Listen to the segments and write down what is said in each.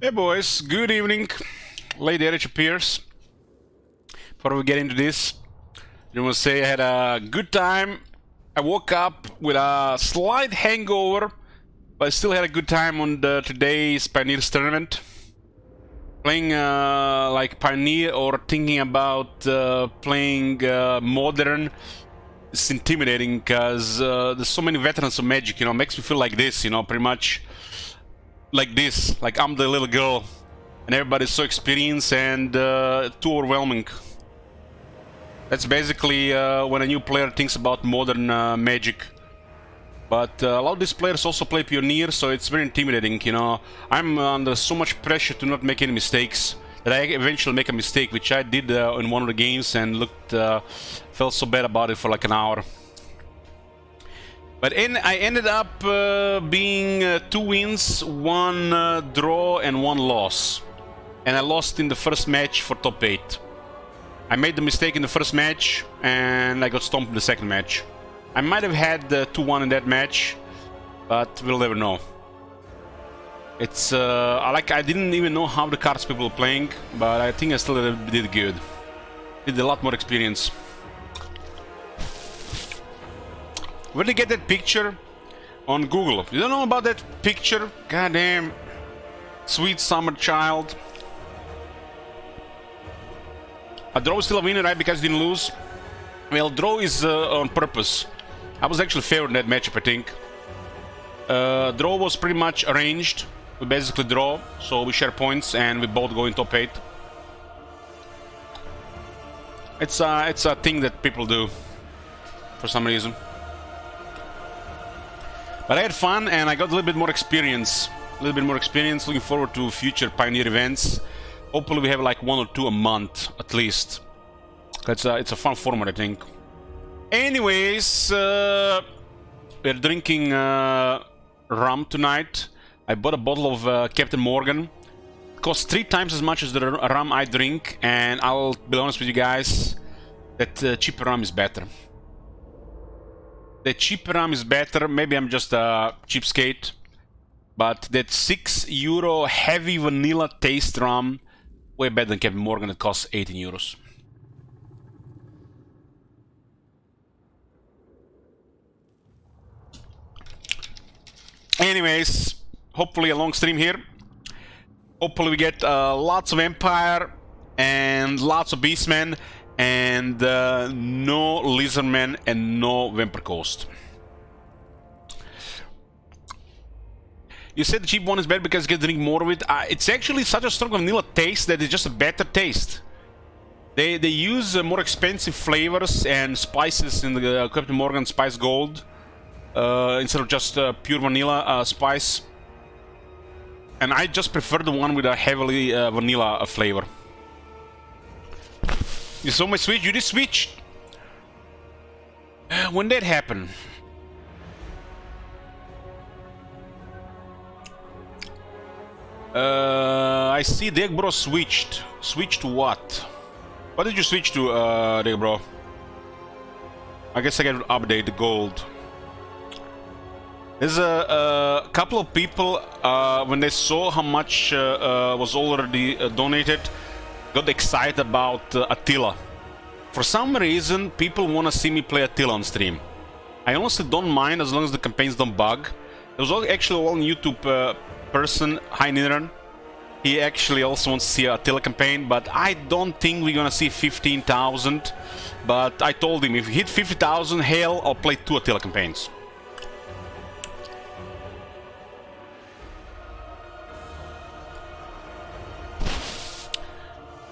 Hey boys, good evening. Lady Erich appears. Before we get into this, I want to say I had a good time. I woke up with a slight hangover, but I still had a good time on today's Pioneers tournament. Playing like Pioneer or thinking about playing Modern is intimidating because there's so many veterans of Magic, makes me feel like this, pretty much like this, like I'm the little girl and everybody's so experienced and too overwhelming. That's basically when a new player thinks about modern Magic. But a lot of these players also play Pioneer, so it's very intimidating, I'm under so much pressure to not make any mistakes that I eventually make a mistake, which I did in one of the games and felt so bad about it for like an hour. But I ended up being 2 wins, 1 draw and 1 loss. And I lost in the first match for top 8. I made the mistake in the first match and I got stomped in the second match. I might have had 2-1 in that match, but we'll never know. It's I didn't even know how the cards people were playing, but I think I still did good. Did a lot more experience. Where did you get that picture? On Google. You don't know about that picture? Goddamn. Sweet summer child. A draw is still a winner, right? Because you didn't lose. Well, draw is on purpose. I was actually favored in that matchup, I think. Draw was pretty much arranged. We basically draw, so we share points and we both go in top 8. It's a thing that people do for some reason. But I had fun and I got a little bit more experience. Looking forward to future Pioneer events. Hopefully we have like 1 or 2 a month at least. It's a fun format, I think. Anyways, we're drinking rum tonight. I bought a bottle of Captain Morgan. It costs 3 times as much as the rum I drink, and I'll be honest with you guys, that cheaper rum is better. The cheaper rum is better. Maybe I'm just a cheapskate, but that €6 heavy vanilla taste rum, way better than Captain Morgan that costs €18. Anyways, hopefully a long stream here. Hopefully we get lots of Empire and lots of Beastmen and no Lizardmen and no Vampire Coast. You said the cheap one is better because you can drink more of it. It's actually such a strong vanilla taste that it's just a better taste. They use more expensive flavors and spices in the Captain Morgan Spice Gold instead of just pure vanilla spice. And I just prefer the one with a heavily vanilla flavor. You saw my switch? You did switch? When did that happen? I see Degbro switched. Switched to what? What did you switch to, Degbro? I guess I can update the gold. There's a couple of people, when they saw how much was already donated, got excited about Attila. For some reason, people want to see me play Attila on stream. I honestly don't mind as long as the campaigns don't bug. There was actually one YouTube person, Hi Niran. He actually also wants to see a Attila campaign, but I don't think we're gonna see 15,000. But I told him if we hit 50,000, hell, I'll play 2 Attila campaigns.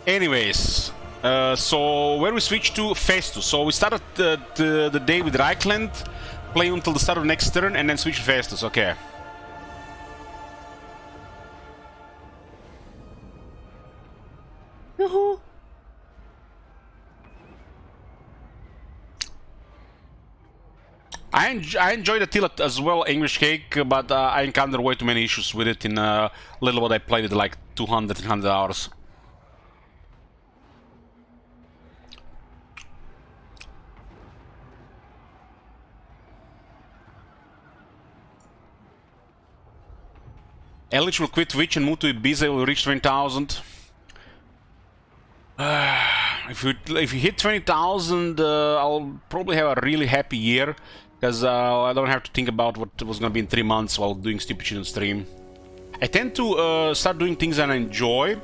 Anyways, so where we switch to Festus. So we started the day with Reichland, play until the start of next turn, and then switch to Festus. Okay. Yoo-hoo. I enjoyed Attila as well, English Cake, but I encountered way too many issues with it in little what I played it like 200, 300 hours. Elich will quit Twitch and move to Ibiza, will reach 20,000. If you hit 20,000, I'll probably have a really happy year, because I don't have to think about what was gonna be in 3 months while doing stupid shit on stream. I tend to start doing things that I enjoy,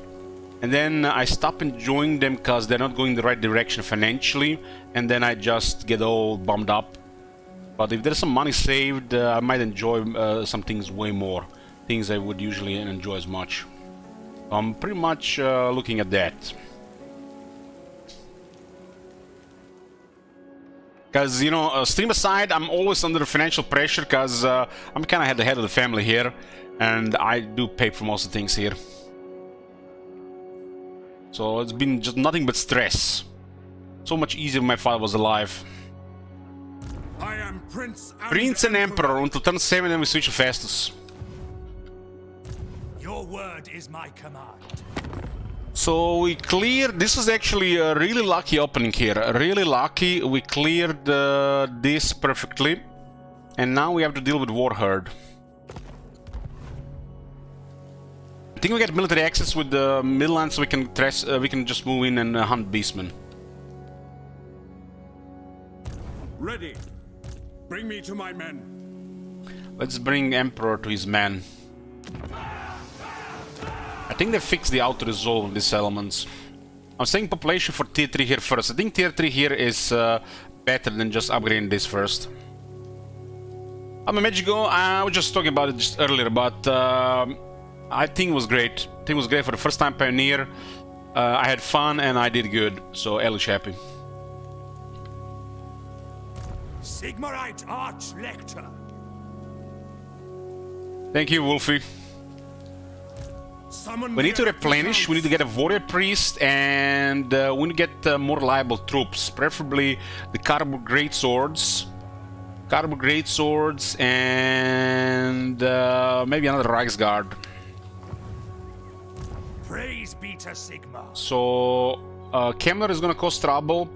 and then I stop enjoying them because they're not going in the right direction financially, and then I just get all bummed up. But if there's some money saved, I might enjoy some things way more. Things I would usually enjoy as much. I'm pretty much looking at that. Because, you know, stream aside, I'm always under financial pressure because I'm kind of at the head of the family here, and I do pay for most of the things here. So it's been just nothing but stress. So much easier when my father was alive. I am Prince and Emperor until turn 7, then we switch to Festus. Your word is my command. So we cleared, this was actually a really lucky opening here, really lucky. We cleared this perfectly, and now we have to deal with Warherd. I think we get military access with the Midlands, so we can just move in and hunt Beastmen. Ready. Bring me to my men. Let's bring Emperor to his men. I think they fixed the auto-resolve of these elements. I'm saying population for tier 3 here first. I think tier 3 here is better than just upgrading this first. I'm a Magigo. I was just talking about it just earlier, but I think it was great. I think it was great for the first time Pioneer. I had fun and I did good, so Elish happy. Sigmarite Arch-Lector. Thank you, Wolfie. We need to replenish, we need to get a warrior priest, and we need to get more reliable troops, preferably the Carbo Greatswords. Carbo Greatswords and maybe another Reichsguard. Praise be to Sigma. So Kemmler is gonna cause trouble,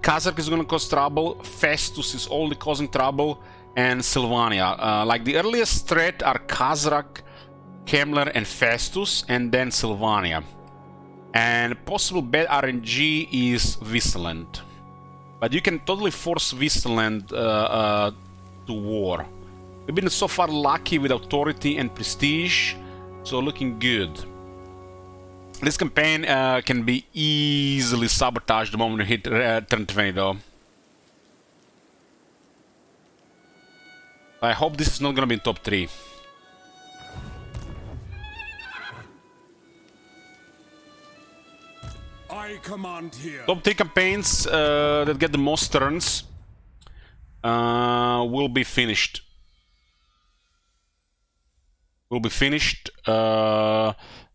Kazakh is gonna cause trouble, Festus is only causing trouble, and Sylvania. Like the earliest threat are Kazakh, Kemmler and Festus, and then Sylvania. And possible bad RNG is Vistland. But you can totally force Vistland to war. We've been so far lucky with authority and prestige, so looking good. This campaign can be easily sabotaged the moment we hit turn 20 though. I hope this is not gonna be in top 3. I command here. Top 3 campaigns that get the most turns will be finished.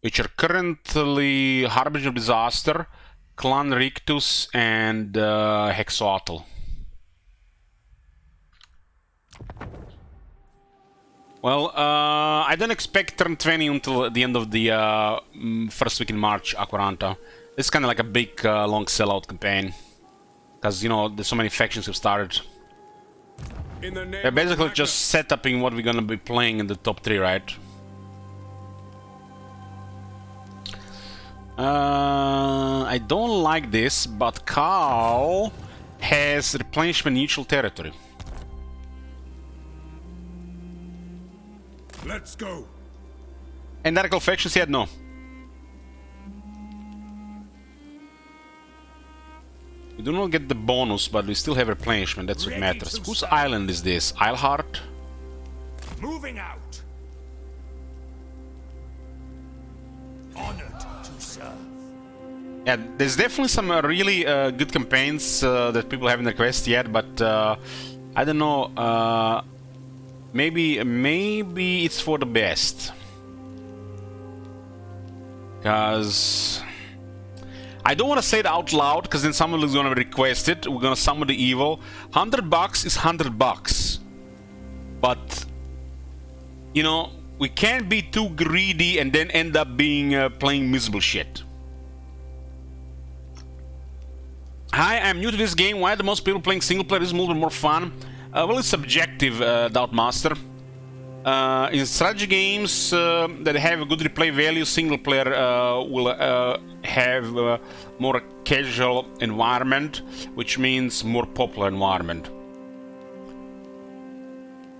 Which are currently Harbinger of Disaster, Clan Rictus, and Hexoatl. Well, I don't expect turn 20 until the end of the first week in March, Aquaranta. It's kind of like a big, long sellout campaign. Because, you know, there's so many factions have started. They're basically just setuping what we're gonna be playing in the top 3, right? I don't like this, but Carl has replenishment neutral territory. Let's go. And radical factions yet? No. We do not get the bonus, but we still have replenishment. That's what matters. Whose island is this? Eilhart? Moving out. Honored to serve. Yeah, there's definitely some really good campaigns that people haven't requested yet, but I don't know. Maybe it's for the best. Because I don't want to say it out loud, because then someone is going to request it. We're going to summon the evil. $100 is $100. But, you know, we can't be too greedy and then end up being playing miserable shit. Hi, I'm new to this game. Why are the most people playing single player? Is a little bit more fun. Well, it's subjective, Doubtmaster. In strategy games that have a good replay value, single player will have a more casual environment, which means more popular environment.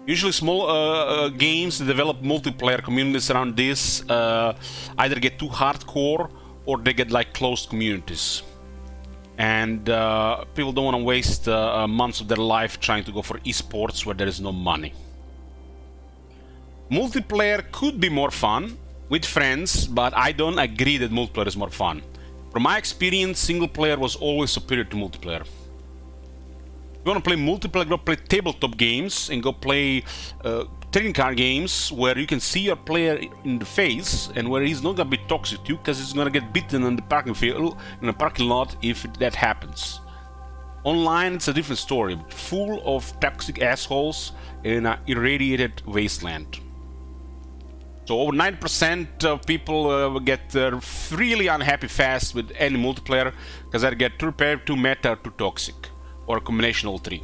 Usually small games that develop multiplayer communities around this either get too hardcore or they get like closed communities. And people don't want to waste months of their life trying to go for esports where there is no money. Multiplayer could be more fun with friends, but I don't agree that multiplayer is more fun. From my experience, single player was always superior to multiplayer. If you want to play multiplayer, go play tabletop games and go play trading card games where you can see your player in the face and where he's not gonna be toxic to you because he's gonna get beaten in the parking field, in the parking lot if that happens. Online, it's a different story, full of toxic assholes in an irradiated wasteland. So over 9% of people get really unhappy fast with any multiplayer because they get too repetitive, too meta, too toxic, or a combination of all three.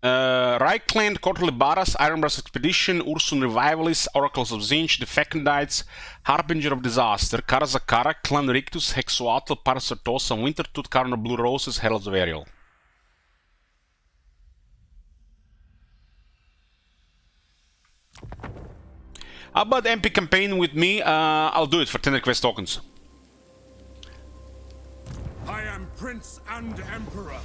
Reichland, Quarterly Baras, Ironbrass Expedition, Ursun Revivalist, Oracles of Zinch, The Fecundites, Harbinger of Disaster, Karazakara, Clan Rictus, Hexuatl, Paracertosa, Wintertooth, Carno Blue Roses, Heralds of Ariel. How about MP campaign with me? I'll do it for 10 request tokens. I am Prince and Emperor.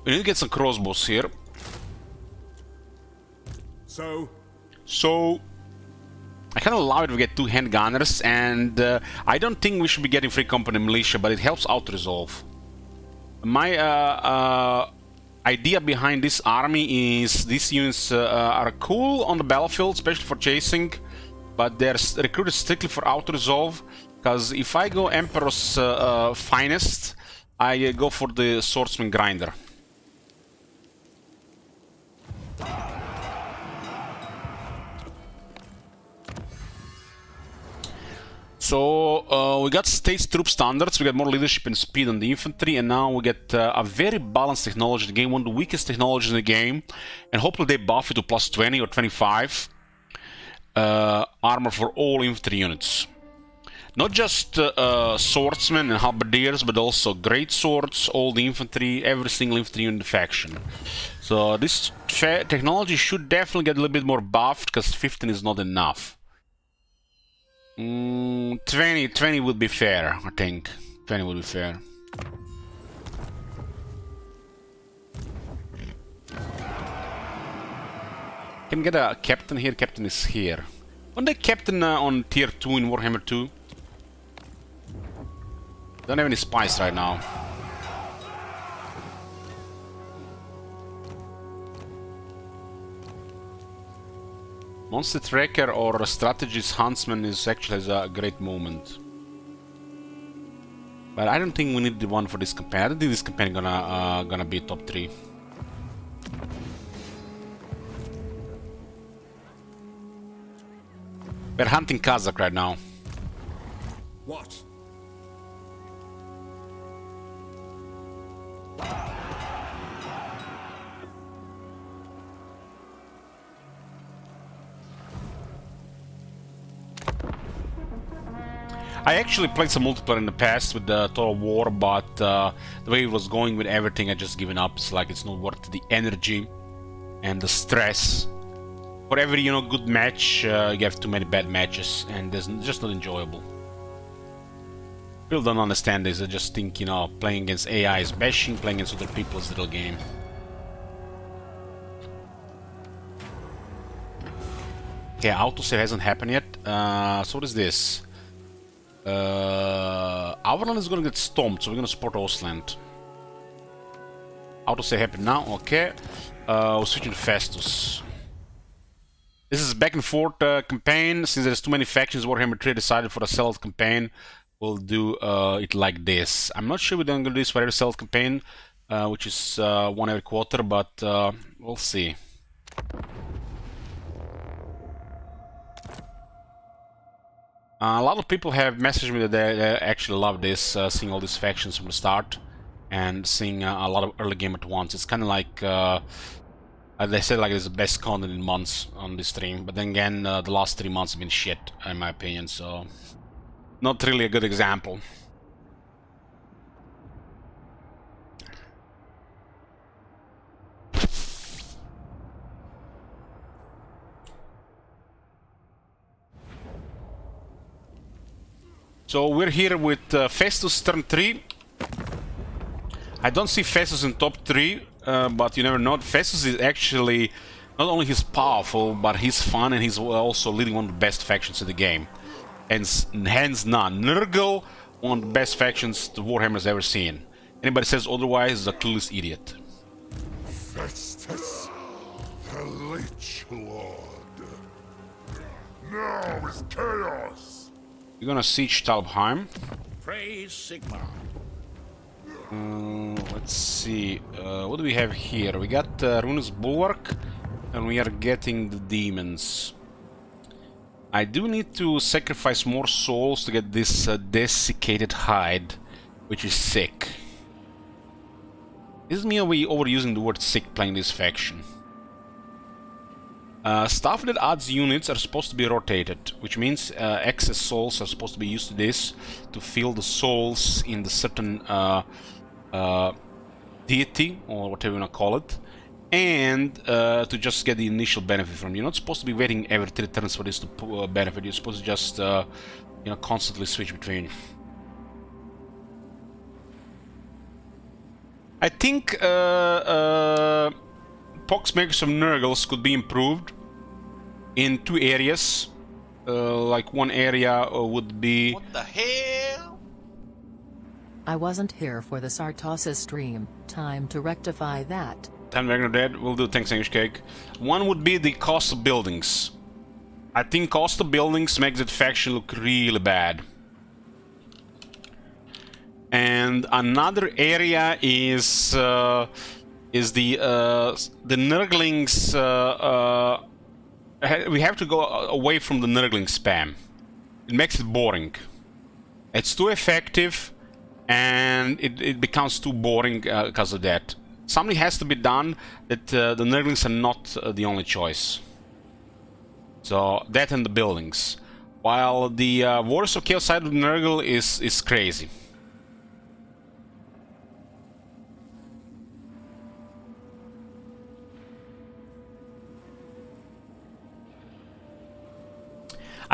We need to get some crossbows here. So I can allow it to get 2 handgunners, and I don't think we should be getting free company militia, but it helps auto-resolve. My idea behind this army is these units are cool on the battlefield, especially for chasing, but they're recruited strictly for auto-resolve, because if I go Emperor's finest, I go for the swordsman grinder. So we got stage troop standards, we got more leadership and speed on the infantry, and now we get a very balanced technology in the game, one of the weakest technologies in the game, and hopefully they buff it to plus 20 or 25 armor for all infantry units. Not just swordsmen and halberdiers, but also great swords, all the infantry, every single infantry in the faction. So this technology should definitely get a little bit more buffed, because 15 is not enough. 20 would be fair, I think. 20 would be fair. Can we get a captain here? Captain is here. Wasn't the captain on tier 2 in Warhammer 2? Don't have any spies right now. Monster Tracker or Strategist Huntsman is actually a great moment. But I don't think we need the one for this campaign. I don't think this campaign gonna be top 3. We're hunting Kazakh right now. what? I actually played some multiplayer in the past with the Total War, but the way it was going with everything, I just given up. It's like it's not worth the energy and the stress. For every good match, you have too many bad matches, and it's just not enjoyable. People don't understand this. They just think playing against AI is bashing, playing against other people is the real game. Okay, autosave hasn't happened yet. So what is this? Averland is gonna get stomped, so we're gonna support Ostland. Autosave happened now, okay. We're switching to Festus. This is back and forth campaign. Since there's too many factions, Warhammer 3 decided for a sellout campaign, we'll do it like this. I'm not sure we're gonna do this for every sellout campaign, which is one every quarter, but we'll see. A lot of people have messaged me that they actually love this, seeing all these factions from the start and seeing a lot of early game at once. It's kind of like they said, like it's the best content in months on this stream. But then again, the last 3 months have been shit, in my opinion. So not really a good example. So we're here with Festus turn 3. I don't see Festus in top 3, but you never know. Festus is actually, not only he's powerful, but he's fun and he's also leading one of the best factions in the game. And hands down, Nurgle, one of the best factions the Warhammer's ever seen. Anybody says otherwise is a clueless idiot. Festus, the Lich Lord. Now is chaos. You're gonna siege Talbheim. Praise Sigma. Let's see. What do we have here? We got Runa's Bulwark, and we are getting the demons. I do need to sacrifice more souls to get this desiccated hide, which is sick. This is me overusing the word sick playing this faction. Stuff that adds units are supposed to be rotated, which means excess souls are supposed to be used to this to fill the souls in the certain deity, or whatever you want to call it, and to just get the initial benefit from it. You're not supposed to be waiting every 3 turns for this to benefit. You're supposed to just constantly switch between. I think Poxmakers of Nurgles could be improved in 2 areas. Like one area would be... What the hell? I wasn't here for the Sartosa stream. Time to rectify that. Time Wagner dead. Will do. Thanks, English Cake. One would be the cost of buildings. I think cost of buildings makes that faction look really bad. And another area is the Nurglings. We have to go away from the Nurgling spam. It makes it boring. It's too effective, and it becomes too boring because of that. Something has to be done that the Nurglings are not the only choice. So that and the buildings. While the Warriors of Chaos side of Nurgle is crazy.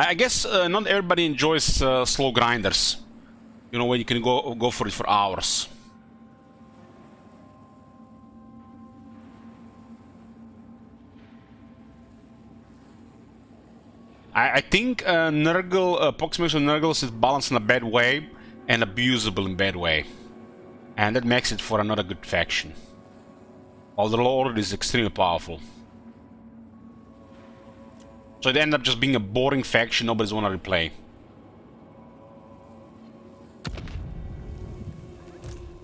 I guess not everybody enjoys slow grinders. You know, when you can go for it for hours. I think Nurgle, Poxmakers of Nurgles is balanced in a bad way and abusable in a bad way. And that makes it for another good faction. While the Lord is extremely powerful. So it ended up just being a boring faction nobody's wanna replay.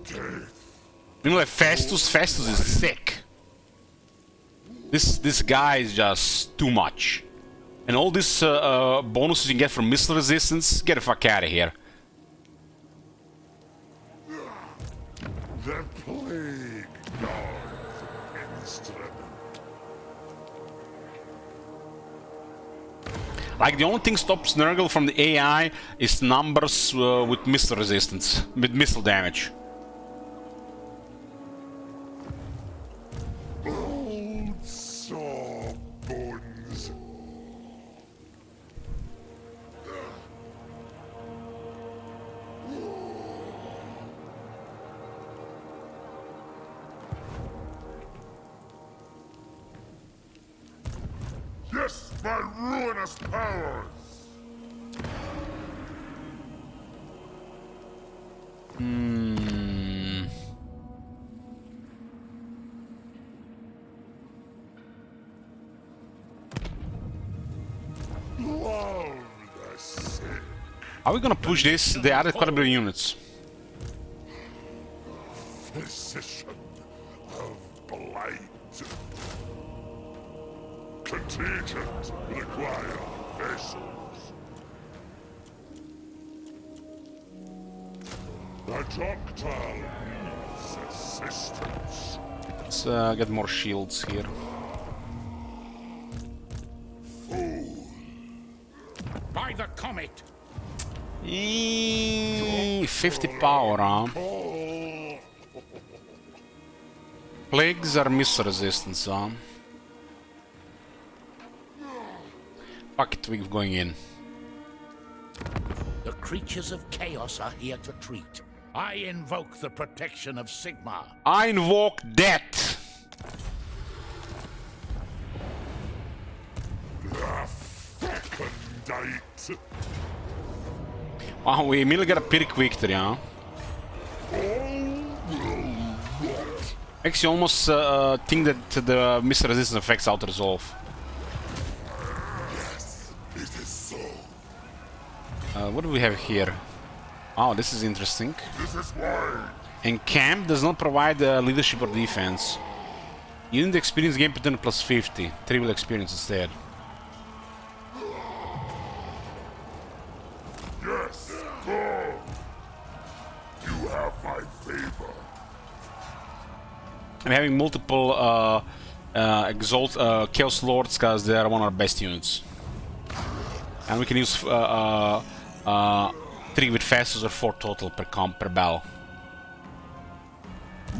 You know, like Festus is sick. This guy is just too much. And all these bonuses you can get from missile resistance, get the fuck out of here. The plague gnaws Innistrad. Like, the only thing stops Nurgle from the AI is numbers with missile resistance, with missile damage. Old saw bones. Yes, my ruinous powers! Love the sick. Are we gonna push this? They added quite a bit of units. Physician of blight. Contingent require vessels. The Doctor needs assistance. Let's get more shields here. By the comet! 50 power, huh? Plagues are missile resistance, huh? Fuck it, we're going in. The creatures of chaos are here to treat. I invoke the protection of Sigma. I invoke death! The fecundite. Wow, we immediately got a pretty quick victory, huh? Makes you almost think that the missile resistance effects out resolve. Yes, it is so. What do we have here? Oh, this is interesting. This is why. And camp does not provide leadership or defense. You need experience game pattern plus 50. Trivial experience instead. Yes, go. You have my favor. I'm having multiple Exalt Chaos Lords because they are one of our best units. And we can use 3 with fastest or 4 total per comp per battle. We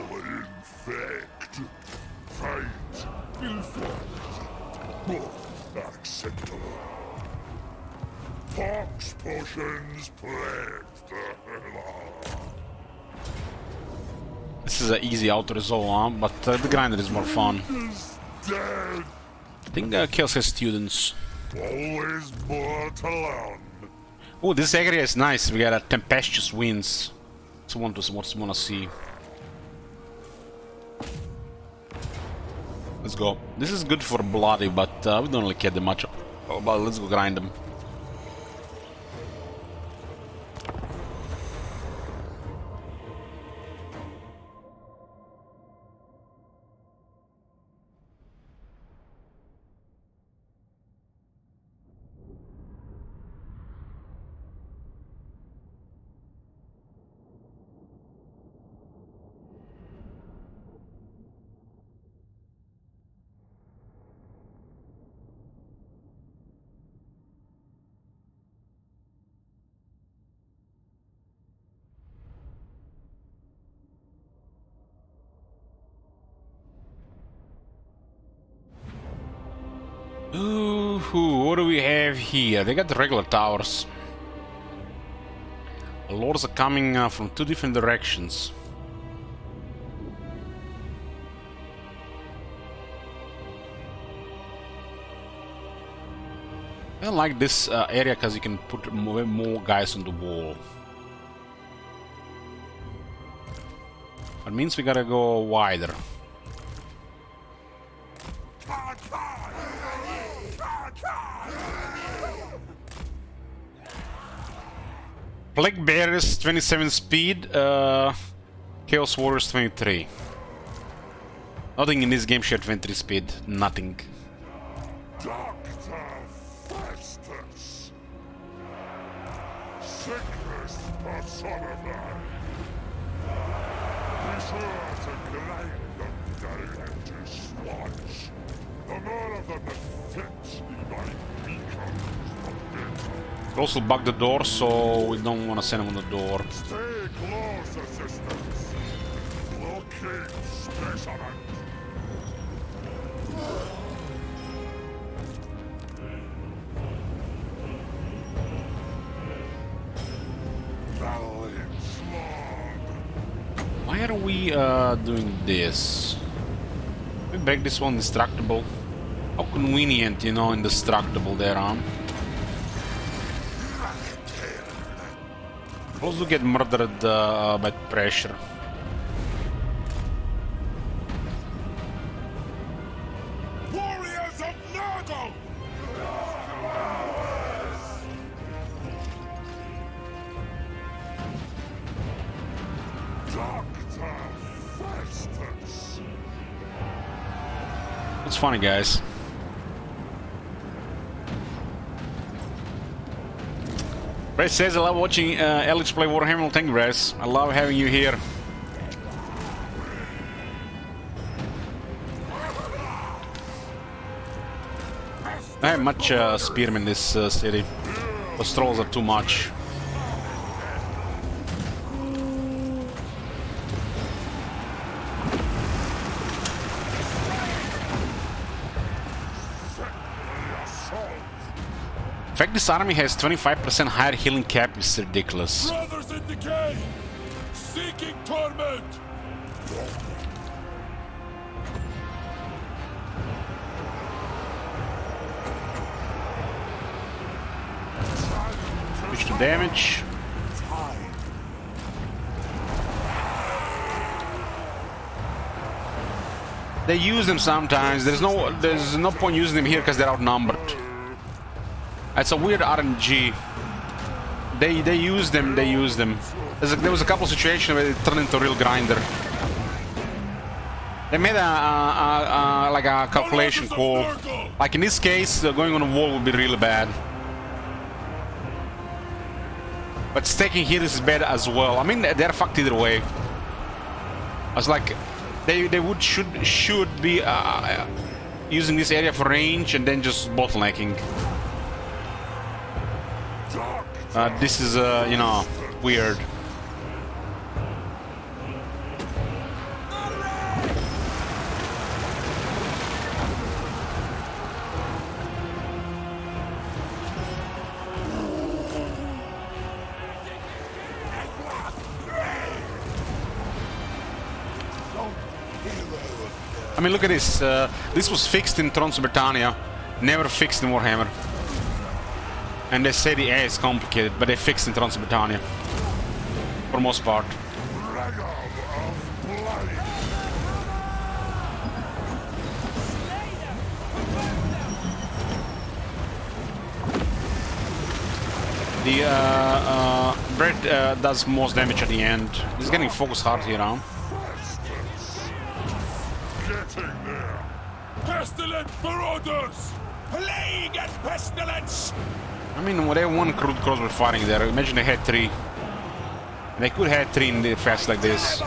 will infect, fight, infect. Both acceptable. Pox potions plagued. This is an easy auto resolve, huh? But the grinder is more fun. Is dead. I think Chaos has students. Always more to learn. Oh, this area is nice. We got a tempestuous winds. That's what I want to see. Let's go. This is good for bloody, but we don't really care that much. Oh, but let's go grind them. Ooh, what do we have here? They got the regular towers. The lords are coming from 2 different directions. I don't like this area because you can put more guys on the wall. That means we gotta go wider. Plague Bearers 27 speed, Chaos Warriors 23. Nothing in this game shared 23 speed, nothing. Dr. Festus. Sickness personified. Be sure to grind them dirty empty swans. The more of them that fit in my beacons, the better. Also bug the door, so we don't want to send them on the door. Stay close, assistants. Locate specimen. Valiant slog. Why are we doing this? We break this one indestructible. How convenient, you know, indestructible there, huh? Also get murdered by pressure. Warriors of Nurgle! Dr. Festus. It's funny, guys. Brett says, I love watching Alex play Warhammer. Thank you, Brett. I love having you here. I have much spearmen in this city. Those trolls are too much. In fact, this army has 25% higher healing cap. It's ridiculous. Brothers in decay! Seeking torment! Switch to damage. They use them sometimes. There's no point using them here because they're outnumbered. It's a weird RNG. They use them. They use them. There was a couple situations where they turned into a real grinder. They made like a calculation call. Like in this case, going on a wall would be really bad. But staking here is bad as well. I mean, they're fucked either way. I was like, they should be using this area for range and then just bottlenecking. This is you know, weird. I mean, look at this. This was fixed in Thrones of Britannia, never fixed in Warhammer. And they say the AI is complicated, but they fixed in Thrones of Britannia. For the most part. The Brett does most damage at the end. He's getting focus hard here, huh? Pestilent marauders! Plague and pestilence! I mean, when they have one crude crossbow fighting there, imagine they had three. They could have 3 in the fast like this.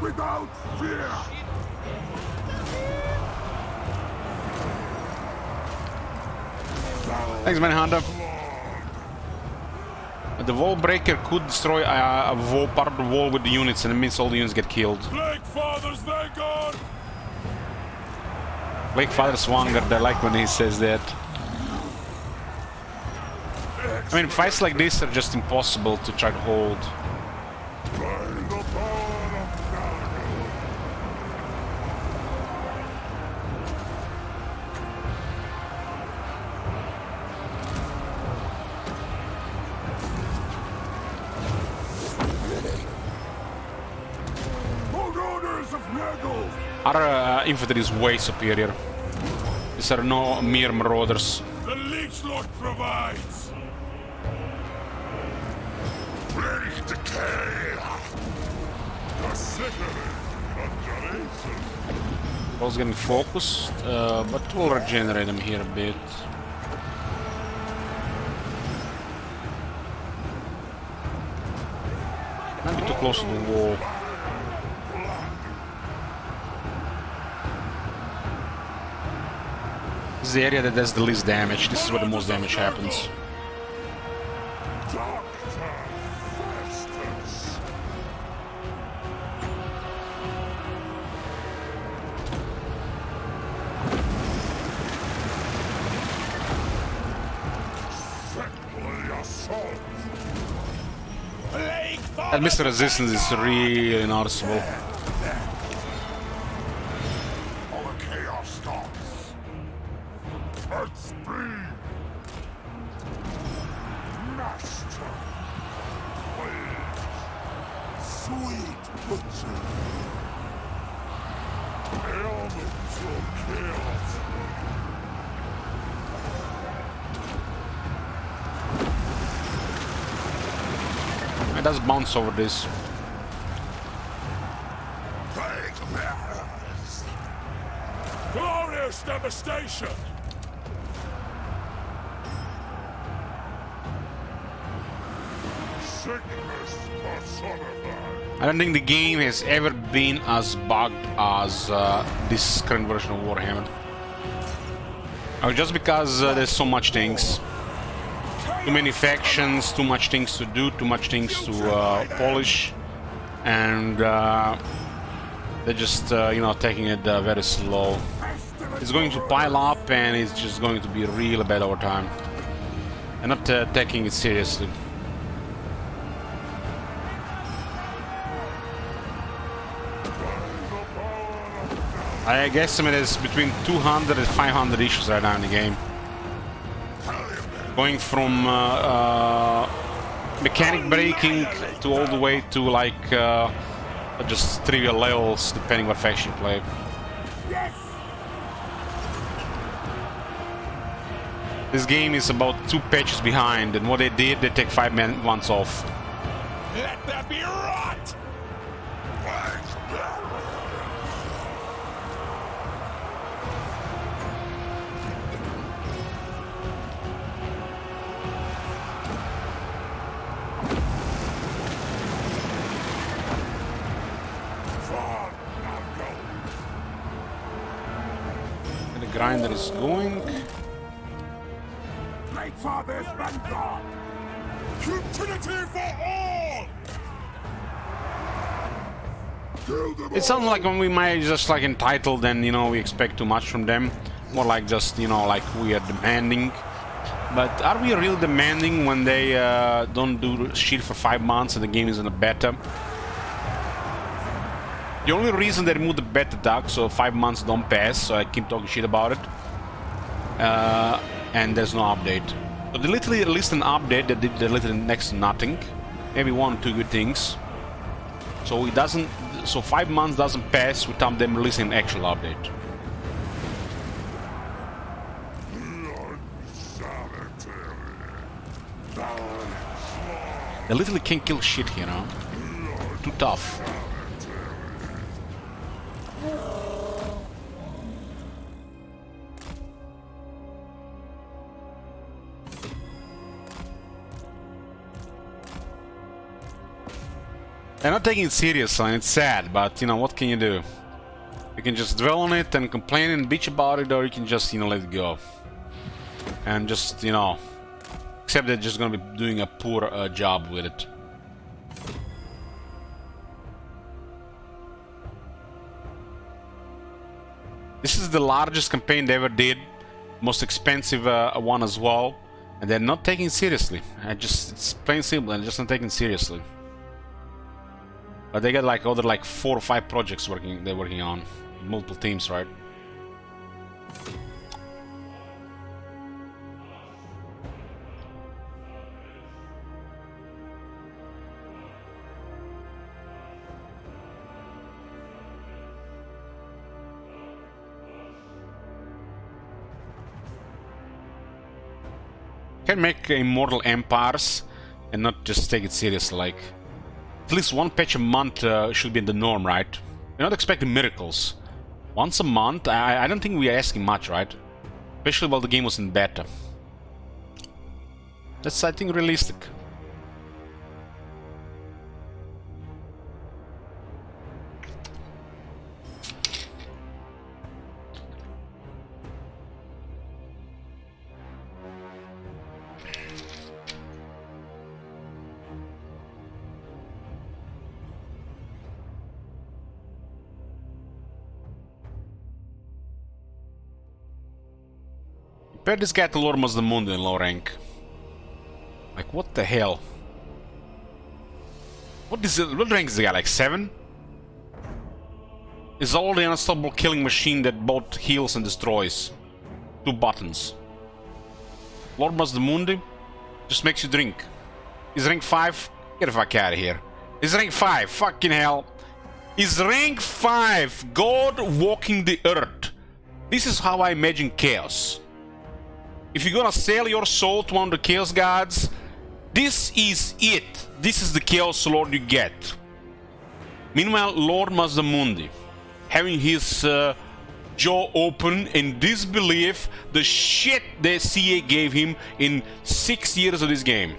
Without fear. Thanks, Manhunter. The wall breaker could destroy a wall, part of the wall with the units, and it means all the units get killed. Plague Father's Vanguard! Plague Father Swanger, I like when he says that. I mean, fights like this are just impossible to try to hold. Our infantry is way superior. These are no mere marauders. The Leech Lord provides! Plague decay. The sickening conjuration. Ball's getting focused, but we'll regenerate him here a bit. Might be too close to the wall. This is the area that does the least damage. This is where the most damage happens. That Mr. Resistance is really noticeable. All the chaos stops. At speed. Master. Please. Sweet butcher. Elements of chaos. It does bounce over this. Glorious devastation! Sickness personified. I don't think the game has ever been as bugged as this current version of Warhammer. Just because there's so much things. Too many factions, too much things to do, too much things to polish. And they're just, you know, taking it very slow. It's going to pile up and it's just going to be really bad over time. And not taking it seriously. I guess there's between 200 and 500 issues right now in the game. Going from mechanic breaking to all the way to like just trivial levels depending what faction you play. This game is about 2 patches behind, and what they did, they take 5 months off. Let there be rot! And the grinder is going. For this vanguard! Utility for all! It sounds like when we might just like entitled and, you know, we expect too much from them. More like just, you know, like we are demanding. But are we really demanding when they don't do shit for 5 months and the game is in a beta? The only reason they removed the beta tag, so 5 months don't pass, so I keep talking shit about it. And there's no update. So they literally released an update that did literally next to nothing. Maybe 1 or 2 good things. So it doesn't. So 5 months doesn't pass without them releasing an actual update. They literally can't kill shit here, you know. Too tough. They're not taking it seriously, and it's sad, but, you know, what can you do? You can just dwell on it and complain and bitch about it, or you can just, you know, let it go. And just, you know, except they're just gonna be doing a poor job with it. This is the largest campaign they ever did, most expensive one as well, and they're not taking it seriously. It's plain simple, and just not taking it seriously. But they got like other like 4 or 5 projects they're working on, multiple teams, right? Can make immortal empires and not just take it seriously. Like at least 1 patch a month should be the norm, right? We're not expecting miracles. Once a month, I don't think we are asking much, right? Especially while the game was in beta. That's, I think, realistic. Compare this guy to Lord Mazdamundi in low rank. Like, what the hell? What rank is the guy, like 7? Is all the unstoppable killing machine that both heals and destroys. 2 buttons. Lord Mazdamundi just makes you drink. Is rank 5? Get the fuck out of here. Is rank 5? Fucking hell. Is rank 5 God walking the earth? This is how I imagine chaos. If you're gonna sell your soul to one of the Chaos Gods, this is it. This is the Chaos Lord you get. Meanwhile, Lord Mazdamundi, having his jaw open in disbelief the shit the CA gave him in 6 years of this game.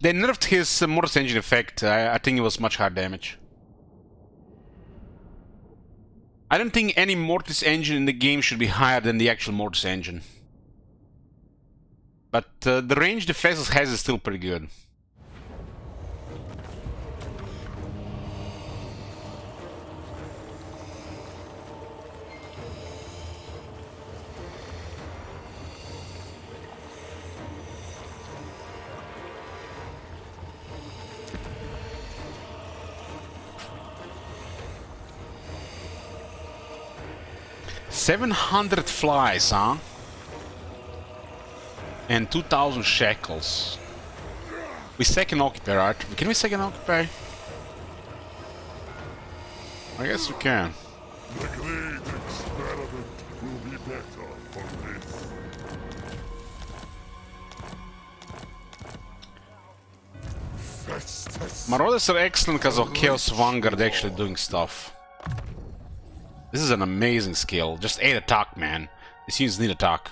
They nerfed his Mortis Engine effect. I think it was much higher damage. I don't think any Mortis Engine in the game should be higher than the actual Mortis Engine. But the range the Festus has is still pretty good. $700 flies, huh? And 2,000 shekels. We second occupy, right? Can we second occupy? I guess we can. The great experiment will be better for this. Festus. Marauders are excellent because of Chaos Vanguard actually doing stuff. This is an amazing skill. Just 8 attack, man. These units need attack.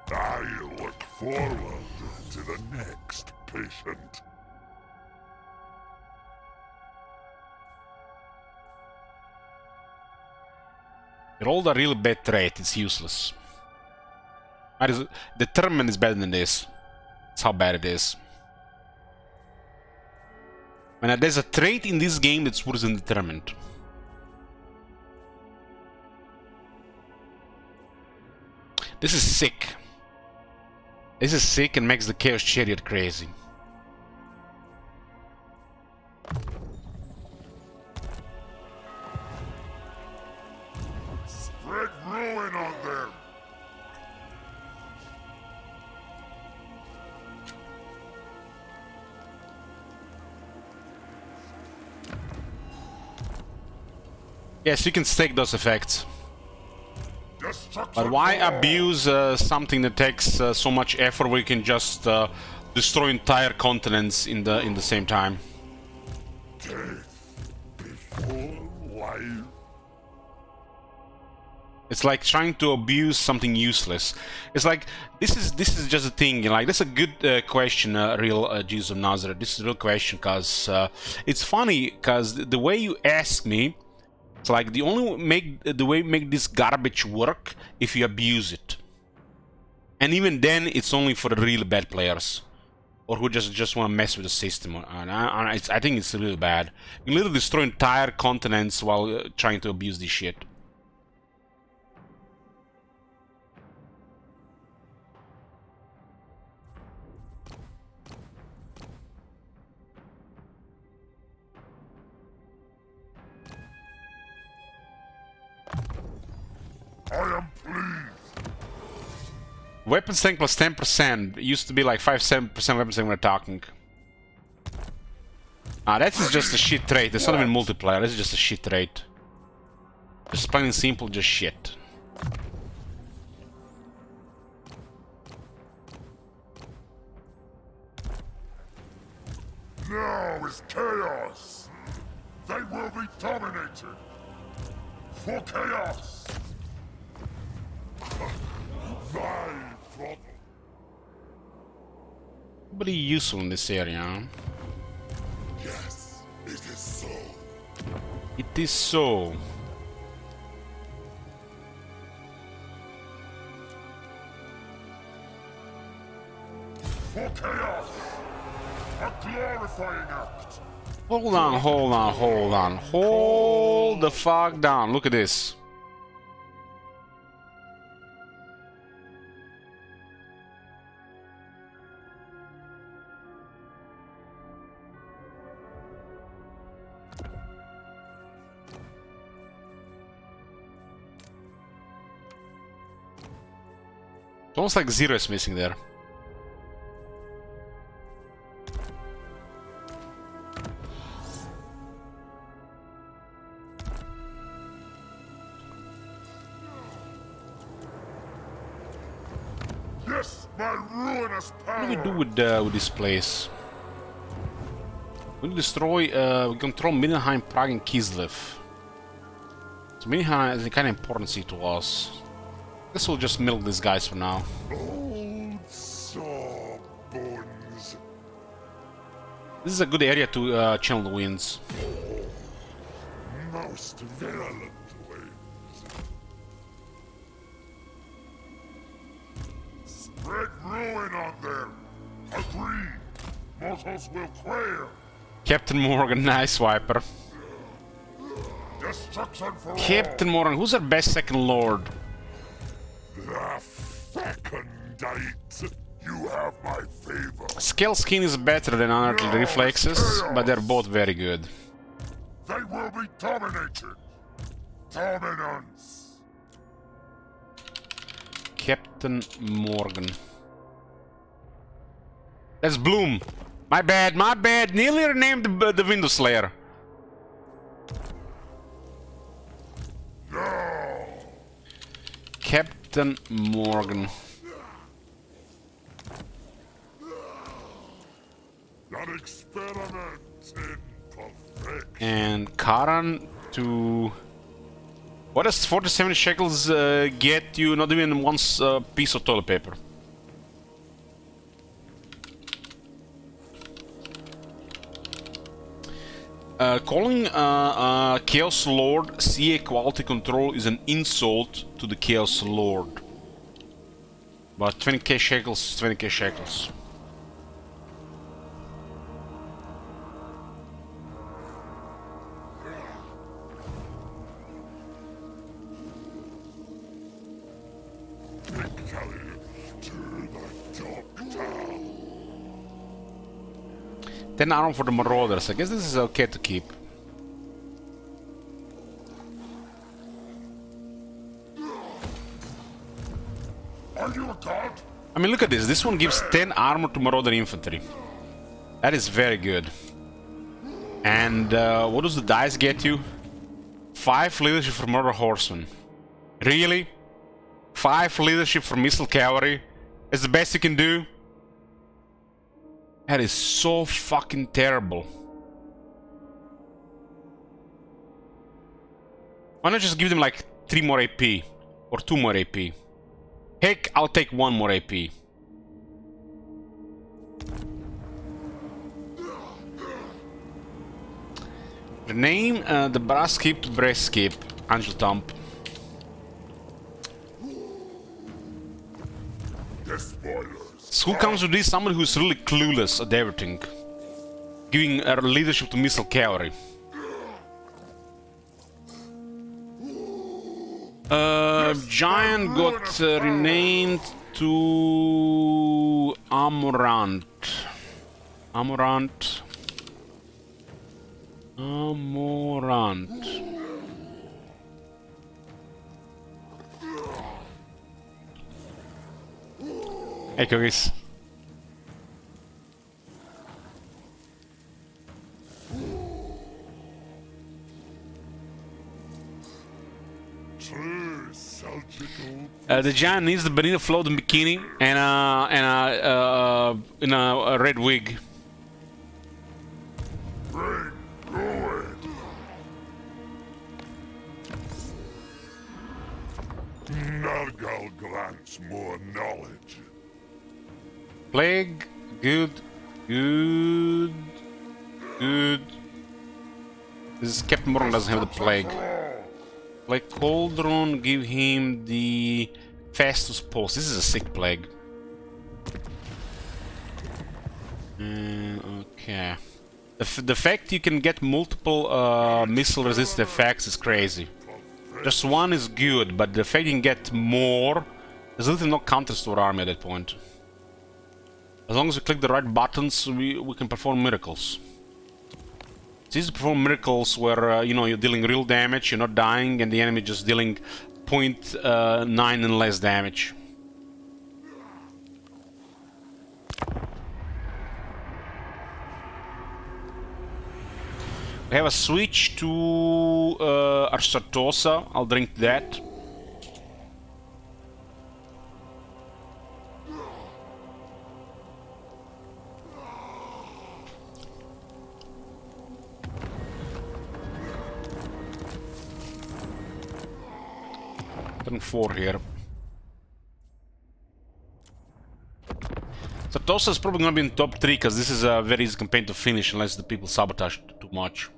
I look forward to the next patient. You rolled a really bad trait, it's useless. Determined is better than this. That's how bad it is. When there's a trait in this game that's worse than Determined. This is sick. This is sick and makes the Chaos Chariot crazy. Spread ruin on them. Yes, you can stake those effects. Destruction But why for all. abuse something that takes so much effort where you can just destroy entire continents in the same time? Death before life. It's like trying to abuse something useless. It's like this is just a thing. You know, like that's a good question, real Jesus of Nazareth. This is a real question because it's funny because the way you ask me, it's like the way make this garbage work if you abuse it, and even then it's only for the really bad players or who just want to mess with the system. And I think it's really bad. You literally destroy entire continents while trying to abuse this shit. I am pleased. Weapons tank plus 10%. It used to be like 5-7% weapons tank when attacking. Ah, that is just a shit trait. It's not even multiplayer. This is just a shit trait. Just plain and simple, just shit. Now is chaos. They will be dominated. For chaos. Thy throttle. Pretty useful in this area, huh? Yes, it is so. It is so. For chaos. A glorifying act. Hold on, hold on, hold on. Hold the fuck down. Look at this. It's almost like Zero is missing there. Yes, my ruinous power. What do we do with this place? We destroy, we control Mindenheim, Prague, and Kislev. So Mindenheim is kind of important city to us. Guess we'll just milk these guys for now. Old sawbones. This is a good area to channel the winds. Most virulent winds. Spread ruin on them. Agree. Mortals will quail. Captain Morgan, nice wiper. Destruction for Captain Morgan, who's our best second lord? all. The fecundite. You have my favor. Scale Skin is better than Unearthly Reflexes, but they're both very good. They will be dominated. Dominance. Captain Morgan. That's Bloom. My bad, my bad. Nearly renamed the Window Slayer. No. Captain Morgan. An experiment in perfection. And Karan to... What does 47 shekels get you? Not even one piece of toilet paper. Calling Chaos Lord CA quality control is an insult to the Chaos Lord. But 20k shekels, 20k shekels. To the doctor. 10 armor for the Marauders. I guess this is okay to keep. Are you a god? I mean, look at this. This one gives 10 armor to Marauder Infantry. That is very good. And what does the dice get you? 5 leadership for Murder Horsemen. Really? 5 leadership for Missile Cavalry? Is the best you can do? That is so fucking terrible. Why not just give them like 3 more AP? Or 2 more AP? Heck, I'll take 1 more AP. Rename the brass skip to breast skip. Angel Thump. The spoilers. So who comes with this? Someone who's really clueless at everything. Giving leadership to Missile Cavalry. Giant got renamed to Amorant. Amorant. Hey, cookies. True surgical. The giant needs the Benito floating bikini and a red wig. Bring ruin. Nargal grants more knowledge. Plague, good, good, good. This is Captain Morgan doesn't have the plague. Plague Cauldron, give him the Festus Pulse. This is a sick plague. Okay. The fact you can get multiple missile resistant effects is crazy. Just one is good, but the fact you can get more, there's literally no counters to our army at that point. As long as we click the right buttons, we can perform miracles. It's easy to perform miracles where, you know, you're dealing real damage, you're not dying, and the enemy just dealing 0.9 and less damage. We have a switch to Arcertosa. I'll drink that. Turn 4 here. Sartosa is probably gonna be in top 3 because this is a very easy campaign to finish unless the people sabotage too much.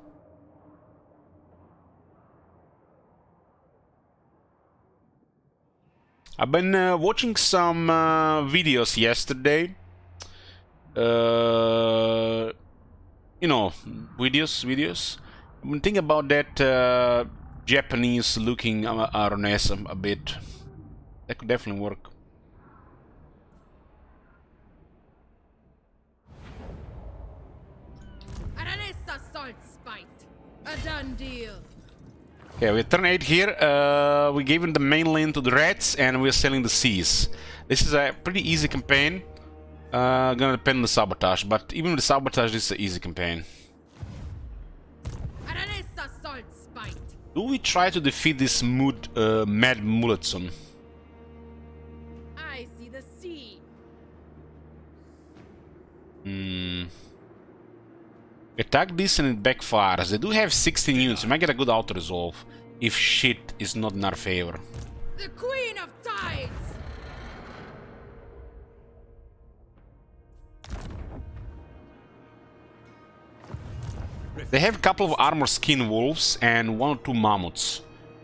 I've been watching some videos yesterday. You know, videos. I've been thinking about that Japanese-looking Aroness a bit. That could definitely work. Aranessa salt spite. A done deal. Okay, we're turn 8 here. We gave him the main lane to the rats, and we're selling the seas. This is a pretty easy campaign. Gonna depend on the sabotage, but even with the sabotage, this is an easy campaign. Aranessa salt spite. Do we try to defeat this Mad Mulletson? I see the sea. Attack this and it backfires. They do have 16 units. We might get a good auto-resolve if shit is not in our favor. The Queen of Tides. They have a couple of armor skin wolves and 1 or 2 mammoths.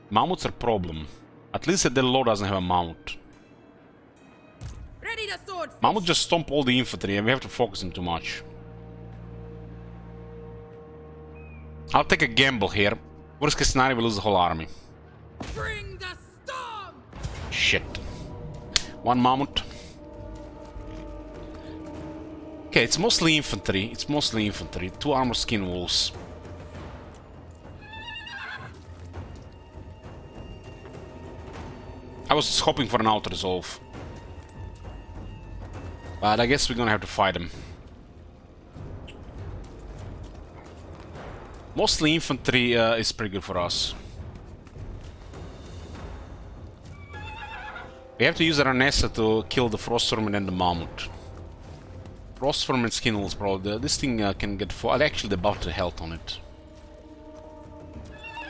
Mammoths are a problem. At least the lord doesn't have a mammoth. Ready the sword. Mammoth just stomp all the infantry and we have to focus him too much. I'll take a gamble here. Worst case scenario, we lose the whole army. Bring the storm. Shit. 1 mammoth. Okay, it's mostly infantry. 2 armor skin wolves. I was hoping for an auto-resolve. But I guess we're gonna have to fight him. Mostly infantry is pretty good for us. We have to use Aranessa to kill the Frostworm and then the Mammoth. Frostworm and Skin Wolves probably. This thing can get actually the buff to health on it.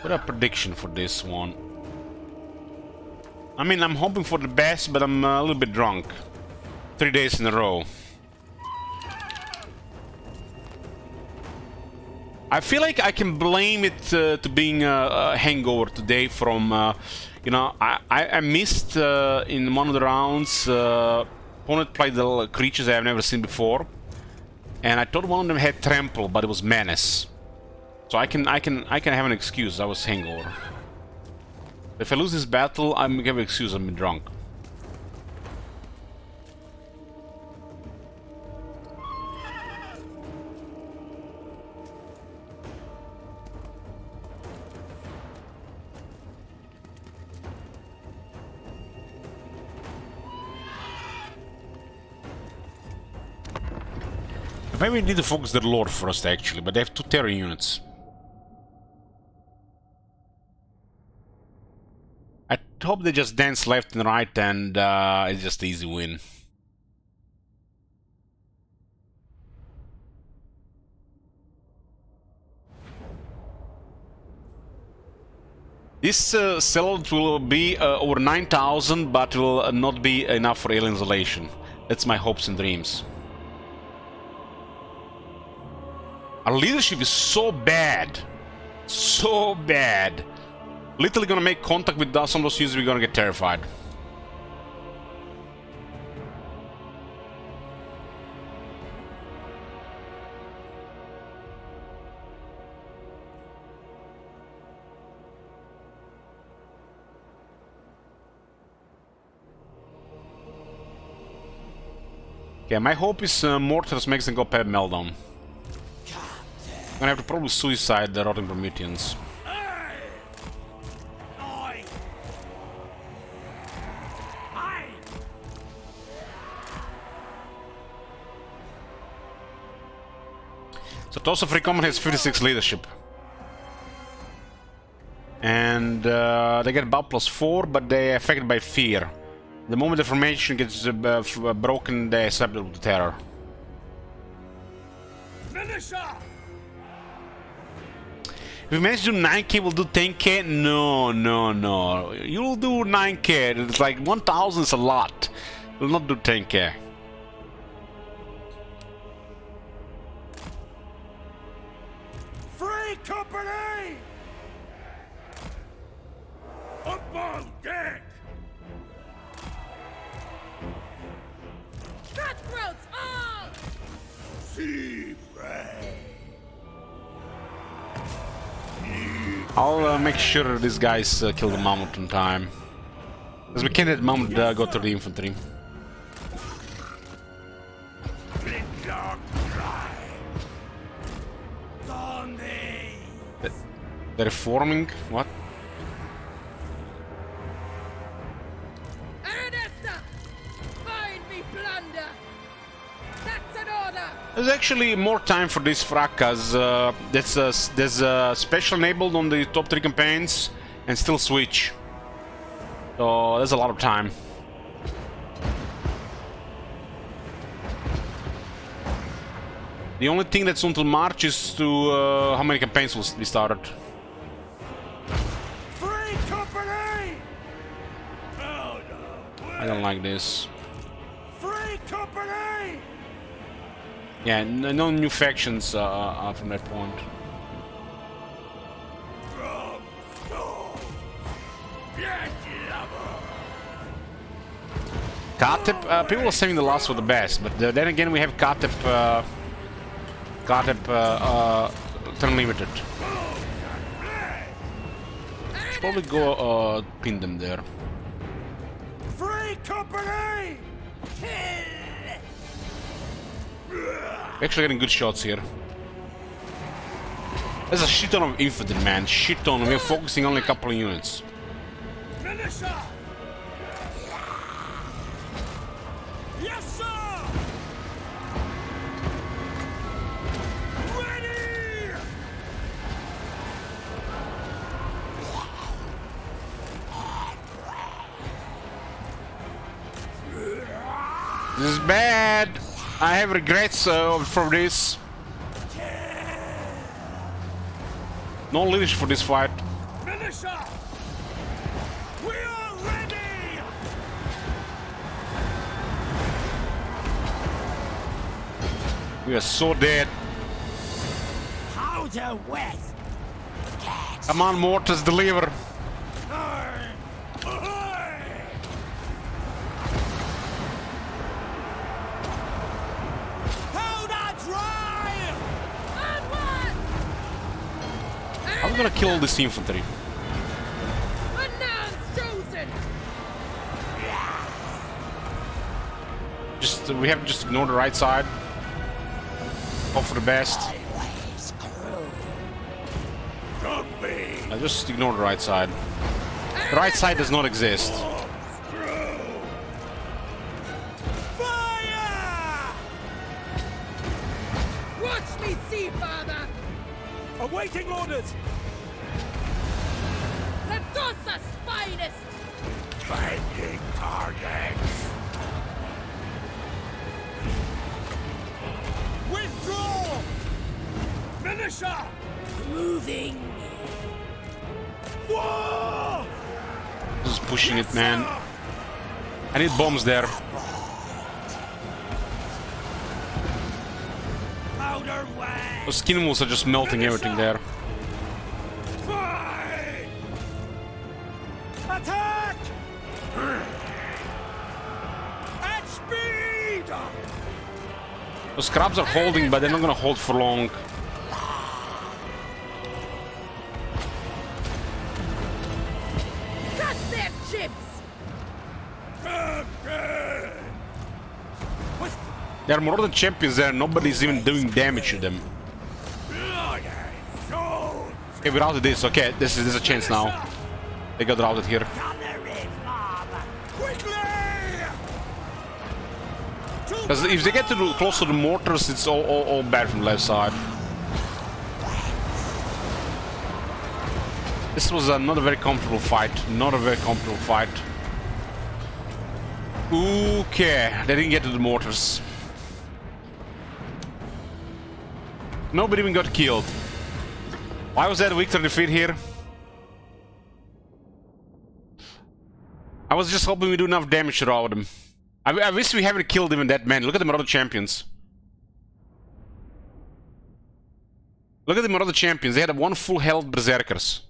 What a prediction for this one. I mean, I'm hoping for the best, but I'm a little bit drunk. 3 days in a row. I feel like I can blame it to being a hangover today from, you know, I missed in one of the rounds. Opponent played the creatures I've never seen before, and I thought one of them had trample, but it was menace. So I can have an excuse. I was hangover. If I lose this battle, I'm gonna have an excuse. I'm drunk. Maybe we need to focus the Lord first, actually, but they have 2 terror units. I hope they just dance left and right and it's just an easy win. This sellout will be over 9,000, but will not be enough for alien isolation. That's my hopes and dreams. Our leadership is so bad. So bad. Literally gonna make contact with some of those users, we're gonna get terrified. Okay, my hope is Mortars makes them go pep meltdown. I'm gonna have to probably suicide the Rotting Prometheans. So Toss of Recommend has 56 leadership. And they get about +4, but they're affected by fear. The moment the formation gets broken, they're susceptible to terror. If we manage to do 9k, we'll do 10k? No, no, no. You'll do 9k. It's like 1000 is a lot. We'll not do 10k. on deck! Cutthroats all! Sea prey! I'll make sure these guys kill the mammoth in time. Because we can't let mammoth go through the infantry. They're forming? What? Aranessa! Find me plunder! That's an order! There's actually more time for this fracas. There's a special enabled on the top 3 campaigns and still switch. So there's a lot of time. The only thing that's until March is to how many campaigns will be started. Free company! Oh, no. I don't like this. Free company! Yeah, no new factions from that point. Katep, people are saying the last were the best, but then again we have Katep, turn limited. Should probably go pin them there. Free company! We're actually getting good shots here. There's a shit ton of infantry, man. Shit ton. We're focusing only a couple of units. Militia! Yes, sir! Ready! This is bad. I have regrets for this. No leadership for this fight. Militia! We are ready! We are so dead. Powder west. Come on, mortars, deliver. I'm gonna kill this infantry. Announce chosen! We have to just ignore the right side. Hope for the best. Just ignore the right side. The right side does not exist. Fire! Watch me see, father! Awaiting orders! Sartosa's finest! Finding targets. Withdraw! Militia! Moving. War! Just pushing it, man. I need bombs there. Powder way! Those skin wolves are just melting everything there. Fight! Attack! At speed! The scrubs are holding, but they're not gonna hold for long. Cut their chips! There are more than champions there, nobody's even doing damage to them. Okay, we routed this, okay, this is a chance now. They got routed here. Because if they get close to the mortars, it's all bad from the left side. This was not a very comfortable fight. Not a very comfortable fight. Okay, they didn't get to the mortars. Nobody even got killed. Why was that a victory defeat here? I was just hoping we do enough damage to rout them. I wish we haven't killed even that man. Look at the Marauder champions. Look at the Marauder champions. They had one full health berserkers.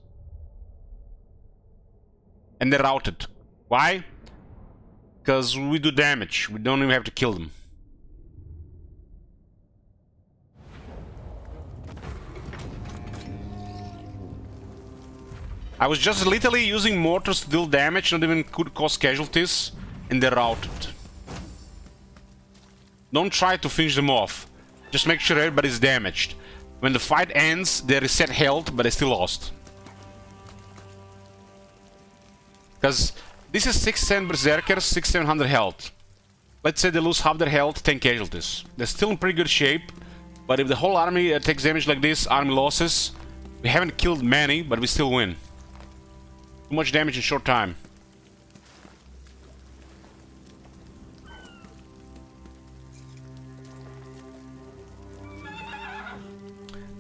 And they're routed. Why? Because we do damage. We don't even have to kill them. I was just literally using mortars to deal damage, not even could cause casualties, and they're routed. Don't try to finish them off. Just make sure everybody's damaged. When the fight ends, they reset health, but they still lost. Because this is 610 berserkers, 600-700 health. Let's say they lose half their health, 10 casualties. They're still in pretty good shape, but if the whole army takes damage like this, army losses, we haven't killed many, but we still win. Too much damage in short time.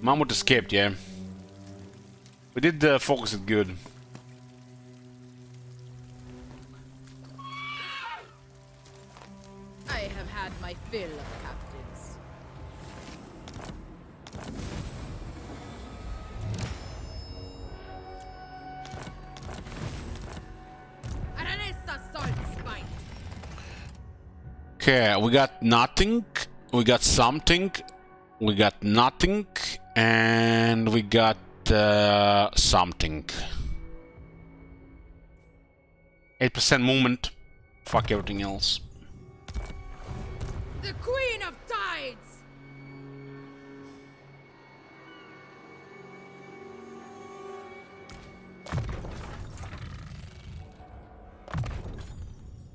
Mammoth escaped, yeah. We did focus it good. I have had my fill of captives. Aranessa salt spite. Okay, we got nothing. We got something. We got nothing. And we got something. 8% movement. Fuck everything else. The Queen of Tides.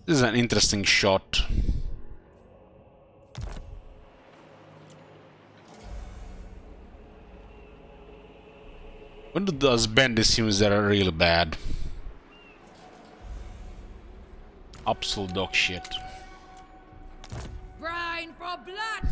This is an interesting shot. When do those bandits seems that are really bad? Absolute dog shit. Brine for blood.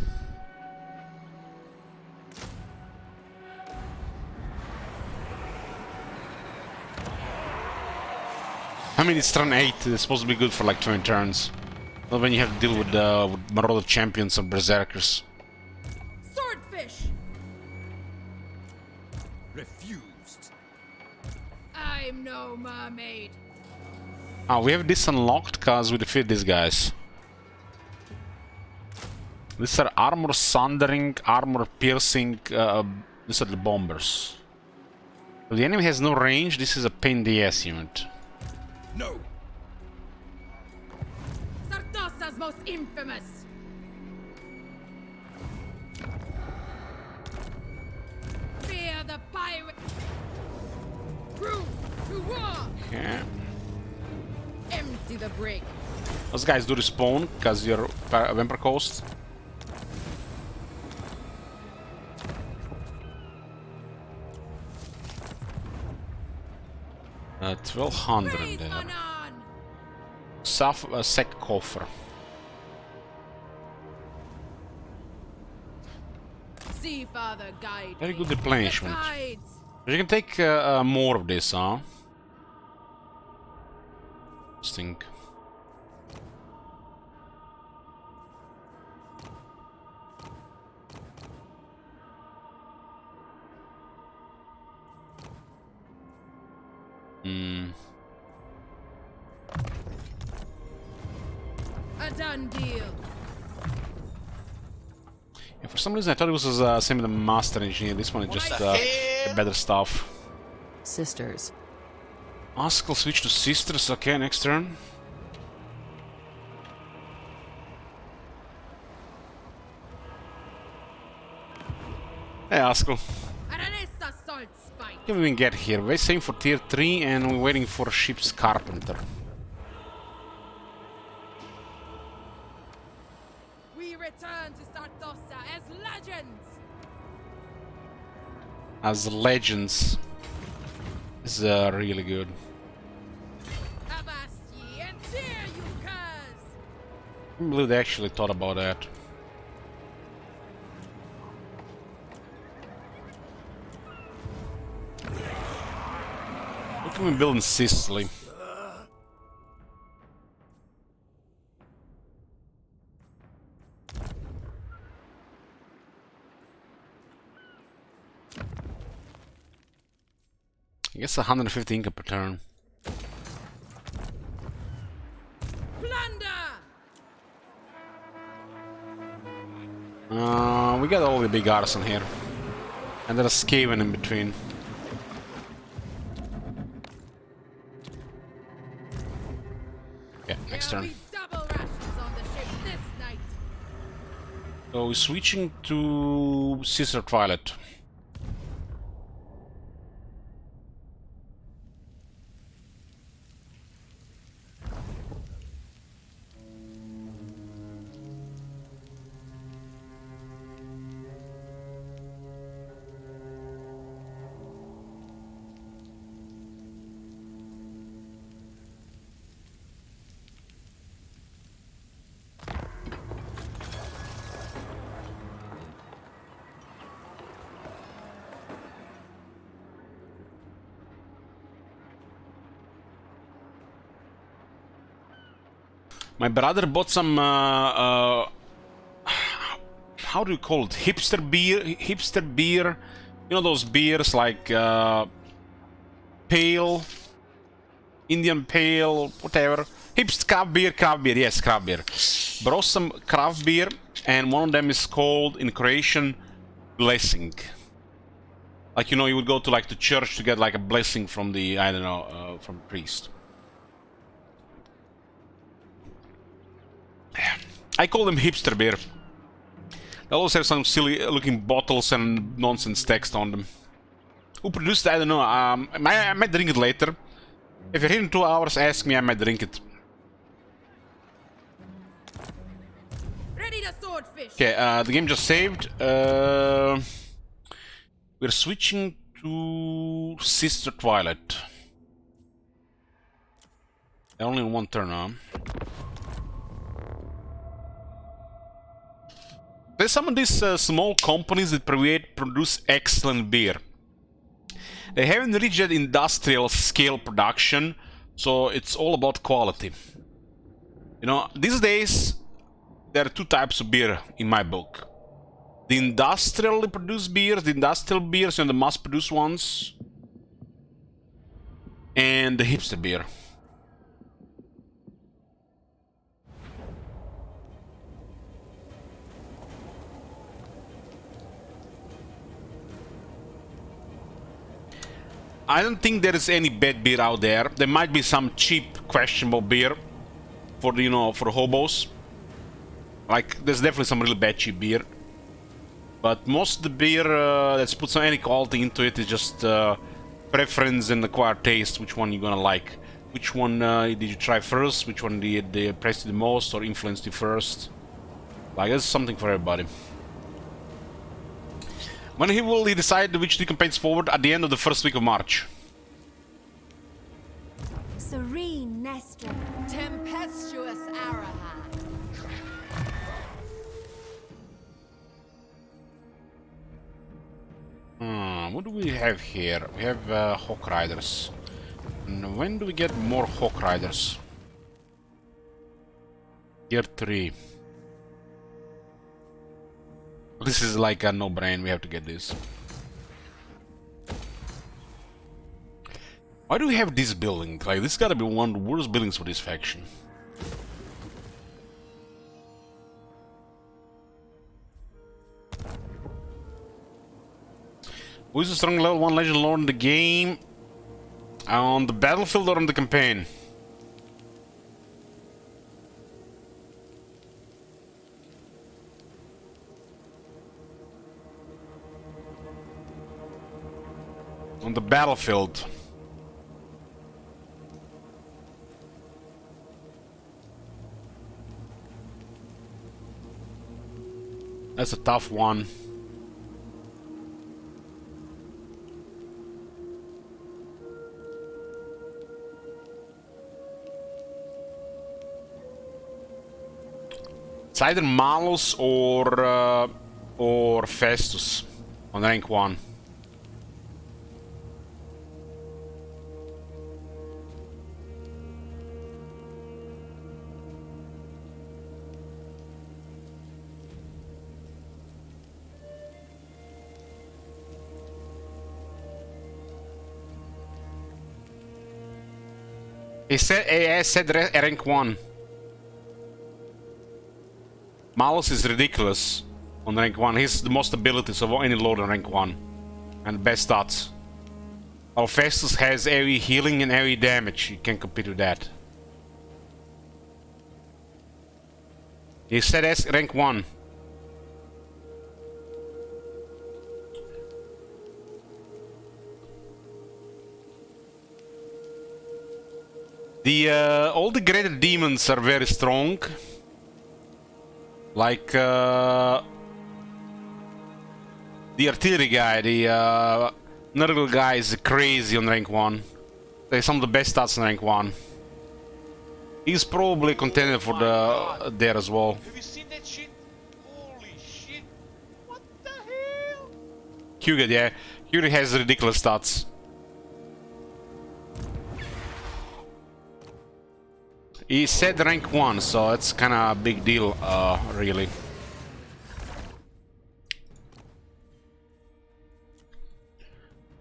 I mean, it's turn 8. It's supposed to be good for like 20 turns. Not when you have to deal with Marauder champions and berserkers. Swordfish. Refused. I'm no mermaid. Ah, we have this unlocked because we defeat these guys. These are armor sundering, armor piercing. These are the bombers. If the enemy has no range, this is a pain in the ass unit. No. Sartosa's most infamous. Fear the pirate. Crew to war. Okay. Empty the brig. Those guys do respawn because you're Vampire Coast. Raise 1200 there. Manan. Sec coffer. See Father guide. Very me. good replenishment. The tides. You can take more of this, huh? Stink. A done deal. Yeah, for some reason I thought it was same with the Master Engineer. This one is just better stuff. Sisters. Ask will switch to Sisters. Okay, next turn. Hey, Askell. Aranessa salt spite. Can we even get here? We're saving for tier 3 and we're waiting for a ship's carpenter. We return to Sartosa as legends. As legends. This is really good. Avast ye and tear you curs. I can't believe they actually thought about that. What can we build in Sicily? I guess 150 income per turn. We got all the big arson here. And there's Skaven in between. Yeah, next There'll turn. be double rations on the ship this night. So we're switching to Sister Twilight. My brother bought some, how do you call it? Hipster beer? Hipster beer? You know those beers like, pale, Indian pale, whatever. Hipster craft beer, yes, craft beer. Brought some craft beer, and one of them is called, in Croatian, blessing. Like, you know, you would go to, like, the church to get, like, a blessing from the, I don't know, from the priest. I call them hipster beer. They also have some silly looking bottles and nonsense text on them. Who produced it? I don't know. I might drink it later. If you're here in 2 hours, ask me, I might drink it. Ready to swordfish. Okay, the game just saved. We're switching to Sister Twilight. Only one turn on. There's some of these small companies that produce excellent beer. They haven't reached that industrial scale production, so it's all about quality. You know, these days there are two types of beer in my book. The industrially produced beers, the industrial beers and the mass-produced ones, and the hipster beer. I don't think there is any bad beer out there. There might be some cheap, questionable beer for the, you know, for hobos. Like, there's definitely some really bad cheap beer. But most of the beer that's put some any quality into it is just preference and acquired taste. Which one you're gonna like? Which one did you try first? Which one did they impress you the most or influenced you first? Like, there's something for everybody. When will he decide which two campaigns forward? At the end of the first week of March. Serene Nestor. Tempestuous Arahan. What do we have here? We have Hawk Riders. And when do we get more Hawk Riders? Tier 3. This is like a no-brain, we have to get this. Why do we have this building? Like, this gotta be one of the worst buildings for this faction. Who is the strong level 1 legend lord in the game? On the battlefield or on the campaign? On the battlefield. That's a tough one. It's either Malus or Festus on rank 1. He said rank 1. Malus is ridiculous on rank 1. He's the most abilities of any lord on rank 1. And best stats. Alphestus has heavy healing and heavy damage. You can't compete with that. He said as rank 1. All the greater demons are very strong. Like the artillery guy, the Nurgle guy is crazy on rank 1. They're some of the best stats on rank 1. He's probably contender for the there as well. Have you seen that shit? Holy shit! What the hell? Kugat, yeah. Kugat has ridiculous stats. He said rank 1, so it's kind of a big deal, really.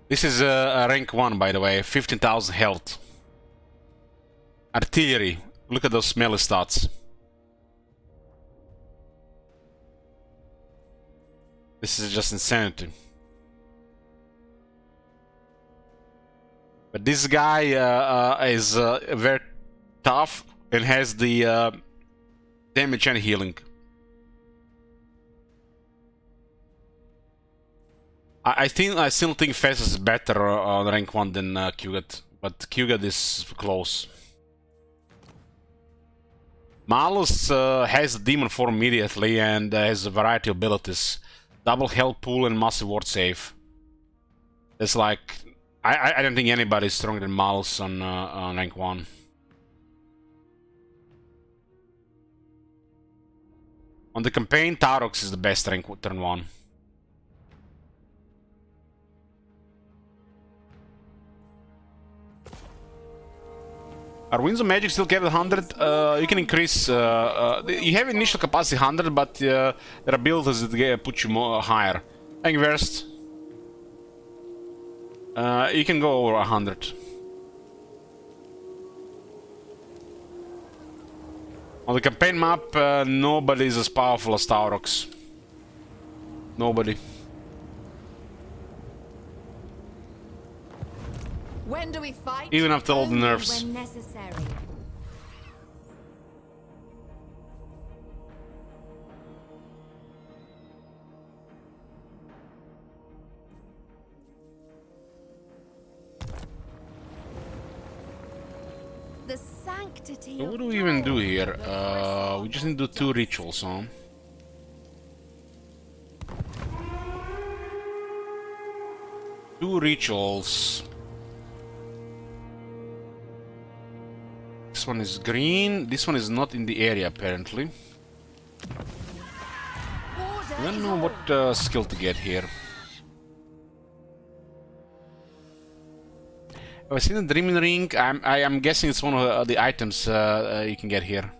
This is a rank 1, by the way, 15,000 health. Artillery, look at those smelly stats. This is just insanity. But this guy is very tough and has the damage and healing. I still think Festus is better on rank 1 than Kugat, but Kugat is close. Malus has a demon form immediately and has a variety of abilities. Double health pool and massive ward save. It's like I don't think anybody is stronger than Malus on rank 1. On the campaign, Taurox is the best rank turn 1. Are Winds of Magic still capped at 100? You can increase... you have initial capacity 100, but there are abilities that put you more higher. Angverst. You can go over 100. On the campaign map, nobody is as powerful as Taurox. Nobody. When do we fight? Even after all the Only nerfs. when necessary. The sanctity So of what do we even do dawn, here? the voice We just need to do 2 rituals, huh? Two rituals. This one is green. This one is not in the area, apparently. I don't know what skill to get here. I've seen the Dreaming Ring. I am guessing it's one of the items you can get here.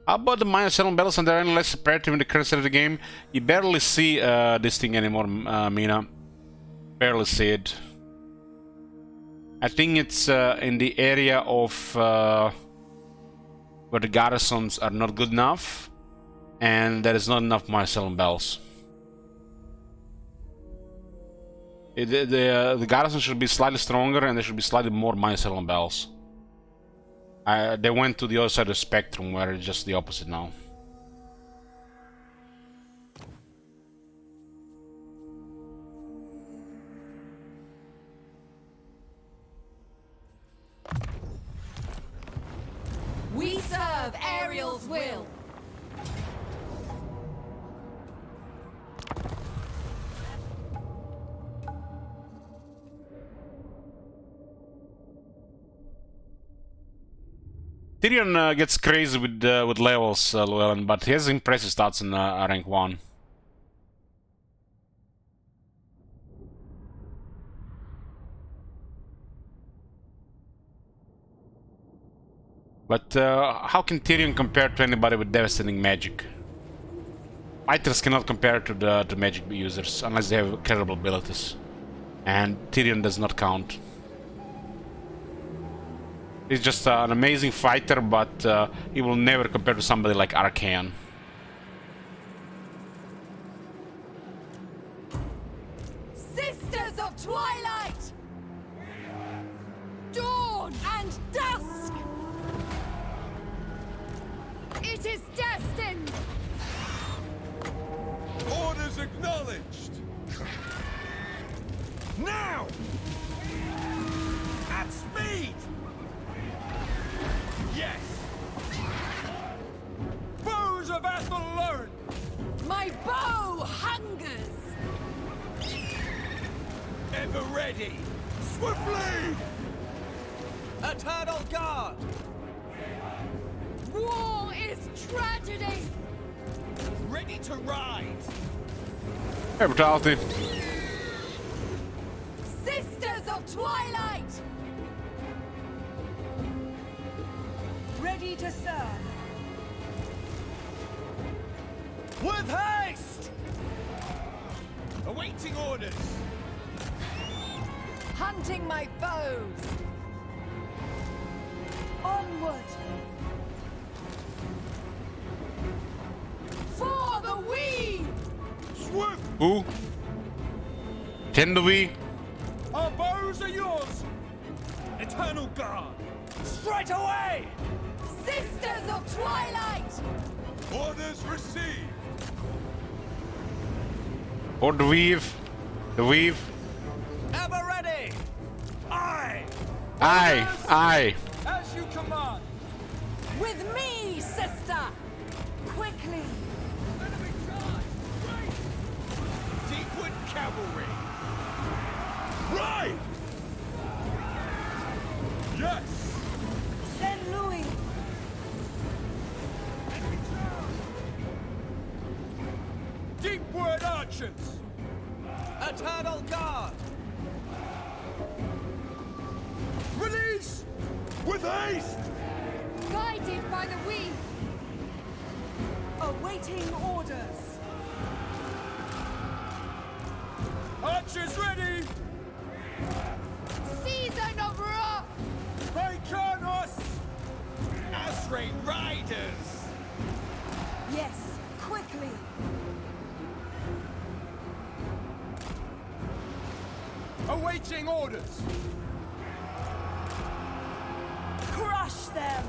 How about the minor settlement bells, and they're any less separative in the current state of the game? You barely see this thing anymore, Mina. Barely see it. I think it's in the area of where the garrisons are not good enough, and there is not enough minor settlement bells. The garrison should be slightly stronger, and there should be slightly more minor settlement bells. They went to the other side of the spectrum, where it's just the opposite now. We serve Ariel's will. Tyrion gets crazy with levels, Llewellyn, but he has impressive stats in rank 1. But how can Tyrion compare to anybody with devastating magic? Fighters cannot compare to the magic users unless they have incredible abilities. And Tyrion does not count. He's just an amazing fighter, but he will never compare to somebody like Arcane. It is destined! Orders acknowledged! Now! At speed! Yes! Bows of Athelloren! My bow hungers! Ever ready! Swiftly! Eternal Guard! War is tragedy! Ready to rise! Hey, brutality. Sisters of Twilight! Ready to serve! With haste! Awaiting orders! Hunting my foes! Onward! For the weave! Swift! Who? Tendovi? Our bows are yours! Eternal Guard! Straight away! Sisters of Twilight! Orders received! Or the weave? The weave? Ever ready! Aye! Aye. As you command! With me, sister! Quickly! Enemy charge! Right! Deepwood Cavalry! Right! Yes! Saint Louis! Deepwood Archers! Eternal Guard! Release! With haste! Guided by the weave! Awaiting orders! Archers ready! Season of wrath! Mykonos! Asray Riders! Yes, quickly! Awaiting orders! Crush them!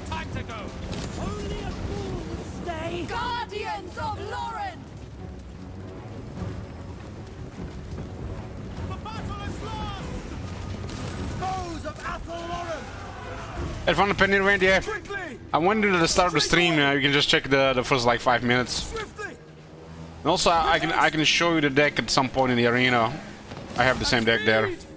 Time to go! Only a fool will stay! Guardians of Lauren! The battle is lost! Foes of Athelloren! Had fun penny event, yeah. Quickly! I went into the start of the stream. You can just check the first like 5 minutes. Swiftly! And also, I can show you the deck at some point in the arena. I have the same deck there. Speed!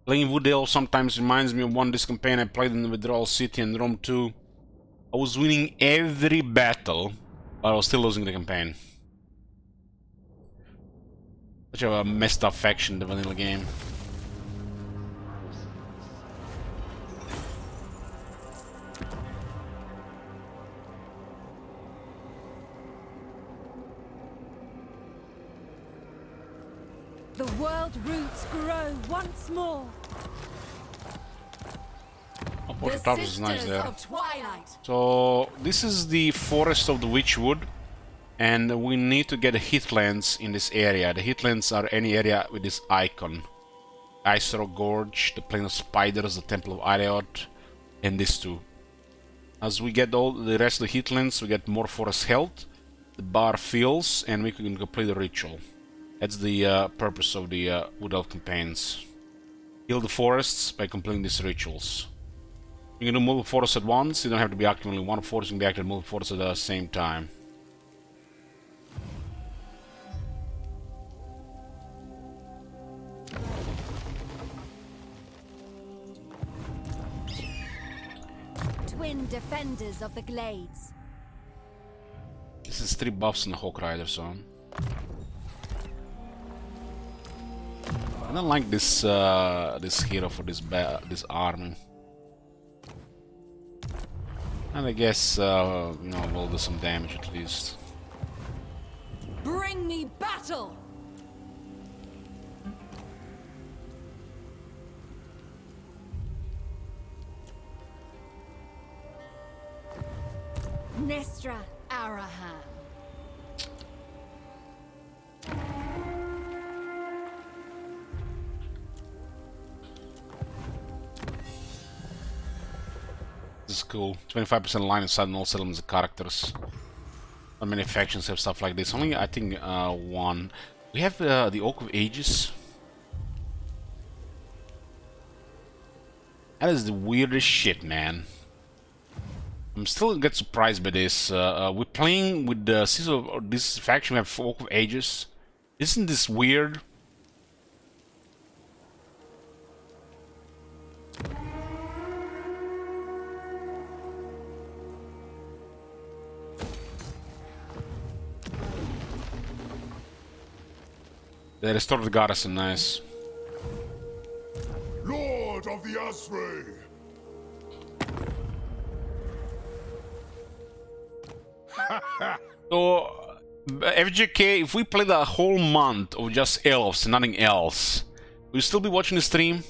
Playing Wooddale sometimes reminds me of one this campaign I played in the Withdrawal City and Rome 2. I was winning every battle, but I was still losing the campaign. Such a messed up faction, the vanilla game. The world roots grow once more. Oh, Porta Towers is nice there. Of Twilight. So this is the Forest of the Witchwood, and we need to get a Heathlands in this area. The Heathlands are any area with this icon. Icero Gorge, the Plain of Spiders, the Temple of Ariot, and these two. As we get all the rest of the Heathlands, we get more forest health, the bar fills, and we can complete the ritual. That's the purpose of the Wood Elf campaigns. Heal the forests by completing these rituals. You can do multiple forests at once, you don't have to be active only one forest, you can be active in multiple forests at the same time. Twin defenders of the glades. This is 3 buffs on the Hawk Rider, so... I don't like this this hero for this army. And I guess, you know, we'll do some damage at least. Bring me battle! Nestra Arahan. This is cool. 25% line of sight on all settlements and characters. Not many factions have stuff like this. Only, I think, one. We have the Oak of Ages. That is the weirdest shit, man. I'm still get surprised by this. We're playing with the this faction. We have Oak of Ages. Isn't this weird? They restored the garrison, nice. Lord of the Asray! So, FJK, if we play the whole month of just elves and nothing else, will you still be watching the stream?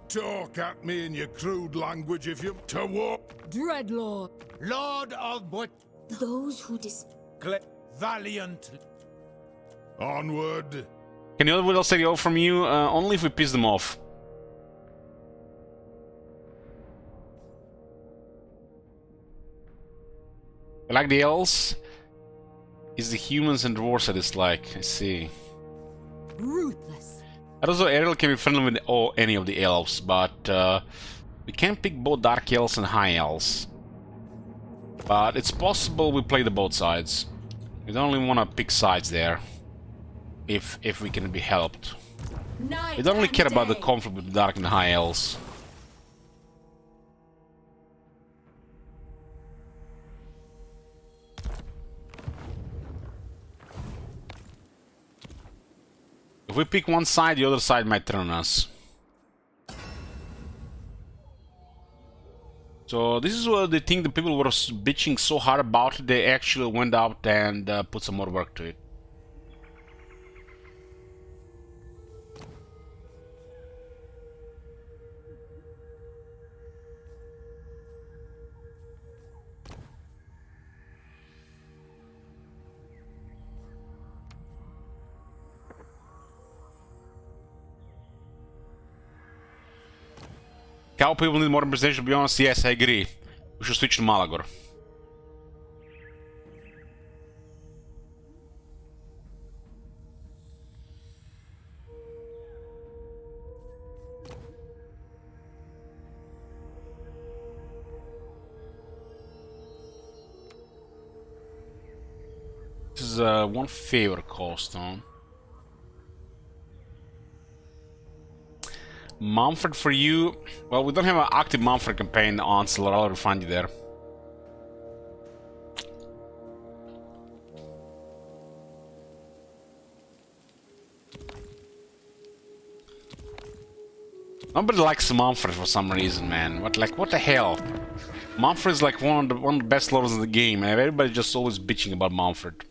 Talk at me in your crude language if you to war. Dreadlord! Lord of what? Those who Valiant. Onward. Can you will say go from you? Only if we piss them off. I like the elves. It's the humans and dwarves I dislike. I see. Ruthless! And also, Ariel can be friendly with any of the elves, but we can pick both dark elves and high elves. But it's possible we play the both sides. We don't only want to pick sides there. If we can be helped. Night We don't really and care about the day. conflict with the dark and the high elves. If we pick one side, the other side might turn on us. So this is what they think the people were bitching so hard about. They actually went out and put some more work to it. Cow people need more representation, to be honest. Yes, I agree. We should switch to Malagor. This is one favor cost on. Mumford for you. Well, we don't have an active Mumford campaign on, so I'll find you there. Nobody likes Mumford for some reason, man. What the hell? Mumford is like one of the best lords in the game, and everybody's just always bitching about Mumford.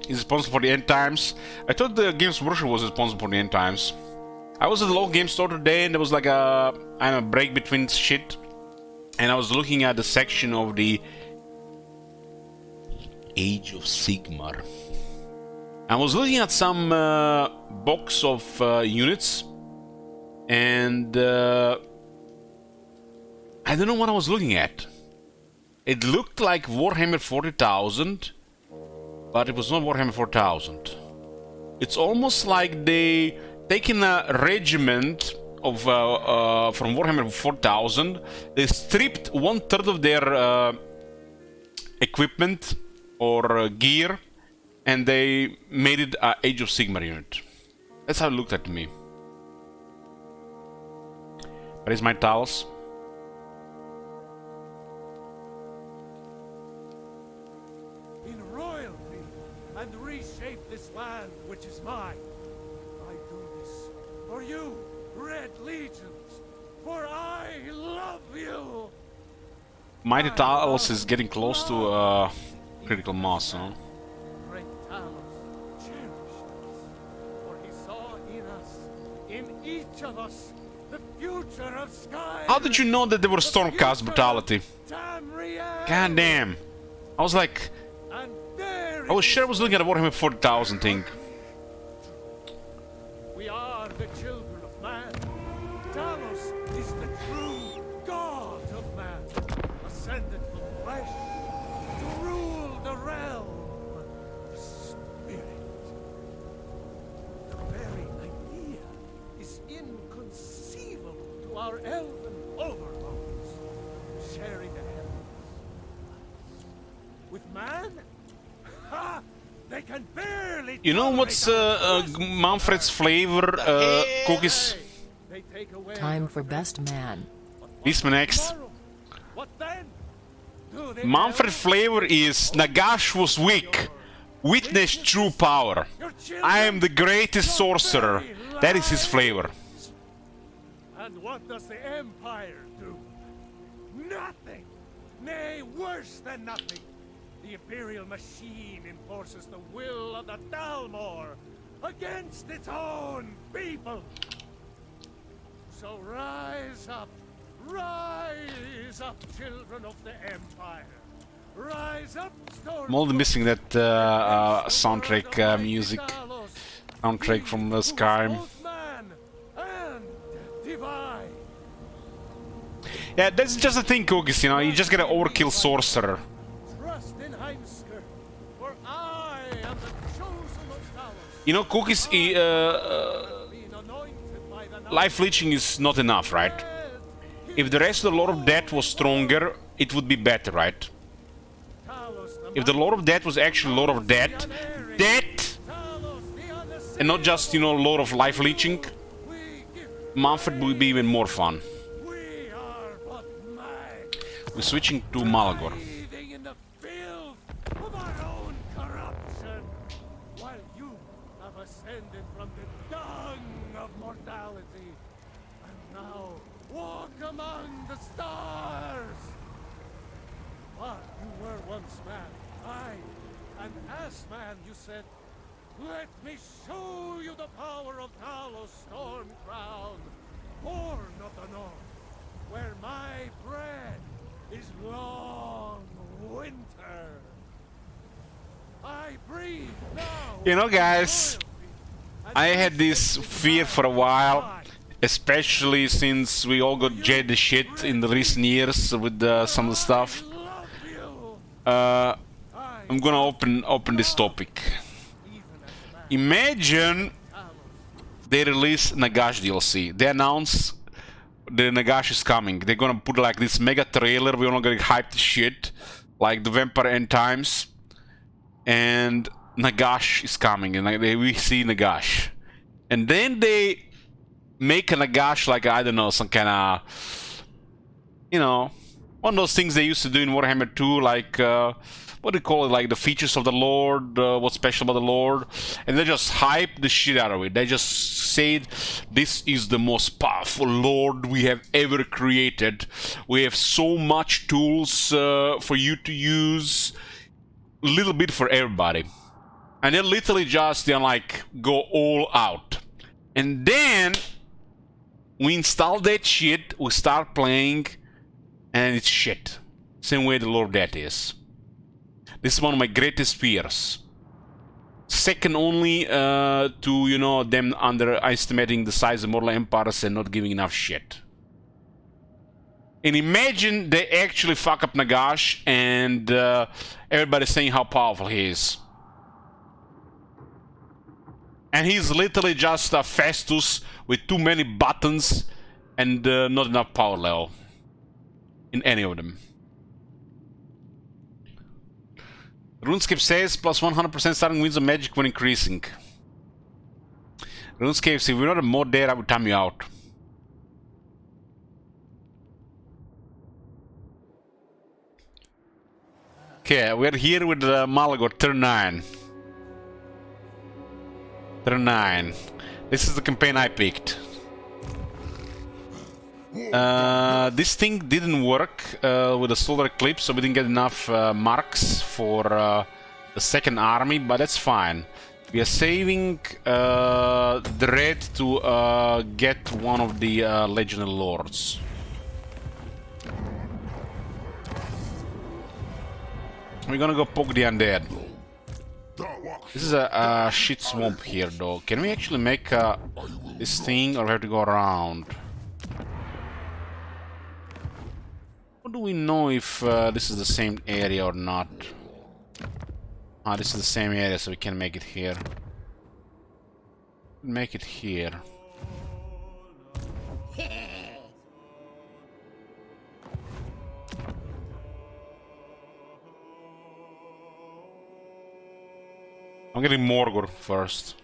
He's responsible for the end times. I thought the Games Workshop was responsible for the end times. I was at the local game store today and there was like a break between shit. And I was looking at the section of the Age of Sigmar. I was looking at some box of units. And I don't know what I was looking at. It looked like Warhammer 40,000. But it was not Warhammer 4000. It's almost like they taken a regiment of from Warhammer 4000. They stripped 1/3 of their equipment or gear, and they made it an Age of Sigmar unit. That's how it looked at me. Raise my towels. In royalty, and For you, Red Legions, for I love you! Mighty Talos is getting close to critical mass, huh? Great Talos cherished us, for he saw in us, in each of us, the future of Sky. How did you know that there were Stormcast brutality? Tamriel! God damn. I was like, And there I was it sure I is. was looking at a Warhammer 40,000 thing. We are the children of man. Talos is the true God of man, ascended from flesh to rule the realm of spirit. The very idea is inconceivable to our elven overlords, sharing the heavens with man. Ha! They can barely. You know what's Manfred's flavor cookies? They take away Time for best man. Beastman next. tomorrow. What then? Do they Manfred tell flavor is Nagash was weak. Witness true power. your children I am the greatest sorcerer. That is his flavor. And what does the Empire do? Nothing! Nay, worse than nothing! The Imperial machine enforces the will of the Dalmor against its own people! So rise up, children of the Empire! Rise up, storm. I'm only missing that soundtrack music. Soundtrack from Skyrim. Man and divine. Yeah, that's just the thing, cookies, you know, you just get an overkill sorcerer. Trust in Heimskr, for I am the chosen of Talos, You know, cookies, being anointed by the life leeching is not enough, right? If the rest of the Lord of Death was stronger, it would be better, right? If the Lord of Death was actually Lord of Death, and not just, you know, Lord of Life Leeching, Manfred would be even more fun. we are but man, We're switching to Malagor. breathing in the filth of our own corruption, while you have ascended from the dung of mortality, and now walk among the stars. But you were once man, aye, and as man you said, let me show you the power of Talos Stormcrown, born of the north, where my bread is long winter. I breathe now. You know, guys, I had this fear for a while, especially since we all got jaded shit in the recent years with some of the stuff. Love you, I'm gonna open this topic. Imagine they release Nagash DLC. They announce the Nagash is coming. They're gonna put like this mega trailer. We're not gonna hype the shit like the Vampire End Times, and Nagash is coming, and we see Nagash, and then they make a Nagash like, I don't know, some kind of, you know, one of those things they used to do in Warhammer 2, like what do you call it, like the features of the Lord, what's special about the Lord, and they just hype the shit out of it. They just said, this is the most powerful Lord we have ever created. We have so much tools for you to use, a little bit for everybody. And then literally just, you know, like, go all out. And then we install that shit, we start playing, and it's shit. Same way the Lord of Death is. This is one of my greatest fears. Second only to, you know, them underestimating the size of Mortal Empires and not giving enough shit. And imagine they actually fuck up Nagash and everybody saying how powerful he is. And he's literally just a Festus with too many buttons and not enough power level in any of them. RuneScape says plus 100% starting wins of magic when increasing. RuneScape, if we're not a mod there, I would time you out. Okay, we're here with Malagor, turn 9. Turn 9. This is the campaign I picked. This thing didn't work with the solar eclipse, so we didn't get enough marks for the second army, but that's fine. We are saving Dread to get one of the Legionary Lords. We're gonna go poke the undead. This is a shit swamp here, though. Can we actually make this thing, or we have to go around? How do we know if this is the same area or not? Ah, this is the same area, so we can make it here. Make it here. I'm getting Morgor first.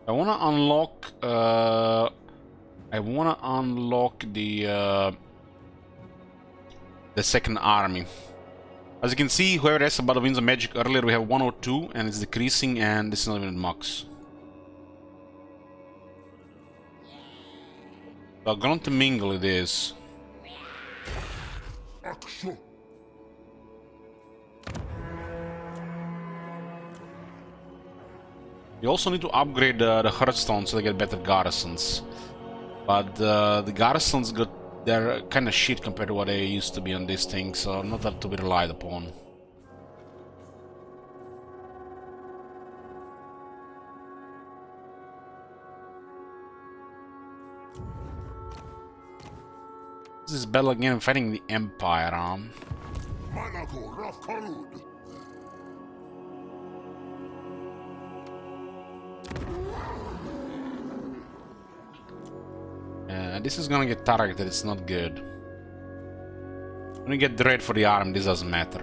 I wanna unlock. I wanna unlock the second army. As you can see, whoever asked about the Winds of Magic earlier, we have 102 and it's decreasing, and this is not even max. So Grunt to mingle it is. You also need to upgrade the Hearthstone so they get better garrisons. But the garrisons they're kind of shit compared to what they used to be on this thing, so not that to be relied upon. This is battle again, fighting the Empire, this is gonna get targeted, it's not good. When you get Dread for the arm, this doesn't matter.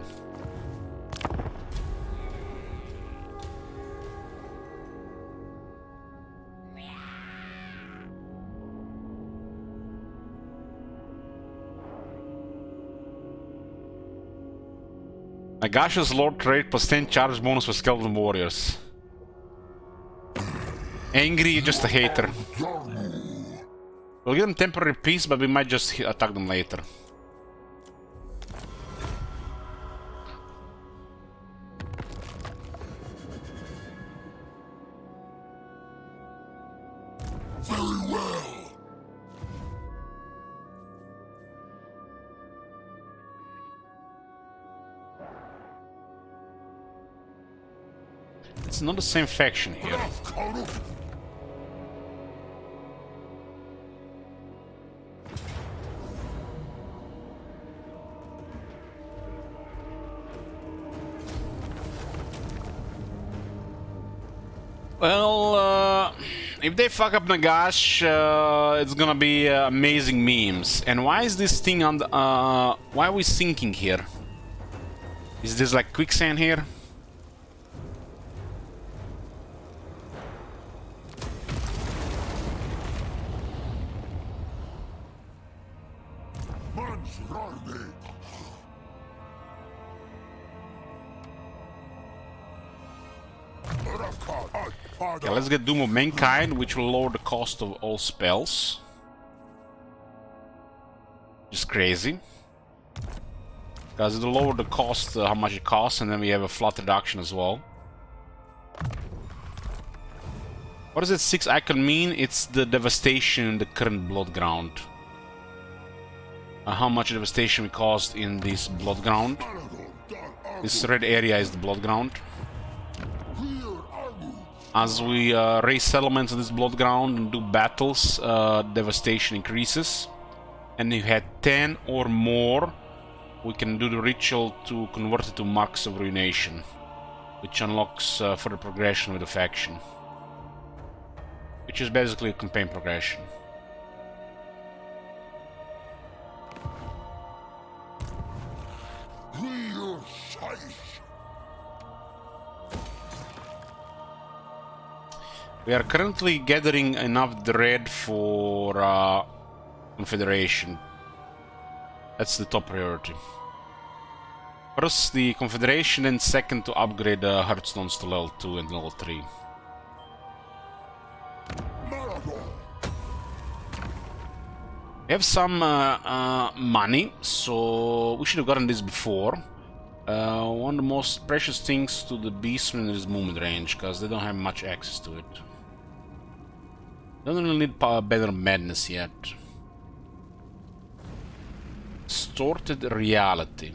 Nagash's Lord trait plus 10 charge bonus for Skeleton Warriors. Angry, just a hater. We'll give them temporary peace, but we might just attack them later. Very well. It's not the same faction here. Well, if they fuck up Nagash, it's gonna be amazing memes. And why is this thing on the, why are we sinking here? Is this like quicksand here? Okay, let's get Doom of Mankind, which will lower the cost of all spells. Just crazy. Because it'll lower the cost, how much it costs, and then we have a flat reduction as well. What does that 6 icon mean? It's the devastation in the current blood ground. How much devastation we caused in this blood ground. This red area is the blood ground. As we raise settlements in this blood ground and do battles, devastation increases. And if you had 10 or more, we can do the ritual to convert it to Marks of Ruination, which unlocks further progression with the faction. Which is basically a campaign progression. We are currently gathering enough dread for Confederation. That's the top priority. First the Confederation, and second to upgrade Hearthstones to level 2 and level 3. We have some money, so we should have gotten this before. One of the most precious things to the Beastmen is movement range, because they don't have much access to it. Don't really need Banner of Madness yet. Distorted reality.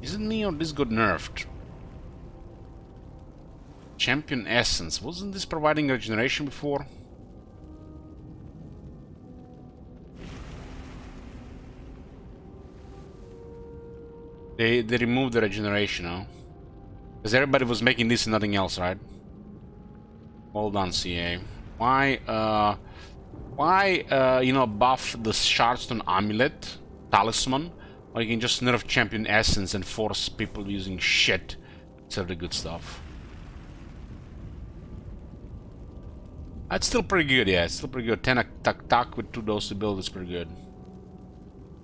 Isn't me or this got nerfed? Champion Essence. Wasn't this providing regeneration before? They removed the regeneration now. Because everybody was making this and nothing else, right? Well done, CA. Why, you know, buff the Shardstone Amulet, Talisman, or you can just nerf Champion Essence and force people using shit instead of the good stuff. That's still pretty good, yeah, it's still pretty good. 10 attack with 2 doses to build is pretty good.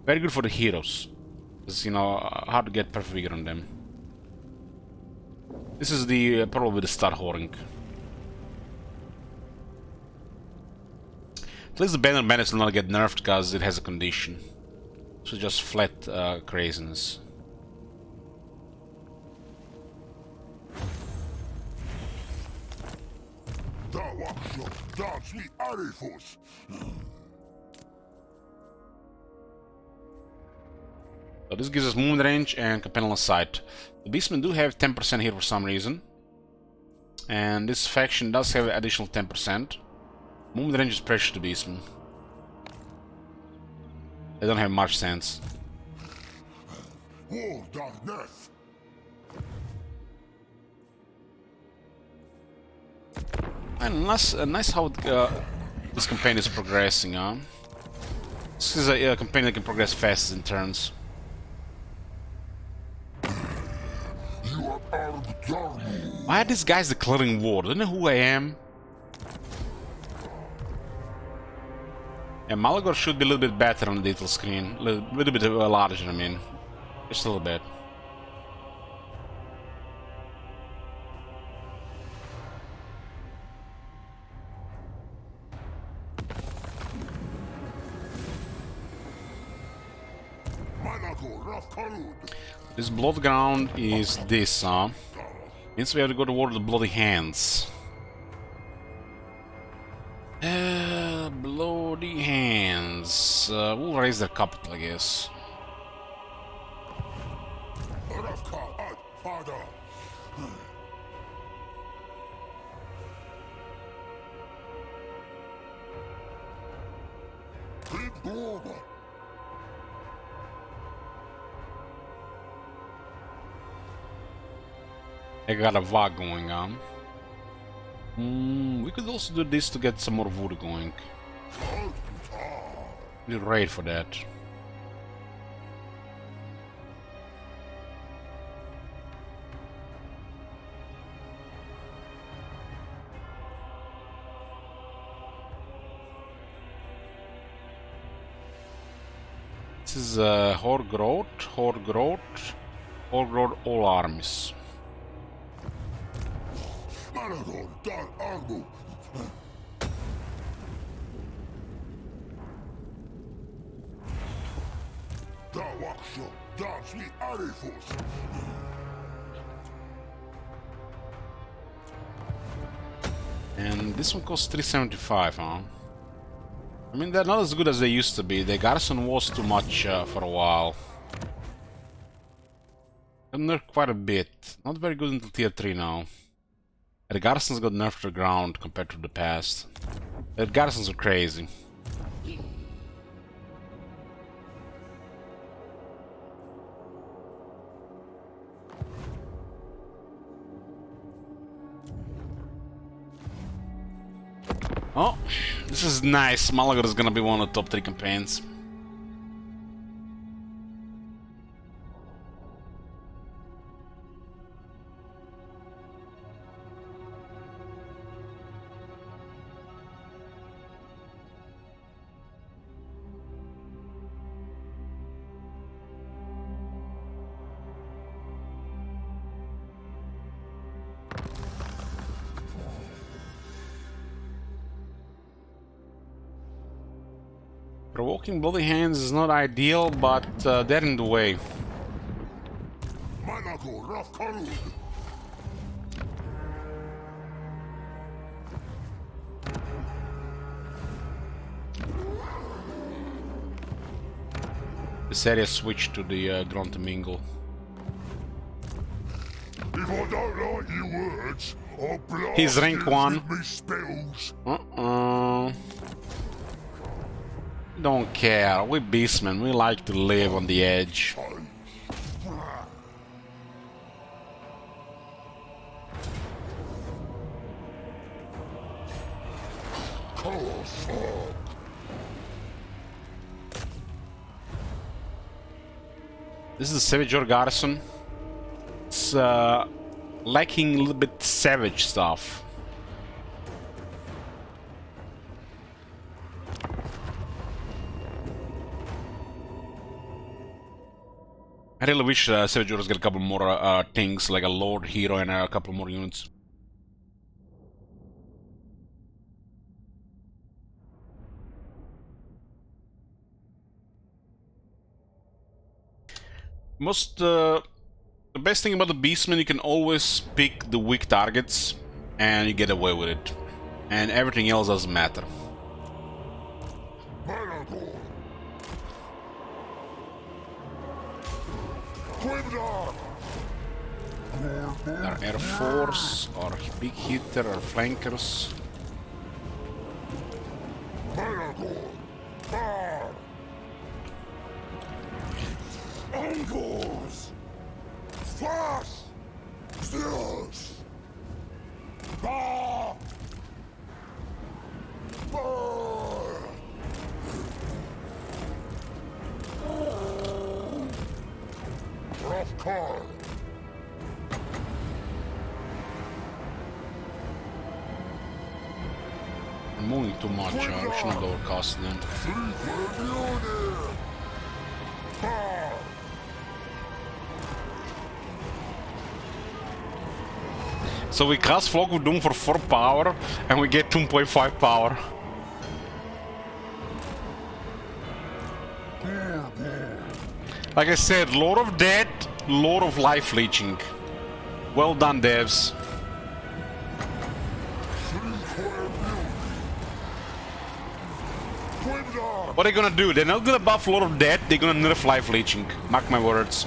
Very good for the heroes. It's, you know, hard to get perfect vigor on them. This is the probably the start whoring. At least the Banner of Madness will not get nerfed because it has a condition. So just flat craziness. So this gives us movement range and companion sight. The Beastmen do have 10% here for some reason. And this faction does have additional 10%. Movement range is precious to Beastmen. They don't have much sense. And nice how this campaign is progressing, huh? This is a campaign that can progress fast in turns. Why are these guys declaring war? Don't know who I am. Yeah, Malagor should be a little bit better on the detail screen. A little bit larger, I mean. Just a little bit. This blood ground is this, huh? Means we have to go toward the bloody hands. Bloody hands. We'll raise their capital, I guess. I got a VOG going on. We could also do this to get some more wood going. We'll raid for that. This is Horgrowth, all armies. And this one costs 375, huh? I mean, they're not as good as they used to be. The garrison was too much for a while. They nerfed quite a bit. Not very good until tier 3 now. The garrisons got nerfed to the ground compared to the past. The garrisons are crazy. Oh, this is nice. Malagor is gonna be one of the top 3 campaigns. Provoking bloody hands is not ideal, but they're in the way. Malako Rafkarud. This area switched to the Gruntemingle. If I don't like your words, I'll blast He's rank you 1. with me spells. Don't care. We beastmen. We like to live on the edge. This is the Savage Garrison. It's lacking a little bit savage stuff. I really wish Savage Wars get a couple more things, like a Lord Hero and a couple more units. The best thing about the Beastmen, you can always pick the weak targets and you get away with it. And everything else doesn't matter. Our Air Force, our big hitter, our flankers. Angles! Fast! Steers! Bah! Rough car! I'm moving too much, I shouldn't have overcast them. So we cast Flock of Doom for 4 power and we get 2.5 power. Like I said, Lord of Death, Lord of Life Leeching. Well done, devs. What are they gonna do? They're not gonna buff Lord of Death, they're gonna nerf Life Leeching. Mark my words.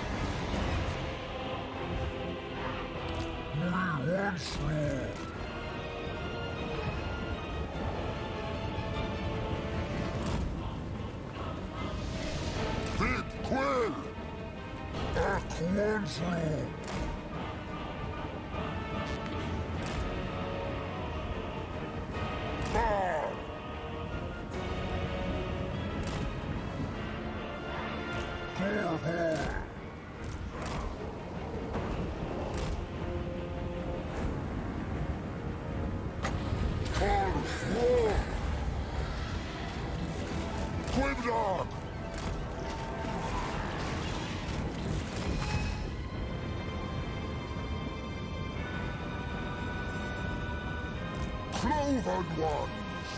Cloven ones!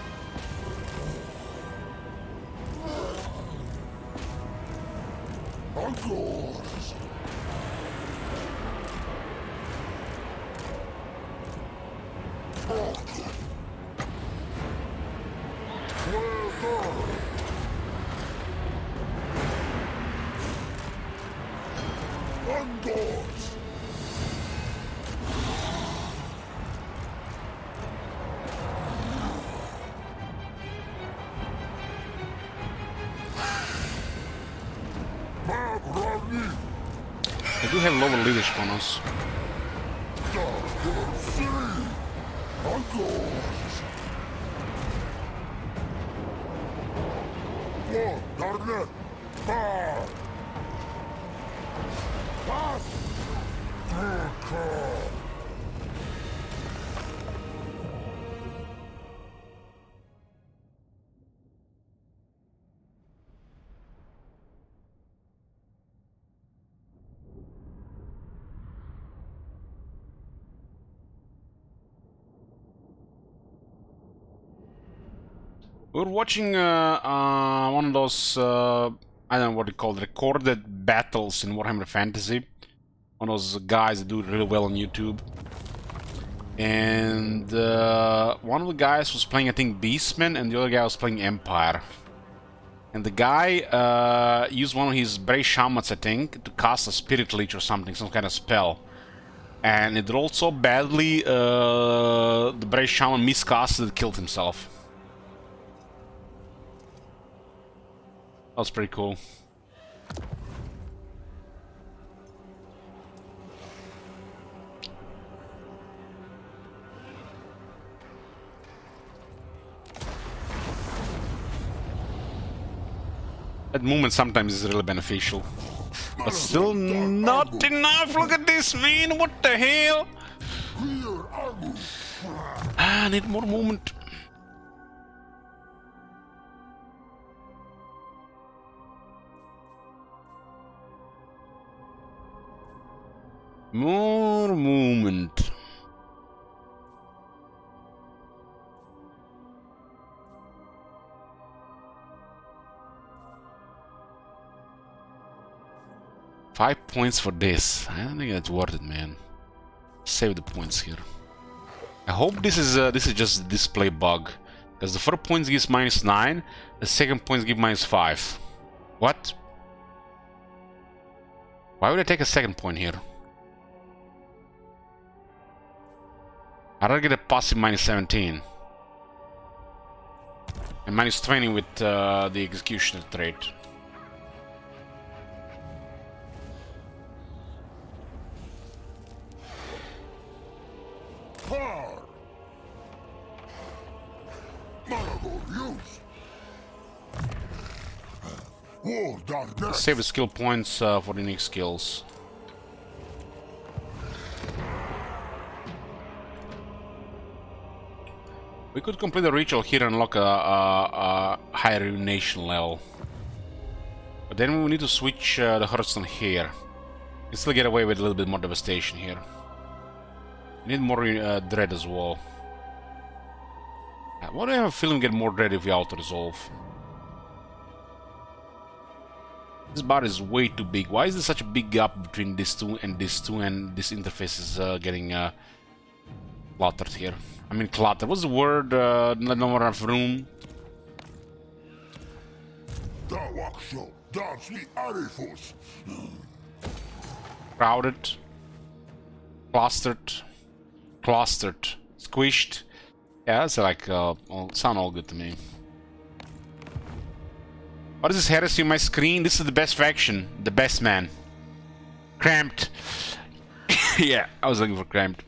Angles! Angles! They do have lower leadership on us. We were watching one of those, I don't know what they call it, recorded battles in Warhammer Fantasy. One of those guys that do it really well on YouTube. And one of the guys was playing, I think, Beastman, and the other guy was playing Empire. And the guy used one of his Bray Shamans, I think, to cast a Spirit Leech or something, some kind of spell. And it rolled so badly, the Bray Shaman miscasted and killed himself. That was pretty cool. That movement sometimes is really beneficial. But still not enough! Look at this, man! What the hell? I need more movement. More movement. Five points for this. I don't think that's worth it, man. Save the points here. I hope this is just a display bug, because the first points gives -9, the second points give -5. What? Why would I take a second point here? I'd rather get a passive -17 and -20 with the executioner trait. Save the skill points for the unique skills. We could complete the ritual here and unlock a higher ruination level. But then we need to switch the Hearthstone here. We can still get away with a little bit more devastation here. We need more dread as well. Why do I have a feeling we get more dread if we auto-resolve? This bar is way too big. Why is there such a big gap between this two, and this interface is getting cluttered here? I mean cluttered. What's the word? Not more enough room. Crowded. Clustered. Squished. Yeah, that's like sound all good to me. What is this heresy on my screen? This is the best faction. The best man. Cramped. Yeah, I was looking for Cramped.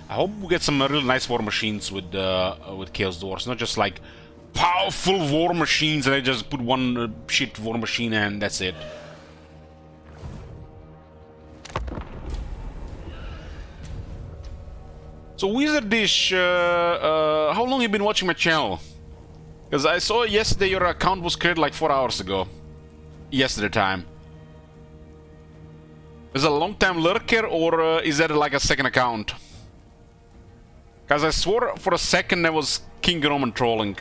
I hope we get some really nice war machines with Chaos Dwarfs. Not just like powerful war machines and I just put one shit war machine and that's it. So Wizardish, how long have you been watching my channel? Because I saw yesterday your account was created like 4 hours ago. Yesterday time. Is it a long time lurker or is that like a second account? Because I swore for a second that was King Roman trolling.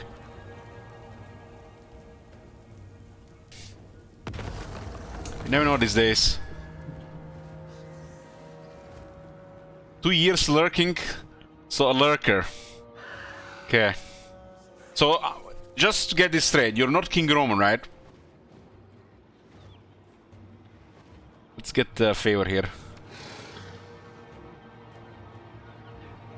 You never know these days. 2 years lurking, so a lurker. Okay. So, just to get this straight, you're not King Roman, right? Let's get the favor here.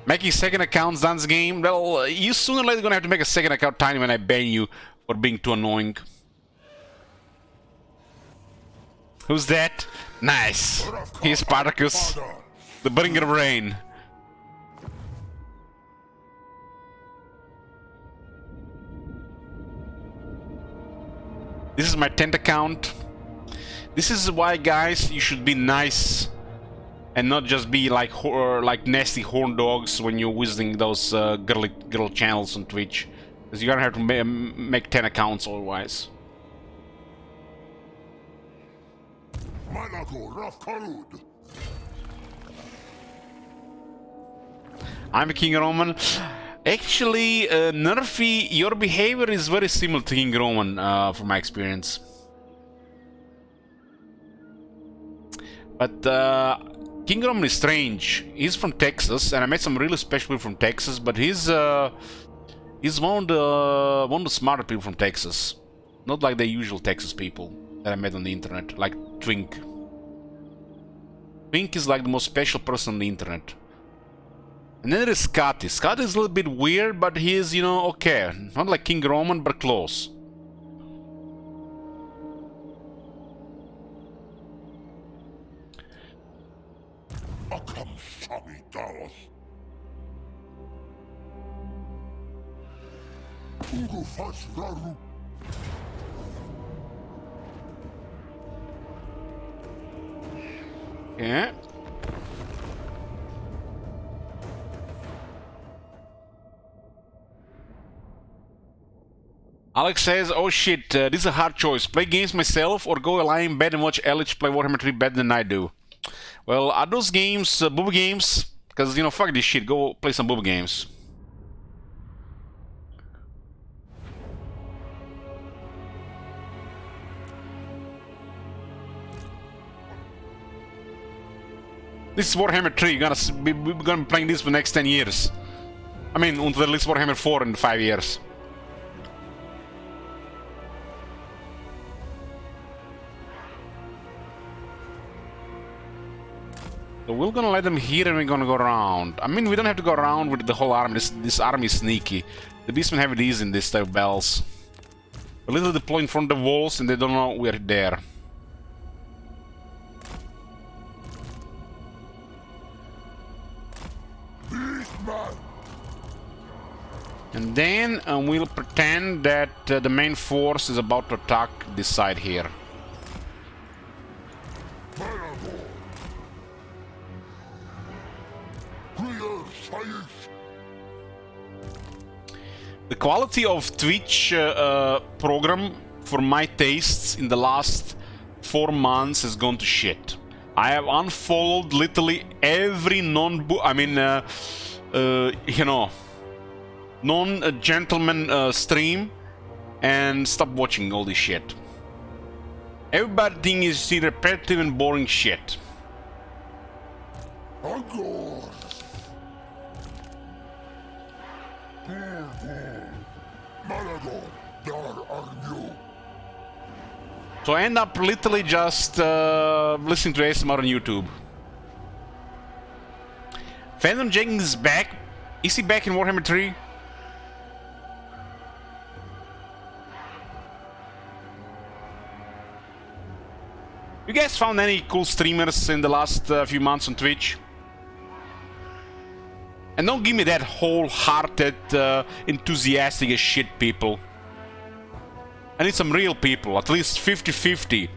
Making second accounts dance game? Well, you sooner or later gonna have to make a second account tiny when I ban you for being too annoying. Who's that? Nice. He's Spartacus, the bringer of rain. This is my 10th account. This is why, guys, you should be nice and not just be like nasty horn dogs when you're visiting those girl channels on Twitch, because you're gonna have to make 10 accounts otherwise. I'm a King Roman. Actually, Nerfy, your behavior is very similar to King Roman, from my experience. But King Roman is strange. He's from Texas, and I met some really special people from Texas. But he's one of the smarter people from Texas, not like the usual Texas people that I met on the internet, like Twink. Twink is like the most special person on the internet. And then there is Scotty. Scotty is a little bit weird, but he is, you know, okay. Not like King Roman, but close. Akam Sami Dallas. Ugu Fas Raru. Yeah. Alex says, oh shit, this is a hard choice. Play games myself or go lie in bed and watch Elich play Warhammer 3 better than I do. Well, are those games boob games? Because, you know, fuck this shit. Go play some boob games. This is Warhammer 3. We're gonna be playing this for the next 10 years. I mean, until at least Warhammer 4 in 5 years. So we're gonna let them here and we're gonna go around. I mean, we don't have to go around with the whole army. This army is sneaky. The beastmen have it easy in this type of battles. A little deploy in front of the walls and they don't know we're there. And then we'll pretend that the main force is about to attack this side here. The quality of Twitch program, for my tastes, in the last 4 months has gone to shit. I have unfollowed literally every non-gentleman stream and stopped watching all this shit. Everybody is repetitive and boring shit. So I end up literally just listening to ASMR on YouTube. Phantom Jenkins is back. Is he back in Warhammer 3? You guys found any cool streamers in the last few months on Twitch? And don't give me that wholehearted, enthusiastic as shit people. I need some real people, at least 50-50.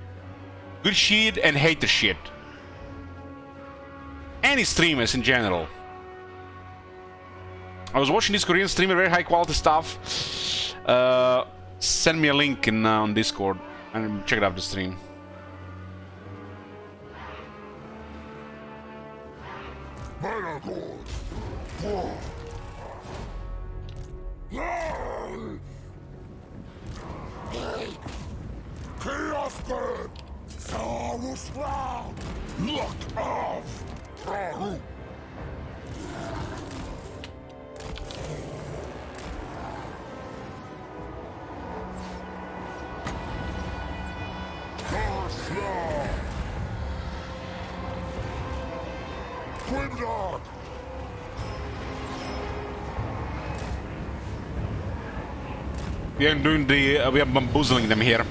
Good shit and hate the shit. Any streamers in general. I was watching this Korean streamer, very high quality stuff. Send me a link in on Discord and check it out the stream. Chaos God! Saurus Ra! Look of Praru! Karsla! Quimdog! We are doing the we are bamboozling them here.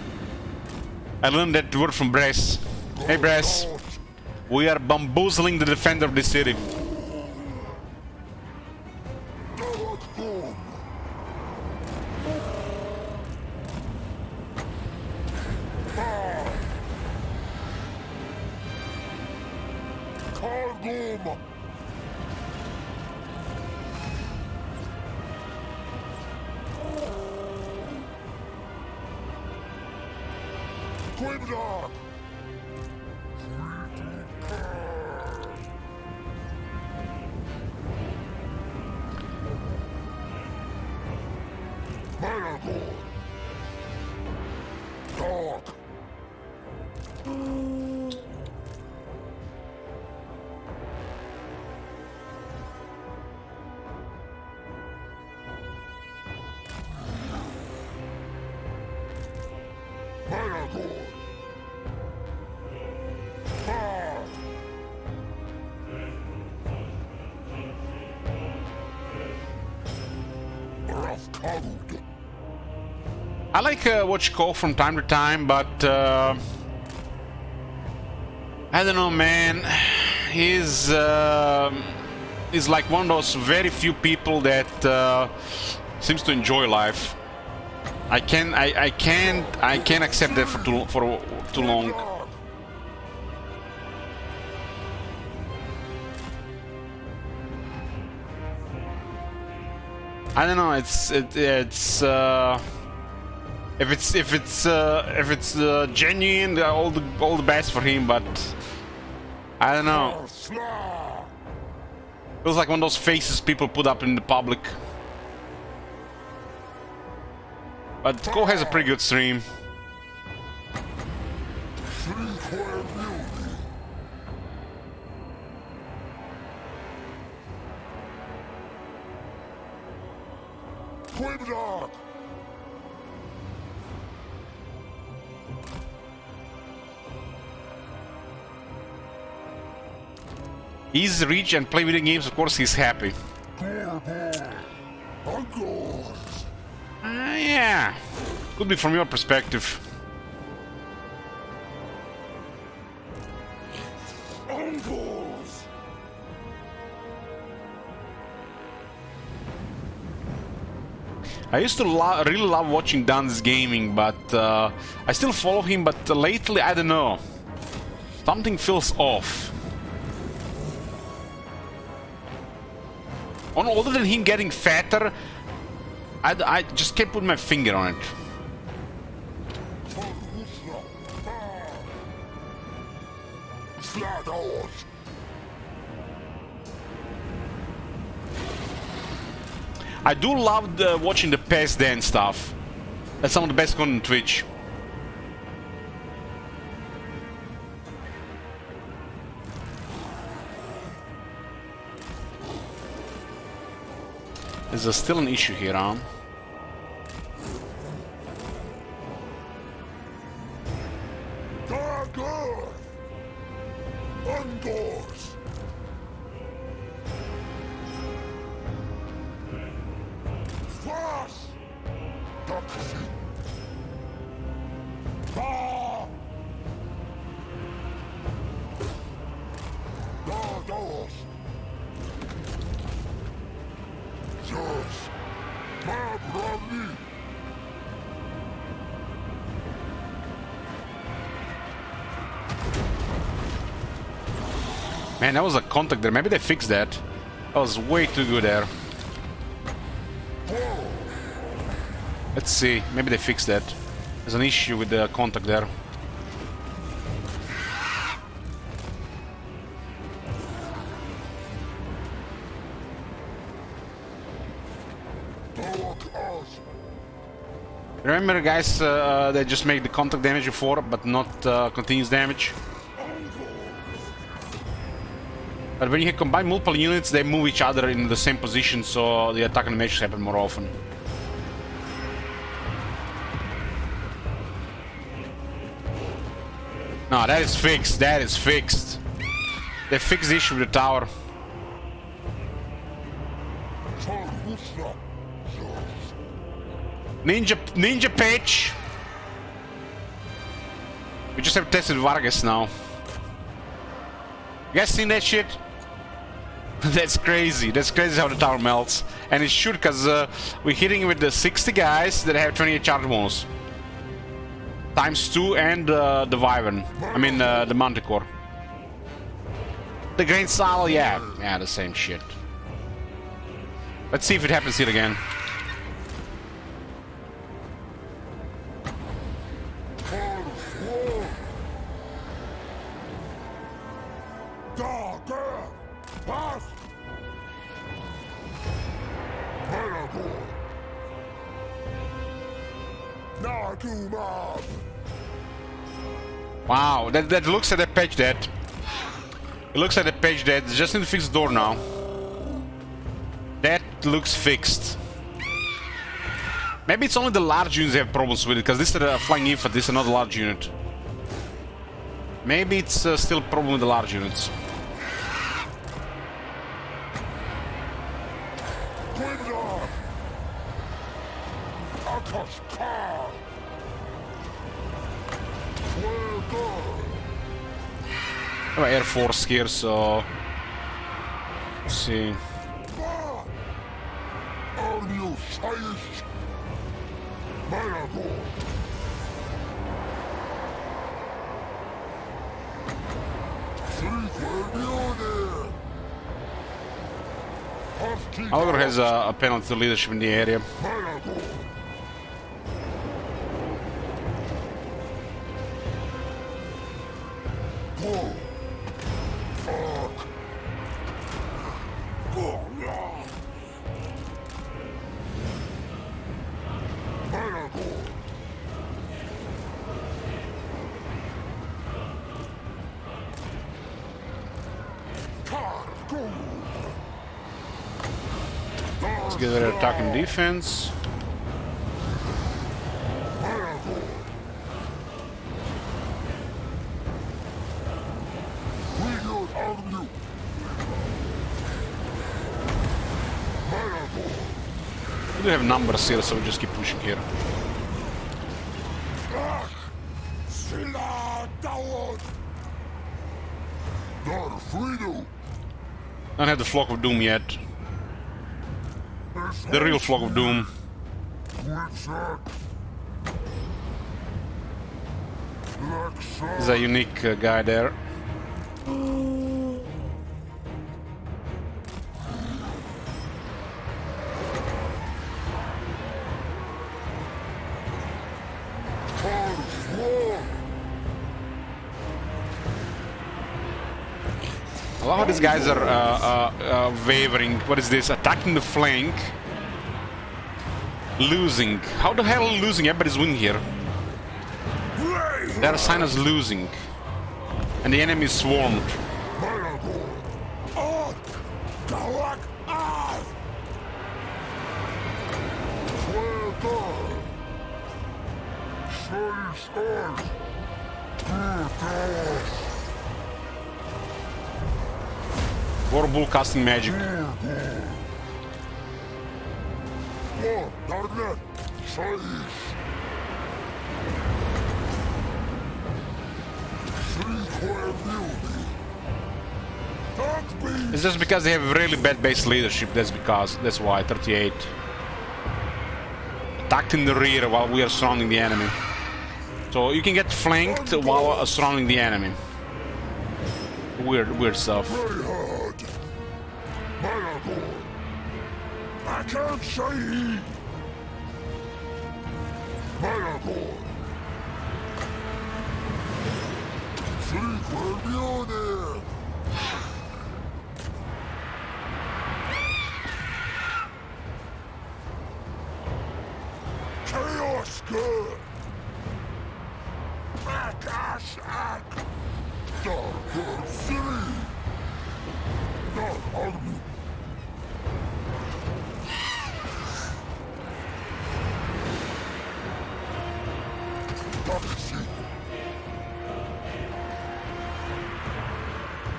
I learned that word from Bress. Hey Bress, we are bamboozling the defender of the city. Kargum! Quimdog! Aragorn! Ah! Ravkarud! I like Watch Call from time to time, but I don't know, man. He's like one of those very few people that seems to enjoy life. I can't accept that for too long. I don't know. If it's genuine, all the best for him. But I don't know. Feels like one of those faces people put up in the public. But Cole has a pretty good stream. Grimdark! He's rich and play video games, of course he's happy. Yeah, could be from your perspective. I used to really love watching Dan's gaming, but I still follow him, but lately, I don't know. Something feels off. Other than him getting fatter, I just can't put my finger on it. I do love watching the PES dance stuff. That's some of the best content on Twitch. There's still an issue here, huh? Dark Earth! Ungors! Frost! Toxin! Ah! Dardos! Zeus! Mabrami! Man, that was a contact there. Maybe they fixed that. That was way too good there. Let's see. Maybe they fixed that. There's an issue with the contact there. Remember, guys, they just make the contact damage before, but not continuous damage. But when you combine multiple units, they move each other in the same position, so the attack animations happen more often. No, that is fixed. That is fixed. They fixed the issue with the tower. Ninja patch. We just have tested Vargas now. You guys seen that shit? That's crazy. That's crazy how the tower melts. And it should, because we're hitting with the 60 guys that have 28 charge bonus. Times 2 and the Wyvern. I mean, the Manticore. The Grain Style, yeah. Yeah, the same shit. Let's see if it happens here again. Wow, that looks at the patch dead. It looks at the patch dead. Just need to fix the door now. That looks fixed. Maybe it's only the large units they have problems with it, because this is a flying infantry, this is not a large unit. Maybe it's still a problem with the large units. Gwendor! Atos Kar! Gwendor! I have Air Force here, so... Let's see. Arnio Shaish! Maragor! Algor has a penalty to leadership in the area. Let's get their attack and defense. We do have numbers here, so we just keep pushing here. Don't have the Flock of Doom yet. The real Flock of Doom. There's a unique guy there. I love how these guys are wavering. What is this? Attacking the flank. Losing. How the hell losing? Everybody's winning here. They're assigned as losing. And the enemy is swarmed. Warbull casting magic. It's just because they have really bad base leadership, that's why, 38. Attacked in the rear while we are surrounding the enemy. So you can get flanked while surrounding the enemy. Weird stuff. I can't say Maragor. Frequenzione. Chaos good. Akash Ak. Dark City. Dark Army.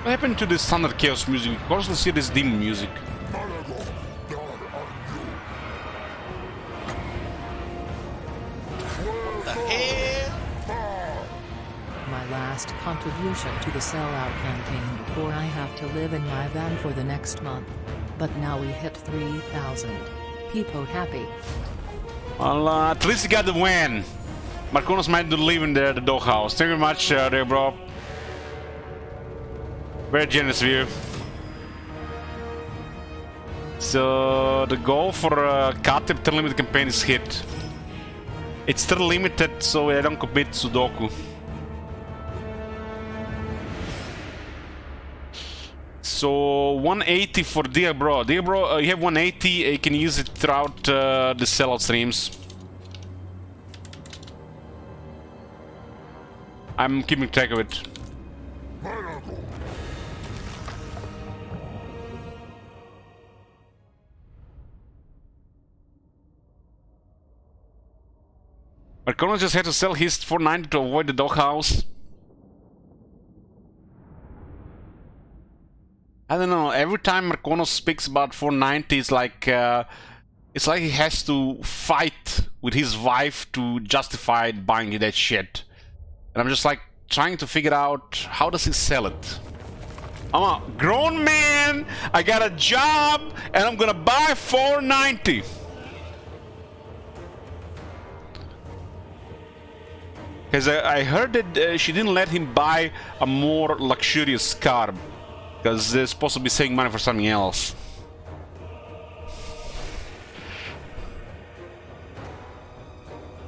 What happened to the standard chaos music? Of course, let's hear this demon music. The hell? My last contribution to the sellout campaign before I have to live in my van for the next month. But now we hit 3,000. People happy. Well, at least you got the win. Marconos might live in the doghouse. Thank you very much, there, bro. Very generous of you. So the goal for Kateb term limit campaign is hit. It's still limited, so I don't commit Sudoku. So 180 for Dear Bro. Dear Bro, you have 180. You can use it throughout the sellout streams. I'm keeping track of it. Marconos just had to sell his 490 to avoid the doghouse. I don't know, every time Marconos speaks about 490, it's like he has to fight with his wife to justify buying that shit. And I'm just like trying to figure out how does he sell it. I'm a grown man, I got a job, and I'm gonna buy 490. Because I heard that she didn't let him buy a more luxurious car. Because they're supposed to be saving money for something else.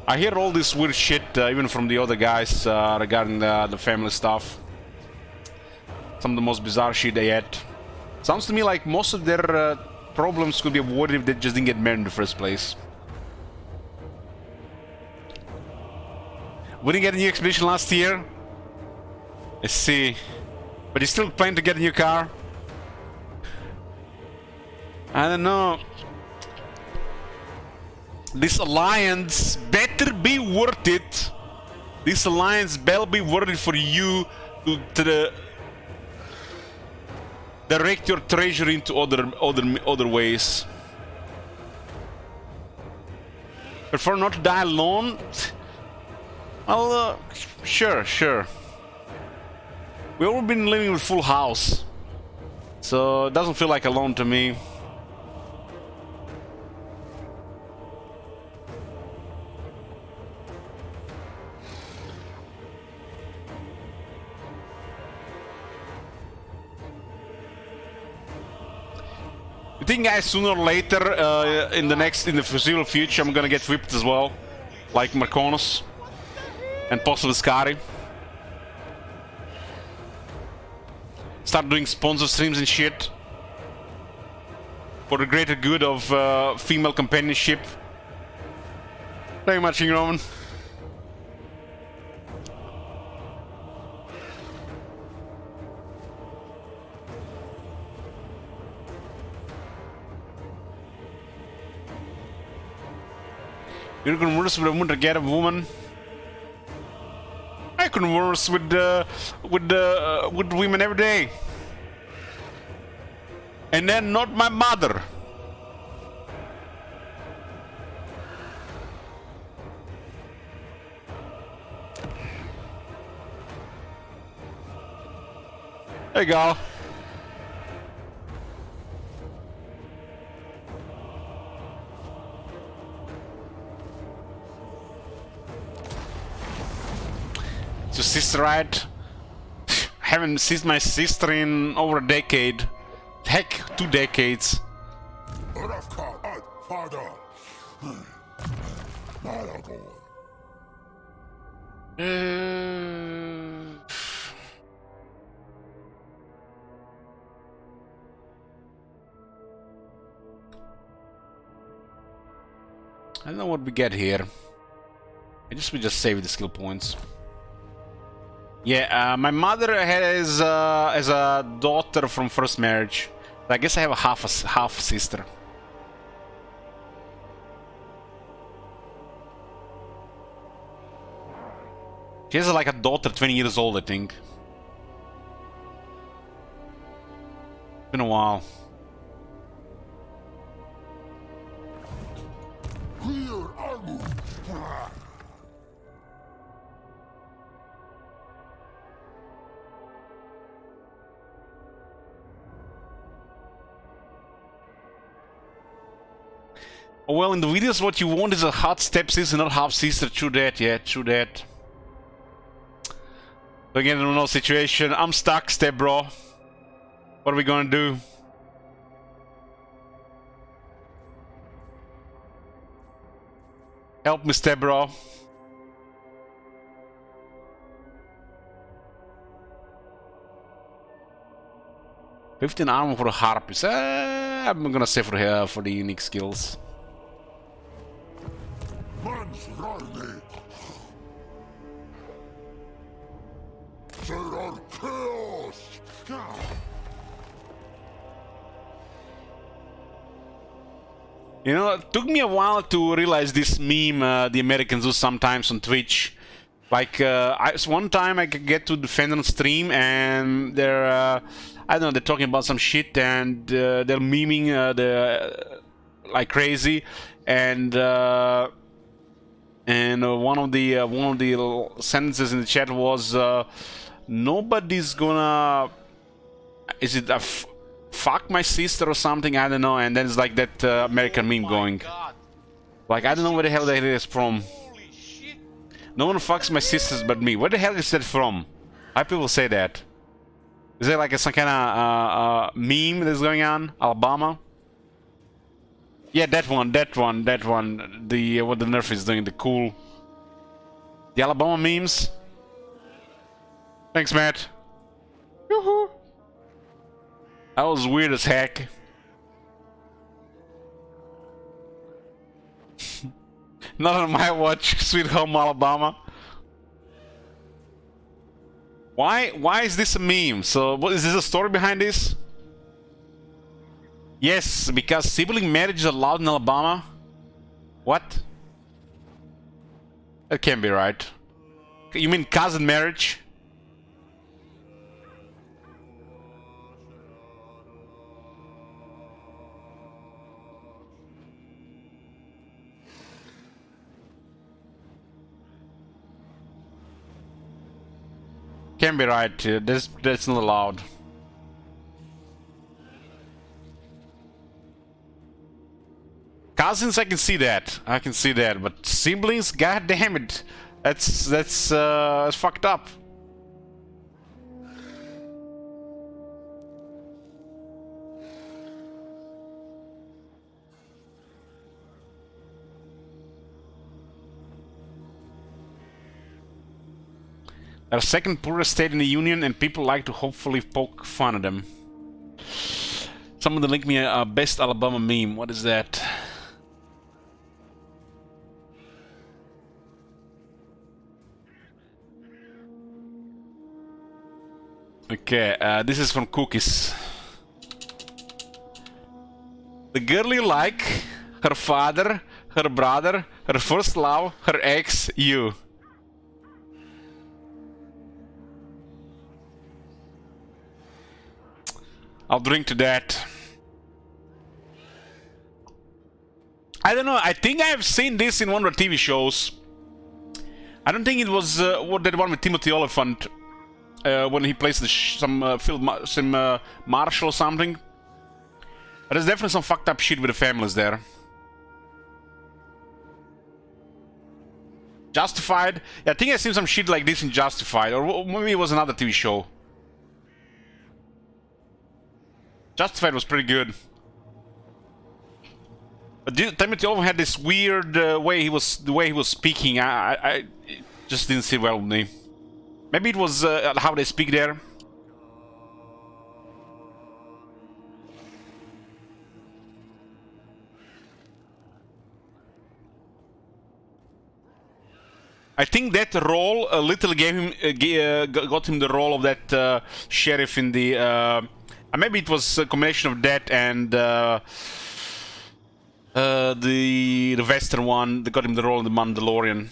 I hear all this weird shit, even from the other guys, regarding the family stuff. Some of the most bizarre shit they had. Sounds to me like most of their problems could be avoided if they just didn't get married in the first place. We didn't get a new expedition last year. Let's see. But he's still planning to get a new car. I don't know. This alliance better be worth it. This alliance better be worth it for you to direct your treasure into other ways. Prefer not to die alone? Well, sure. We've all been living with full house, so it doesn't feel like alone to me. You think, guys, sooner or later, in the foreseeable future, I'm gonna get whipped as well, like Marconos and possibly Scary? Start doing sponsor streams and shit for the greater good of female companionship. Very much, Roman. You're converse with a woman to get a woman. I converse with women every day, and then not my mother. There you go. Your sister, right? Haven't seen my sister in over a decade. Heck, 2 decades. I don't know what we get here. We just save the skill points. Yeah, my mother has a daughter from first marriage. I guess I have a half sister. She has like a daughter 20 years old, I think. Been a while. Oh, well, in the videos what you want is a hot stepsister, not half sister. True that, yeah, true that. But again, I don't know situation. I'm stuck, step bro. What are we gonna do? Help me, step bro. $15 armor for the harpies. I'm gonna save for the unique skills. You know, it took me a while to realize this meme the Americans do sometimes on Twitch. Like, one time I could get to defend on stream and they're, I don't know, they're talking about some shit and they're memeing like crazy, and one of the sentences in the chat was, nobody's gonna, is it a fuck my sister or something, I don't know, and then it's like that American meme going. God. Like, I don't know where the hell that is from. Holy shit. No one fucks my sisters but me. Where the hell is that from? Why people say that? Is there like some kind of meme that's going on? Alabama? Yeah, that one. The what the Nerf is doing, the cool. The Alabama memes. Thanks, Matt. Yoo-hoo. That was weird as heck. Not on my watch, Sweet Home Alabama. Why is this a meme? So, what is this a story behind this? Yes, because sibling marriage is allowed in Alabama. What? That can't be right. You mean cousin marriage? Can't be right. That's not allowed. Cousins, I can see that. But siblings, god damn it, that's fucked up. They're the second poorest state in the union, and people like to hopefully poke fun at them. Someone link me a best Alabama meme. What is that? Okay, this is from Cookies. The girl you like, her father, her brother, her first love, her ex, you. I'll drink to that. I don't know, I think I have seen this in one of the TV shows. I don't think it was that one with Timothy Oliphant. When he plays some Marshall or something. But there's definitely some fucked up shit with the families there. Justified? Yeah, I think I've seen some shit like this in Justified, or maybe it was another TV show. Justified was pretty good. But Timothy Oliphant had this weird way he was speaking. I it just didn't sit well with me. Maybe it was how they speak there. I think that role Little gave him, got him the role of that sheriff in the. Maybe it was a combination of that and the Western one that got him the role in the Mandalorian.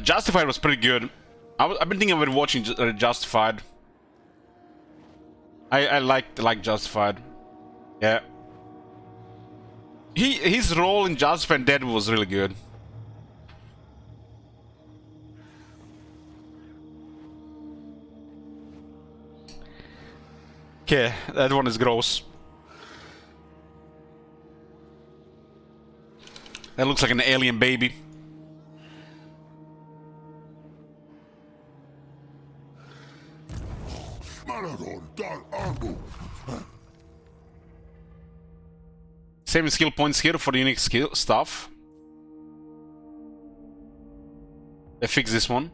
Justified was pretty good. I've been thinking about watching Justified. I like Justified. Yeah. His role in Justified and Deadwood was really good. Okay, that one is gross. That looks like an alien baby. Saving skill points here for the unique skill stuff. They fix this one.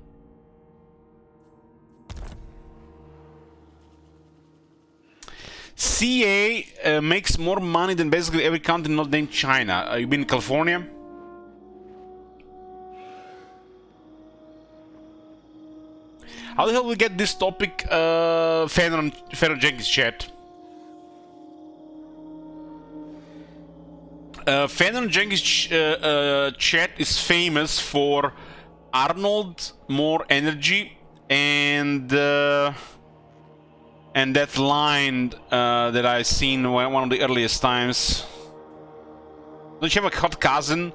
CA makes more money than basically every country not named China. You been in California? How the hell we get this topic? Fenrir Jenkins chat. Fenrir Jenkins chat is famous for Arnold, more energy, and that line that I seen one of the earliest times. Don't you have a hot cousin?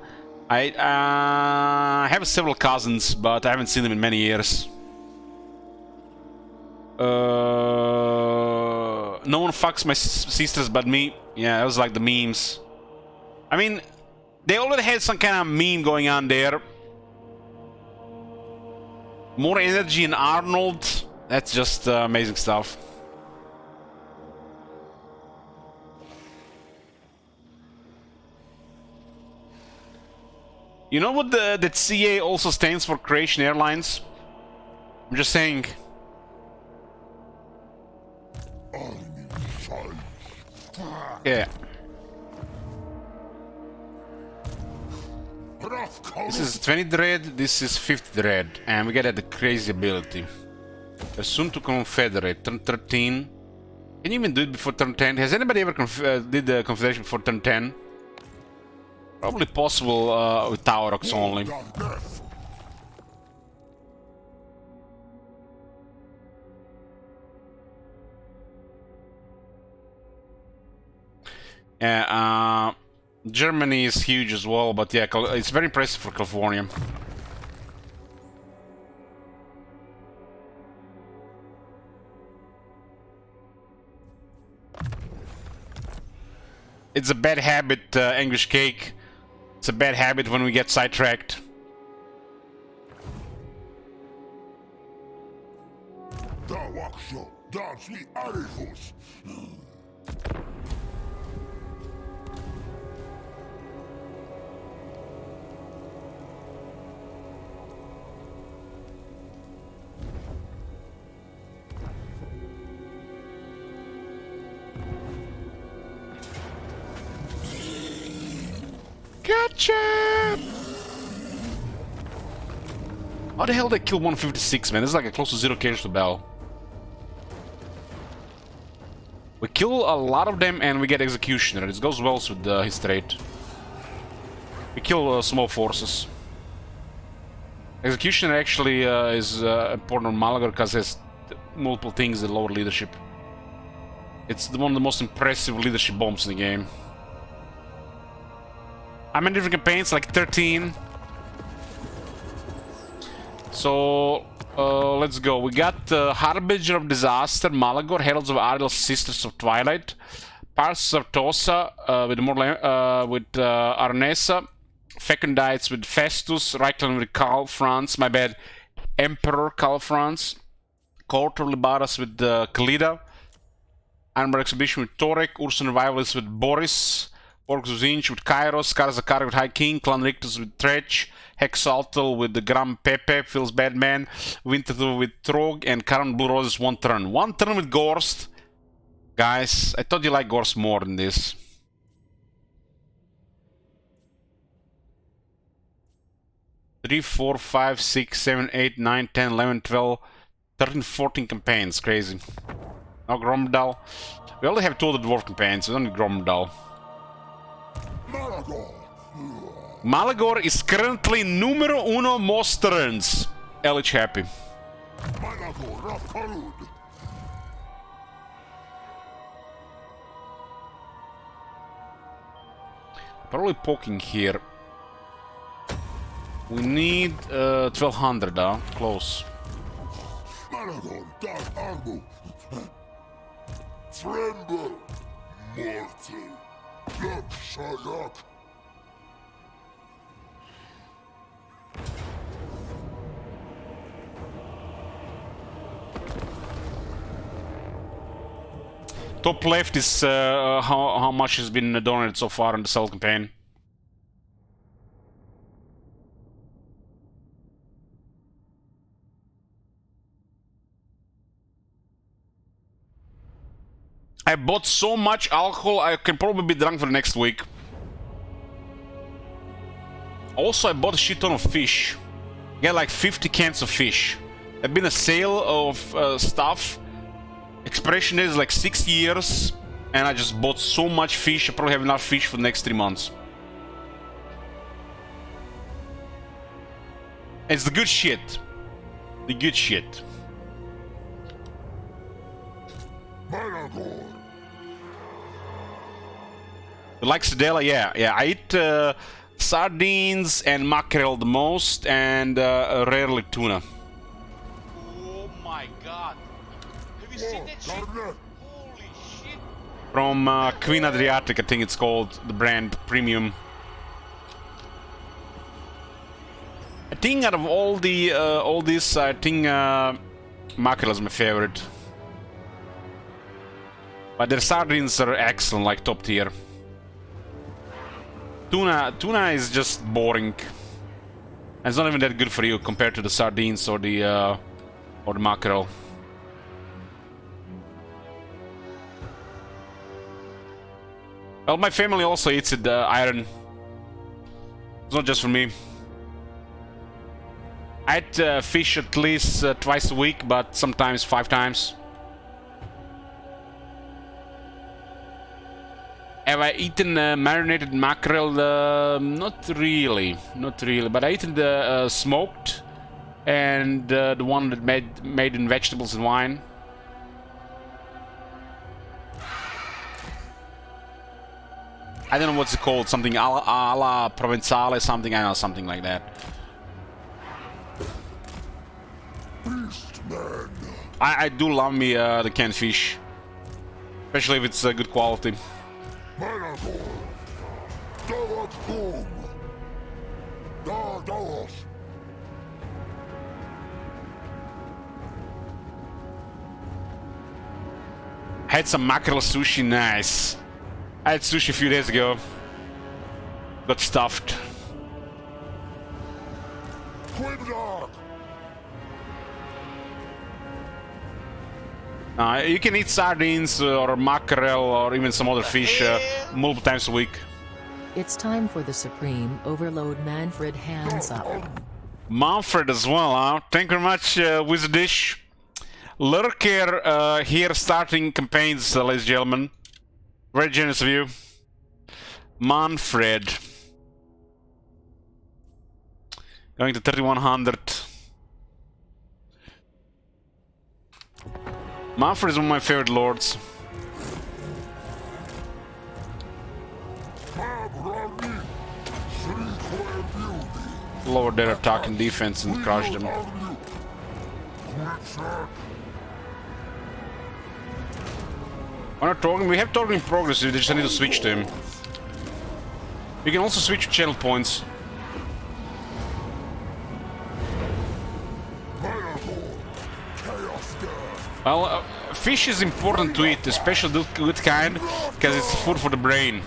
I have several cousins, but I haven't seen them in many years. No one fucks my sisters but me. Yeah, that was like the memes. I mean, they already had some kind of meme going on there. More energy in Arnold. That's just amazing stuff. You know what that CA also stands for? Croatian Airlines? I'm just saying. Yeah. This is 20 dread, this is 50 dread, and we get the crazy ability. Assume to confederate, turn 13. Can you even do it before turn 10? Has anybody ever did the confederation before turn 10? Probably possible with Tower Rocks only. Yeah, Germany is huge as well, but yeah, it's very impressive for California. It's a bad habit, English Cake. It's a bad habit when we get sidetracked. Gotcha! How the hell did they kill 156, man? This is like a close to 0 kills to Bell. We kill a lot of them and we get Executioner. This goes well with his trait. We kill small forces. Executioner actually is important on Malagor because it has multiple things that lower leadership. It's one of the most impressive leadership bombs in the game. How many different campaigns? Like 13. So, let's go. We got Harbinger of Disaster, Malagor, Heralds of Ardell, Sisters of Twilight, Pars of Tosa with Arnesa, Fecundites with Festus, Reichland with Karl Franz, my bad, Emperor Karl Franz, Court of Libaras with Kalida, Armor Exhibition with Torek, Ursun Revivalists with Boris, Orcs Zinch with Kairos, Karazakar with High King, Clan Rictus with Tretch, Hexaltel with the Gram Pepe, Phil's Badman, Winterthur with Trog, and Karan Blue Roses 1 turn. 1 turn with Gorst. Guys, I thought you liked Gorst more than this. Three, 4, 5, 6, 7, 8, 9, 10, 11, 12, 13, 14 campaigns. Crazy. Now Gromdal. We only have 2 other dwarf campaigns, we don't need Gromdal. Malagor is currently numero uno most turns. Elich happy. Probably poking here. We need 1200, close. Tremble, mortal. Top left is how much has been donated so far in the Cell campaign. I bought so much alcohol, I can probably be drunk for the next week. Also, I bought a shit ton of fish. I got like 50 cans of fish. There's been a sale of stuff. Expression is like 6 years, and I just bought so much fish. I probably have enough fish for the next 3 months. It's the good shit. The good shit. Managor. You like Sedela? Yeah. I eat sardines and mackerel the most, and rarely tuna. Oh my god. Have you seen that shit? Garnet. Holy shit. From Queen Adriatic, I think it's called, the brand premium. I think out of all this, I think mackerel is my favorite. But their sardines are excellent, like top tier. Tuna is just boring. And it's not even that good for you compared to the sardines or the mackerel. Well, my family also eats it, iron. It's not just for me. I eat fish at least twice a week, but sometimes 5 times. Have I eaten marinated mackerel? Not really, but I eaten the smoked and the one that made in vegetables and wine. I don't know what's it called, something alla Provenzale, something, I don't know, something like that. Beastman. I do love me the canned fish, especially if it's good quality. Managor. Davat Boom. Daos. Had some mackerel sushi, nice. I had sushi a few days ago. Got stuffed. Quimdog. You can eat sardines or mackerel or even some other fish multiple times a week. It's time for the Supreme Overload Manfred hands up. Manfred as well, huh? Thank you very much, Wizardish. Lurker here starting campaigns, ladies and gentlemen. Very generous of you. Manfred. Going to 3100. Manfred is one of my favorite lords. Lower their attack and defense and crush them. We're not talking, we have talking in progress, you just need to switch to him. You can also switch channel points. Well, fish is important to eat, especially the good kind, because it's food for the brain.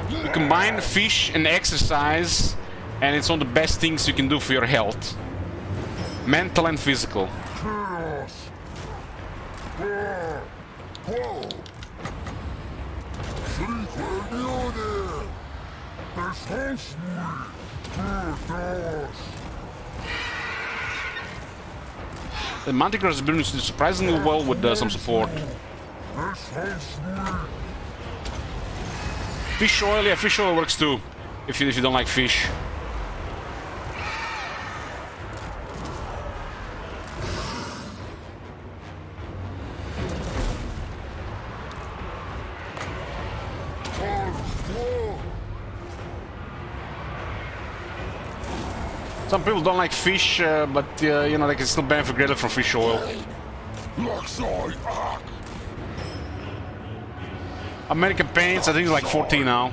You combine fish and exercise, and it's one of the best things you can do for your health. Mental and physical. The Manticore has been surprisingly well with some support. Fish oil, yeah, fish oil works too, if you don't like fish. Some people don't like fish, but you know, they can still benefit greatly from fish oil. American Paints, I think it's like 14 now.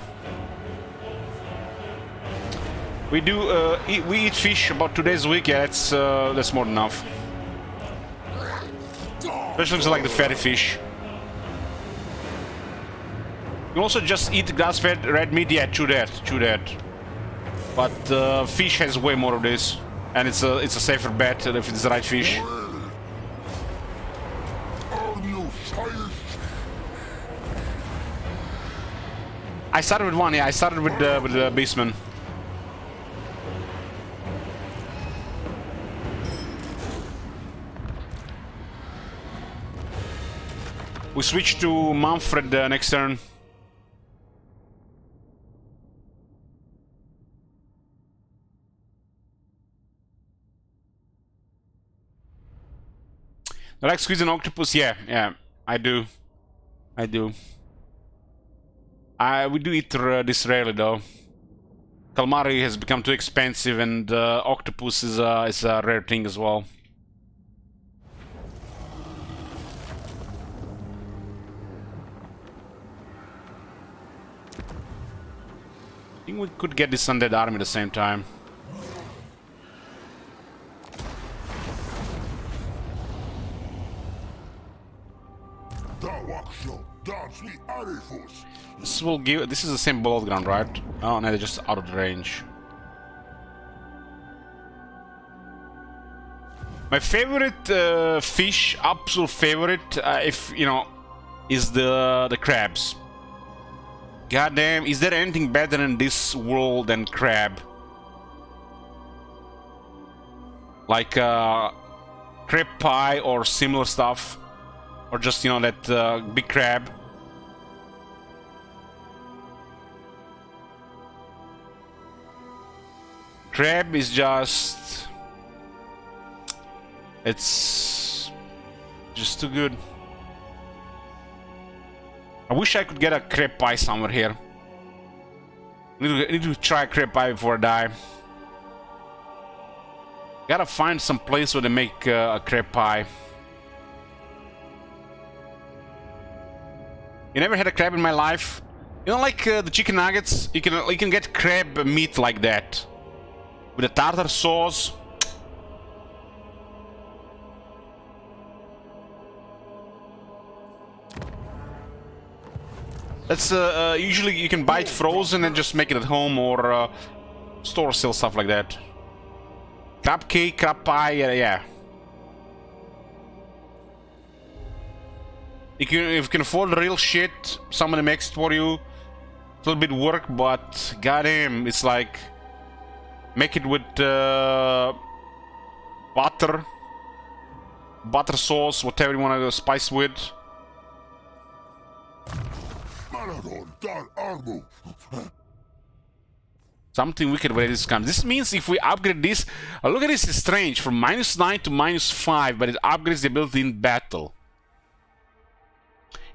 We do we eat fish about 2 days a week. Yeah, that's more than enough. Especially if you like the fatty fish. You can also just eat grass-fed red meat. Yeah, chew that. But fish has way more of this, and it's a safer bet if it's the right fish. I started with one. Yeah, I started with the Beastman. We switch to Manfred next turn. I like squeezing octopus. Yeah, I do. We do eat this rarely though. Calamari has become too expensive, and octopus is a rare thing as well. I think we could get this undead army at the same time. This will give. This is the same bullet ground, right? Oh no, they're just out of the range. My favorite fish, absolute favorite, if you know, is the crabs. Goddamn, is there anything better in this world than crab? Like crab pie or similar stuff, or just, you know, that big crab. Crab is just... it's just too good. I wish I could get a crab pie somewhere here. I need to try crab pie before I die. Gotta find some place where they make a crab pie. You never had a crab in my life? You know, like the chicken nuggets? You can get crab meat like that. With a tartar sauce. That's usually you can buy it frozen and just make it at home, or store sell stuff like that. Crab cake, crab pie, yeah. If you can afford real shit, somebody makes it for you. It's a little bit work, but goddamn, it's like make it with butter sauce, whatever you want to spice with. Something wicked where this comes. This means if we upgrade this, look at this, it's strange, from -9 to -5, but it upgrades the ability in battle.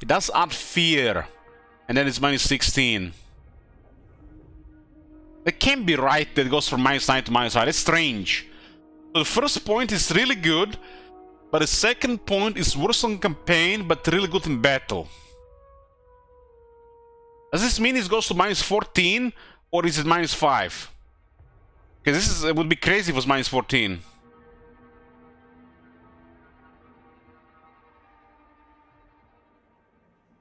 It does add fear, and then it's -16. That can't be right that it goes from -9 to -5. It's strange. So the first point is really good, but the second point is worse on campaign, but really good in battle. Does this mean it goes to -14, or is it -5? Because it would be crazy if it was -14.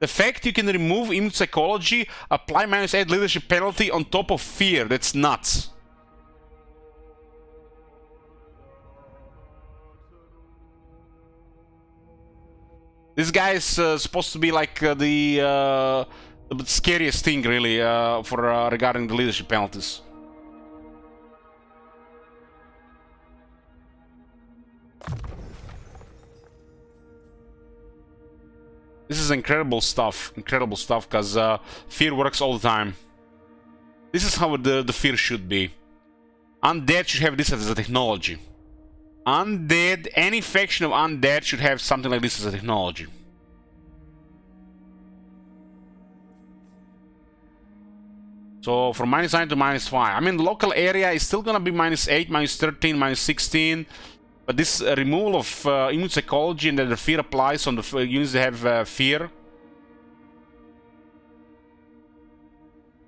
The fact you can remove immune psychology, apply -8 leadership penalty on top of fear, that's nuts. This guy is supposed to be like the scariest thing, really, for regarding the leadership penalties. This is incredible stuff, because fear works all the time. This is how the fear should be. Undead should have this as a technology. Undead, any faction of undead should have something like this as a technology. So from -9 to -5. I mean, the local area is still gonna be -8, -13, -16. But this removal of immune psychology, and that the fear applies on the units that have fear.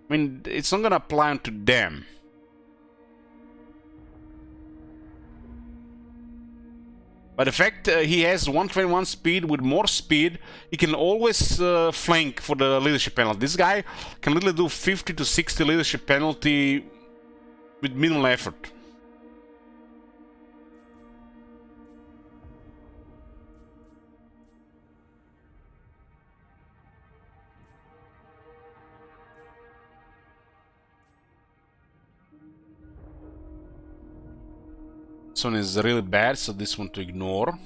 I mean, it's not gonna apply onto them. But the fact he has 121 speed, with more speed, he can always flank for the leadership penalty. This guy can literally do 50 to 60 leadership penalty with minimal effort. This one is really bad, so this one to ignore.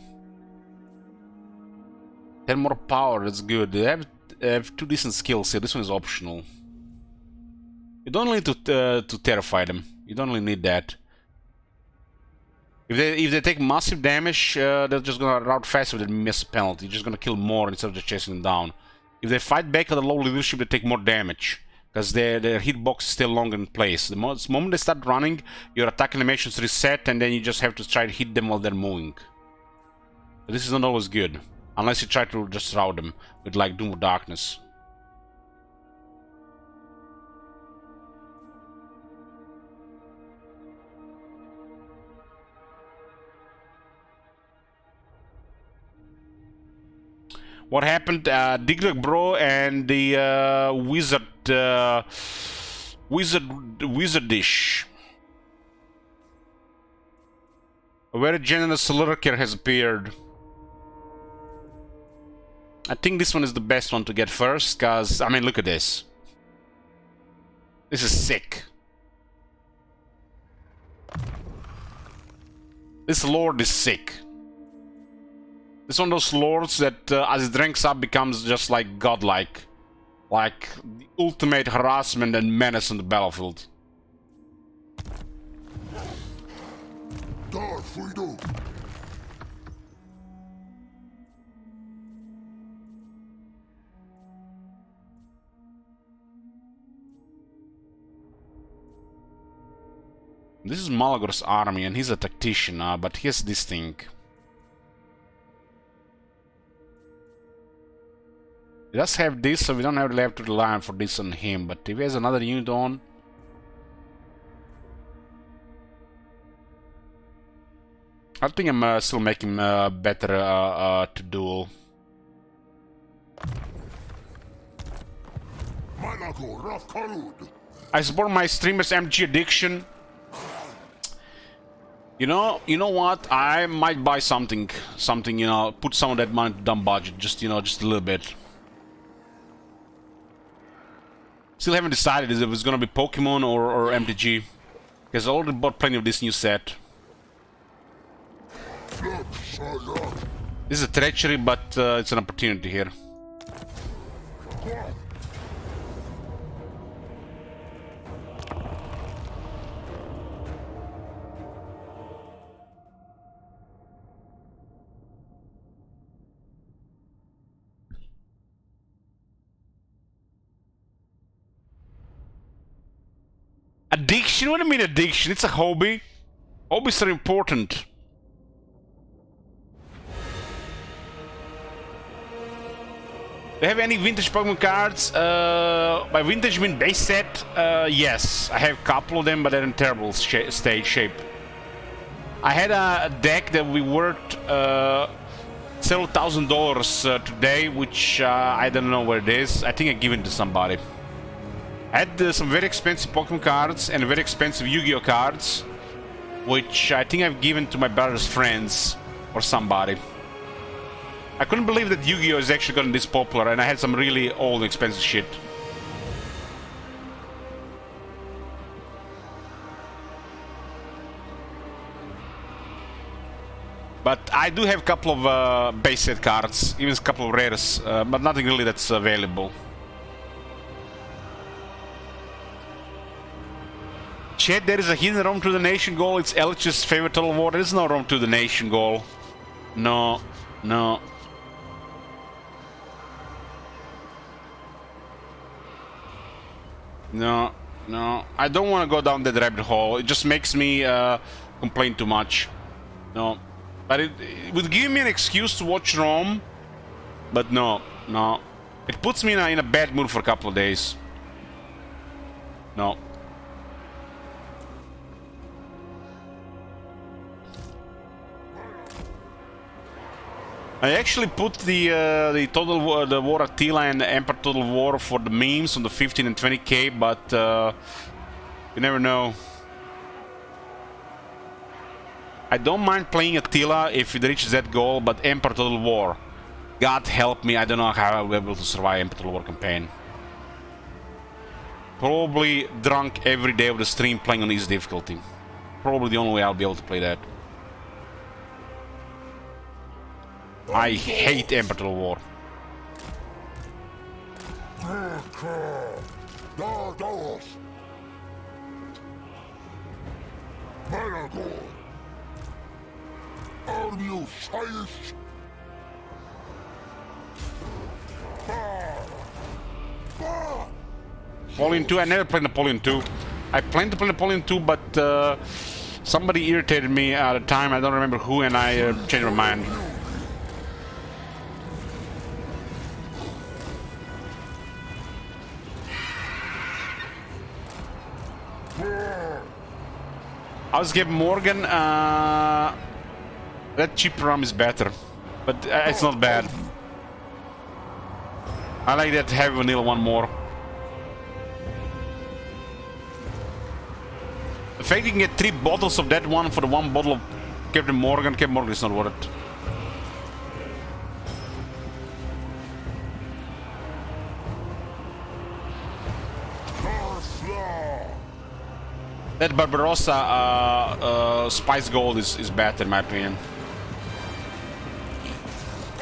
10 more power, that's good. They have 2 decent skills here. This one is optional. You don't need to terrify them. You don't really need that. If they take massive damage, they're just gonna route faster with a miss penalty. You're just gonna kill more instead of just chasing them down. If they fight back at a low leadership, they take more damage because their hitbox is still longer in place. The moment they start running, your attack animations reset, and then you just have to try to hit them while they're moving. But this is not always good, unless you try to just route them with like Doom of Darkness. What happened? Diglock Bro and the Wizardish. A very generous lurker has appeared. I think this one is the best one to get first, cause I mean, look at this. This is sick. This lord is sick. It's one of those lords that, as it ranks up, becomes just like godlike. Like the ultimate harassment and menace on the battlefield. This is Malagor's army, and he's a tactician, but he has this thing. He does have this, so we don't really have to rely for this on him, but if he has another unit on... I think I'm still making better to duel. I support my streamer's MG addiction. You know what? I might buy something, you know, put some of that money to dumb budget, just, you know, just a little bit. Still haven't decided if it's gonna be Pokemon or MTG, because I already bought plenty of this new set. This is a treachery, but it's an opportunity here. Addiction? What do you mean addiction? It's a hobby. Hobbies are important. Do you have any vintage Pokemon cards? By vintage I mean base set? Yes. I have a couple of them, but they're in terrible shape. I had a deck that we worked several $1,000s today, which I don't know where it is. I think I gave it to somebody. I had some very expensive Pokemon cards and very expensive Yu-Gi-Oh cards, which I think I've given to my brother's friends or somebody. I couldn't believe that Yu-Gi-Oh is actually gotten this popular, and I had some really old expensive shit. But I do have a couple of base set cards, even a couple of rares, but nothing really that's available. Chat, there is a hidden Rome to the Nation goal. It's Elch's favorite Total War. There is no Rome to the Nation goal. No, no. No, no. I don't want to go down that rabbit hole. It just makes me complain too much. No. But it would give me an excuse to watch Rome. But no, no. It puts me in a bad mood for a couple of days. No. I actually put the Total War, the War Attila and the Emperor Total War for the memes on the 15 and 20k, but you never know. I don't mind playing Attila if it reaches that goal, but Emperor Total War, God help me, I don't know how I'll be able to survive Emperor Total War campaign. Probably drunk every day of the stream playing on easy difficulty. Probably the only way I'll be able to play that. I hate Emperor Total War. Dardalos! Managor! Armius! Napoleon 2, I never played Napoleon 2. I planned to play Napoleon 2, but somebody irritated me at the time, I don't remember who, and I changed my mind. I was giving Morgan, that cheap rum is better, but it's not bad. I like that heavy vanilla one more. The fact you can get 3 bottles of that one for the 1 bottle of Captain Morgan is not worth it. That Barbarossa Spice Gold is better in my opinion.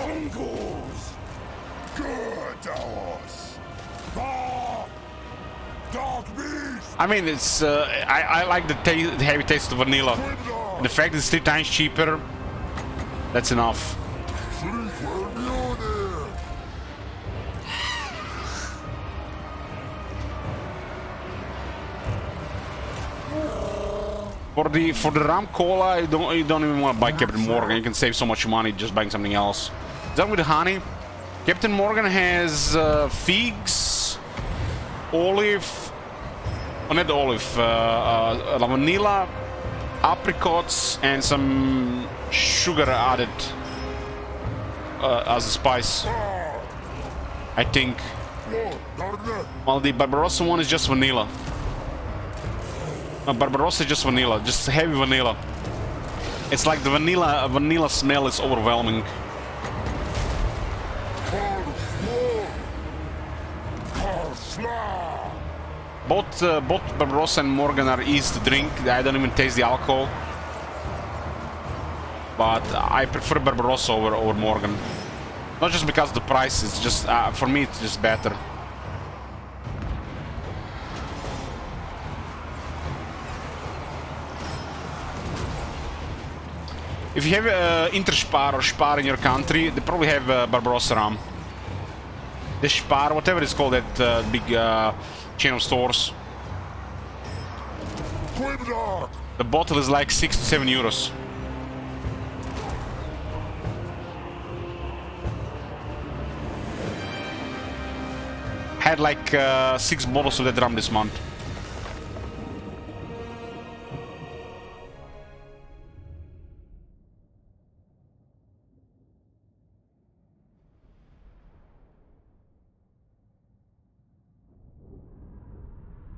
Uncles! Good horse! Dog beast! I mean, it's I like the heavy taste of vanilla. And the fact it's 3 times cheaper, that's enough. For the rum cola, you don't even want to buy Captain Morgan. You can save so much money just buying something else. Done with the honey. Captain Morgan has figs, olive, not olive, vanilla, apricots, and some sugar added as a spice. I think. Well, the Barbarossa one is just vanilla. Barbarossa is just vanilla, just heavy vanilla. It's like the vanilla smell is overwhelming. Both Barbarossa and Morgan are easy to drink. I don't even taste the alcohol. But I prefer Barbarossa over Morgan. Not just because of the price, it's just, for me it's just better. If you have Interspar or Spar in your country, they probably have Barbarossa rum. The Spar, whatever it's called, that big chain of stores. The bottle is like 6 to 7 euros. Had like 6 bottles of that rum this month.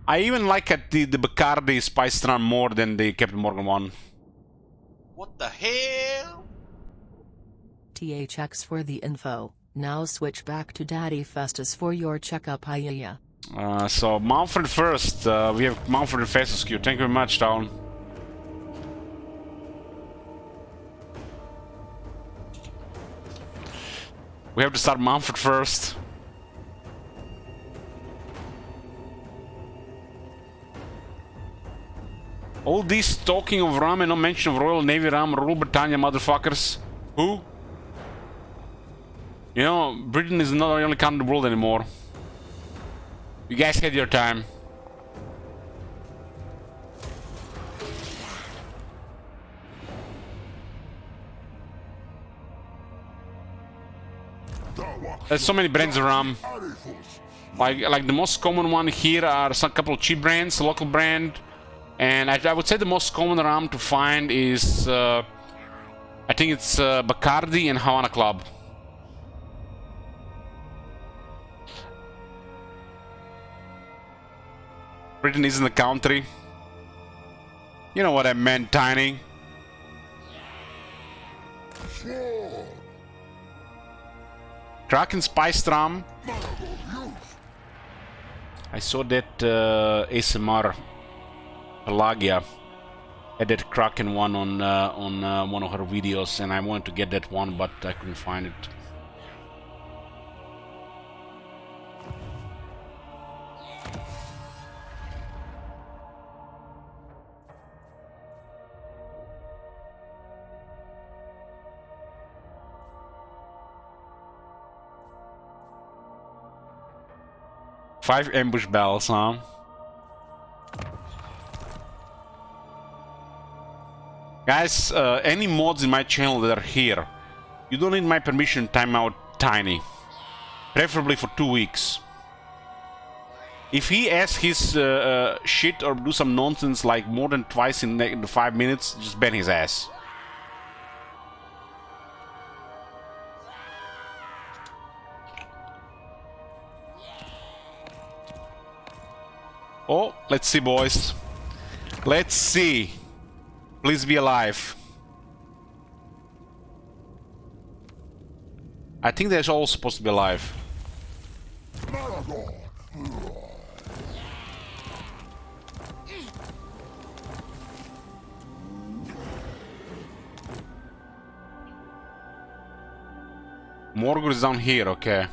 I even like the Bacardi Spiced Rum more than the Captain Morgan one. What the hell? THX for the info. Now switch back to Daddy Festus for your checkup, Hiya. So Manfred first. We have Manfred and Festus queue. Thank you very much, Town. We have to start Manfred first. All this talking of rum and no mention of Royal Navy rum, Rule Britannia motherfuckers. Who? You know, Britain is not the only country in the world anymore. You guys had your time. There's so many brands of rum. Like the most common one here are some couple of cheap brands, local brand. And I would say the most common rum to find is, I think it's Bacardi and Havana Club. Britain isn't a country. You know what I meant, Tiny. Kraken spiced rum. I saw that ASMR Pelagia had that Kraken one on one of her videos, and I wanted to get that one, but I couldn't find it. 5 ambush bells, huh? Guys, any mods in my channel that are here, you don't need my permission to time out Tiny. Preferably for 2 weeks. If he asks his shit or do some nonsense like more than twice in the 5 minutes, just ban his ass. Oh, let's see, boys. Let's see. Please be alive. I think they're all supposed to be alive. Morgul is down here, okay.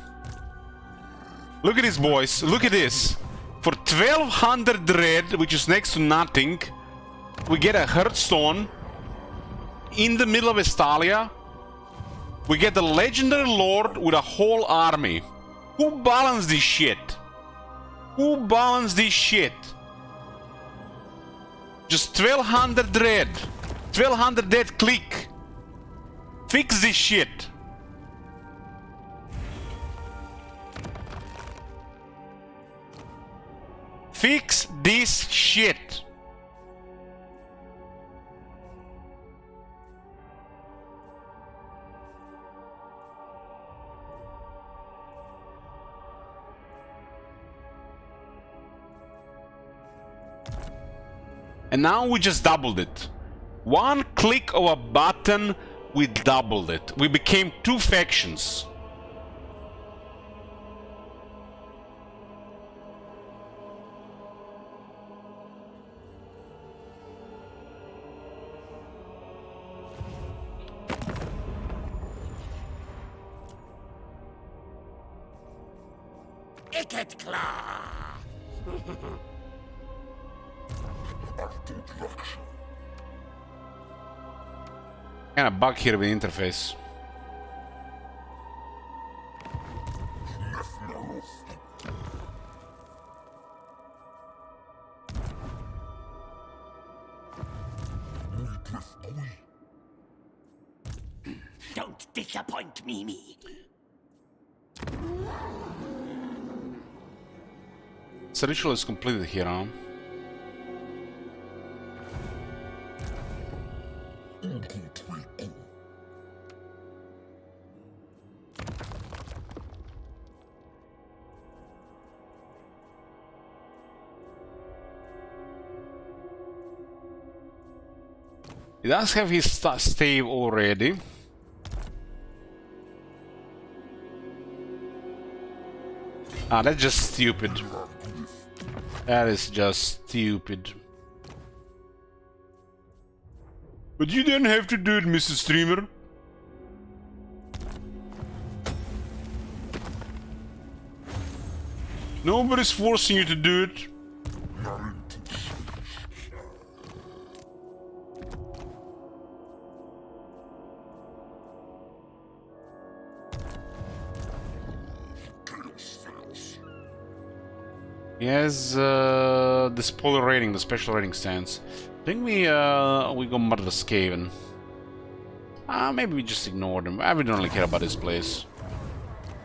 Look at this, boys. Look at this. For 1200 red, which is next to nothing, we get a Hearthstone in the middle of Estalia. We get the legendary lord with a whole army. Who balanced this shit? Who balanced this shit? Just 1200 red. 1200 red click. Fix this shit. Fix this shit. And now we just doubled it. One click of a button, we doubled it. We became 2 factions. Iketklar! Kind of bug here with the interface. Don't disappoint me. So ritual is completed here, huh? He does have his stave already. Ah, that's just stupid. That is just stupid. But you don't have to do it, Mr. Streamer. Nobody's forcing you to do it. He has the spoiler rating, the special rating stance. I think we go murder the Skaven. Maybe we just ignore them. We don't really care about this place.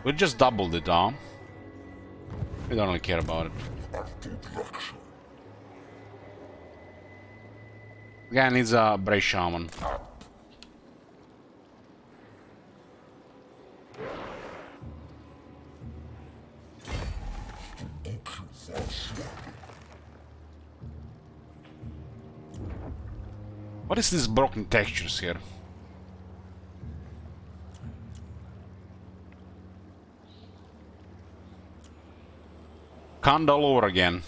We just doubled it, huh? We don't really care about it. The guy needs a Bray Shaman. What is this broken textures here? Kand all over again.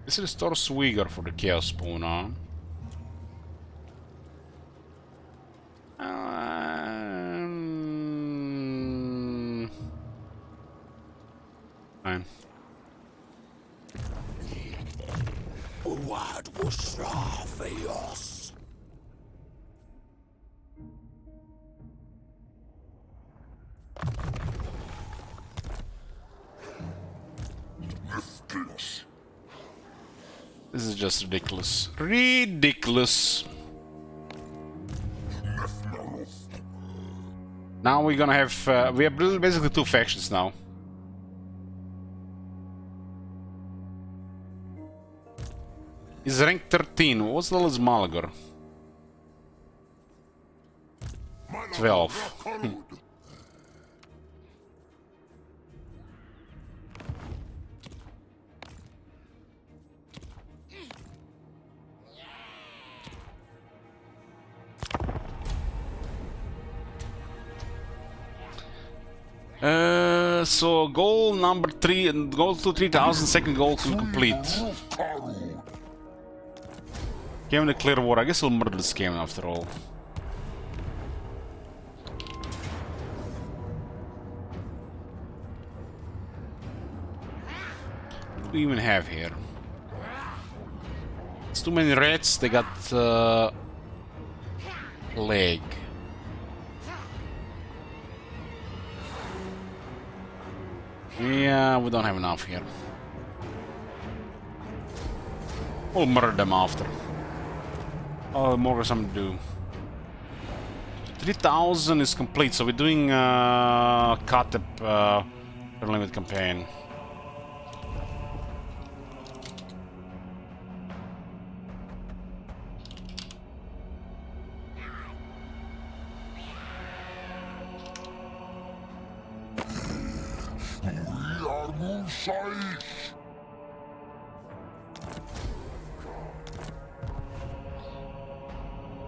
This restores Swigger for the Chaos Spawn, huh? Fine. Forward, Mustrafios. Mithkios. This is just ridiculous. Ridiculous. Nefnaroth. Now we're gonna have... we have basically two factions now. Is rank 13. What's the hell is Malagor? 12. So goal number 3, goal to 3000, second goal to complete. Game in the clear war. I guess we'll murder this game after all. What do we even have here? It's too many reds. They got leg. Yeah, we don't have enough here. We'll murder them after. Oh, more something to do. 3000 is complete, so we're doing Katep limit campaign.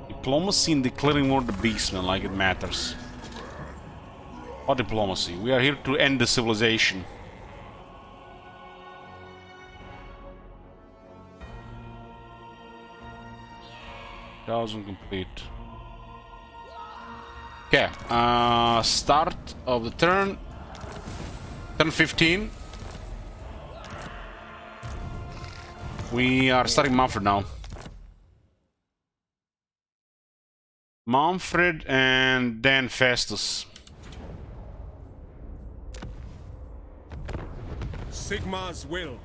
Diplomacy and declaring war the beastmen, like it matters. What diplomacy? We are here to end the civilization. Thousand complete. Okay, start of the turn. Turn 15. We are starting Manfred now. Manfred and then Festus. Sigma's will.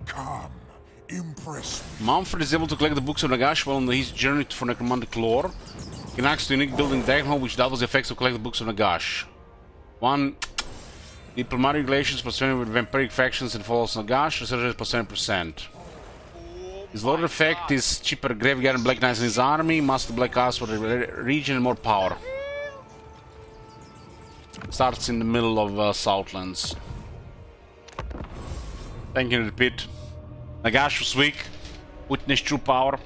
Come, impress me. Manfred is able to collect the books of Nagash while on his journey for necromantic lore. He can access the unique building Dagenhall, which doubles the effects to collect the books of Nagash. 1. Diplomatic relations plus 20 with vampiric factions and follows Nagash, research plus 20%. His lore effect is cheaper graveyard and black knights in his army, master black arts for the region and more power. Starts in the middle of Southlands. Thank you to the pit. Nagash was weak. Witness true power.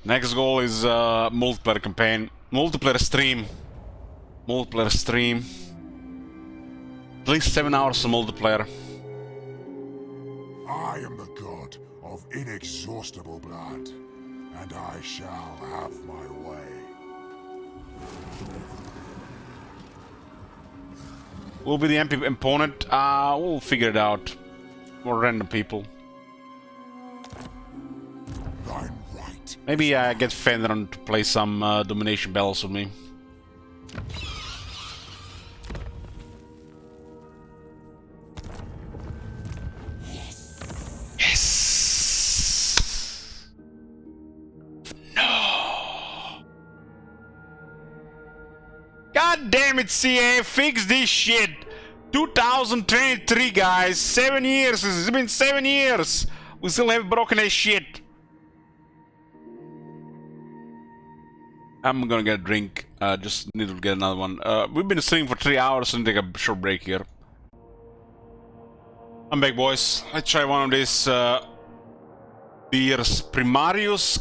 Next goal is multiplayer campaign. Multiplayer stream. Multiplayer stream. At least 7 hours of multiplayer. I am the god of inexhaustible blood, and I shall have my way. We'll be the MP opponent. We'll figure it out. More random people. Thine right. Maybe I get Fenrir to play some domination battles with me. Yes! No! God damn it, CA! Fix this shit! 2023, guys! 7 years! It's been 7 years! We still haven't broken that shit! I'm gonna get a drink. Just need to get another one. We've been streaming for 3 hours and take a short break here. I'm back, boys. Let's try one of these beers. Primarius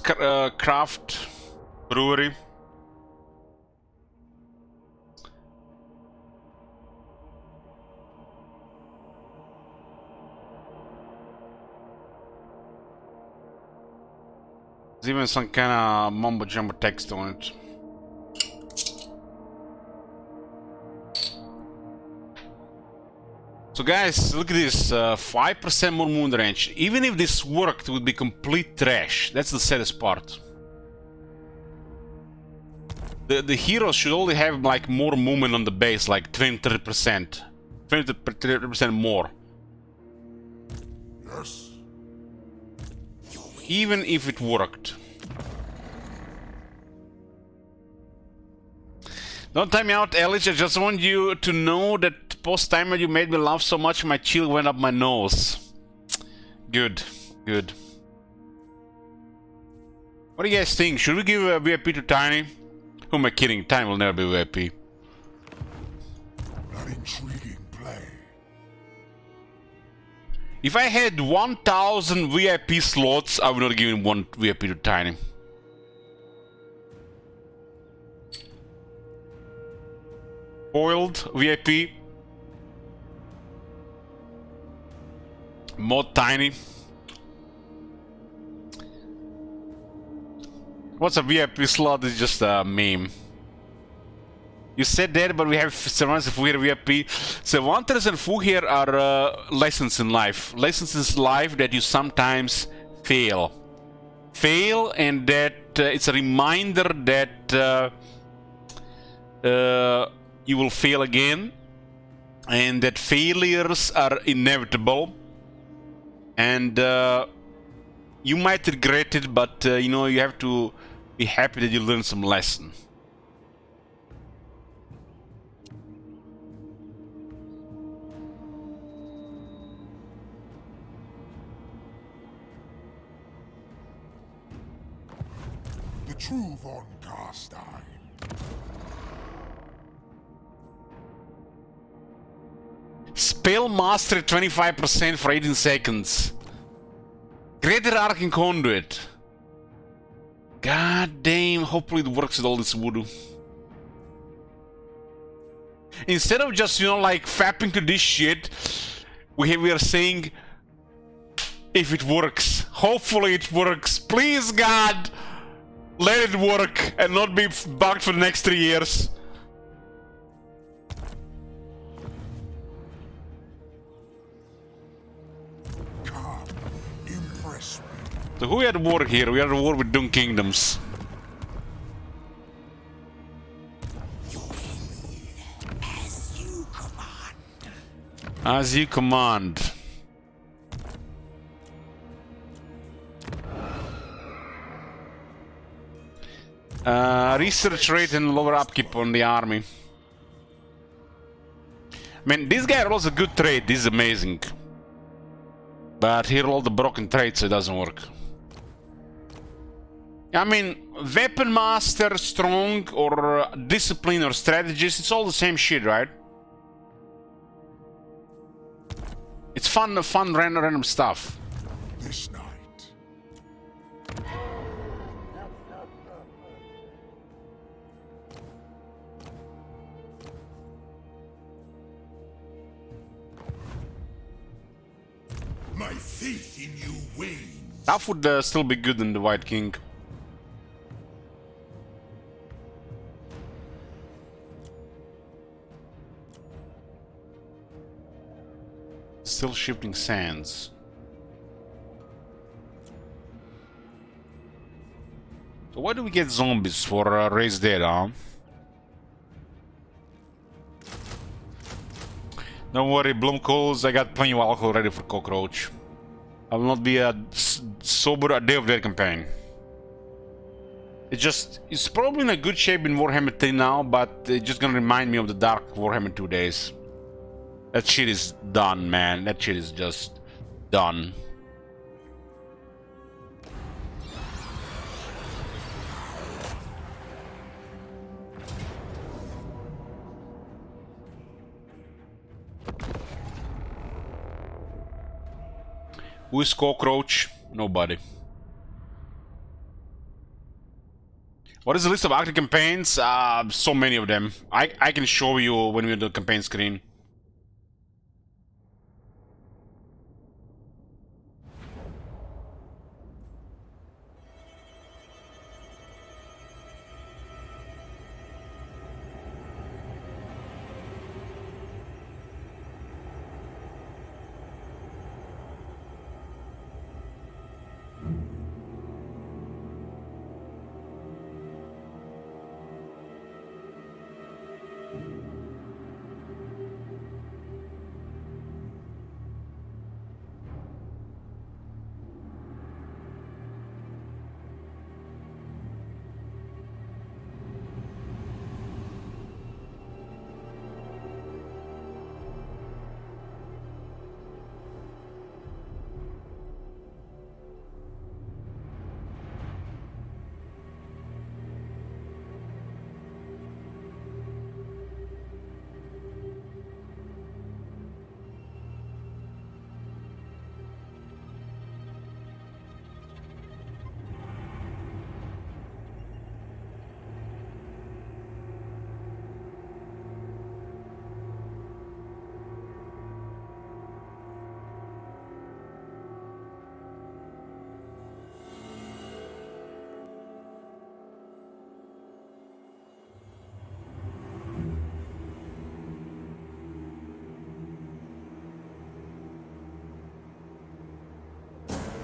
Craft Brewery. There's even some kind of mumbo jumbo text on it. So guys, look at this, 5% more moon range. Even if this worked, it would be complete trash. That's the saddest part. The heroes should only have like more movement on the base, like 20-30%. 20-30% more. Yes. Even if it worked. Don't time me out, Elich. I just want you to know that post-timer you made me laugh so much my chill went up my nose. Good, good. What do you guys think? Should we give a VIP to Tiny? Who am I kidding? Tiny will never be VIP. An intriguing play. If I had 1,000 VIP slots, I would not give him one VIP to Tiny. Foiled VIP. Mod Tiny. What's a VIP slot? It's just a meme. You said that, but we have Cervantes and Fu here VIP. Cervantes and Fu here are lessons in life. Lessons in life that you sometimes fail. Fail, and that it's a reminder that you will fail again. And that failures are inevitable. And you might regret it, but you know, you have to be happy that you learned some lesson. The true Von Carstein. Spell master 25% for 18 seconds. Greater Arcane Conduit. God damn, hopefully it works with all this voodoo. Instead of just, you know, like fapping to this shit, we are saying if it works. Hopefully it works. Please, God, let it work and not be bugged for the next 3 years. So who had war here? We had a war with Dune Kingdoms. As you command. As you command. Research rate and lower upkeep on the army. I mean, this guy rolls a good trade. This is amazing. But he rolled the broken trade, so it doesn't work. I mean, weapon master, strong, or discipline, or strategist, it's all the same shit, right? It's fun random stuff. This night. My faith in you wanes. That would still be good in the White King. Still shifting sands. So why do we get zombies for Raised Dead, huh? Don't worry, Bloomcoals, I got plenty of alcohol ready for Cockroach. I will not be sober a day of that campaign. It's probably in a good shape in Warhammer 3 now, but it's just gonna remind me of the dark Warhammer 2 days. That shit is done, man. That shit is just done. Who is Cockroach? Nobody. What is the list of active campaigns? So many of them. I can show you when we're on the campaign screen.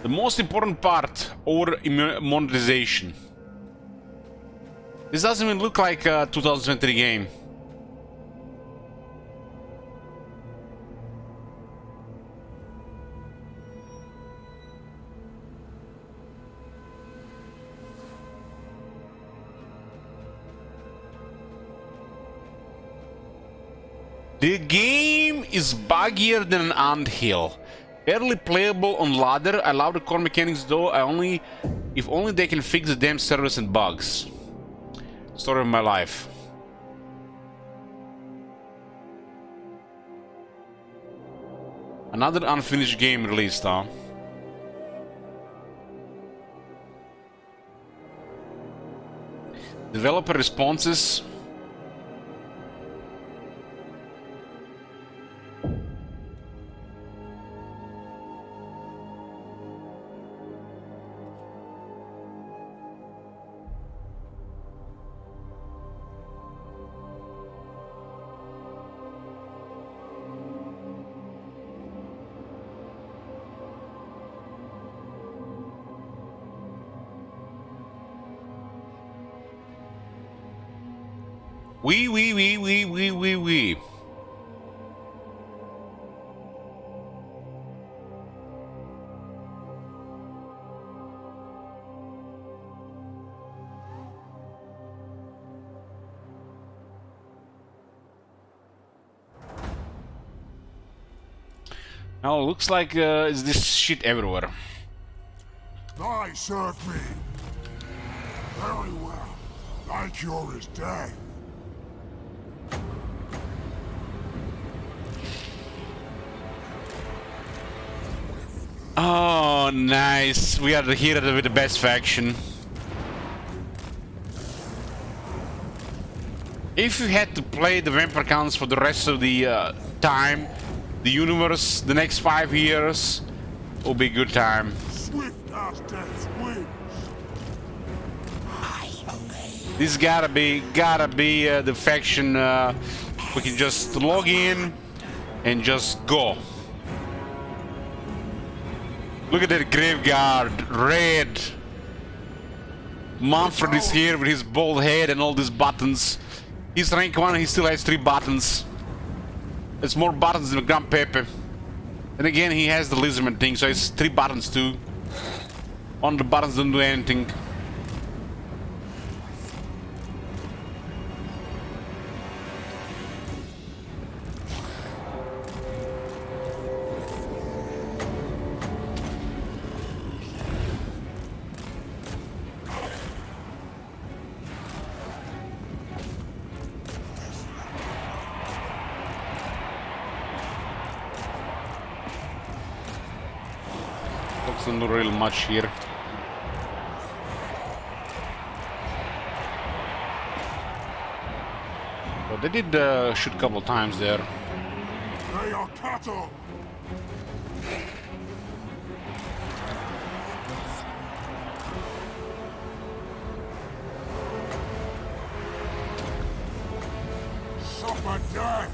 The most important part, over monetization. This doesn't even look like a 2023 game. The game is buggier than an anthill. Barely playable on ladder. I love the core mechanics though. If only they can fix the damn servers and bugs. Story of my life. Another unfinished game released, huh? Developer responses. We. Now looks like it's this shit everywhere. Thy serve me. Very well. Thy cure is death. Oh, nice. We are here with the best faction. If you had to play the Vampire Counts for the rest of the time, the universe, the next 5 years, will be a good time. Swift as death's wings. This gotta be the faction we can just log in and just go. Look at that graveyard, red. Manfred is here with his bald head and all these buttons. He's rank 1, he still has 3 buttons. It's more buttons than Grand Pepe. And again, he has the lizardman thing, so it's 3 buttons too. One of the buttons don't do anything. Not real much here. But they did shoot a couple times there. They are cattle. Suffer death.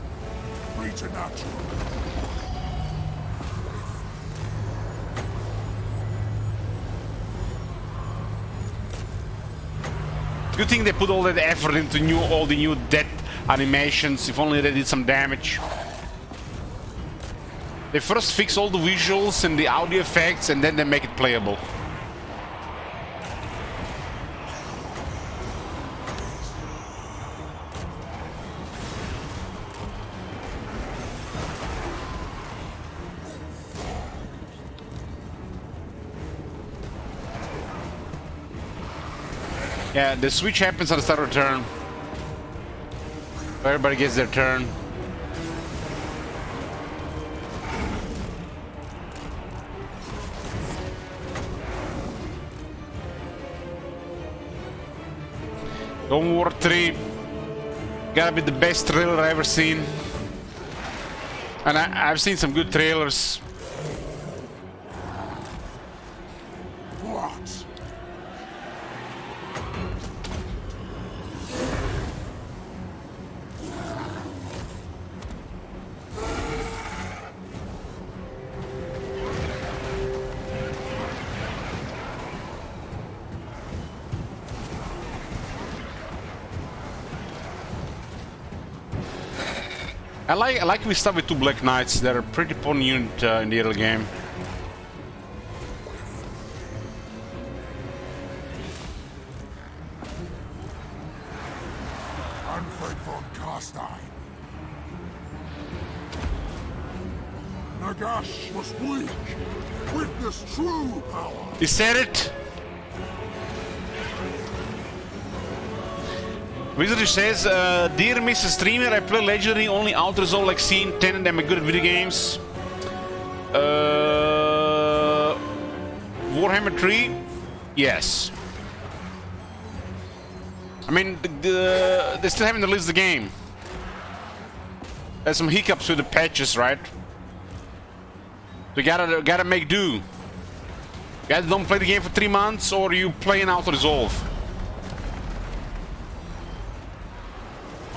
Preternatural. Good thing they put all that effort into all the new death animations. If only they did some damage. They first fix all the visuals and the audio effects, and then they make it playable. Yeah, the switch happens at the start of the turn. Everybody gets their turn. Dawn War 3. Gotta be the best trailer I've ever seen. And I've seen some good trailers. What? I like we start with 2 Black Knights. They're a pretty potent unit in the early game. Manfred von Carstein. Nagash was weak. Witness true power. He said it. Wizard says, dear Mr. Streamer, I play Legendary only Outer Zone like scene 10 and I'm good at video games. Warhammer 3? Yes. I mean, they still haven't released the game. There's some hiccups with the patches, right? So you gotta make do. You guys don't play the game for 3 months, or you play in Auto Resolve.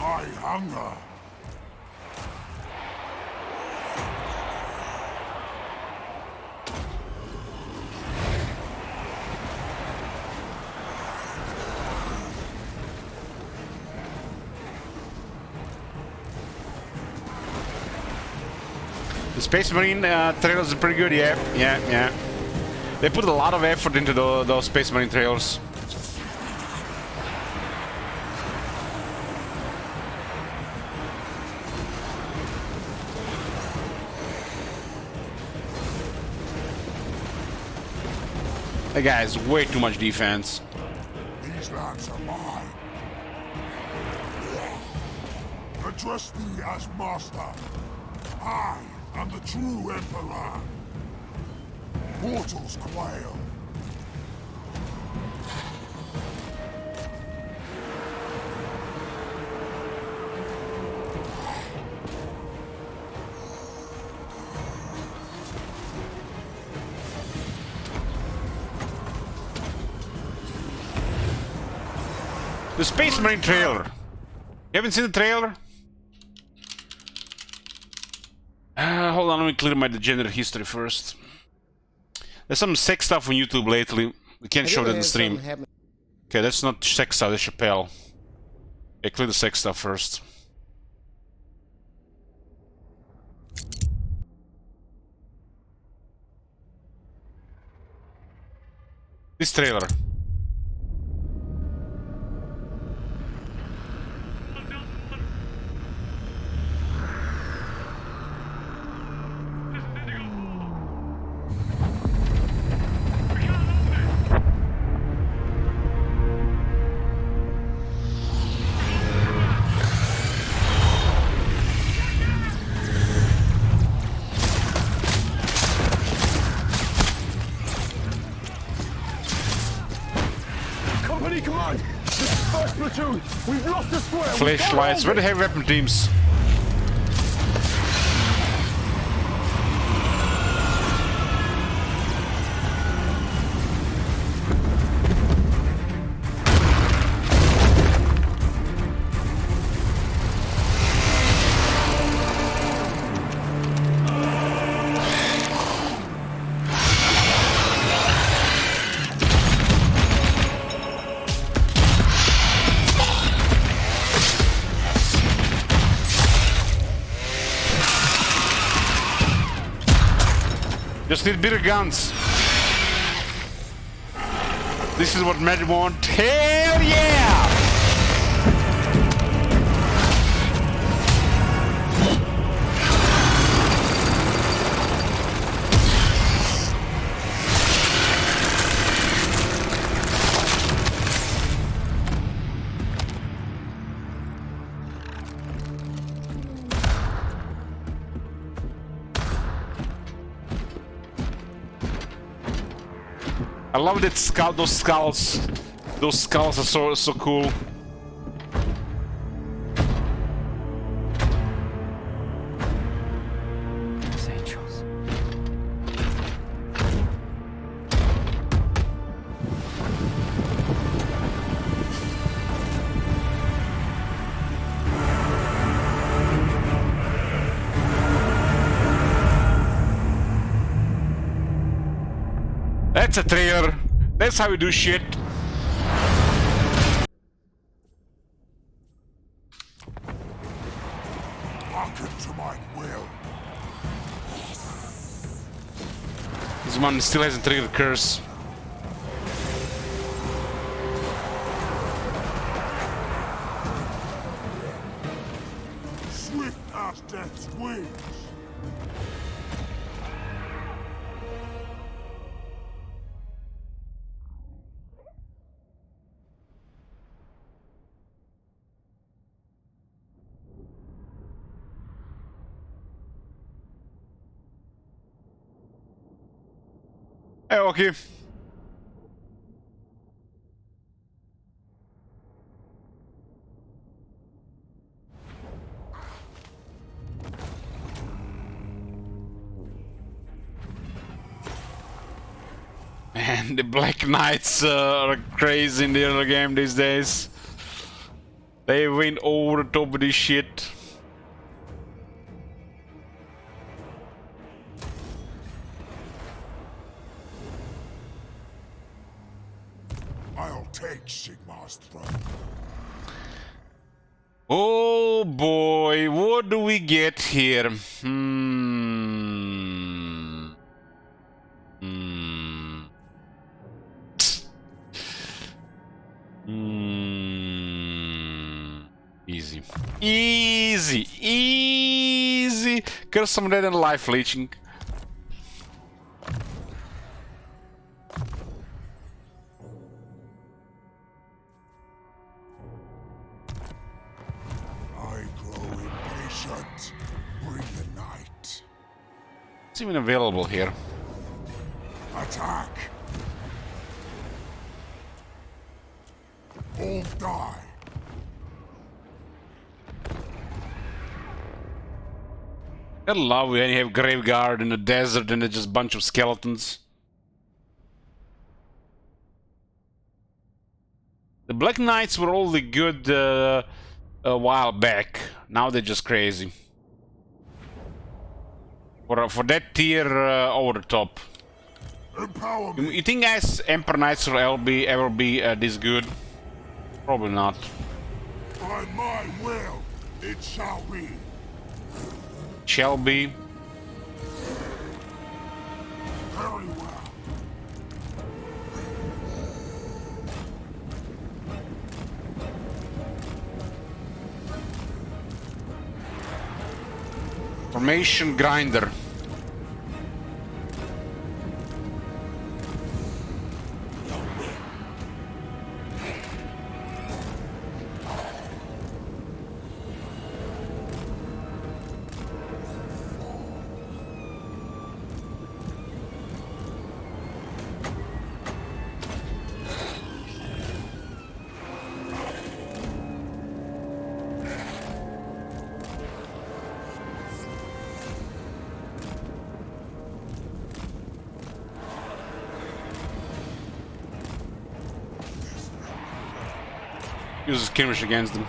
I hunger. The Space Marine trailers are pretty good, yeah. They put a lot of effort into those Space Marine trailers. That guy has way too much defense. These lands are mine. Address thee as master. I am the true emperor. Mortals quail. The Space Marine trailer. You haven't seen the trailer? Hold on, let me clear my degenerate history first. There's some sex stuff on YouTube lately. We can't show that in the stream. Okay, that's not sex stuff, that's Chappelle. Okay, clear the sex stuff first. This trailer. Flashlights, where the heavy weapon teams? Just need bigger guns. This is what men want. Hell yeah! I love that skull. Those skulls are so cool. That's a trailer. That's how we do shit. Hearken to This one still hasn't triggered curse. Swift as death's wings. Okay. Man, the Black Knights are crazy in the other game these days. They went over the top of this shit. I'll take Sigmar's throne. Oh boy, what do we get here? Easy. Easy. Easy. Curse some red and life leeching. I grow impatient. Bring the night. It's even available here. Attack. All die. I love when you have Graveguard in the desert and it's just a bunch of skeletons. The Black Knights were only good a while back. Now they're just crazy. For that tier, over the top. Empower You think guys Emperor Knights will ever be this good? Probably not. By my will, it shall be. Shall be. Very well. Formation Grinder. Uses skirmish against them.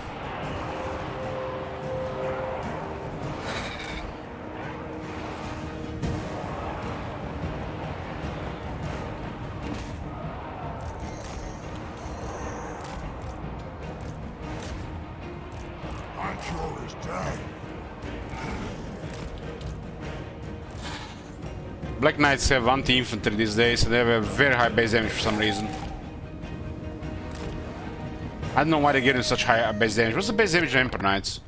My cure is dead. Black Knights have anti-infantry these days, and they have a very high base damage for some reason. I don't know why they're getting such high base damage. What's the base damage of Emperor Knights?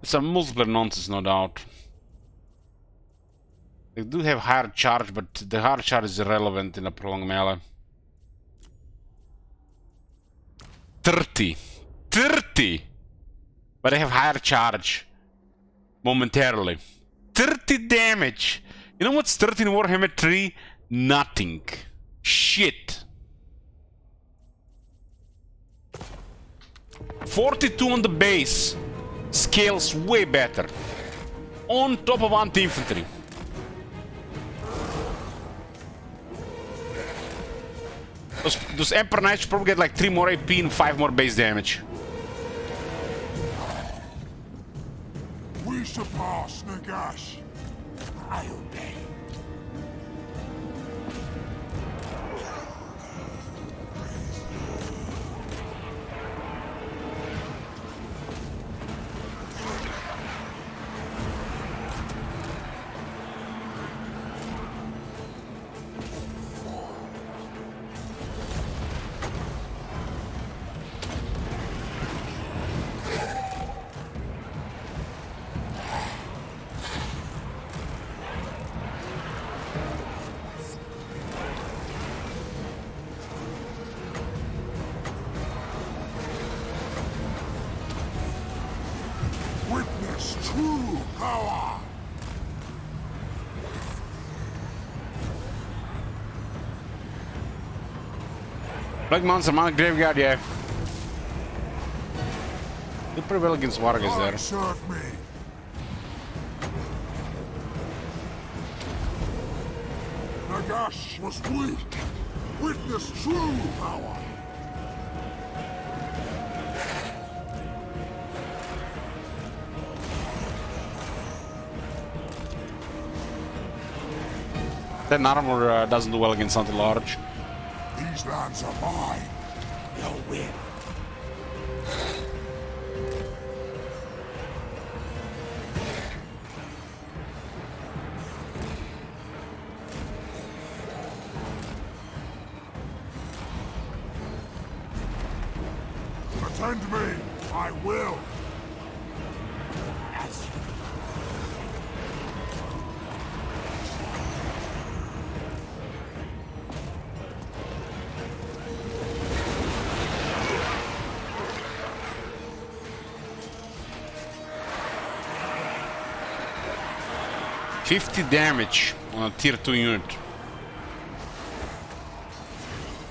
It's a multiple nonsense, no doubt. They do have higher charge, but the higher charge is irrelevant in a prolonged melee. 30. 30! But they have higher charge. Momentarily. 30 damage! You know what's 30 in Warhammer 3? Nothing. Shit. 42 on the base. Scales way better. On top of anti-infantry. Those Emperor Knights should probably get like 3 more AP and 5 more base damage. We surpass Nagash. I obey. Black Monster, Mount Graveyard, yeah. Did pretty well against Vargas there. Serve me. Nagash was weak. Witness true power. That armor doesn't do well against something large. These lands are mine. You'll win. Attend me. I will. As you 50 damage on a tier 2 unit.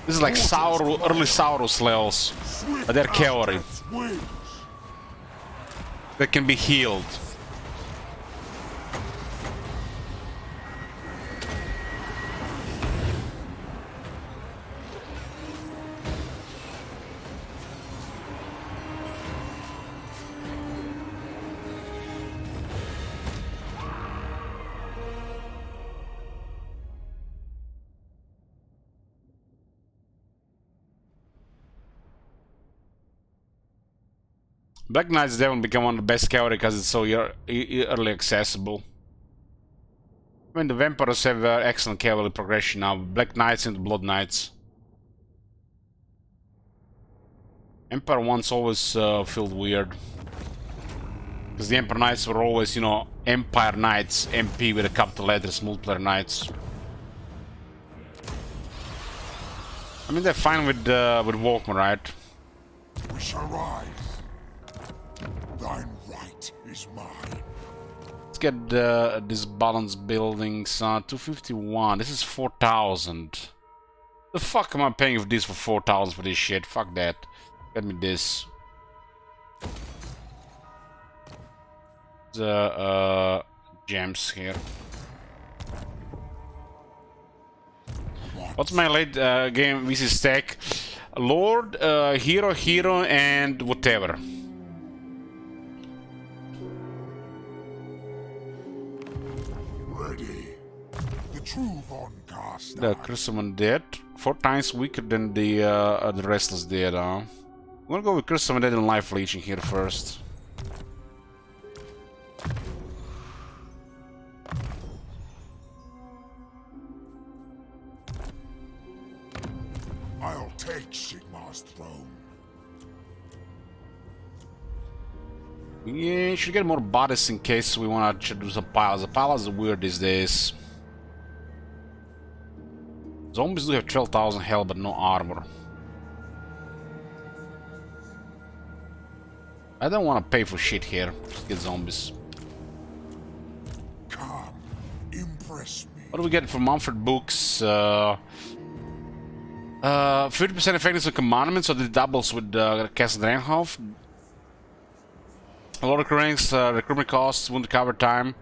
This is like early Saurus levels, but they're cavalry. They can be healed. Black Knight's definitely become one of the best cavalry because it's so early accessible. I mean, the Vampires have excellent cavalry progression now. Black Knights into Blood Knights. Empire ones always felt weird. Because the Emperor Knights were always, you know, Empire Knights, MP with a capital letters, multiplayer Knights. I mean, they're fine with Walkman, right? We shall rise. Thine right is mine. Let's get this balance buildings. 251. This is 4,000. The fuck am I paying for this for 4,000 for this shit? Fuck that. Get me this. The gems here. What's my late game VC stack? Lord, hero, and whatever. Ready. The true Von Cast. The Chrysaman dead. 4 times weaker than the Restless dead, huh? I'm gonna go with Chrysaman dead and Life Leeching here first. I'll take Sigmar's throne. Yeah, should get more bodies in case we want to do some piles. The piles are weird these days. Zombies do have 12,000 health, but no armor. I don't want to pay for shit here. Just get zombies. Come, impress me. What do we get from Mumford Books? 50% effectiveness of commandment, so this doubles with Castle Draenhof. A lot of ranks, recruitment costs, wound cover time.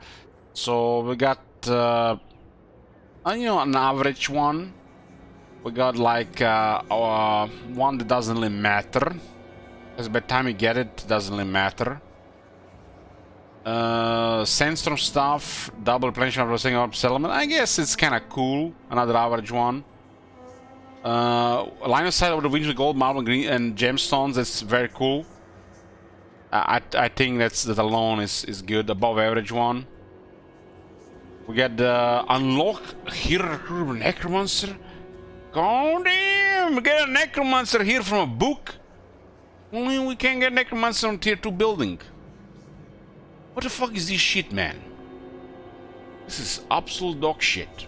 So we got, you know, an average one. We got like one that doesn't really matter, because by the time you get it, it doesn't really matter. Sandstorm stuff, double replenishment of single settlement. I guess it's kind of cool. Another average one. Line of sight over the Winter Gold, Marble, Green, and Gemstones. That's very cool. I think that alone is good. Above average one. We get the unlock hero recruitment necromancer. God damn! We get a necromancer here from a book. Only we can't get necromancer on tier 2 building. What the fuck is this shit, man? This is absolute dog shit.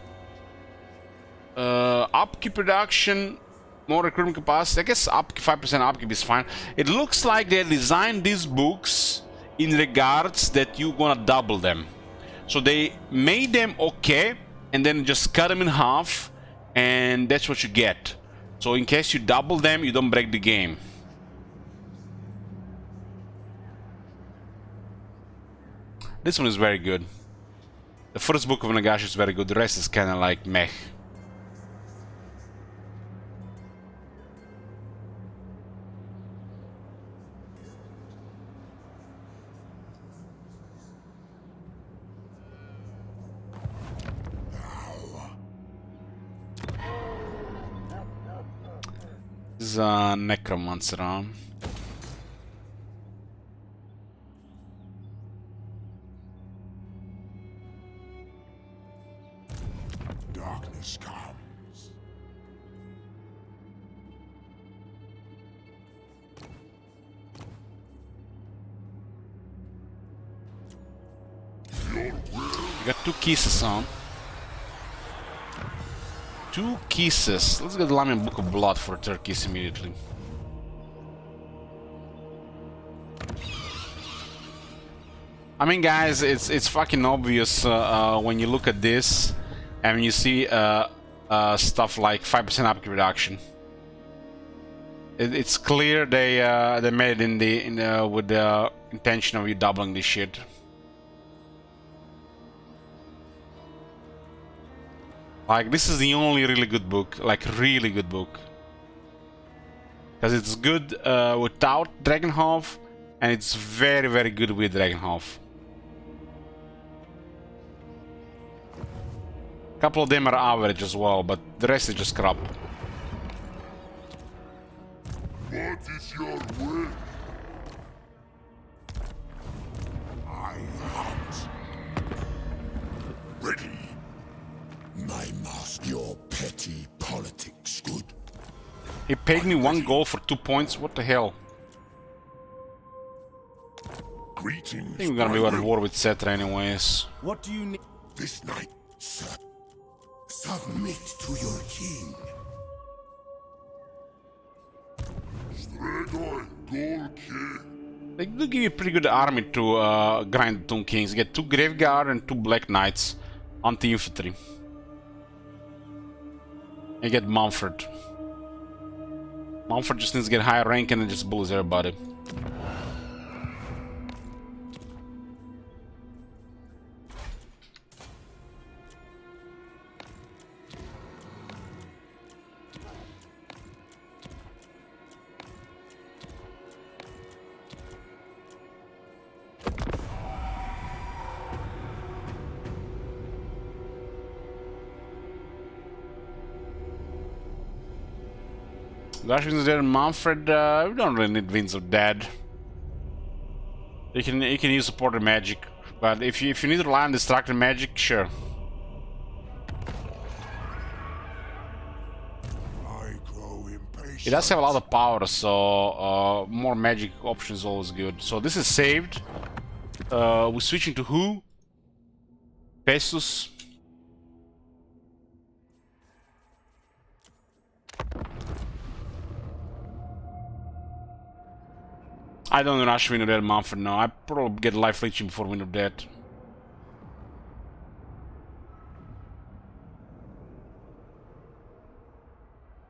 Upkeep reduction, more recruitment capacity. I guess 5% upkeep is fine. It looks like they designed these books in regards that you're gonna double them. So they made them okay, and then just cut them in half, and that's what you get. So in case you double them, you don't break the game. This one is very good. The first book of Nagash is very good, the rest is kinda like meh. This is a necromancer. Darkness comes. You got 2 kisses on. 2 kisses. Let's get the Lamian Book of Blood for 3rd kiss immediately. I mean, guys, it's fucking obvious when you look at this and you see stuff like 5% upgrade reduction. It's clear they made it with the intention of you doubling this shit. Like, this is the only really good book, like really good book, because it's good without Dragonhof, and it's very, very good with Dragonhof. A couple of them are average as well, but the rest is just crap. What is your will? I hunt. Ready. My master, your petty politics, good. He paid me 1 gold for 2 points. What the hell? Greetings. I think we're gonna be at war with Cetra anyways. What do you need? This night, sir. Submit to your king. Stregoi Golke. They do give you a pretty good army to grind the Tomb Kings. You get 2 Graveguard and 2 Black Knights, anti-infantry. You get Mumford. Mumford just needs to get higher rank and then just bullies everybody. Dashing's there, Manfred. We don't really need Winds of Dead. You can use supported magic, but if you need to rely on distracted magic, sure. I grow impatient. He does have a lot of power, so more magic options is always good. So this is saved. We're switching to who? Pesus. I don't rush Wind of Dead Manfred now. I probably get life leeching before Wind of Dead.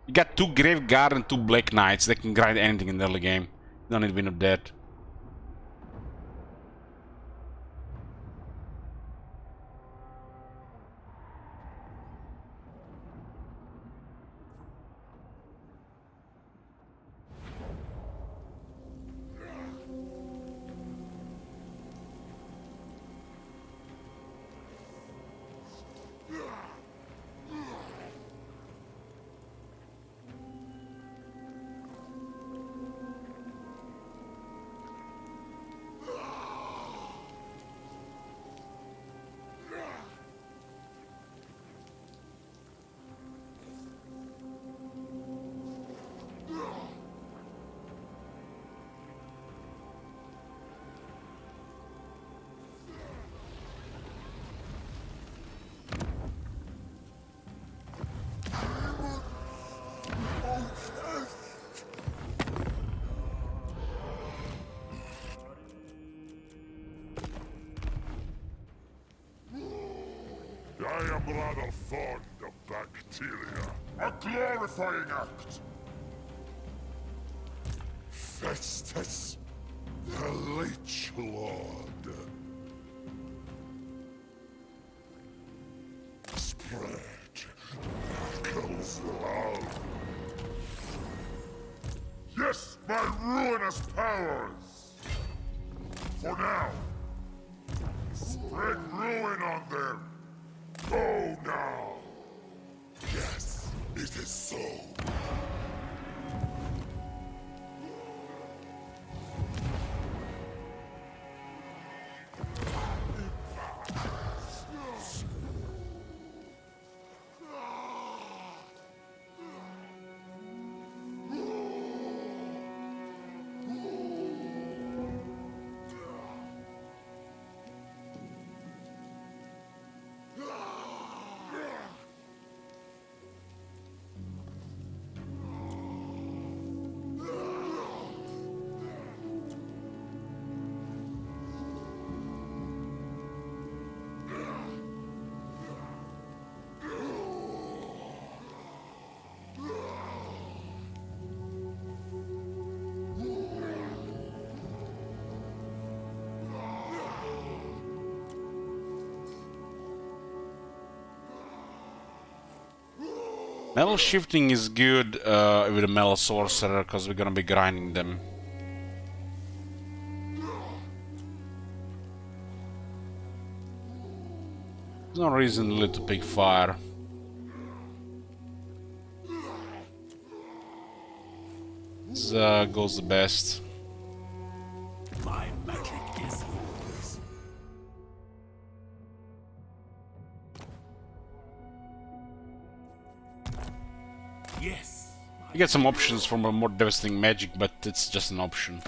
You got 2 Graveguard and 2 Black Knights. They can grind anything in the early game. You don't need Wind of Dead. I am rather fond of bacteria. A glorifying act. Festus, the Leech Lord. Spread Knuckles' love. Yes, my ruinous powers! For now, spread ruin on them! Go now! Yes, it is so. Metal shifting is good with a metal sorcerer because we're gonna be grinding them. There's no reason really to pick fire. This goes the best. My magic is yours. Yes. You get some options from a more devastating magic, but it's just an option.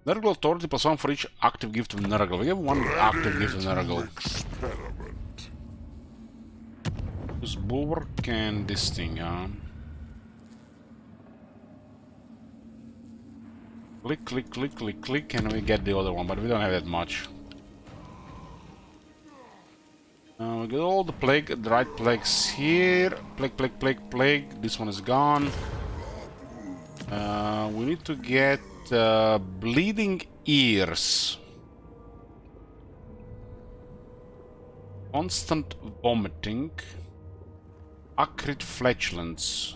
Nurgle Authority +1 for each active gift of Nurgle. We have one active gift of Nurgle. Experiment. Use Bulwark and this thing, Click, click, click, click, click, and we get the other one, but we don't have that much. We got all the plague, the right plagues here. Plague, plague, plague, plague. This one is gone. We need to get bleeding ears. Constant vomiting. Acrid flatulence.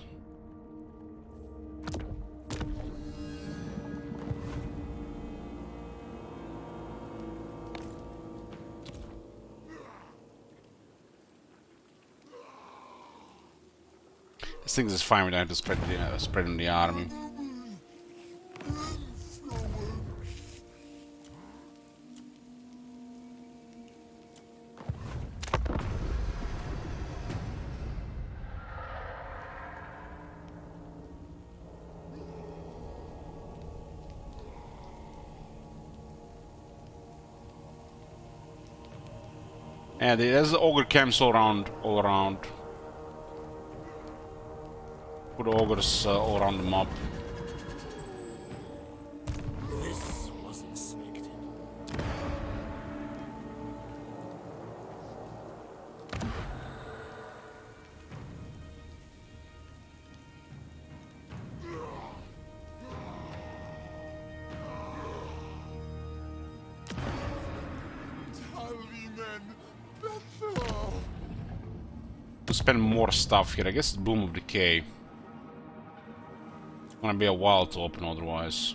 This thing is fine. We don't have to spread in the army. Yeah, there's ogre camps all around. Put ogres all around the mob. This was expected. To spend more stuff here, I guess it's Bloom of Decay. It's gonna be a while to open otherwise.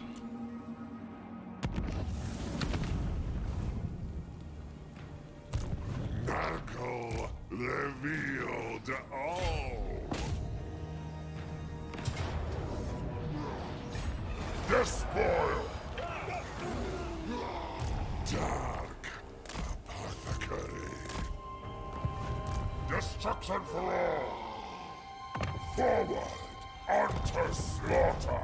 Nurgle revealed all. Despoil. Dark Apothecary. Destruction for all. Forward unto slaughter.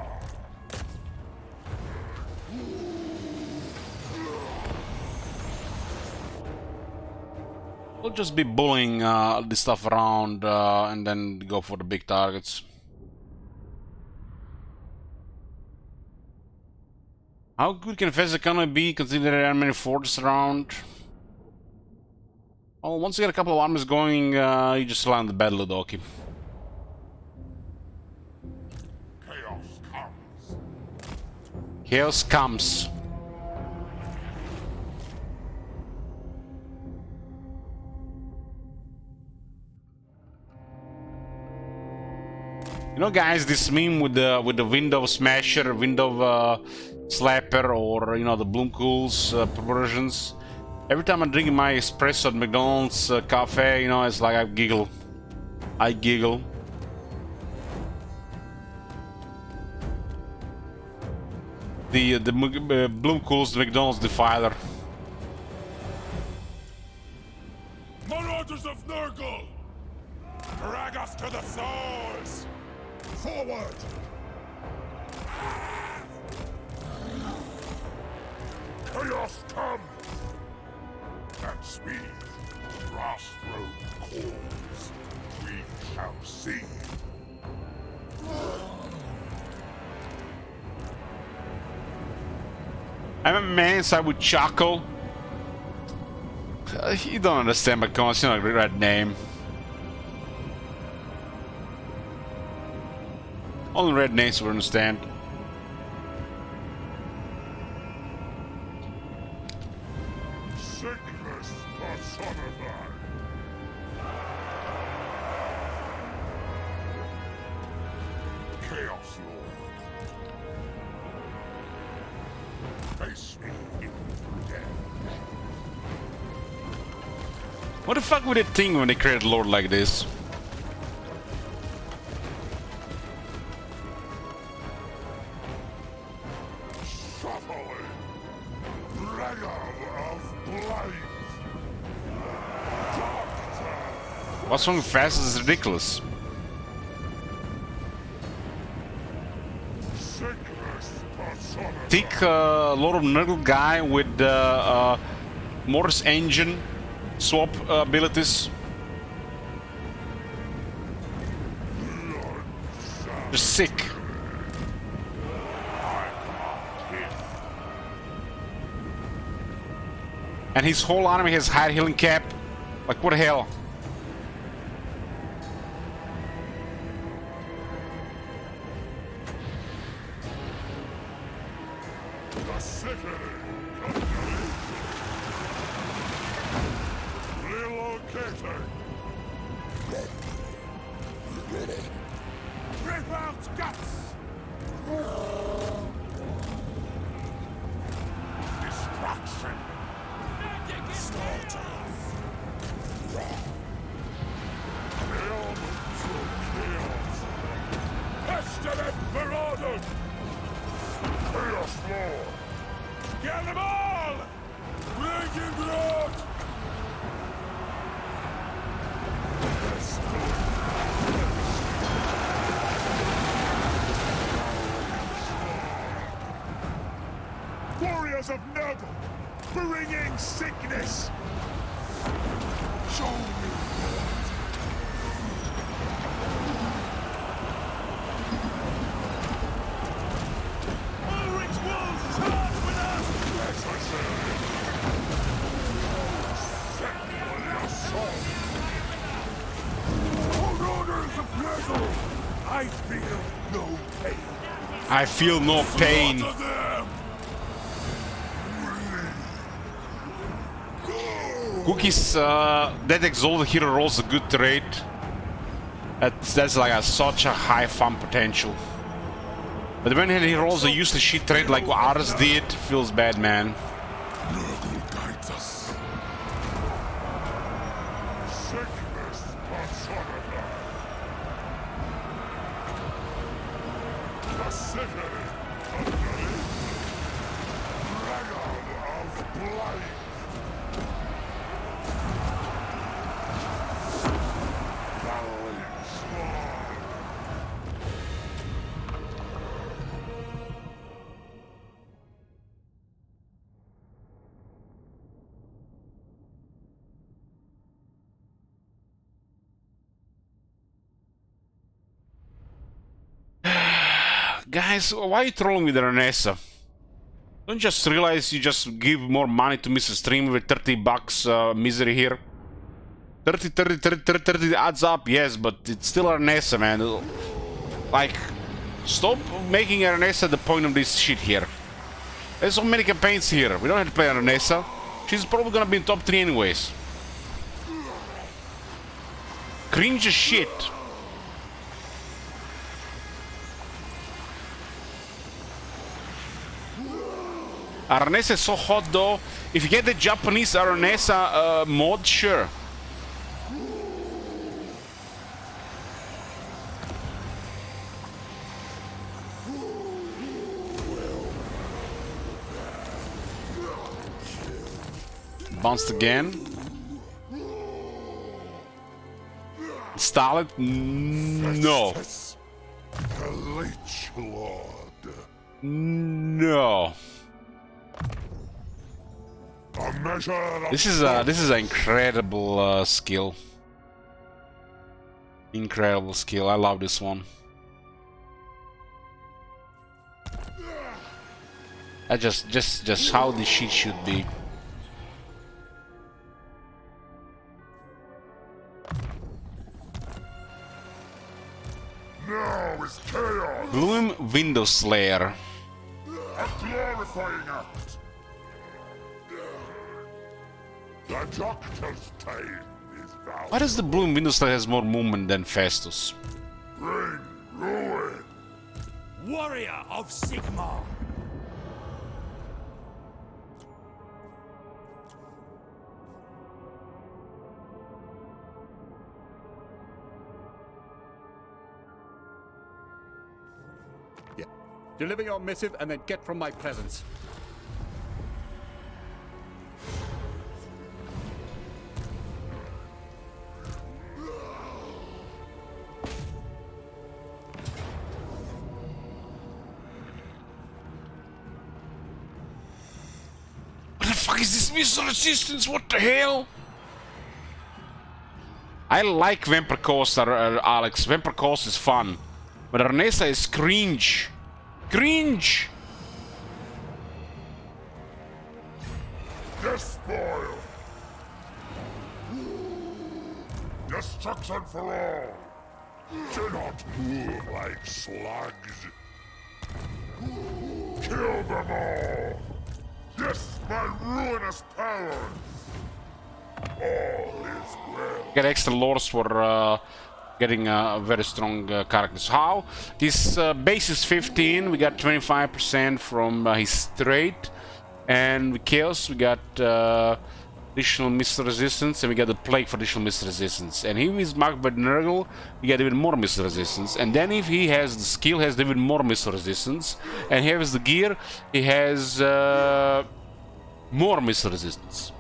We'll just be bullying this stuff around and then go for the big targets. How good can Fezzik be considering there are many forts around? Oh, once you get a couple of armies going, you just rely on the bad Ludoki. Chaos comes. Chaos comes. You know, guys, this meme with the window smasher, window slapper, or you know the Bloomcools perversions. Every time I'm drinking my espresso at McDonald's cafe, you know, it's like I giggle. I giggle. The Bloomcools, the McDonald's defiler. Marauders of Nurgle! Drag us to the swords! Forward! Chaos comes! At speed, grass-thrown calls. We shall see. I'm a man, so I would chuckle. You don't understand my comments, you know, the right name. Only red names will understand. Sickness personified. Chaos Lord. Face me into death. What the fuck would they think when they create a lord like this? What's wrong with fast is ridiculous. Thick Lord of Nurgle guy with Morris engine swap abilities. Just sick. And his whole army has high healing cap. Like what the hell? Rip out guts! Destruction! Slaughter! Elements of chaos! Pestilent marauders! Chaos Lord! Kill them all! Raging blood! Warriors of Nurgle, bringing sickness! Show me! Ulrich Wolves charge with us! Yes, I say! Set on your assault! Marauders of Nurgle! I feel no pain! I feel no pain! Slaughter them! Cookie's that exalted hero rolls a good trade. That's like such a high fun potential. But when he rolls a useless shit trade like ours did, feels bad, man. Nurgle guides us. Sickness personified. The city underneath. Dragon of blight. Guys, why are you trolling with Renessa? Don't you just realize you just give more money to Mr. Stream with 30 bucks misery here? 30, 30, 30, 30, 30 adds up, yes, but it's still Aranessa, man. Like, stop making Aranessa the point of this shit here. There's so many campaigns here. We don't have to play Aranessa. She's probably gonna be in top 3 anyways. Cringe as shit. Aranessa is so hot though. If you get the Japanese Aranessa mod, sure. Bounced again. Install it? No. The Lich Lord. No. A measure of This is an incredible skill. Incredible skill. I love this one. Just how this shit should be. now is chaos. Bloom Window Slayer. A glorifying act. The Doctor's time is vowed. Why does the Bloom Window Slayer has more movement than Festus? Bring ruin. Warrior of Sigmar. Deliver your missive and then get from my presence. What the fuck is this missile resistance? What the hell? I like Vampire Coast, Alex. Vampire Coast is fun. But Aranessa is cringe. Cringe! Despoil. Destruction for all. Do not move like slugs. Kill them all. Yes, my ruinous powers. All is well. Get extra lords for getting very strong characters. How? His base is 15, we got 25% from his trait, and with Chaos we got additional missile resistance, and we got the Plague for additional missile resistance. And if he's marked by Nurgle, we get even more missile resistance. And then if he has the skill, has even more missile resistance. And he has the gear, he has more missile resistance.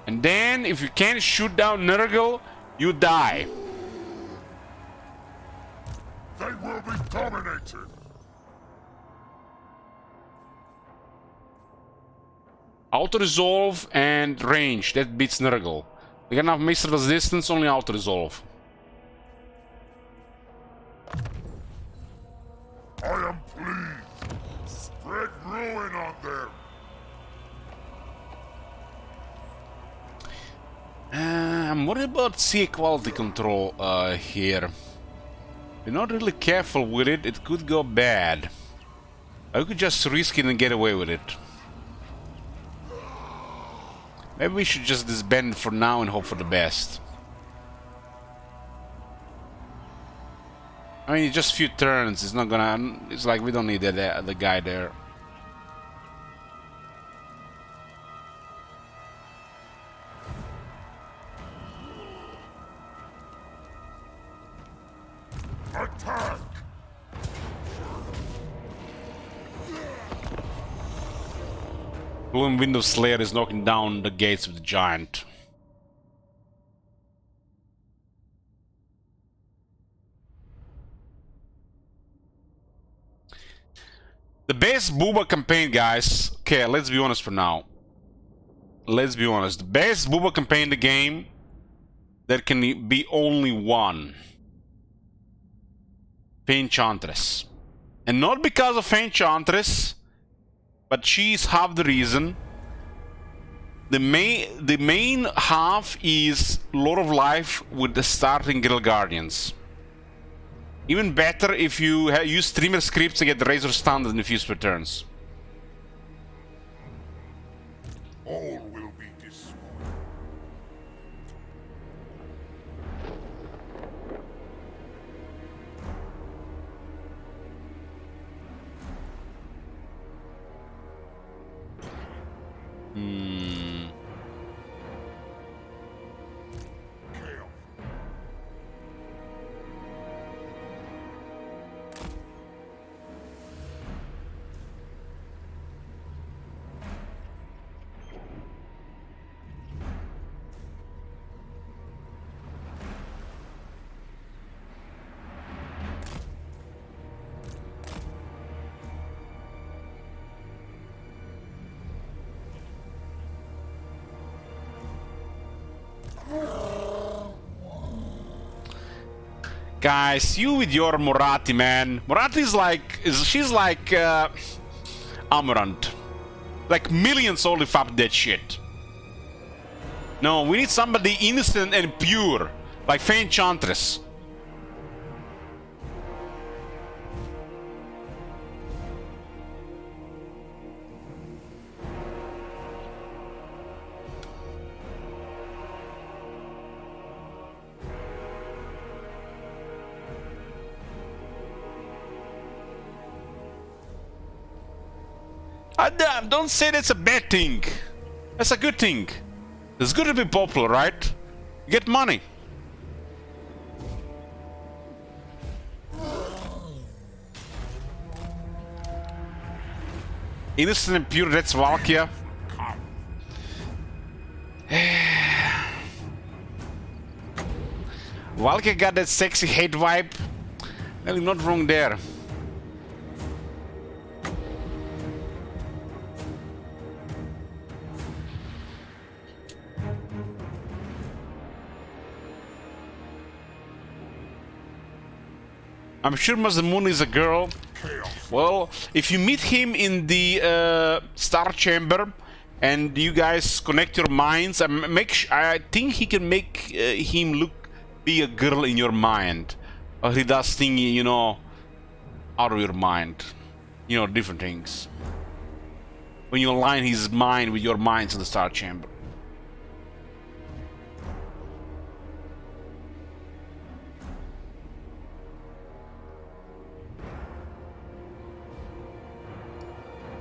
And then if you can't shoot down Nurgle, you die. They will be dominated. Auto-resolve and range, that beats Nurgle. We got enough missile resistance, only auto-resolve. I am pleased. Spread ruin on them. I'm worried about CA quality control here. If you're not really careful with it, it could go bad. I could just risk it and get away with it. Maybe we should just disband for now and hope for the best. I mean, it's just a few turns. It's not gonna. It's like we don't need the guy there. Attack! Bloom Window Slayer is knocking down the gates with the giant. The best Booba campaign, guys. Okay, let's be honest for now. Let's be honest. The best Booba campaign in the game, there can be only one. Enchantress. And not because of Enchantress, but she's half the reason. The main half is Lord of Life with the starting Guild Guardians. Even better if you use streamer scripts to get the Razor Standard in a few turns. All will be destroyed. Chaos. Guys, you with your Morati, man. Morati is like... she's like... Amarant. Like millions only fap that shit. No, we need somebody innocent and pure. Like Fae Enchantress. Don't say that's a bad thing. That's a good thing. It's good to be popular, right? You get money. Innocent and pure, that's Valkia. Valkia got that sexy hate vibe. Well, you're not wrong there. I'm sure Masamune is a girl. Well, if you meet him in the Star Chamber and you guys connect your minds, I think he can make him be a girl in your mind. Or he does things, you know, out of your mind. You know, different things. When you align his mind with your minds in the Star Chamber.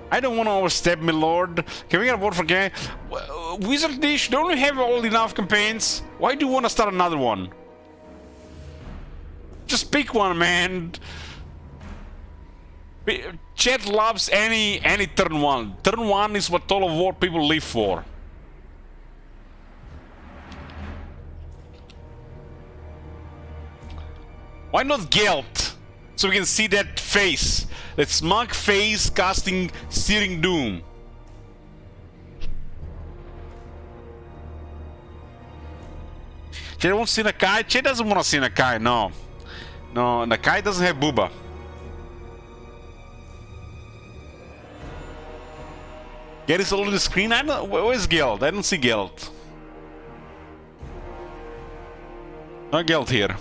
I don't want to overstep, my lord. Can we get a vote for game? Wizard Dish, don't we have all enough campaigns? Why do you want to start another one? Just pick one, man. Chat loves any turn one. Turn one is what all of war people live for. Why not Gelt? So we can see that face. That smug face casting Searing Doom. Chat won't see Nakai? Chat doesn't want to see Nakai, no. No, Nakai doesn't have Booba. Get is all on the screen? I don't, where's Geld? I don't see Geld. No Geld here.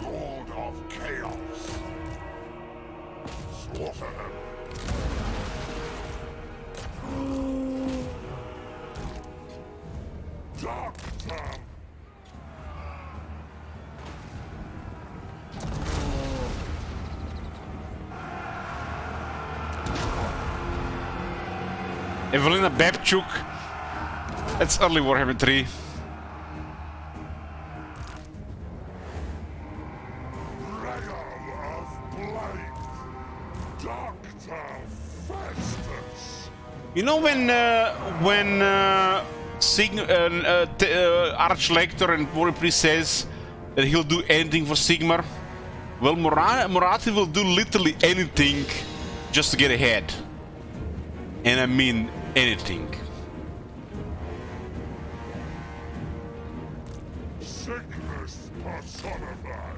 Lord of Chaos. Slaughter them. Doctor! Evelina Babchuk. That's early Warhammer 3. You know when Archlector and Warrior Priest says that he'll do anything for Sigmar? Well, Morathi will do literally anything just to get ahead. And I mean anything. Sickness personified.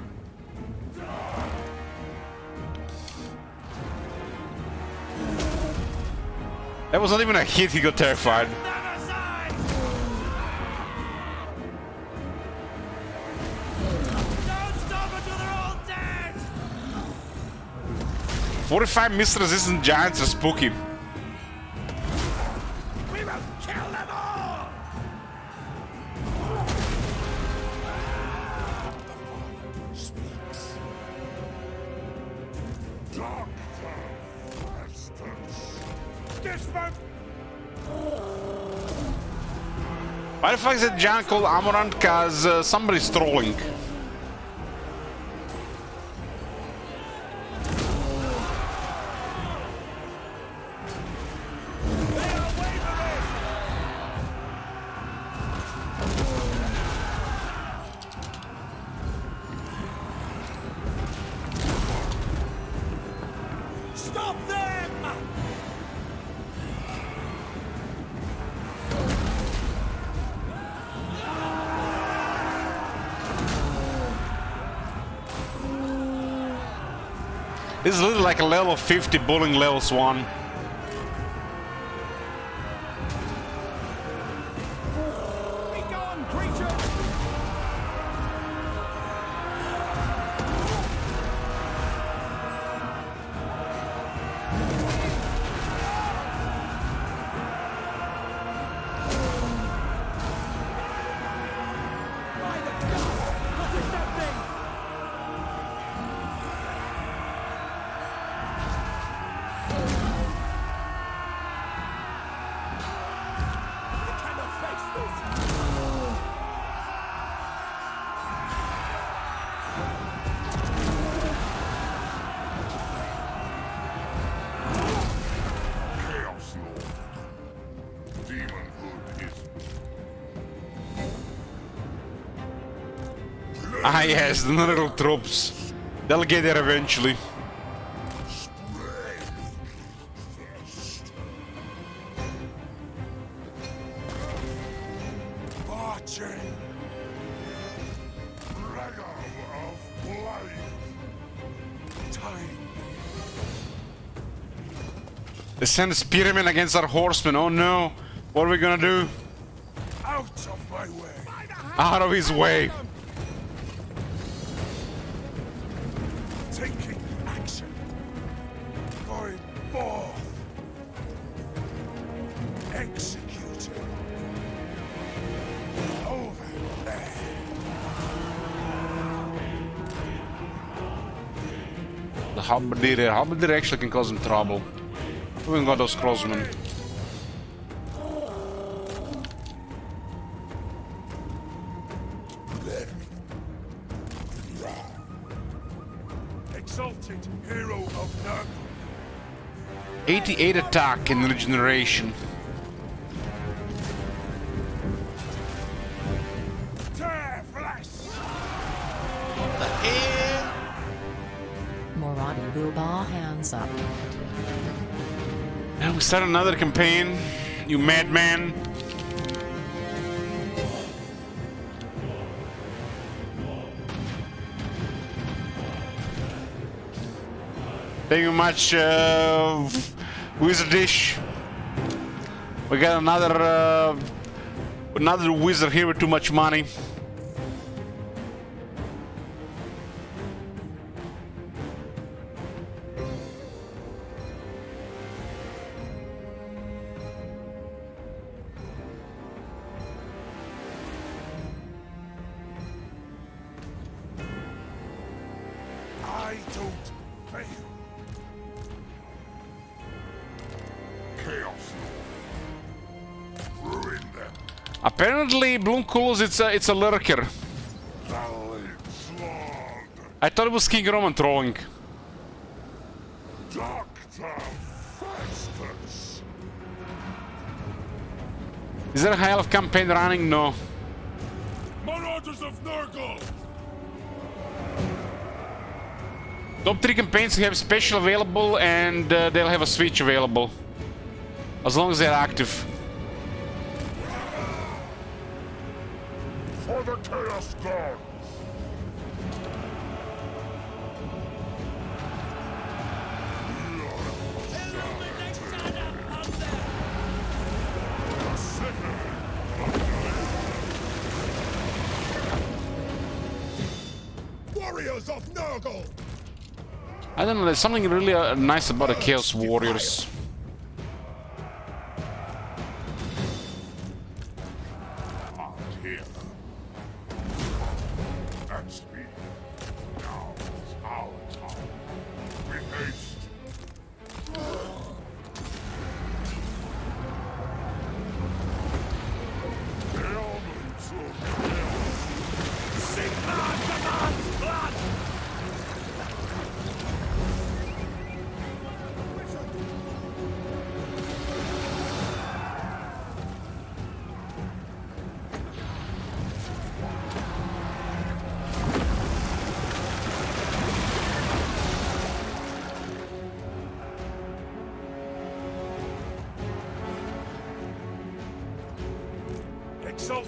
That was not even a hit, he got terrified. Never side! Don't stop until they're all dead! 45 mist-resistant giants are spooky. We will kill them all! Speaks. Doctor Festus. Dismount! Why the fuck is that giant called Amorant? Cause somebody's trolling. Stop them! This is literally like a level 50 bullying level swan. Be gone, creature! By the gods! What is that thing? I cannot face this! Chaos Lord. Demonhood is Ah yes, the little troops. They'll get there eventually. spread first. Marching. Dragon of Blade. Time. They send spearmen against our horsemen. Oh no. What are we gonna do? Out of my way. Out of his way. Taking action. Going forth. Executing. Over there. The halberdier actually can cause him trouble. We haven't got those crossmen. Exalted hero of Nurgle. 88 attack in regeneration. Tear flesh. The hell? Moradi Bilba hands up. Now we start another campaign. You madman. Thank you much, Wizardish. We got another wizard here with too much money. I don't fail. Chaos Lord. Ruin them. Apparently, Bloomkulus, it's a lurker. Valid Slog. I thought it was King Roman trolling. Doctor Festus. Is there a hell of campaign running? No. Marauders of Nurgle. Top 3 campaigns have special available and they'll have a switch available. As long as they're active. For the Chaos God. Warriors of Nurgle! I don't know, there's something really nice about the Chaos Warriors. Out here. At speed. Now is our time. With haste. Ailments of chaos. Sigma demands blood!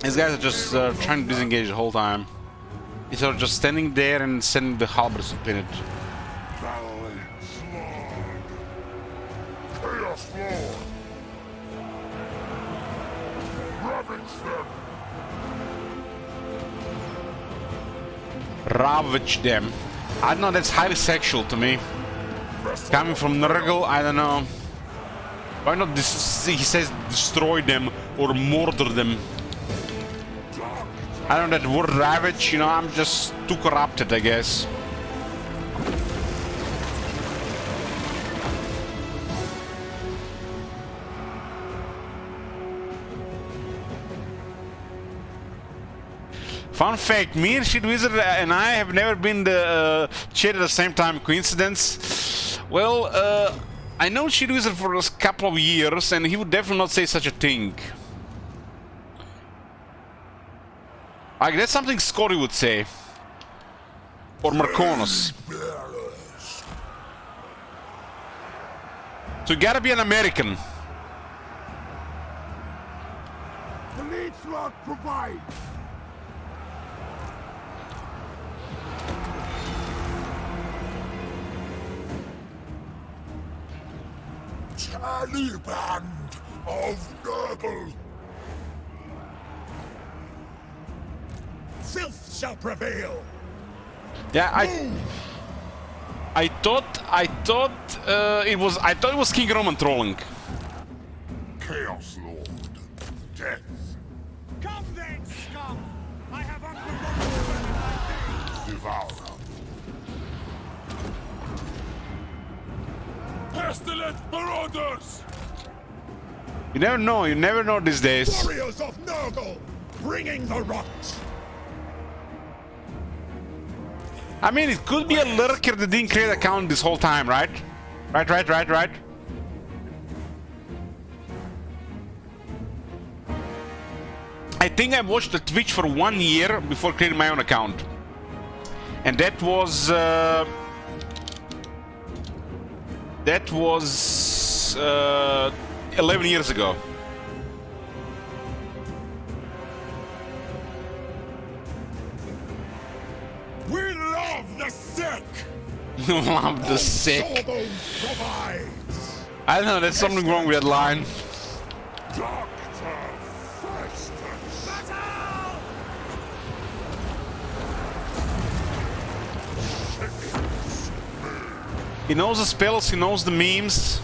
These guys are just trying to disengage the whole time. Instead of just standing there and sending the halberds to pin it. Valley Slug. Chaos Lord. Ravage them. Ravage them. I don't know, that's highly sexual to me. Coming from Nurgle, I don't know. Why not he says destroy them or murder them? I don't know, that word ravage, you know, I'm just too corrupted, I guess. Fun fact, me and Shit Wizard and I have never been the chat at the same time. Coincidence? Well, I know Shit Wizard for a couple of years and he would definitely not say such a thing. Like, that's something Scotty would say. Or Marconos. So you gotta be an American. The lead slot provides. Taliban of Nurgle. Filth shall prevail. Yeah, I thought it was King Roman trolling. Chaos Lord. Death. Come then, scum! I have unprovoked Devour. Pestilent marauders! You never know these days. Warriors of Nurgle! Bringing the rot! I mean, it could be a lurker that didn't create an account this whole time, right? Right. I think I watched the Twitch for 1 year before creating my own account. And that was 11 years ago. We love the sick! Love the sick. Sawbones provides! I don't know, there's something wrong with that line. Doctor Festus! He knows the spells, he knows the memes.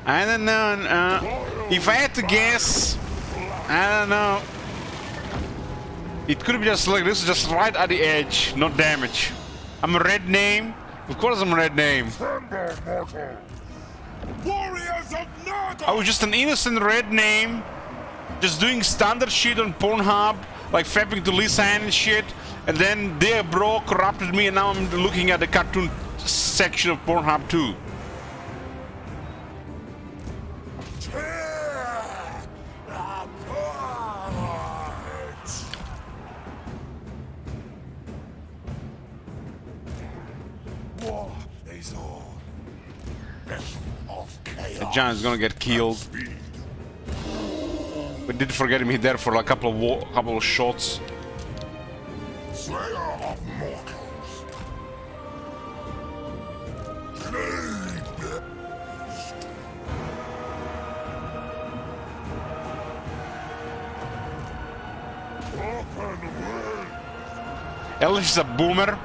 I don't know. If I had to guess, I don't know. It could be just like this, just right at the edge, no damage. I'm a red name. Of course I'm a red name. Tremble, mortal! Warriors of Nurgle! I was just an innocent red name. Just doing standard shit on Pornhub, like fapping to Lisa Ann and shit. And then their bro corrupted me and now I'm looking at the cartoon section of Pornhub too. Tear apart! War is on. Vessel of chaos. The giant's gonna get killed. Speed. We did forget him there for a couple of shots. Slayer of mortals. Blade bearers. Open Ellis is a boomer.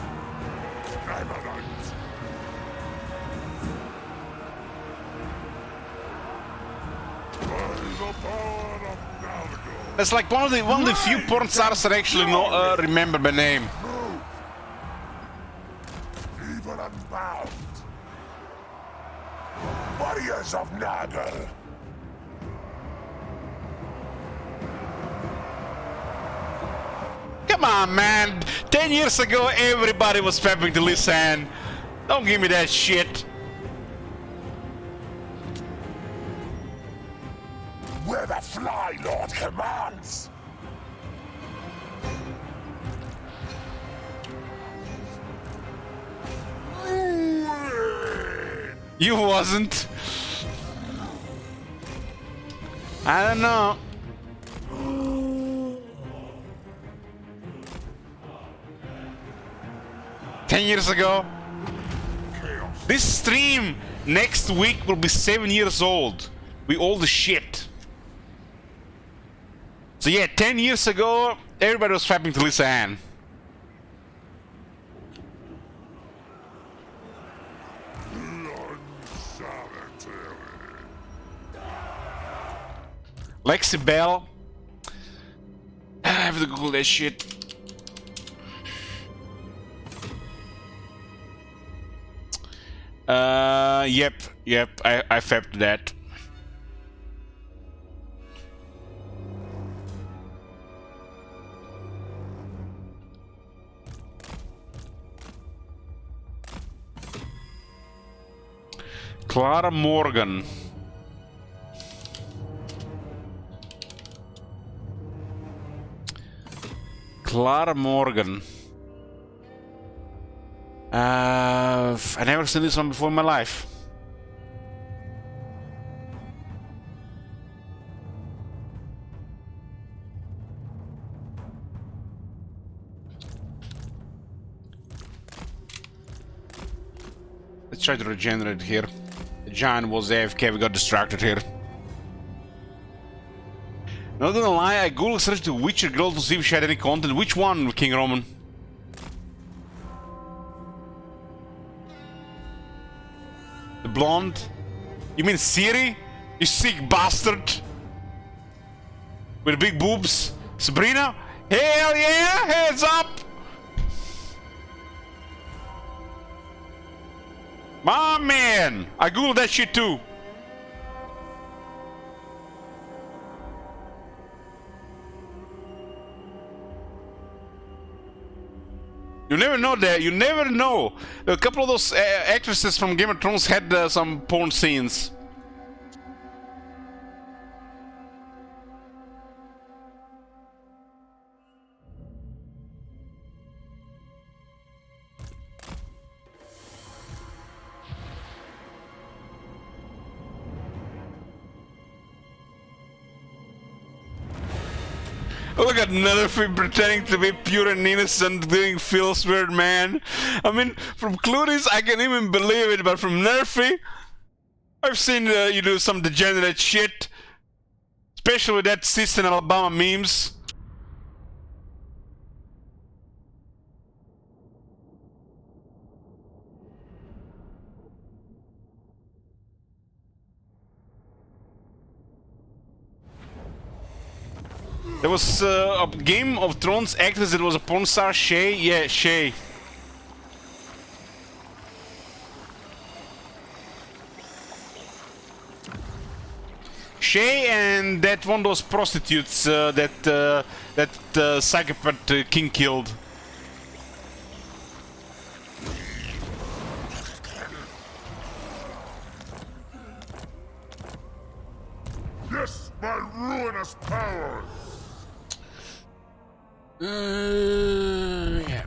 That's like one of the few porn stars that actually know, remember my name. Evil unbound. Warriors of Nagel. Come on, man. 10 years ago, everybody was fapping to Lisanne. Don't give me that shit. Where the Fly Lord commands. You wasn't. I don't know. Ten years ago. This stream next week will be 7 years old. We all the shit. So yeah, 10 years ago, everybody was fapping to Lisanne. Lexi Bell. I have to Google that shit. Yep, I fapped that. Clara Morgan. Clara Morgan. I never seen this one before in my life. Let's try to regenerate here. The giant was AFK, we got distracted here. Not gonna lie, I Google searched the Witcher girl to see if she had any content. Which one, King Roman? The blonde? You mean Ciri? You sick bastard? With big boobs? Sabrina? Hell yeah! Heads up! My man! I googled that shit too. You never know that. You never know. A couple of those actresses from Game of Thrones had some porn scenes. Look at Nerfy pretending to be pure and innocent, doing Phil's weird man. I mean, from Clutis I can even believe it, but from Nerfy, I've seen you do some degenerate shit. Especially with that Sis in Alabama memes. There was a Game of Thrones actress that was a porn star, Shay. Yeah, Shay. Shay and that one of those prostitutes that psychopath King killed. Yes, my ruinous power! Yeah.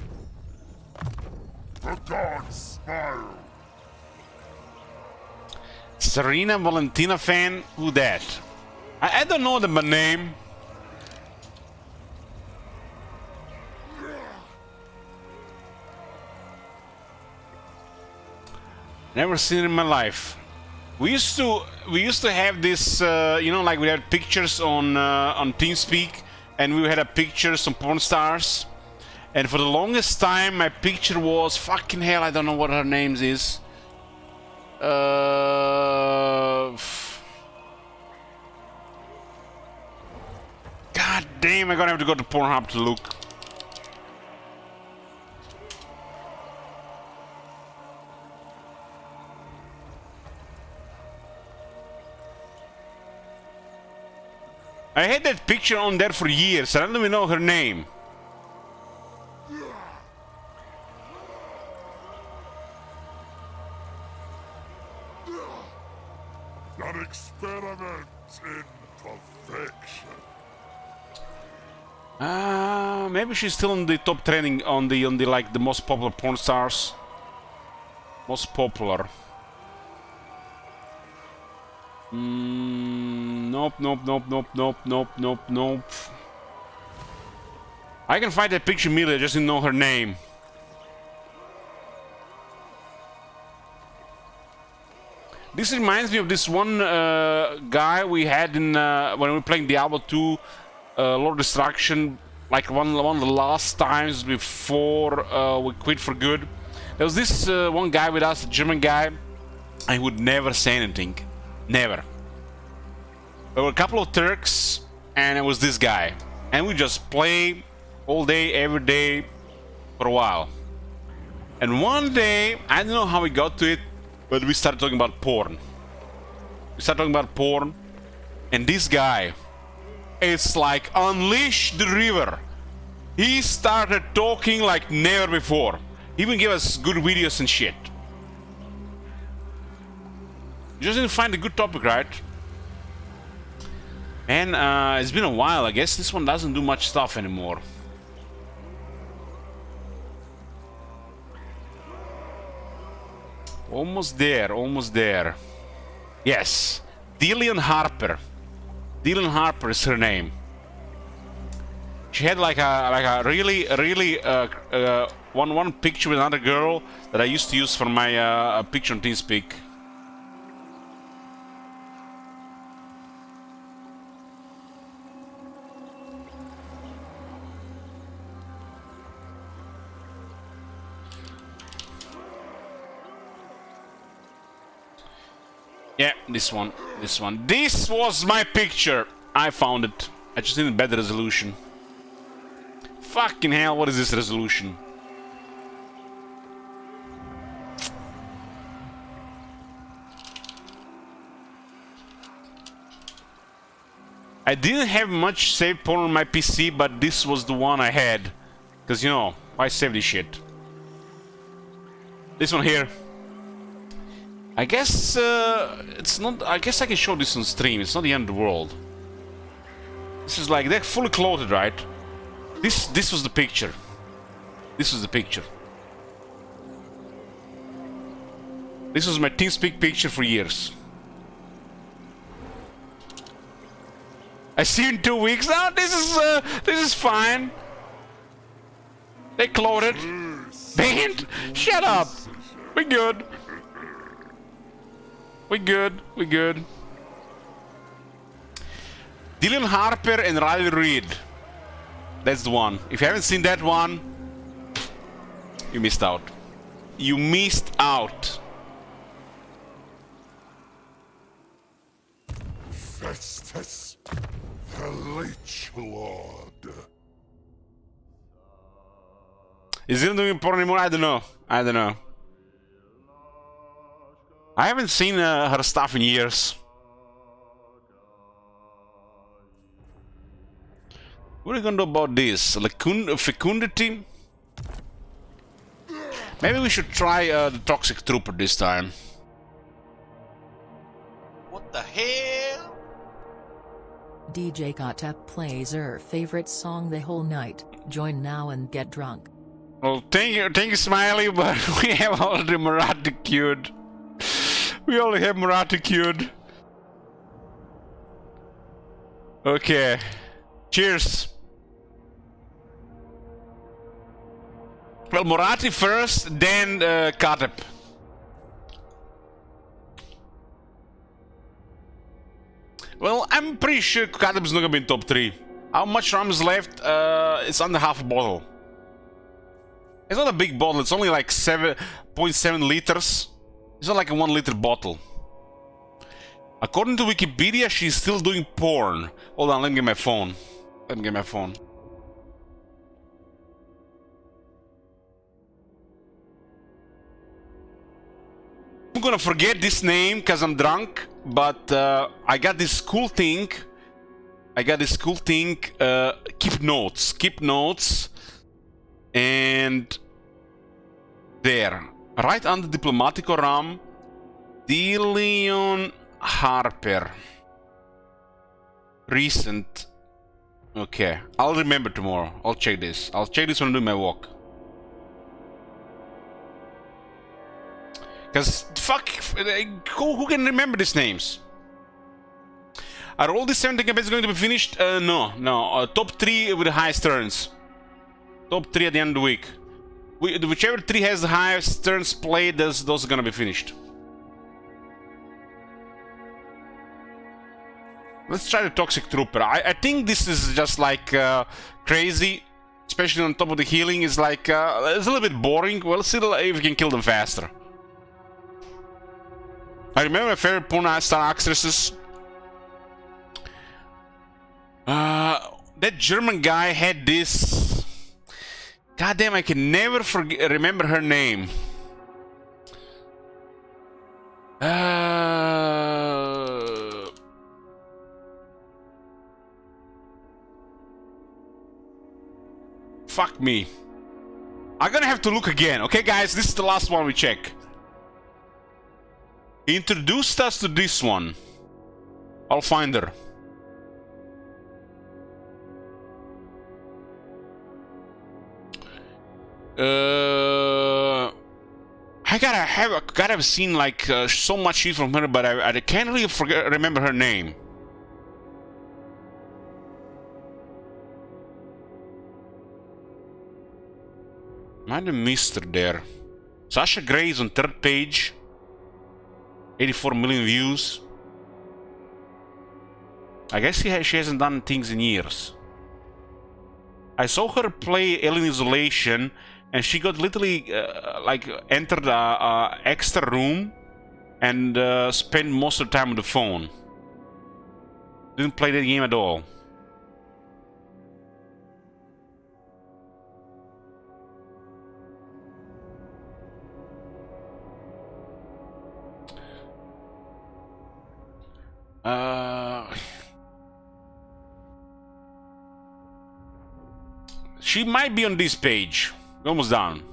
The gods smile. Serena Valentina fan? Who that? I don't know the name. Never seen it in my life. We used to have this, you know, like we had pictures on TeamSpeak, and we had a picture some porn stars, And for the longest time, my picture was fucking hell. I don't know what her name is. God damn! I'm gonna have to go to Pornhub to look. I had that picture on there for years. I don't even know her name. An experiment in perfection. Maybe she's still in the top trending on the like the most popular porn stars. Most popular. Nope. I can find that picture immediately, I just didn't know her name. This reminds me of this one guy we had in when we were playing Diablo 2, Lord of Destruction, like one of the last times before we quit for good. There was this one guy with us, a German guy, and he would never say anything. Never. There were a couple of Turks, and it was this guy. And we just play all day, every day, for a while. And one day, I don't know how we got to it, but we started talking about porn. And this guy, it's like unleash the river. He started talking like never before. He even gave us good videos and shit. You just didn't find a good topic, right? And it's been a while. I guess this one doesn't do much stuff anymore. Almost there. Yes, Dillian Harper. Dillian Harper is her name. She had like a really one picture with another girl that I used to use for my picture on TeamSpeak. Yeah, this one. This was my picture. I found it. I just need better resolution. Fucking hell, what is this resolution? I didn't have much saved porn on my PC, but this was the one I had. Because, you know, why save this shit? This one here. I guess it's not. I guess I can show this on stream. It's not the end of the world. This is like they're fully clothed, right? This was the picture. This was the picture. This was my TeamSpeak picture for years. I see you in 2 weeks. Now this is fine. They clothed. Banned. Shut up. We're good. We good. Dillian Harper and Riley Reid. That's the one. If you haven't seen that one, you missed out. You missed out. Festus, the Lich Lord. Is it doing porn anymore? I don't know. I haven't seen her stuff in years. What are you gonna do about this? Fecundity? Maybe we should try the Toxic Trooper this time. What the hell? DJ Kotep plays her favorite song the whole night. Join now and get drunk. Well, thank you, Smiley, but we have already Marathi queued. We only have Marathi queued. Okay. Cheers. Well, Marathi first, then Kotep. Well, I'm pretty sure Kotep is not gonna be in top 3. How much rum is left? It's under half a bottle. It's not a big bottle, it's only like 7.7 liters. It's not like a 1 liter bottle. According to Wikipedia, she's still doing porn. Hold on, let me get my phone. Let me get my phone. I'm gonna forget this name because I'm drunk, but I got this cool thing. Keep notes. And there, right under Diplomatico RAM, DeLeon Harper. Recent. Okay, I'll remember tomorrow. I'll check this. I'll check this when I do my walk. Because, fuck, who can remember these names? Are all these 17 campaigns going to be finished? No. Top 3 with the highest turns. Top 3 at the end of the week. Whichever 3 has the highest turns played, those are gonna be finished. Let's try the Toxic Trooper. I think this is just like crazy, especially on top of the healing. It's like it's a little bit boring. We'll see if we can kill them faster. I remember my favorite porn-star actresses. That German guy had this. Goddamn, I can never remember her name. Fuck me. I'm gonna have to look again. Okay, guys, this is the last one we check. He introduced us to this one. I'll find her. I gotta have seen like so much shit from her, but I can't really remember her name. Might have missed her there. Sasha Grey is on 3rd page. 84 million views. I guess she hasn't done things in years. I saw her play Alien Isolation, and she got literally like entered a extra room and spent most of the time on the phone. Didn't play that game at all. She might be on this page. Almost done.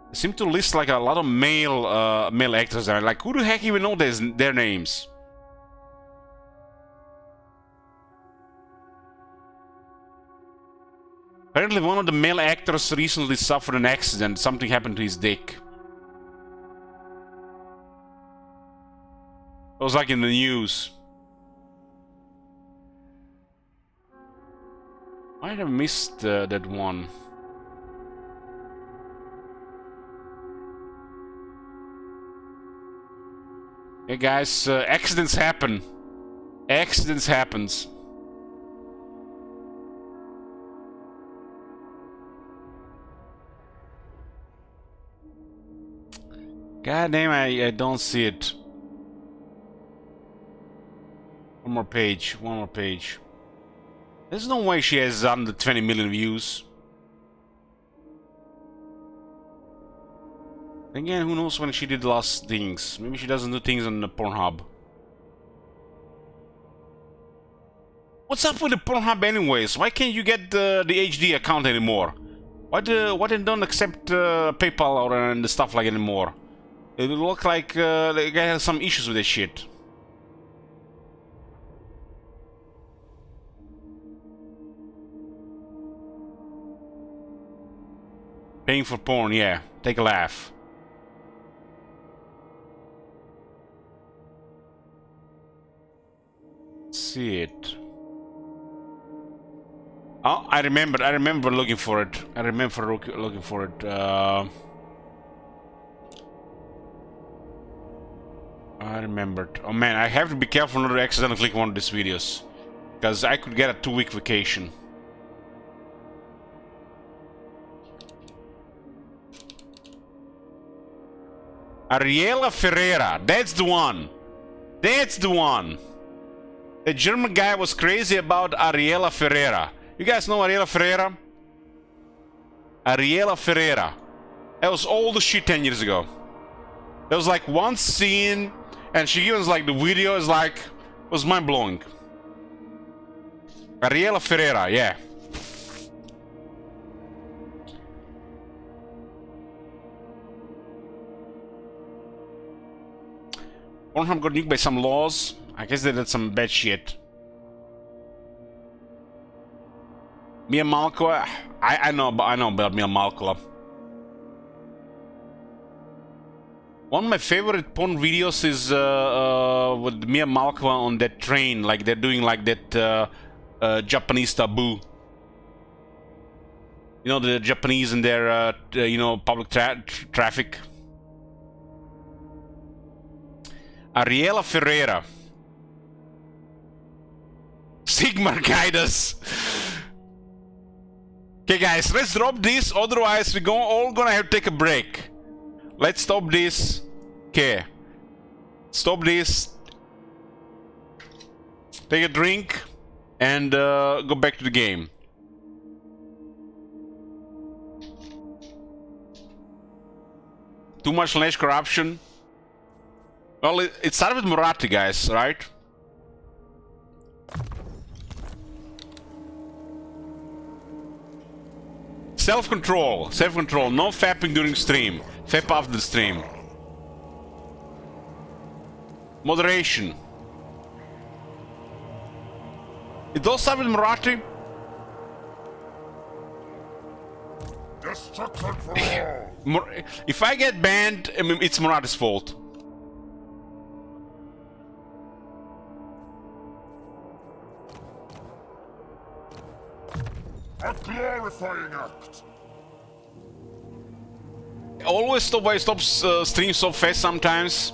They seem to list like a lot of male actors there. Like, who the heck even know their names? Apparently one of the male actors recently suffered an accident. Something happened to his dick. It was like in the news. Might have missed that one. Hey guys, accidents happen. Accidents happens. God damn, I don't see it. One more page, one more page. There's no way she has under 20 million views. Again, who knows when she did the last things. Maybe she doesn't do things on the Pornhub. What's up with the Pornhub anyways? Why can't you get the HD account anymore? Why they don't accept PayPal or and stuff like anymore? It look like the guy has some issues with this shit. Paying for porn, yeah. Take a laugh. Let's see it. Oh, I remember looking for it. I remember looking for it. I remembered. Oh man, I have to be careful not to accidentally click one of these videos. Because I could get a 2-week vacation. Ariela Ferreira, that's the one. That's the one. The German guy was crazy about Ariela Ferreira. You guys know Ariela Ferreira? Ariela Ferreira. That was all the shit 10 years ago. There was like one scene, and she gives like the video is like, was mind blowing. Ariela Ferreira, yeah. Pornhub got nuked by some laws. I guess they did some bad shit. Mia Malkova, I know about Mia Malkova. One of my favorite porn videos is with Mia Malkova on that train, like they're doing like that Japanese taboo. You know, the Japanese in their you know, public traffic. Ariela Ferreira. Sigmar guide us. Okay guys, let's drop this, otherwise we're all gonna have to take a break. Let's stop this. Okay. Stop this. Take a drink and go back to the game. Too much less corruption. Well, it started with Moratti, guys, right? Self-control, self-control, no fapping during stream. Fap after the stream. Moderation. It all started with Moratti? Destruction for all! If I get banned, I mean, it's Moratti's fault. A glorifying act! Always stop why stops stream so fast sometimes.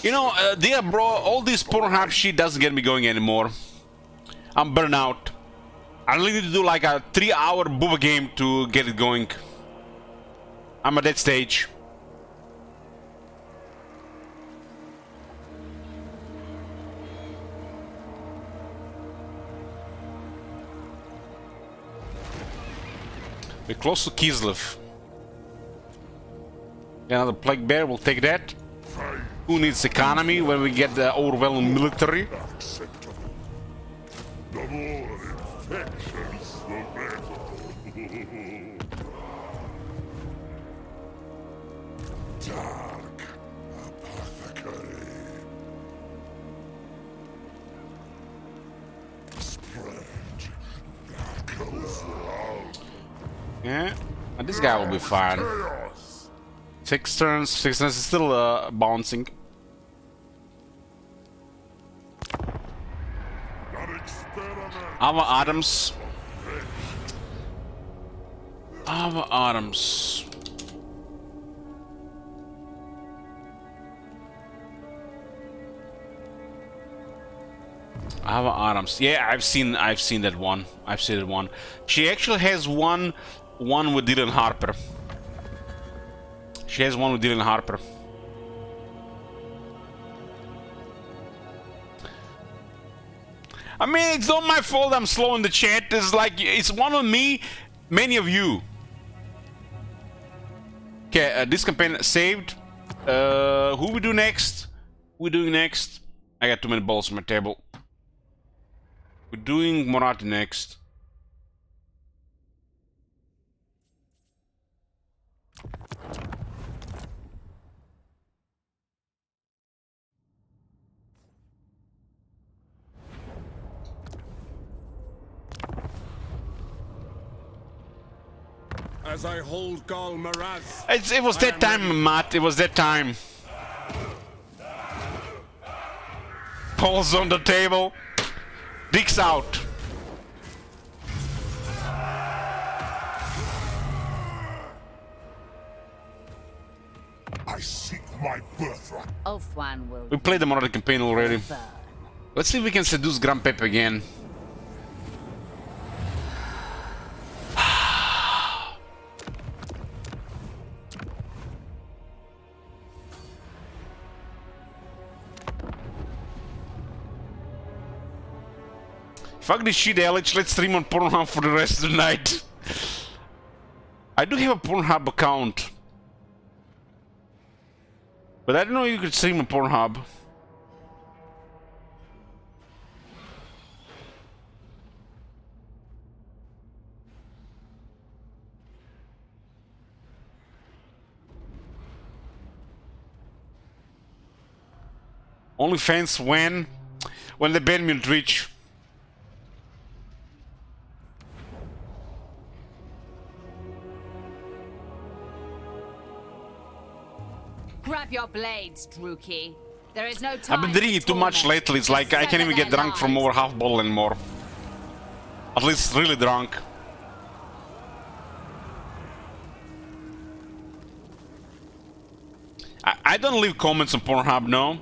You know, dear bro, all this Pornhub shit doesn't get me going anymore. I'm burnt out. I need to do like a 3-hour booba game to get it going. I'm at that stage. We're close to Kislev. Another plague bear, we'll take that. Who needs economy when we get the overwhelming military? Acceptable. The more infections, the better. Dark apothecary. Spread knuckles loud. Yeah, and this guy will be fine. Chaos. 6 turns is still bouncing. An experiment. Ava Adams. Ava Adams. Ava Adams. Yeah, I've seen that one. I've seen that one. She actually has one with Dylan Harper. She has one with Dylan Harper. I mean, it's not my fault I'm slow in the chat. It's like, it's one of me, many of you. Okay, this campaign saved. Who we do next? Who we doing next? I got too many balls on my table. We're doing Moratti next. As I hold Gal Maraz. It was that time, Matt. It was that time. Balls on the table. Dicks out. I seek my birthright. Ulfwan will We played the Monarch campaign already. burn. Let's see if we can seduce Grandpep again. Fuck this shit, Alex. Let's stream on Pornhub for the rest of the night. I do have a Pornhub account. But I didn't know you could stream on Pornhub. OnlyFans when they ban me on Twitch. Grab your blades, Druki. There is no time. I've been drinking too much lately. It's like I can't even get drunk from over half bottle anymore. At least really drunk. I don't leave comments on Pornhub, no.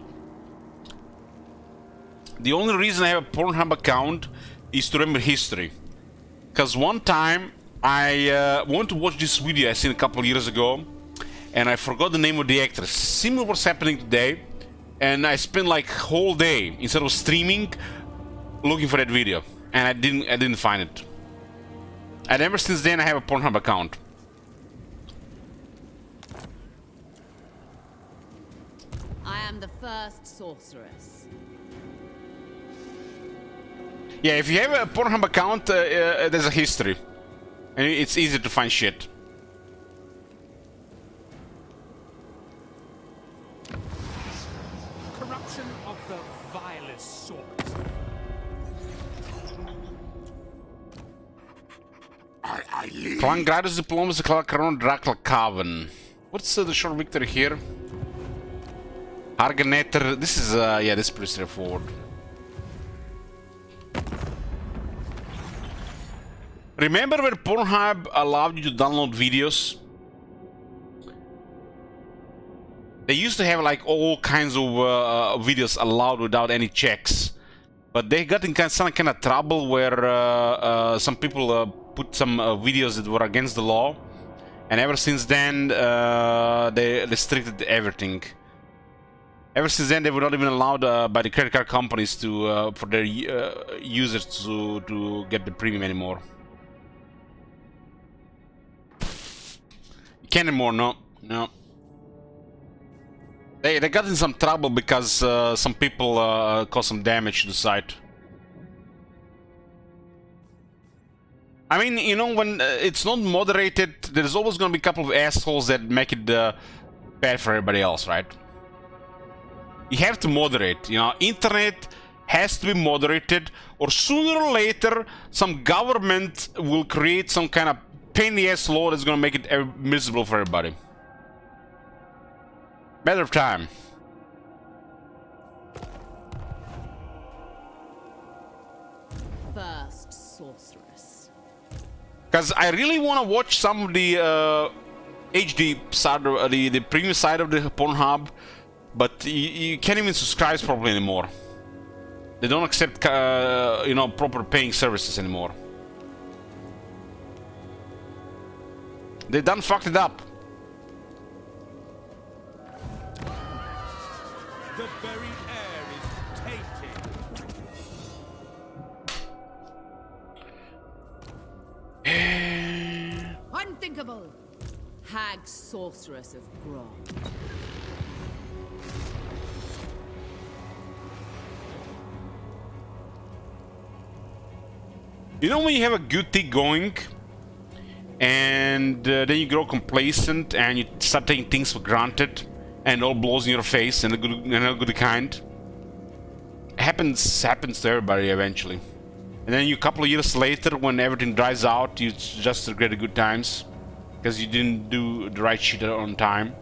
The only reason I have a Pornhub account is to remember history. Because one time I wanted to watch this video I seen a couple years ago, and I forgot the name of the actress. Similar what's happening today, and I spent like whole day instead of streaming looking for that video, and I didn't find it. And ever since then I have a Pornhub account. I am the first sorceress. Yeah, if you have a Pornhub account, there's a history, and it's easy to find shit. Corruption of the vilest sort. I leave. Clan Gradus Diplomacy, Clan Caron, Dracula Cavan. What's the short victory here? Arganetter. This is, yeah, this is pretty straightforward. Remember when Pornhub allowed you to download videos? They used to have like all kinds of videos allowed without any checks. But they got in some kind of trouble where some people put some videos that were against the law. And ever since then, they restricted everything. Ever since then, they were not even allowed by the credit card companies to for their users to get the premium anymore. You can't anymore, no. They got in some trouble because some people caused some damage to the site. I mean, you know, when it's not moderated, there's always gonna be a couple of assholes that make it bad for everybody else, right? You have to moderate, you know, internet has to be moderated, or sooner or later some government will create some kind of pain in the ass law that's gonna make it miserable for everybody. Matter of time. First sorceress. Because I really want to watch some of the HD side, the premium side of the Pornhub, but you can't even subscribe properly anymore. They don't accept, you know, proper paying services anymore. They done fucked it up. The very air is tainted. Unthinkable! Hag sorceress of Grog. You know when you have a good thing going, and then you grow complacent and you start taking things for granted, and it all blows in your face, and a good kind. It happens to everybody eventually. And then a couple of years later, when everything dries out, you just regret the good times because you didn't do the right shit on time.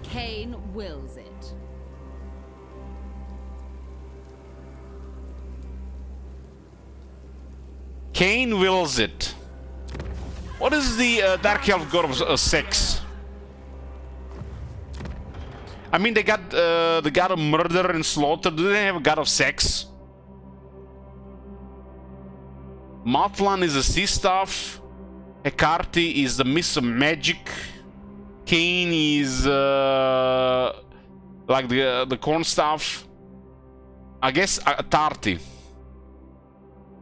Cain wills it. Cain wills it. What is the Dark Elf god of sex? I mean, they got the god of murder and slaughter. Do they have a god of sex? Matlan is the sea staff. Hecate is the miss of magic. Cain is like the corn staff. I guess Atarte.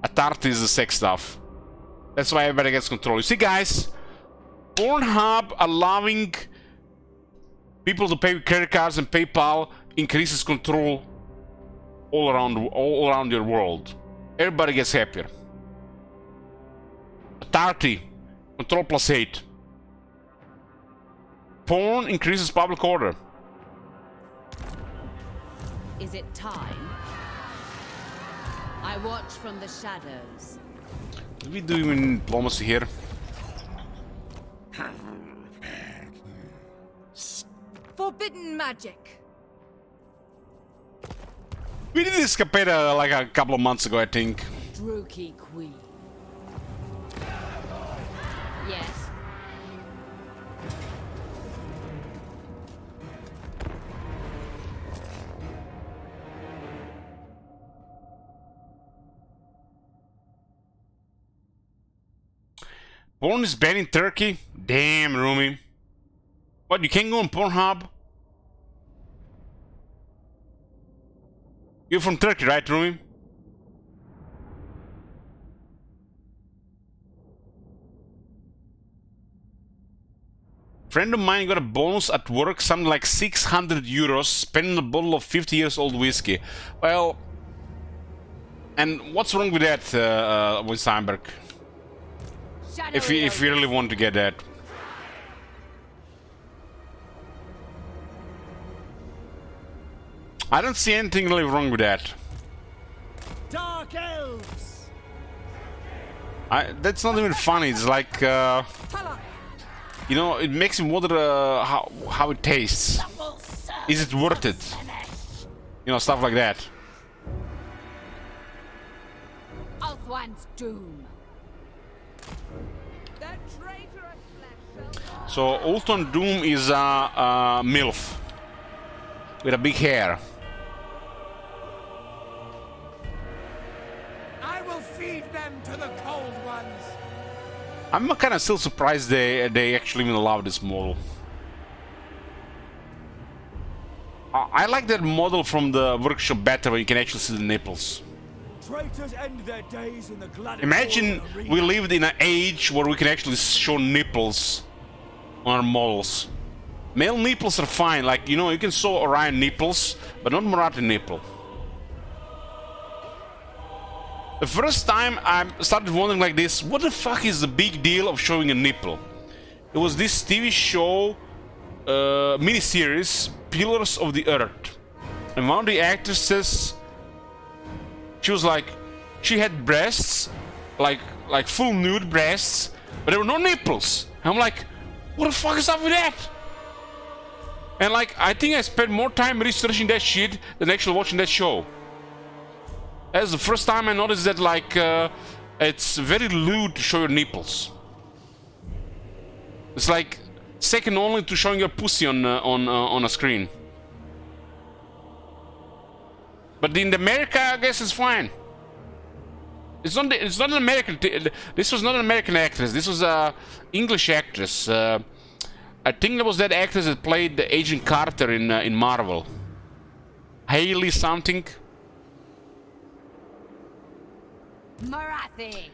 Atarte is the sex stuff. That's why everybody gets control. You see, guys, Pornhub allowing people to pay with credit cards and PayPal increases control all around your world. Everybody gets happier. Atarte, control plus hate. Porn increases public order. Is it time? I watch from the shadows. Did we do even diplomacy here? Forbidden magic. We did this capeta like a couple of months ago, I think. Druki Queen. Yes. Porn is banned in Turkey? Damn, Rumi. What, you can't go on Pornhub? You're from Turkey, right, Rumi? Friend of mine got a bonus at work, something like 600 euros, spending a bottle of 50 years old whiskey. Well, and what's wrong with that, with Steinberg? If you really want to get that. I don't see anything really wrong with that. Dark elves. That's not even funny. It's like, you know, it makes me wonder how it tastes. Is it worth it? You know, stuff like that. Ulthuan's doom. So Ulthuan Doom is a MILF with a big hair. I will feed them to the cold ones. I'm kind of still surprised they actually even allow this model. I like that model from the workshop better, where you can actually see the nipples. Traitors end their days in the gladiatorial Imagine arena. we lived in an age where we can actually show nipples on our models. Male nipples are fine, like, you know, you can show Orion nipples, but not Marathi nipple. The first time I started wondering like this, what the fuck is the big deal of showing a nipple? It was this TV show, miniseries, Pillars of the Earth. And one of the actresses, she was like, she had breasts, like full nude breasts, but there were no nipples. I'm like, what the fuck is up with that? And like, I think I spent more time researching that shit than actually watching that show. That's the first time I noticed that, like, it's very lewd to show your nipples. It's like second only to showing your pussy on a screen. But in America, I guess it's fine. It's not an American. This was not an American actress. This was a English actress. I think that was that actress that played Agent Carter in Marvel. Hayley something. Marathi.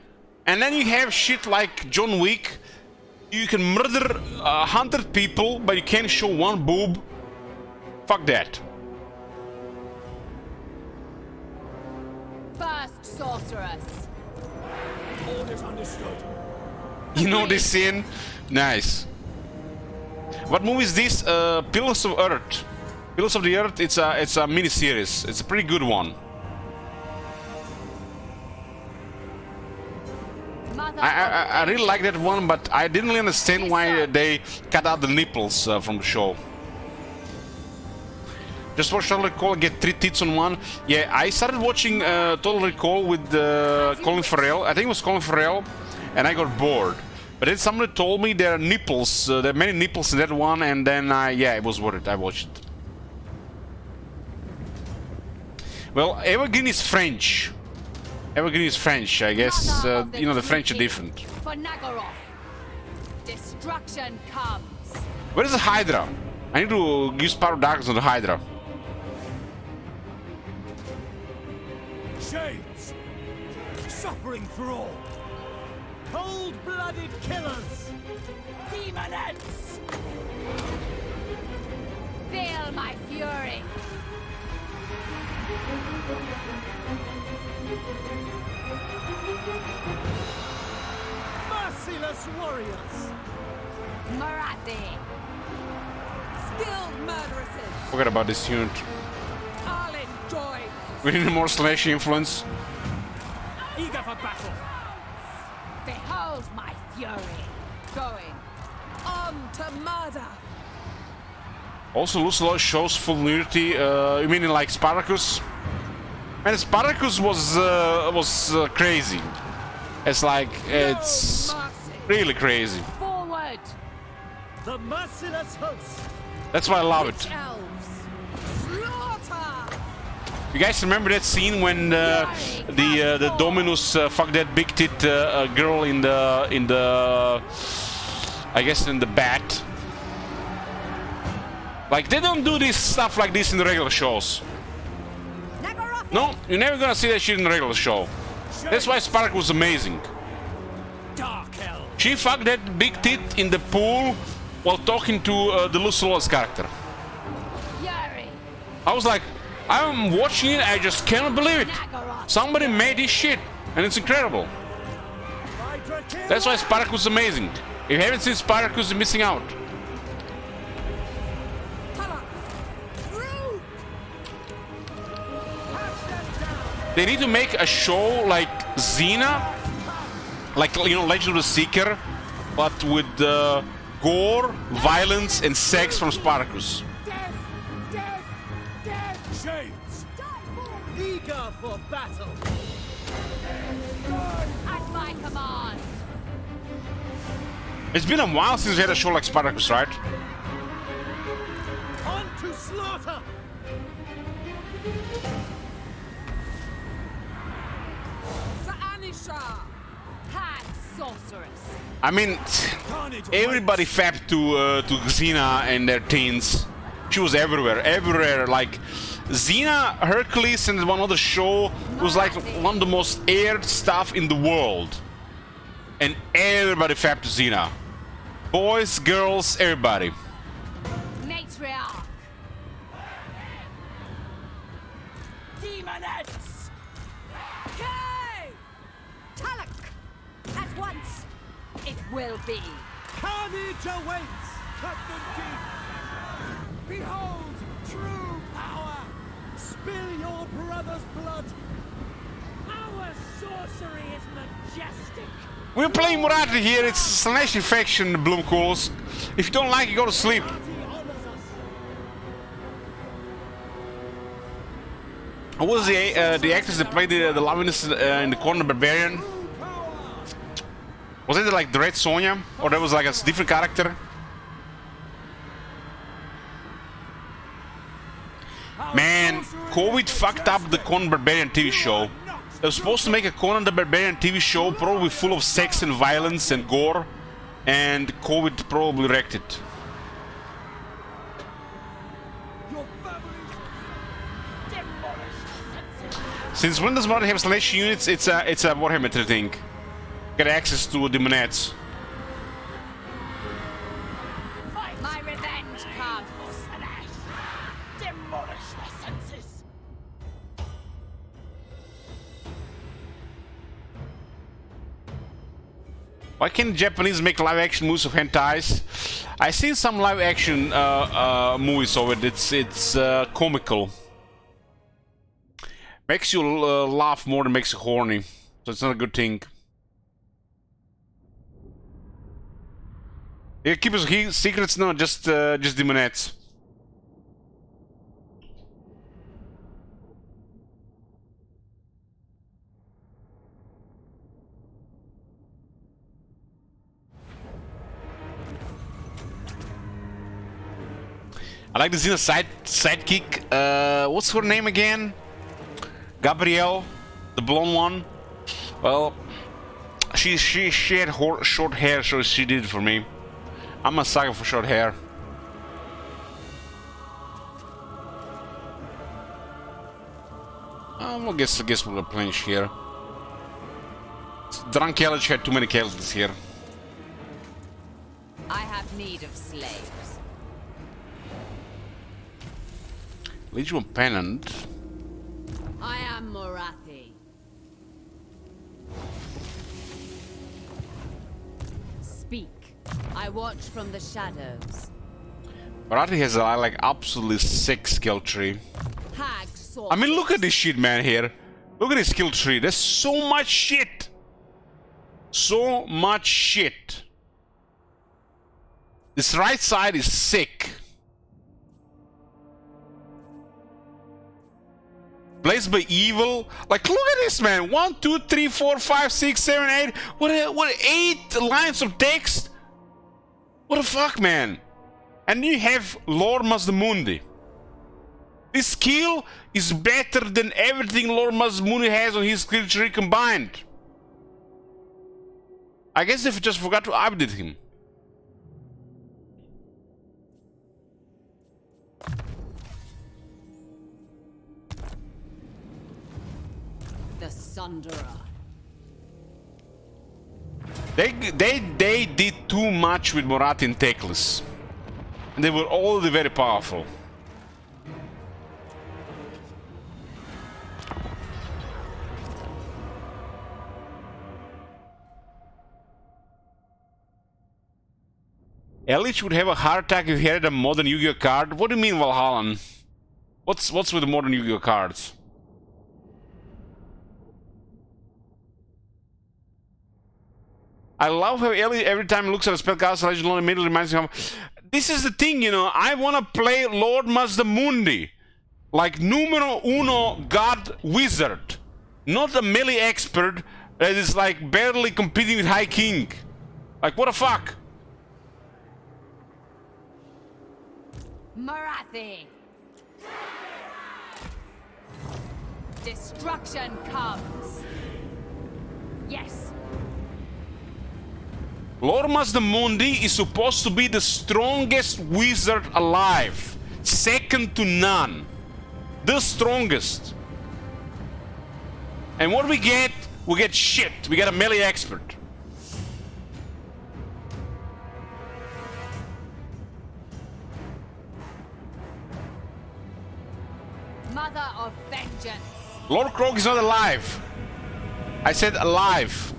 And then you have shit like John Wick. You can murder 100 people, but you can't show one boob. Fuck that. First sorceress. Orders understood. You know this scene? Nice. What movie is this? Pillars of Earth. Pillars of the Earth. It's a mini-series. It's a pretty good one. I really like that one, but I didn't really understand why they cut out the nipples from the show. Just watch Total Recall and get 3 tits on one. Yeah, I started watching Total Recall with Colin Farrell. I think it was Colin Farrell, and I got bored. But then somebody told me there are nipples, there are many nipples in that one, and then yeah, it was worth it. I watched it. Well, Eva Green is French. Eva Green is French, I guess. You know, the French are different. For Naggaroth. Destruction comes. Where is the Hydra? I need to use Power of Darkness on the Hydra. Shades! Suffering thrall! Cold-blooded killers! Demonettes! Feel my fury. Merciless warriors! Marathi. Skilled murderesses. Forget about this unit. I'll enjoy. We need more Slash influence. Eager for battle! Behold my fury. Going. On to murder. Also, Lucifer shows full nudity. You mean like Spartacus? Man, Spartacus was crazy. It's like it's really crazy. Forward. The merciless host! That's why I love it. Elves. Slaughter. You guys remember that scene when the Dominus fucked that big tit girl in the I guess in the bat? Like, they don't do this stuff like this in the regular shows. No, you're never gonna see that shit in the regular show. That's why Spark was amazing. Dark Elf! She fucked that big tit in the pool while talking to the Lucilola's character. Yuri. I was like, I'm watching it, I just cannot believe it. Naggaroth. Somebody made this shit, and it's incredible. Hydra kill! That's why Spartacus is amazing. If you haven't seen Spartacus, you're missing out. They need to make a show like Xena, like, you know, Legend of the Seeker, but with gore, violence, and sex from Spartacus. Death! Death! Death! Shades! Eager for battle! At my command. It's been a while since we had a show like Spartacus, right? On to slaughter! Sa'anisha. Hag sorceress. I mean, everybody fapped to Xena and their teens. She was everywhere. Like Xena, Hercules, and one other show was like one of the most aired stuff in the world, and everybody fapped to Xena. Boys, girls, everybody. Matriarch. Demonettes. Okay. Talak. At once. It will be. Carnage awaits! Cut them deep! Behold true power! Spill your brother's blood! Our sorcery is majestic! We're playing Murata here. It's Slash Infection, Bloomcools. If you don't like it, go to sleep. He honors us! Who was the actress that played the Loviness in the Corner Barbarian? Was it like the Red Sonja? Or that was like a different character? Man, COVID fucked up the Conan Barbarian TV show. They were supposed to make a Conan the Barbarian TV show probably full of sex and violence and gore, and COVID probably wrecked it. Since when does Modern have slash units? It's a Warhammer thing. Get access to Demonettes. My revenge comes. Demolish their senses. Why can't Japanese make live action movies of hentais? I've seen some live action movies of it. It's comical. Makes you laugh more than makes you horny. So it's not a good thing. Yeah, keep us secrets, no, just Demonettes. I like the Xena sidekick. What's her name again? Gabrielle, the blonde one. Well, she had short hair, so she did it for me. I'm a sucker for short hair. I guess we're playing here. Drunk Elich had too many casualties here. I have need of slaves. Legion Pennant. I am Morathi. Speak. I watch from the shadows. Morathi has a like absolutely sick skill tree. Hag sword. I mean, look at this shit, man. Here, look at this skill tree. There's so much shit. So much shit. This right side is sick. Blazed by evil. Like, look at this, man. 1, 2, 3, 4, 5, 6, 7, 8. What 8 lines of text? What the fuck, man? And you have Lord Mazdamundi. This skill is better than everything Lord Mazdamundi has on his skill tree combined. I guess they just forgot to update him. The Sunderer. They did too much with Morathi and Teclis. And they were already very powerful. Elich would have a heart attack if he had a modern Yu-Gi-Oh card. What do you mean, Valhallan? What's with the modern Yu-Gi-Oh cards? I love how Elich every time he looks at a spellcaster legend immediately reminds him of... This is the thing, you know, I want to play Lord Mazdamundi. Like numero uno god wizard. Not a melee expert that is like barely competing with High King. Like, what the fuck? Morathi. Destruction comes. Yes. Lord Mazdamundi is supposed to be the strongest wizard alive. Second to none. The strongest. And what we get? We get shit. We get a melee expert. Mother of vengeance. Lord Croak is not alive. I said alive.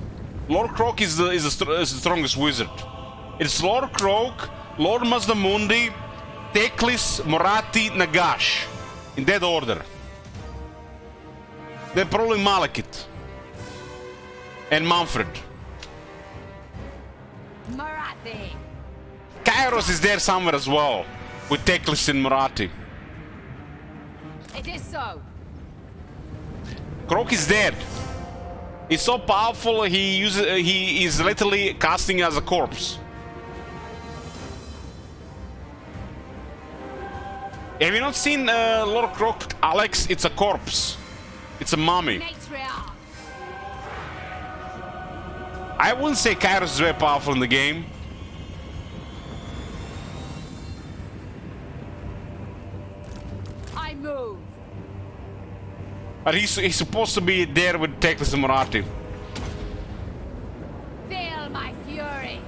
Lord Croak is the strongest wizard. It's Lord Croak, Lord Mazdamundi, Teclis, Morathi, Nagash. In that order. Then probably Malekith. And Manfred. Morathi. Kairos is there somewhere as well. With Teclis and Morathi. It is so. Croak is dead. He's so powerful, he is literally casting as a corpse. Have you not seen Lord Croak, Alex? It's a corpse. It's a mummy. Matriarch. I wouldn't say Kairos is very powerful in the game. I move. But he's supposed to be there with Teclis and Morathi. Feel my fury.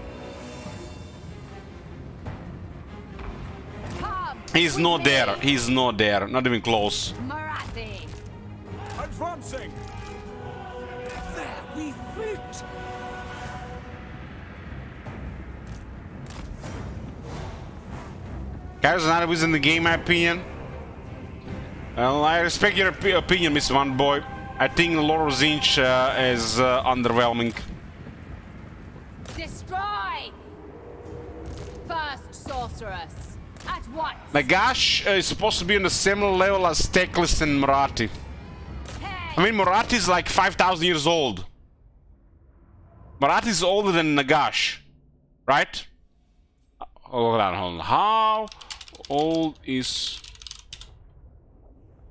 Come. He's with not me. there. He's not there. Not even close. Morathi. Advancing! There we fit. Kairos is not a wizard in the game, in my opinion. Well, I respect your opinion, Mr. One Boy. I think Lord Zinch is underwhelming. Destroy. First sorceress. At once. Nagash is supposed to be on the similar level as Teclis and Morathi. Hey. I mean, Morathi is like 5,000 years old. Morathi is older than Nagash, right? Hold on. old is...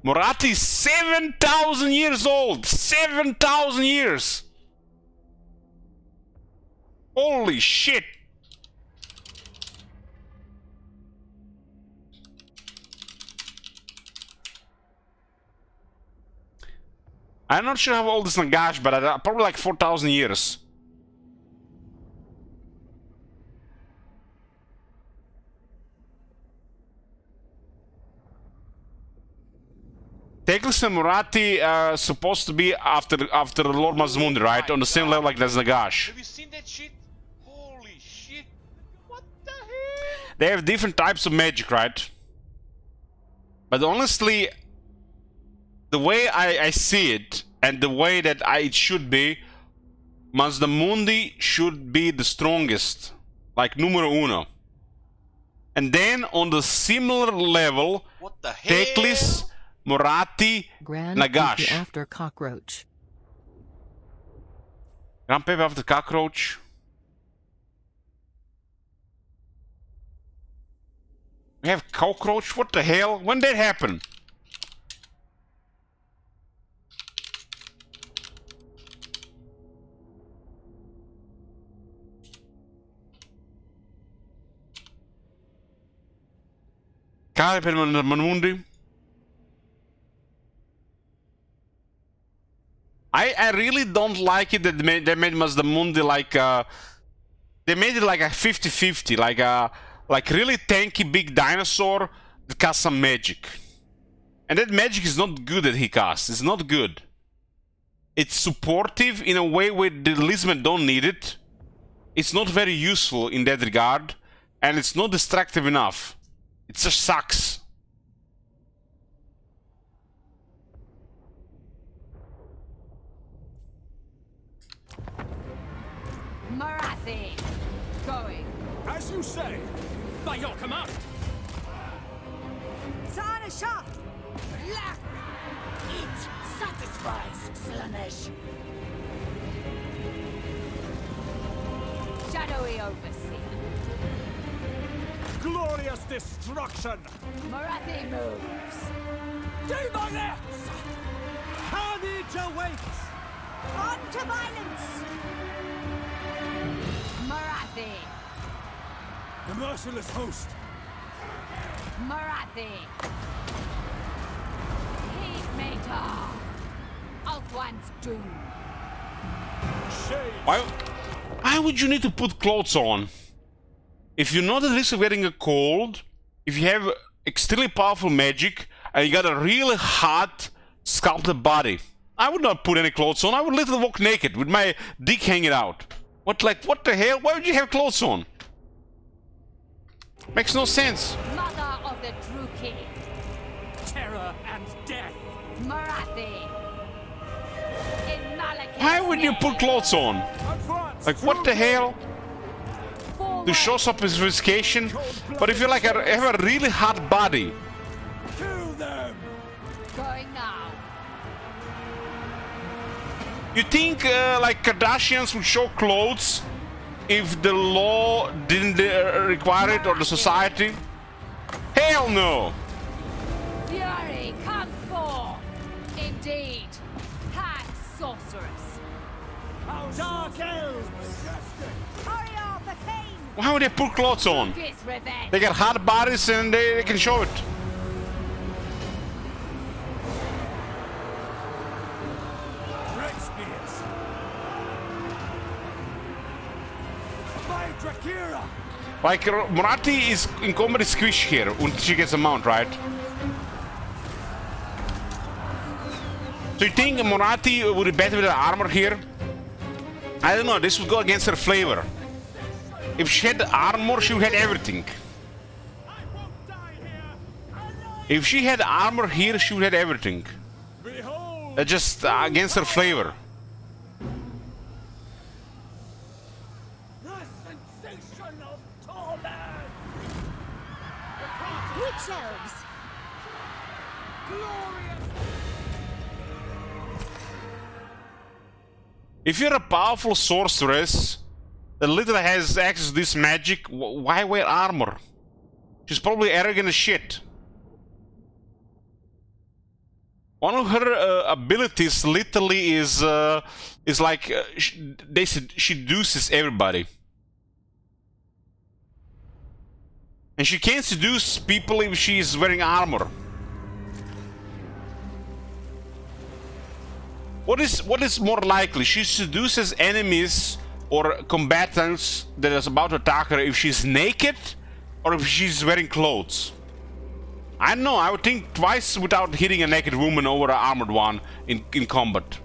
Moratti is 7,000 years old! 7,000 years! Holy shit! I'm not sure how old is Nagash, but probably like 4,000 years. Teclis and Moratti are supposed to be after Lord Mazmundi, right? On the same level like there's Nagash. Have you seen that shit? Holy shit! What the hell? They have different types of magic, right? But honestly, the way I see it, and the way that it should be, Mazdamundi should be the strongest, like numero uno. And then on the similar level, What the hell? Teclis, Moratti, Grand Nagash. Pepe after cockroach. Grand Pepe after cockroach. We have cockroach? What the hell? When did that happen? Kale per Mazdamundi. I really don't like it that they made Mazdamundi like they made it like a 50-50, like really tanky big dinosaur that casts some magic. And that magic is not good that he casts. It's not good. It's supportive in a way where the Lismen don't need it. It's not very useful in that regard, and it's not destructive enough. It just sucks. Moratti. Going. As you say. By your command. Sana shot. Lack. It satisfies, Slanesh. Shadowy overseer. Glorious destruction. Moratti moves. Demonettes! Carnage awaits! On to violence. Moratti. The merciless host. Moratti. Heatmaker. Of one's doom. Shades. Why would you need to put clothes on? If you're not at risk of getting a cold, if you have extremely powerful magic, and you got a really hot sculpted body, I would not put any clothes on. I would literally walk naked with my dick hanging out. What the hell? Why would you have clothes on? Makes no sense. Mother of the Druki. Terror and death. Moratti. In Malekith's Why would you put name. clothes on? Advance. Like, what the hell? Forward. To show sophistication? But if you like have a really hot body, Kill them. Going now. you think like Kardashians would show clothes if the law didn't require it or the society? Hell no! Fury, come forth. Indeed. Hag sorceress. Dark elves. Hurry off the king. Why would they put clothes on? His revenge. They got hot bodies and they can show it. Red spears. By Drakira. Like Moratti is in combat squish here when she gets a mount, right? So you think Moratti would be better with the armor here? I don't know, this would go against her flavor. If she had armor, she would have everything. If she had armor here, she would have everything. Behold. That's just against her flavor. The sensation of torment! Witch elves. Glorious! If you're a powerful sorceress that literally has access to this magic, why wear armor? She's probably arrogant as shit. One of her abilities literally is like she seduces everybody. And she can't seduce people if she's wearing armor. What is more likely? She seduces enemies or combatants that is about to attack her if she's naked or if she's wearing clothes. I don't know, I would think twice without hitting a naked woman over an armored one in combat.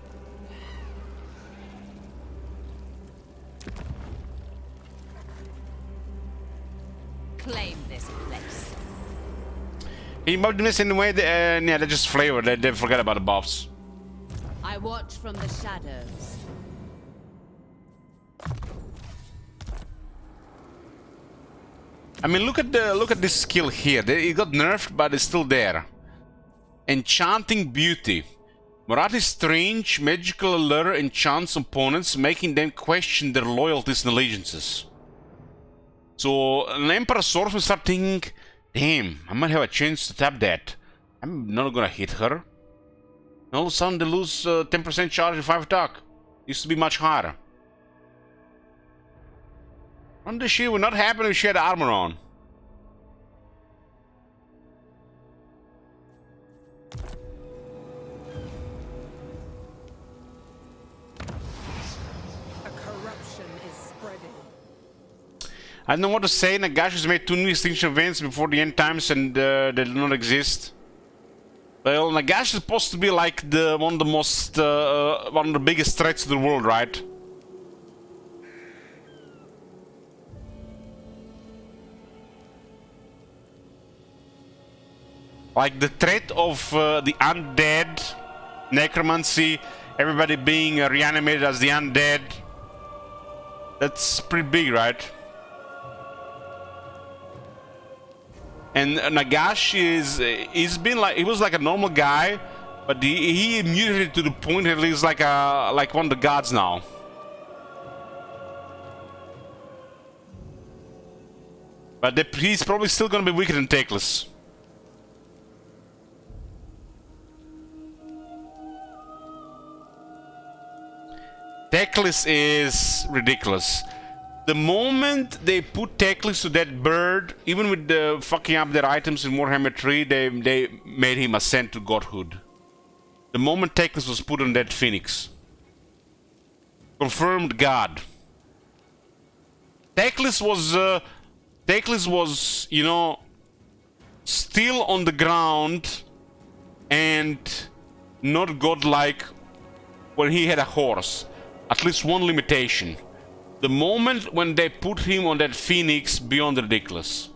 Claim this place. You might miss anyway, yeah, they're just flavor, they forget about the buffs. I watch from the shadows. I mean, look at this skill here. It got nerfed, but it's still there. Enchanting Beauty. Morati's strange magical allure enchants opponents, making them question their loyalties and allegiances. So an Emperor Swordsman start thinking, damn, I might have a chance to tap that. I'm not gonna hit her. And all of a sudden they lose 10% charge and 5 attack. Used to be much higher. Wonder she would not happen if she had armor on. A corruption is spreading. I don't know what to say. Nagash has made 2 new extinction events before the end times and they do not exist. Well, Nagash is supposed to be like one of the biggest threats to the world, right? Like the threat of the undead, necromancy, everybody being reanimated as the undead. That's pretty big, right? And Nagash he was like a normal guy, but he mutated to the point that he's like one of the gods now. But he's probably still gonna be weaker than Teclis. Teclis is ridiculous. The moment they put Teclis to that bird, even with the fucking up their items in Warhammer 3, they made him ascend to godhood. The moment Teclis was put on that phoenix. Confirmed god. Teclis was, you know, still on the ground and not godlike when he had a horse. At least one limitation. The moment when they put him on that phoenix, beyond ridiculous.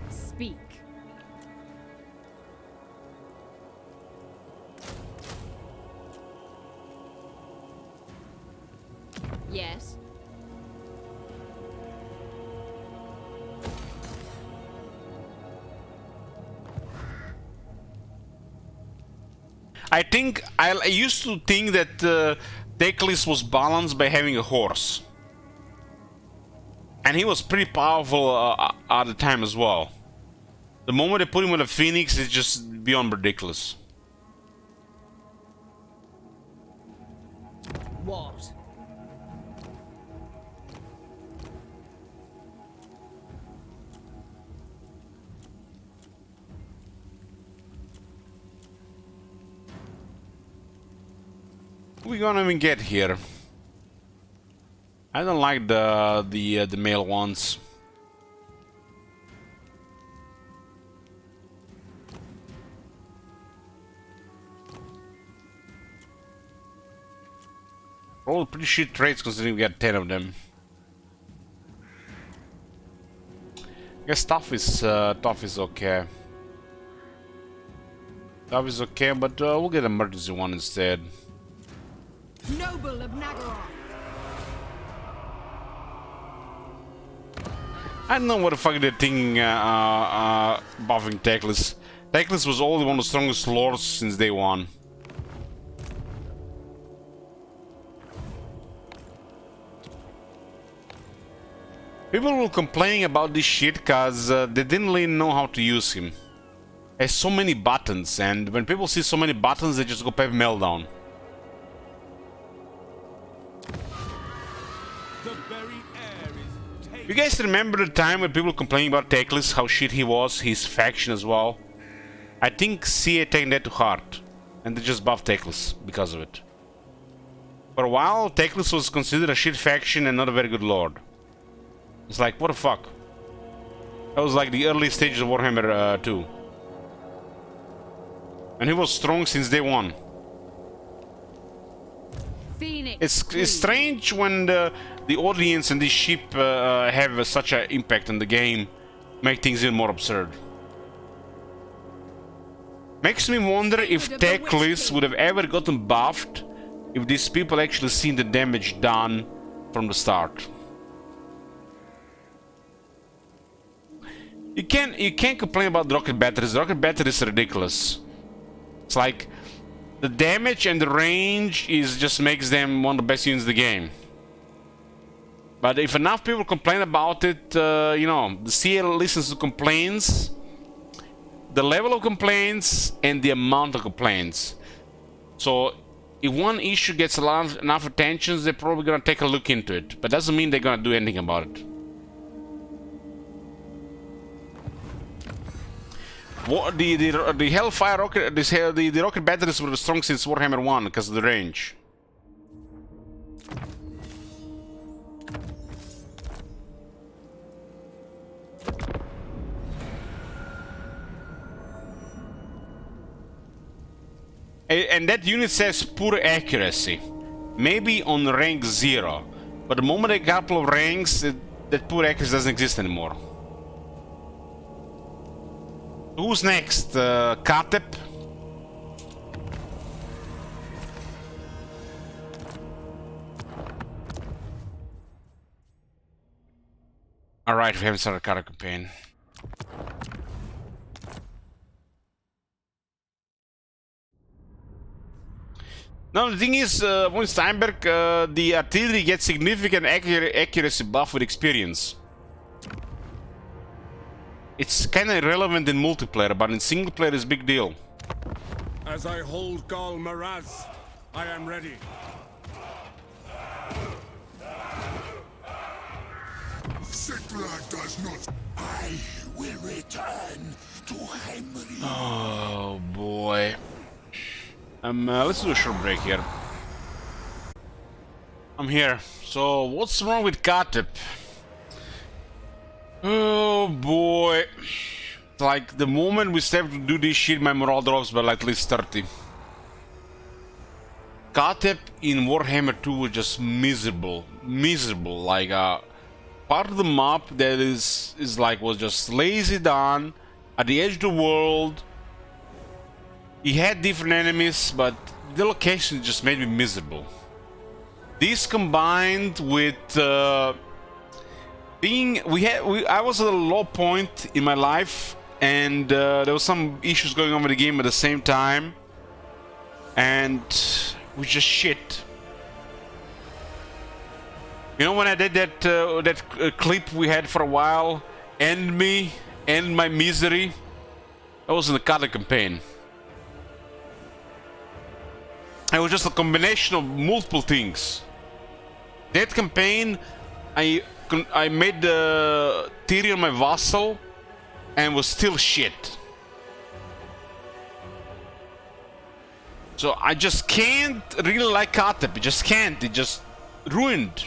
Speak. Yes. I used to think that Teclis was balanced by having a horse. And he was pretty powerful at the time as well. The moment they put him on a phoenix, it's just beyond ridiculous. What? We gonna even get here? I don't like the male ones. All pretty shit traits considering we got 10 of them. I guess tough is okay. Tough is okay, but we'll get an emergency one instead. Noble of Nagaroth. I don't know what the fuck they're thinking buffing Teclis. Teclis was already one of the strongest lords since day one. People will complain about this shit because they didn't really know how to use him. Has so many buttons, and when people see so many buttons, they just go pave meltdown. The very air is taken. You guys remember the time when people complaining about Teclis, how shit he was, his faction as well? I think CA taking that to heart, and they just buffed Teclis because of it. For a while, Teclis was considered a shit faction and not a very good lord. It's like, what the fuck? That was like the early stages of Warhammer 2. And he was strong since day one. Phoenix. It's strange when the audience and this ship have such an impact on the game, make things even more absurd. Makes me wonder if Teclis would have ever gotten buffed if these people actually seen the damage done from the start. You can't complain about the rocket batteries. The rocket batteries are ridiculous. It's like the damage and the range just makes them one of the best units in the game. But if enough people complain about it, you know, the CL listens to complaints, the level of complaints, and the amount of complaints. So if one issue gets enough attention, they're probably gonna take a look into it. But doesn't mean they're gonna do anything about it. What, the Hellfire rocket, the rocket batteries were strong since Warhammer 1 because of the range. And that unit says poor accuracy. Maybe on rank 0. But the moment a couple of ranks, that poor accuracy doesn't exist anymore. Who's next? Katep? Alright, we haven't started a Katep campaign. Now the thing is, von Steinberg, the artillery gets significant accuracy buff with experience. It's kinda irrelevant in multiplayer, but in single player is a big deal. As I hold Gal Maraz, I am ready. Sigmar does not. I will return to Henry. Oh boy. Let's do a short break here. I'm here. So, what's wrong with Katep? Oh boy. Like, the moment we start to do this shit, my morale drops by like at least 30. Katep in Warhammer 2 was just miserable. Miserable. Like, part of the map that is like, was just lazy done, at the edge of the world. He had different enemies, but the location just made me miserable. This combined with I was at a low point in my life, and there was some issues going on with the game at the same time, and we just shit. You know, when I did that clip we had for a while, End Me, End My Misery, that was in the Katep campaign. It was just a combination of multiple things. That campaign, I made Tyrion my vassal, and was still shit. So I just can't really like Katep. I just can't. It just ruined.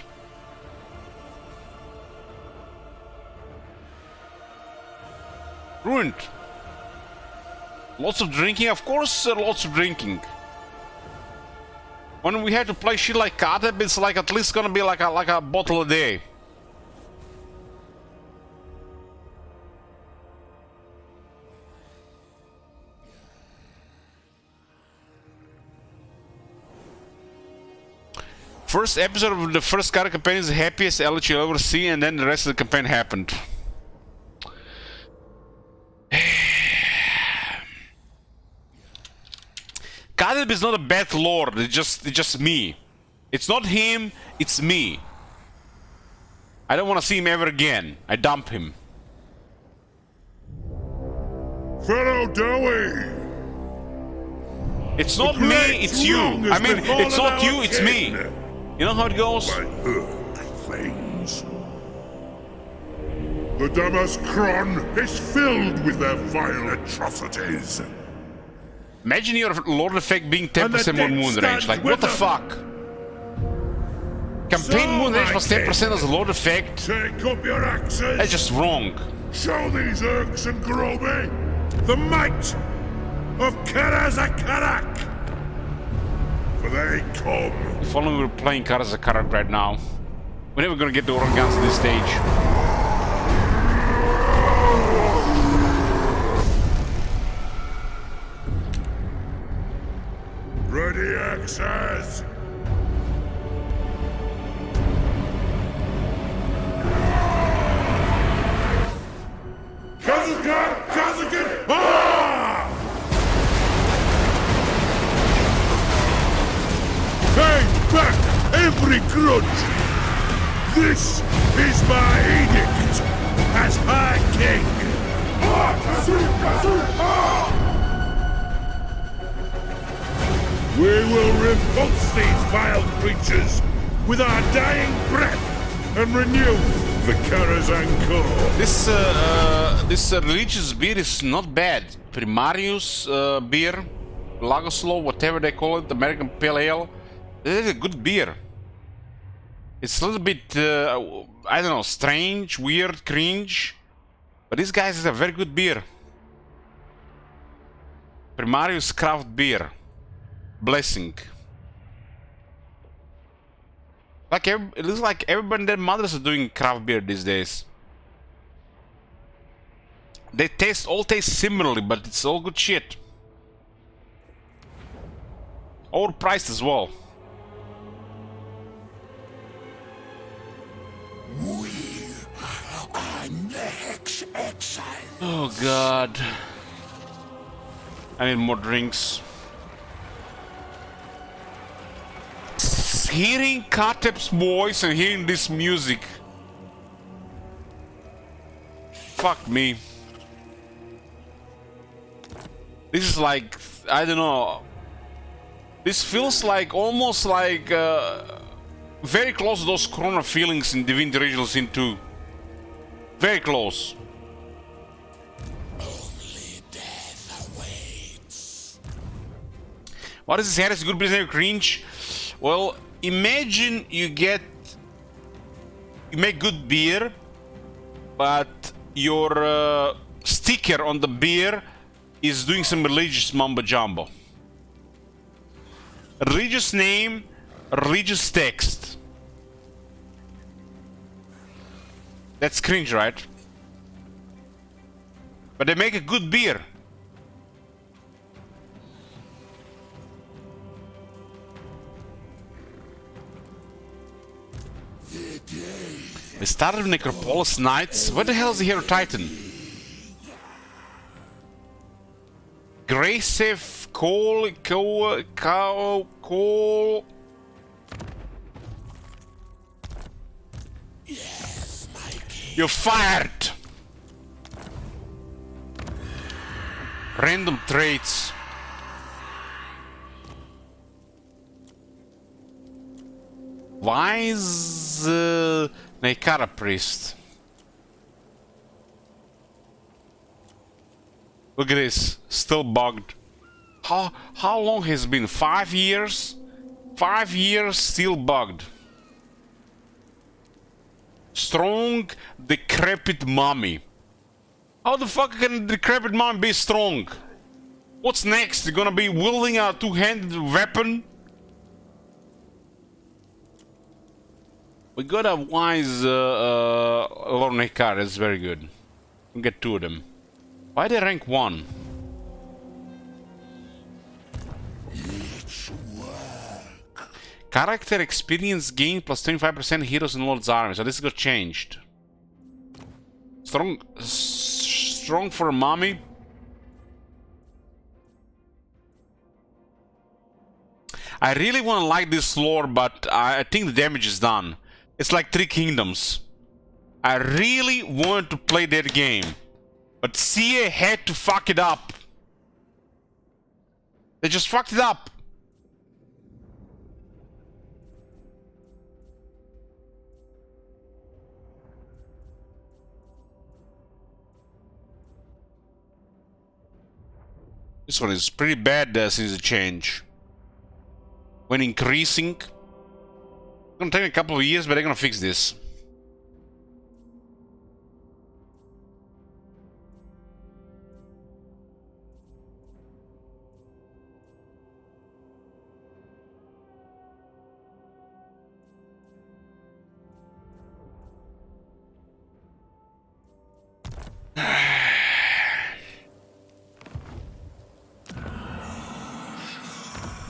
Ruined. Lots of drinking, of course. Lots of drinking. When we have to play shit like Katep, it's like at least gonna be like a bottle a day. First episode of the first Katep campaign is the happiest LH you'll ever see, and then the rest of the campaign happened. Katep is not a bad lord, it's just me. It's not him, it's me. I don't want to see him ever again. I dump him. Pharaoh Dowie! It's not me, it's you. I mean, it's not you, it's me. You know how it goes? My hurt things. The Damaskron is filled with their vile atrocities. Imagine your Lord Effect being 10% more moon range. Like, what the fuck? Campaign moon range was 10% as a Lord Effect. Take up your axes. That's just wrong. Show these Urks and Groby the might of Karazakarak. For they come. If only we were playing Karazakarak right now. We're never gonna get the Organs at this stage. Ready axes. Kazakan! Kazakan! Ah! Take back every grudge! This is my edict as High King! Ah! Kazu! Kazu! Ah! We will repulse these vile creatures with our dying breath and renew the Karazhan Core. This religious beer is not bad. Primarius beer, Lagoslow, whatever they call it, American Pale Ale. It is a good beer. It's a little bit, I don't know, strange, weird, cringe. But this guy is a very good beer. Primarius craft beer. Blessing. Like it looks like everybody and their mothers are doing craft beer these days. They all taste similarly, but it's all good shit. Overpriced as well. We are next exile. Oh god. I need more drinks. Hearing Katep's voice and hearing this music. Fuck me. This is like, I don't know. This feels like almost like very close to those Corona feelings in Divinity Original Sin 2. Very close. Only death awaits. What is this heresy? Good business, cringe? Well, imagine you make good beer, but your sticker on the beer is doing some religious mumbo jumbo. Religious name, religious text. That's cringe, right? But they make a good beer. We started with Necropolis Knights. What the hell is the Hero Titan? Gracef, Cole. Yes, my king. You're fired! Random traits. Wise Neikara Priest. Look at this, still bugged. How long has it been? 5 years? 5 years, still bugged. Strong, decrepit mummy. How the fuck can a decrepit mummy be strong? What's next? You're gonna be wielding a two-handed weapon? We got a wise Lord Neikar, that's very good. We'll get 2 of them. Why they rank 1? Character experience gain plus 25% heroes in Lord's army, so this got changed. Strong for a mummy. I really want to like this lore, but I think the damage is done. It's like 3 kingdoms. I really wanted to play that game, but CA had to fuck it up. They just fucked it up. This one is pretty bad since the change. When increasing. It's gonna take a couple of years, but they're gonna fix this.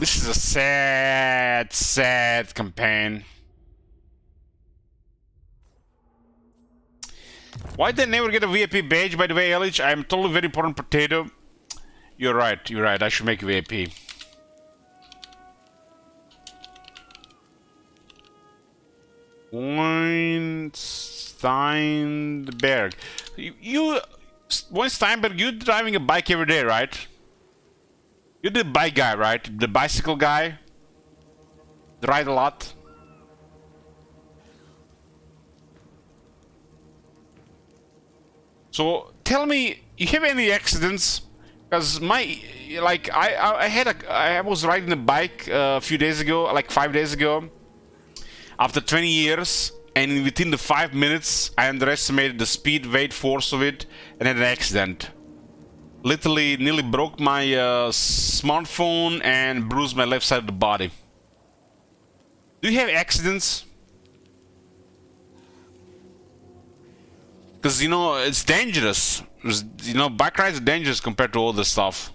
This is a sad, sad campaign. Why did I never get a VIP badge, by the way, Elich? I'm totally very important potato. You're right, I should make a VIP. Steinberg. Steinberg, you're driving a bike every day, right? You're the bike guy, right? The bicycle guy? You ride a lot? So, tell me, you have any accidents? Because I was riding a bike a few days ago, like 5 days ago. After 20 years, and within the 5 minutes, I underestimated the speed, weight, force of it, and had an accident. Literally nearly broke my smartphone and bruised my left side of the body. Do you have accidents? Because, you know, it's dangerous. You know, bike rides are dangerous compared to all this stuff.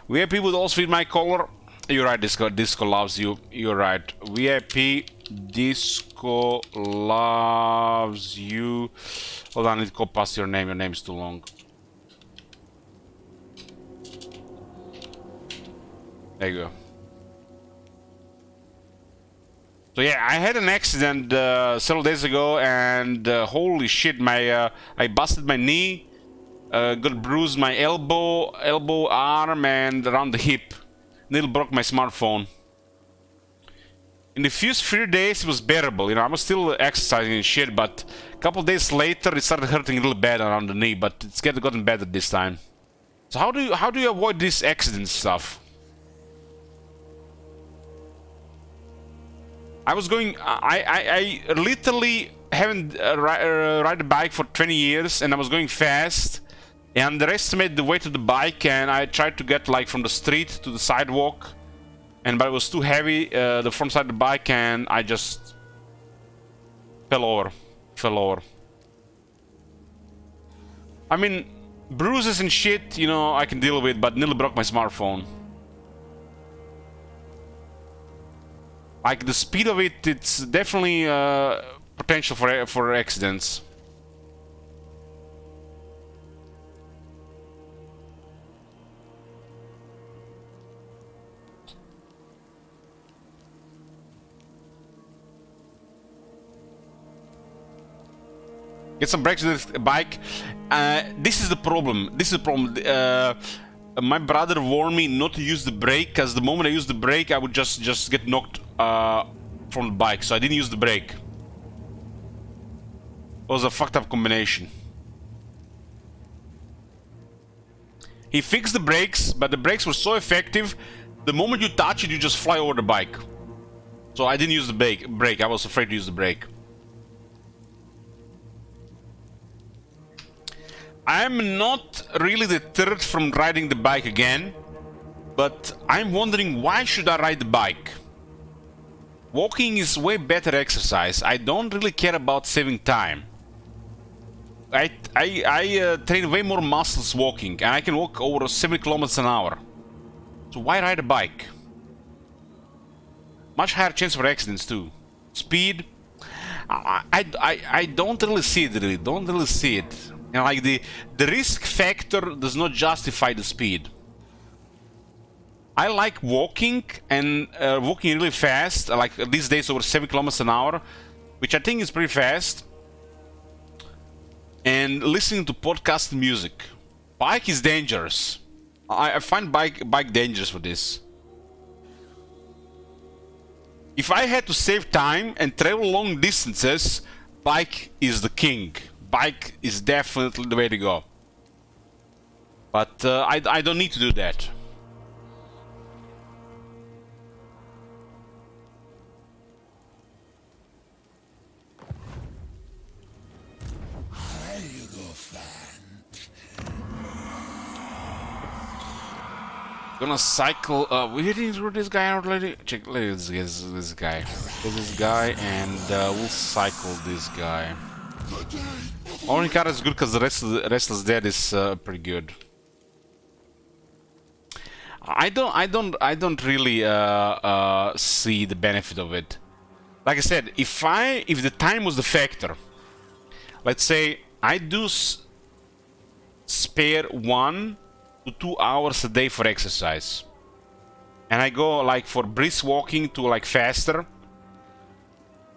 VIP would also feed my color. You're right, Disco loves you. You're right. VIP Disco loves you. Hold on, I need to go past your name. Your name's too long. There you go. So yeah, I had an accident several days ago, and holy shit, I busted my knee, got bruised my elbow, arm, and around the hip. Nearly broke my smartphone. In the first 3 days, it was bearable. You know, I was still exercising and shit, but a couple days later, it started hurting a little bad around the knee. But it's gotten better this time. So how do you avoid this accident stuff? I was going. I literally haven't ride a bike for 20 years, and I was going fast. I underestimated the weight of the bike, and I tried to get like from the street to the sidewalk, but it was too heavy, the front side of the bike, and I just fell over. I mean, bruises and shit, you know, I can deal with, but nearly broke my smartphone. Like the speed of it, it's definitely potential for accidents. Get some brakes with the bike. This is the problem. My brother warned me not to use the brake, because the moment I use the brake, I would just get knocked from the bike. So I didn't use the brake. It was a fucked up combination. He fixed the brakes, but the brakes were so effective, the moment you touch it, you just fly over the bike. So I didn't use the brake. I was afraid to use the brake. I'm not really deterred from riding the bike again, but I'm wondering, why should I ride the bike? Walking is way better exercise. I don't really care about saving time. I train way more muscles walking, and I can walk over 70 kilometers an hour. So why ride a bike? Much higher chance for accidents too. Speed, I don't really see it. Don't really see it. You know, like the risk factor does not justify the speed. I like walking and walking really fast, like these days over 7 kilometers an hour, which I think is pretty fast. And listening to podcast music. Bike is dangerous. I find bike dangerous for this. If I had to save time and travel long distances, bike is the king. Bike is definitely the way to go. But I don't need to do that. Gonna cycle. We didn't through this guy already. Check. Let's get this guy. Get this guy, and we'll cycle this guy. Only card is good because the Restless Dead is pretty good. I don't really see the benefit of it. Like I said, if the time was the factor, let's say I do spare 1 to 2 hours a day for exercise, and I go like for brisk walking to like faster,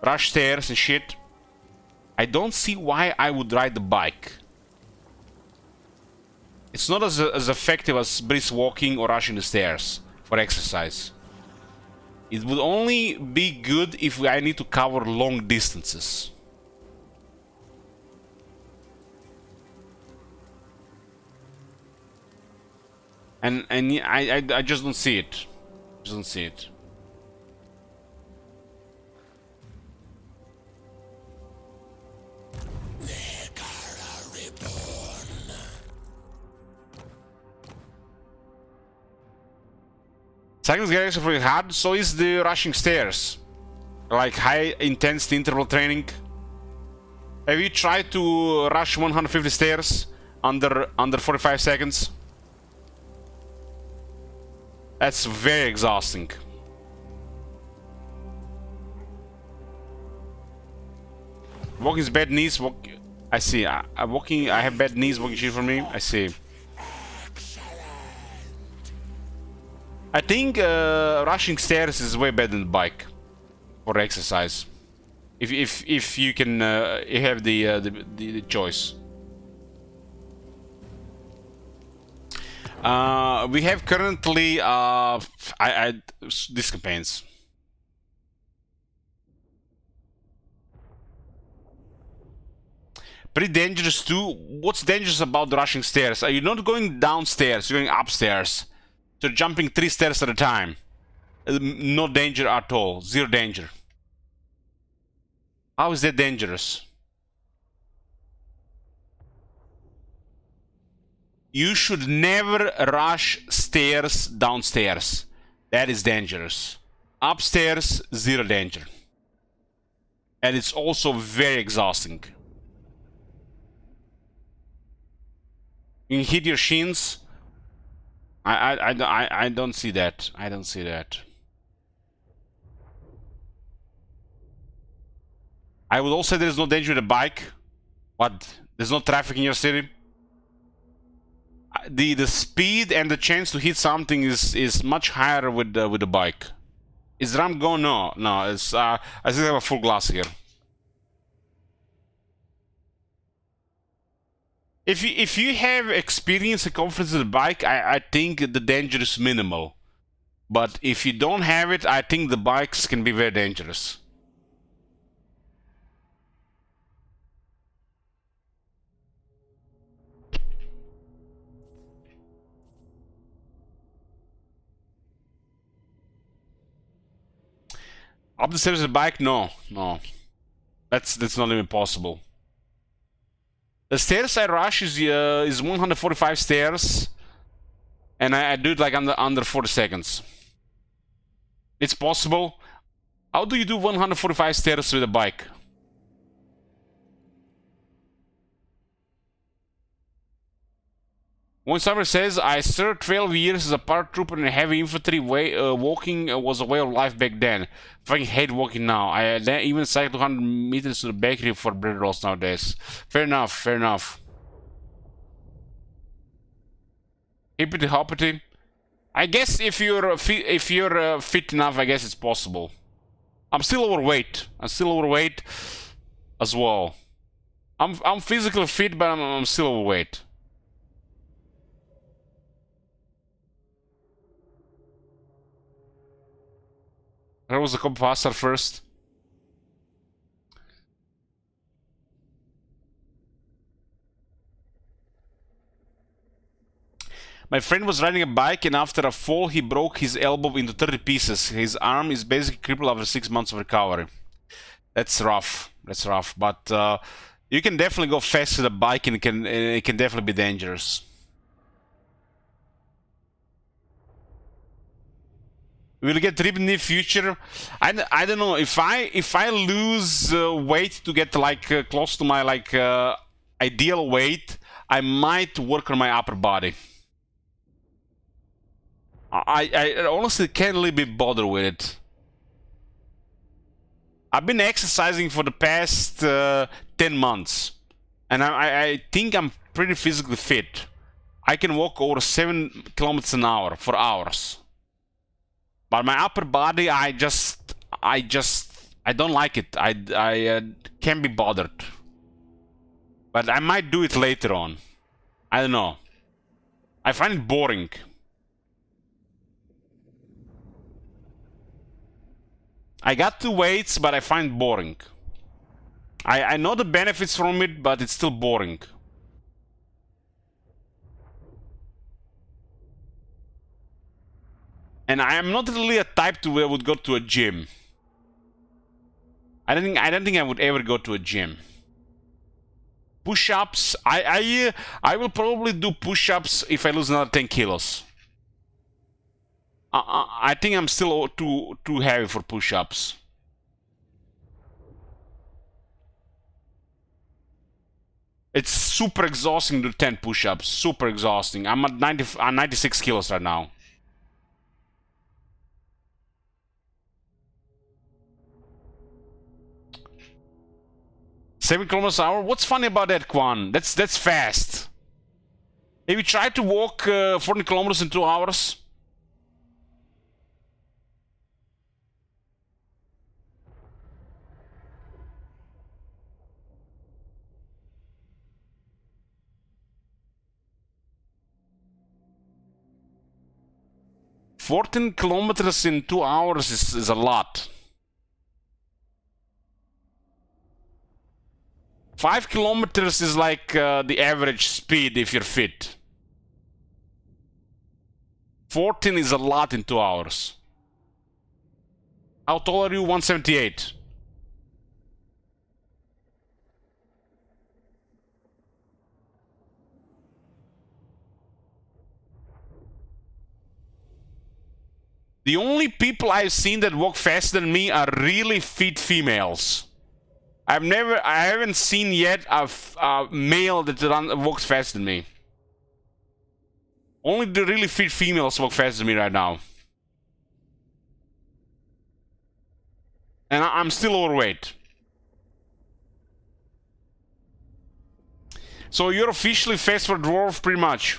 rush stairs and shit, I don't see why I would ride the bike. It's not as effective as brisk walking or rushing the stairs for exercise. It would only be good if I need to cover long distances. And I just don't see it. Just don't see it. Cycling is pretty hard, so is the rushing stairs. Like high intensity interval training. Have you tried to rush 150 stairs under 45 seconds? That's very exhausting. Walking is bad knees. I see. Walking. I have bad knees. Walking shit for me. I see. I think rushing stairs is way better than the bike for exercise. If you can you have the choice. We have currently these campaigns. Pretty dangerous too. What's dangerous about the rushing stairs? You're not going downstairs, you're going upstairs. So jumping 3 stairs at a time. No danger at all. Zero danger. How is that dangerous? You should never rush stairs downstairs. That is dangerous. Upstairs, zero danger. And it's also very exhausting. You can hit your shins. I don't see that. I don't see that. I would also say there is no danger with a bike. What? There's no traffic in your city? The speed and the chance to hit something is much higher with the bike. Is ramp go? No. It's I still have a full glass here. If you have experience and confidence with the bike, I think the danger is minimal. But if you don't have it, I think the bikes can be very dangerous. Up the stairs with a bike? No. That's not even possible. The stairs I rush is 145 stairs, and I do it like under 40 seconds. It's possible. How do you do 145 stairs with a bike? One summer says, I served 12 years as a paratrooper in heavy infantry. Walking was a way of life back then. Fucking hate walking now. I even cycle 200 meters to the bakery for bread rolls nowadays. Fair enough, fair enough. Hippity hoppity. I guess if you're fit enough, I guess it's possible. I'm still overweight. I'm still overweight as well. I'm physically fit, but I'm still overweight. There was a copy pasta first. My friend was riding a bike and after a fall he broke his elbow into 30 pieces. His arm is basically crippled after 6 months of recovery. That's rough. That's rough. But you can definitely go fast with a bike and it can definitely be dangerous. Will get ripped in the future? I don't know. If I lose weight to get like close to my like ideal weight, I might work on my upper body. I honestly can't really be bothered with it. I've been exercising for the past 10 months, and I think I'm pretty physically fit. I can walk over 7 kilometers an hour for hours. But my upper body, I don't like it. I can't be bothered. But I might do it later on. I don't know. I find it boring. I got 2 weights, but I find it boring. I know the benefits from it, but it's still boring. And I am not really a type to where I would go to a gym. I don't think I would ever go to a gym. Push-ups, I will probably do push-ups if I lose another 10 kilos. I think I'm still too heavy for push-ups. It's super exhausting to do 10 push-ups. Super exhausting. I'm at 96 kilos right now. Seven kilometers an hour? What's funny about that, Quan? That's fast. Have you tried to walk 40 kilometers in 2 hours? "14 kilometers in 2 hours is a lot. 5 kilometers is like the average speed if you're fit. 14 is a lot in 2 hours. How tall are you? 178. The only people I've seen that walk faster than me are really fit females. I haven't seen yet a male that walks faster than me. Only the really fit females walk faster than me right now. And I'm still overweight. So you're officially fast for a dwarf, pretty much.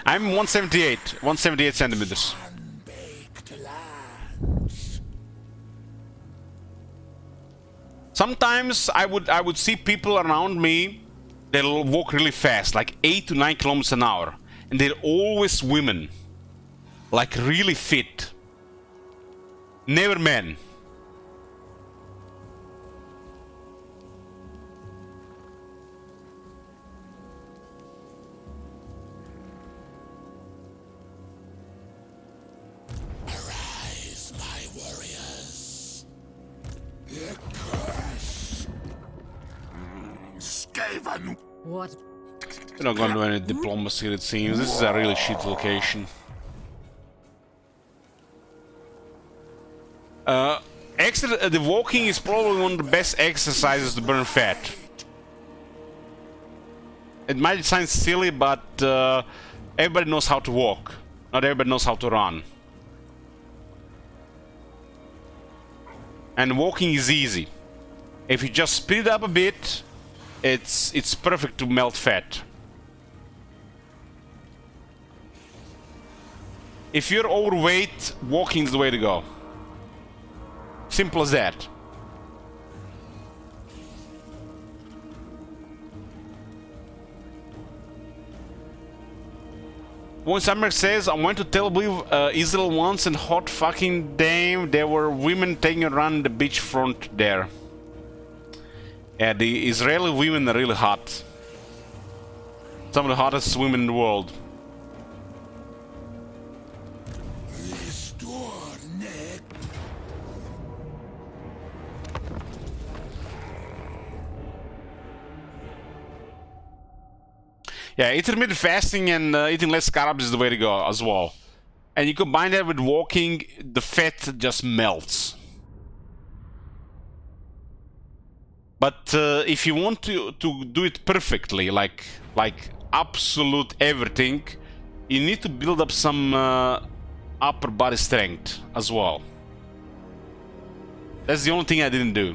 I'm 178 centimeters. Sometimes I would see people around me that'll walk really fast, like 8 to 9 kilometers an hour, and they're always women, like really fit. Never men. What? We're not gonna do any diplomacy, it seems. This is a really shit location. The walking is probably one of the best exercises to burn fat. It might sound silly, but everybody knows how to walk. Not everybody knows how to run. And walking is easy. If you just speed it up a bit, it's perfect to melt fat. If you're overweight, walking is the way to go. Simple as that. One Summer says, I went to Tel Aviv, Israel once, and hot fucking damn, there were women taking a run the beachfront there. Yeah, the Israeli women are really hot. Some of the hottest women in the world. Yeah, intermittent fasting and eating less carbs is the way to go as well. And you combine that with walking, the fat just melts. But if you want to do it perfectly, like absolute everything, you need to build up some upper body strength as well. That's the only thing I didn't do.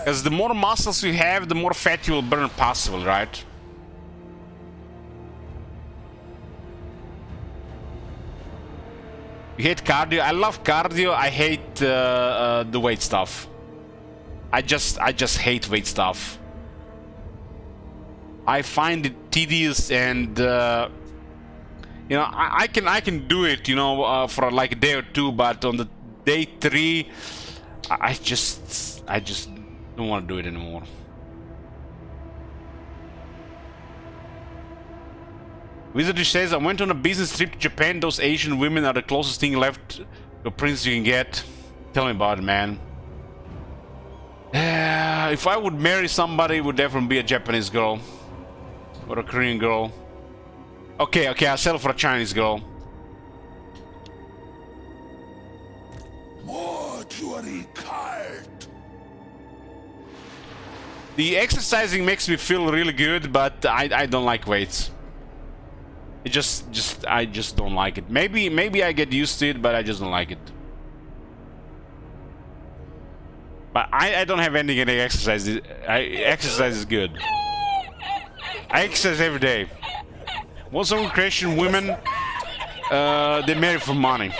Because the more muscles you have, the more fat you will burn possible, right? You hate cardio? I love cardio. I hate the weight stuff. I just hate weight stuff. I find it tedious, and you know, I can do it, you know, for like a day or two, but on the day 3, I just don't want to do it anymore. Wizardry says, I went on a business trip to Japan. Those Asian women are the closest thing left to a prince you can get. Tell me about it, man. If I would marry somebody, it would definitely be a Japanese girl. Or a Korean girl. Okay, I'll settle for a Chinese girl. The exercising makes me feel really good, but I don't like weights. It I just don't like it. Maybe I get used to it, but I just don't like it. But I don't have anything against exercise. Exercise is good. I exercise every day. Most of the Christian women, they marry for money.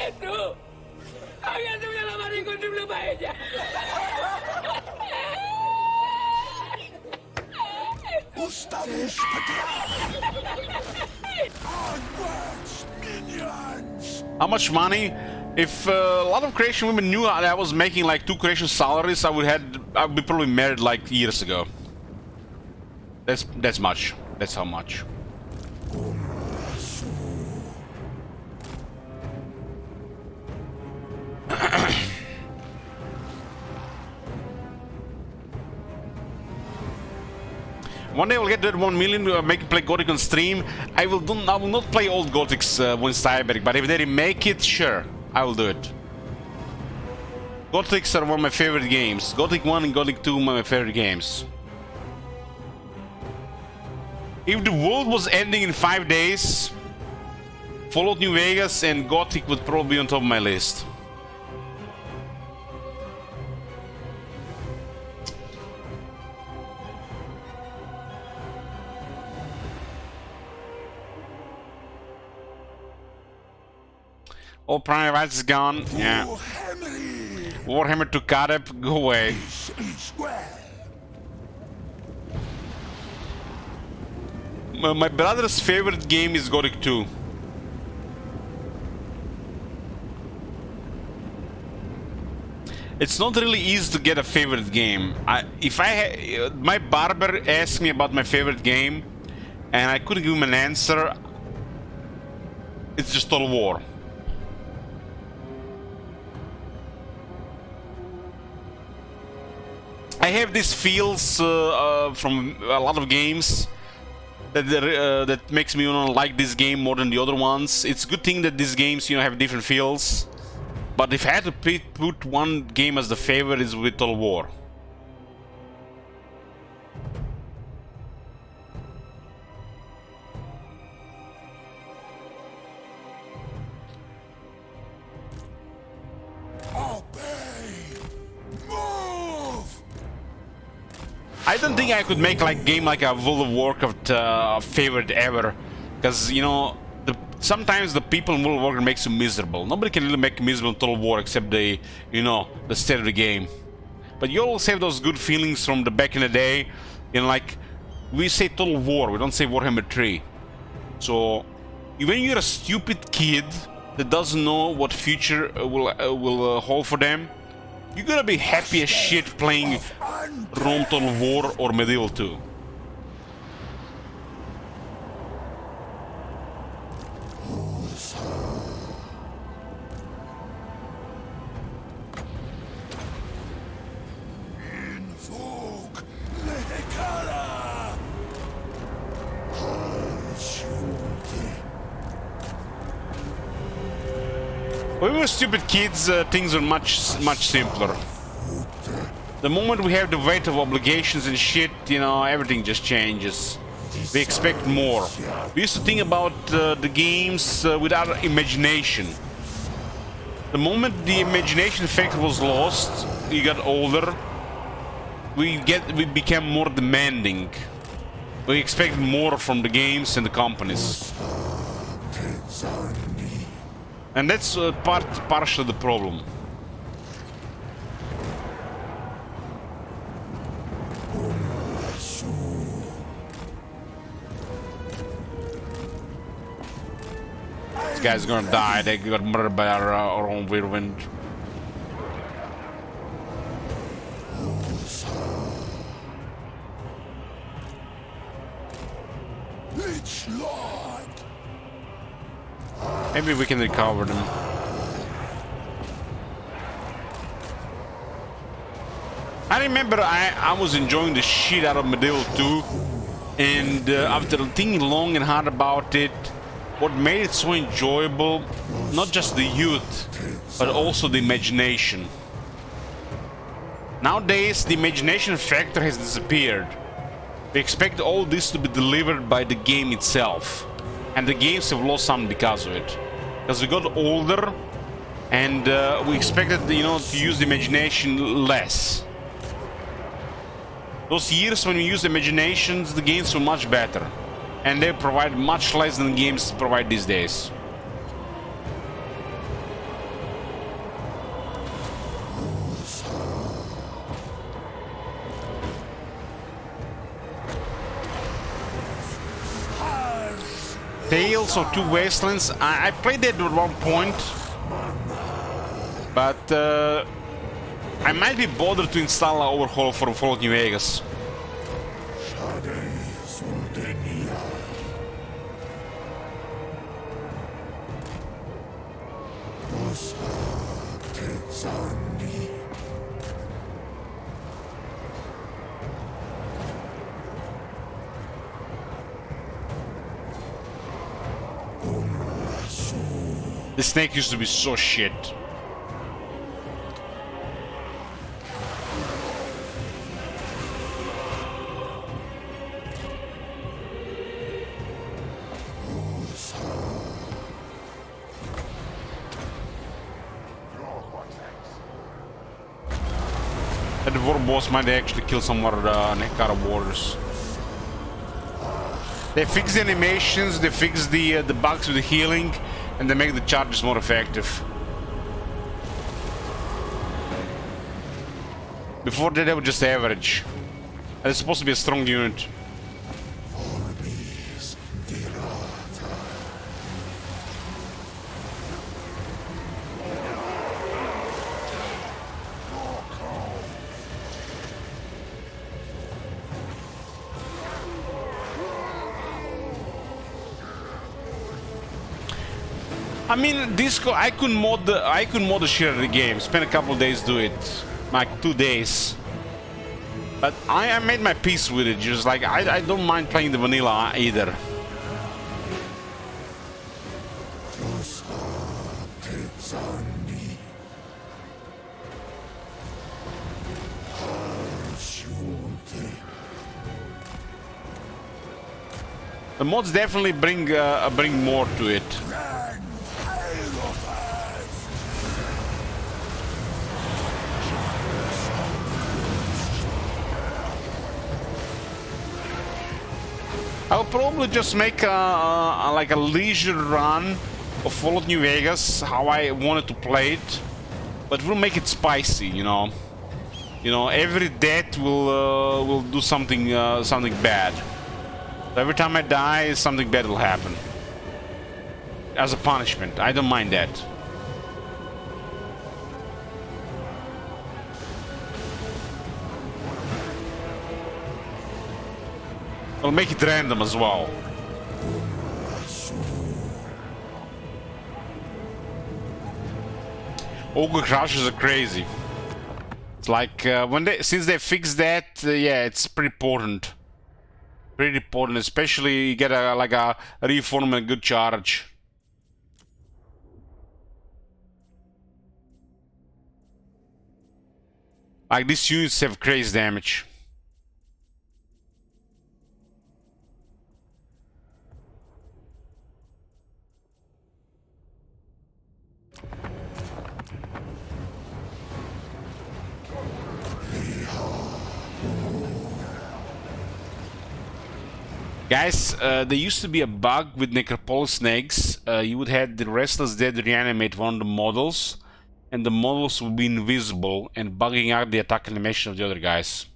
How much money? If a lot of Croatian women knew I was making like 2 Croatian salaries, I'd be probably married like years ago. That's much. That's how much. One day I will get that 1 million to make play Gothic on stream. I will not play old Gothics when Cyberg, but if they remake it, sure, I will do it. Gothics are one of my favorite games. Gothic 1 and Gothic 2 are my favorite games. If the world was ending in 5 days, Fallout New Vegas and Gothic would probably be on top of my list. All Prime Advice is gone. Yeah. Warhammer to Kadep, go away. My brother's favorite game is Gothic 2. It's not really easy to get a favorite game. My barber asked me about my favorite game, and I couldn't give him an answer. It's just Total War. I have these feels from a lot of games that makes me like this game more than the other ones. It's a good thing that these games, have different feels. But if I had to put one game as the favorite, it's with Total War. I don't think I could make like game like a World of Warcraft favorite ever, because you know sometimes the people in World of Warcraft makes you miserable. Nobody can really make you miserable in Total War except the the state of the game. But you always have those good feelings from the back in the day. Like we say Total War, we don't say Warhammer 3. So when you're a stupid kid that doesn't know what future will hold for them, you're gonna be happy as shit playing Rome Total War or Medieval 2. Invoke Lehekala! When we were stupid kids, things were much simpler. The moment we have the weight of obligations and shit, everything just changes. We expect more. We used to think about the games without imagination. The moment the imagination factor was lost, we got older, we became more demanding. We expect more from the games and the companies. And that's partially the problem. This guy's gonna die. They got murdered by our own whirlwind. Maybe we can recover them. I remember I was enjoying the shit out of Medieval 2, and after thinking long and hard about it, what made it so enjoyable, not just the youth, but also the imagination. Nowadays, the imagination factor has disappeared. We expect all this to be delivered by the game itself, and the games have lost something because of it. Because we got older, and we expected, to use the imagination less. Those years when we used imaginations, the games were much better, and they provide much less than games provide these days. Tales of Two Wastelands. I played that at one point, but I might be bothered to install an overhaul for Fallout New Vegas. The snake used to be so shit. And the war boss might actually kill some more Nekara warders. They fix the animations, they fix the bugs with the healing, and they make the charges more effective. Before that, they were just average. And it's supposed to be a strong unit. I mean, Disco, I could mod the shit out of the game. Spend a couple of days do it, like 2 days. But I made my peace with it. Just like I don't mind playing the vanilla either. The mods definitely bring more to it. I'll probably just make like a leisure run of Fallout New Vegas, how I wanted to play it, but we'll make it spicy, you know. You know, every death will do something something bad. So every time I die, something bad will happen. As a punishment, I don't mind that. I'll make it random as well. Ogre crushes are crazy. It's like since they fixed that, yeah, it's pretty important. Pretty important, especially you get like a reform and a good charge. Like these units have crazy damage. Guys, there used to be a bug with Necropolis snakes. You would have the Restless Dead reanimate one of the models, and the models would be invisible and bugging out the attack animation of the other guys.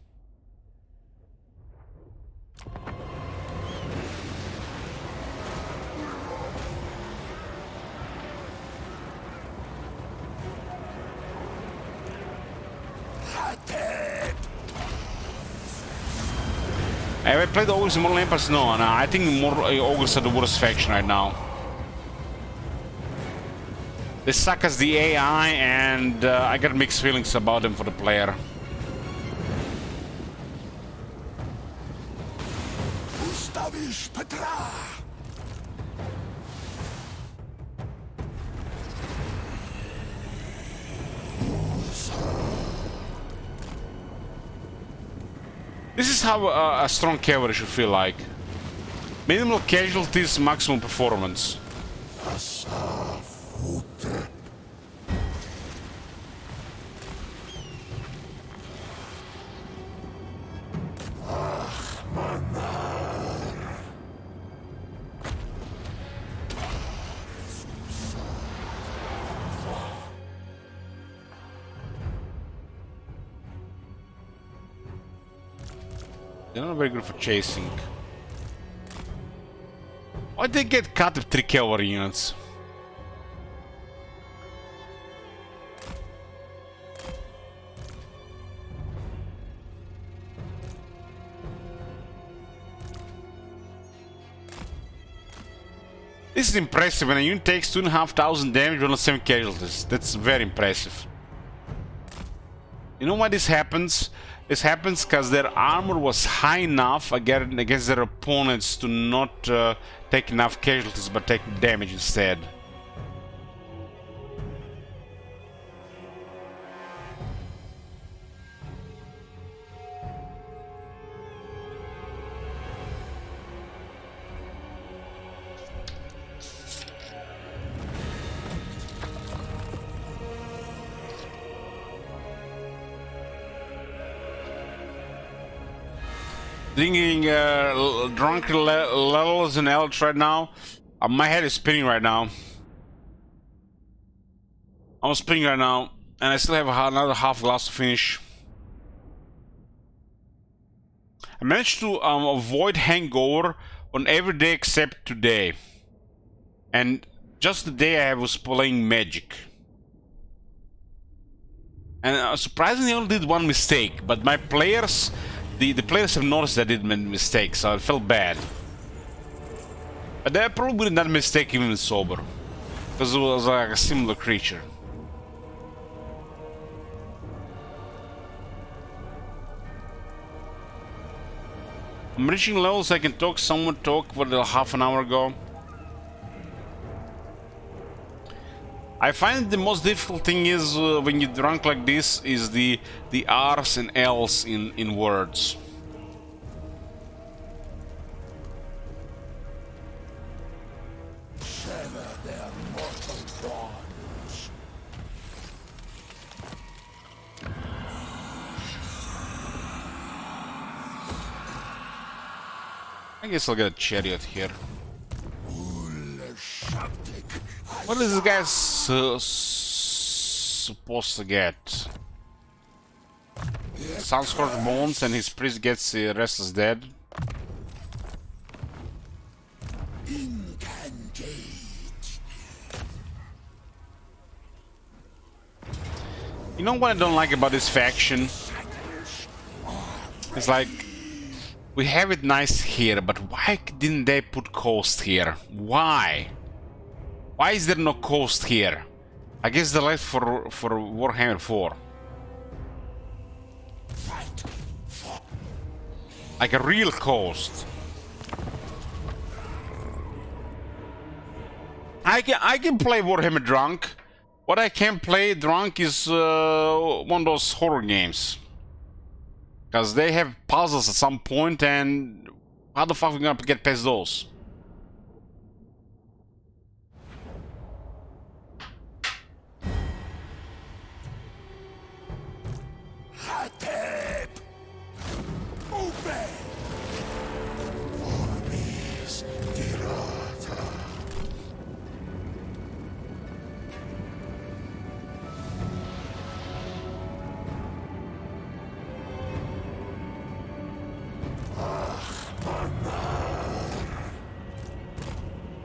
Have I played Ogres in Mortal Empires? No, I think Ogres are the worst faction right now. They suck as the AI, and I got mixed feelings about them for the player. This is how a strong cavalry should feel like. Minimal casualties, maximum performance. They're not very good for chasing. Why'd they get cut with 3 cavalry units? This is impressive. When a unit takes 2,500 damage on 7 casualties. That's very impressive. You know why this happens? This happens because their armor was high enough against their opponents to not take enough casualties but take damage instead. Drinking drunken levels and Elch right now. My head is spinning right now. I'm spinning right now, and I still have another half glass to finish. I managed to avoid hangover on every day except today, and just the day I was playing Magic. And surprisingly, I only did one mistake, but my players. The players have noticed that I did make mistakes, so I felt bad. But they probably did that mistake even sober, because it was like a similar creature. I'm reaching levels I can talk. Someone talked for half an hour ago. I find the most difficult thing is when you're drunk like this is the R's and L's in words. I guess I'll get a chariot here. What is this guy supposed to get? Sunscorched Bones and his priest gets Restless Dead. You know what I don't like about this faction? It's like, we have it nice here, but why didn't they put coast here? Why? Why is there no coast here? I guess they left for Warhammer 4. Like a real coast. I can play Warhammer drunk. What I can play drunk is one of those horror games. Because they have puzzles at some point, and how the fuck are we gonna get past those?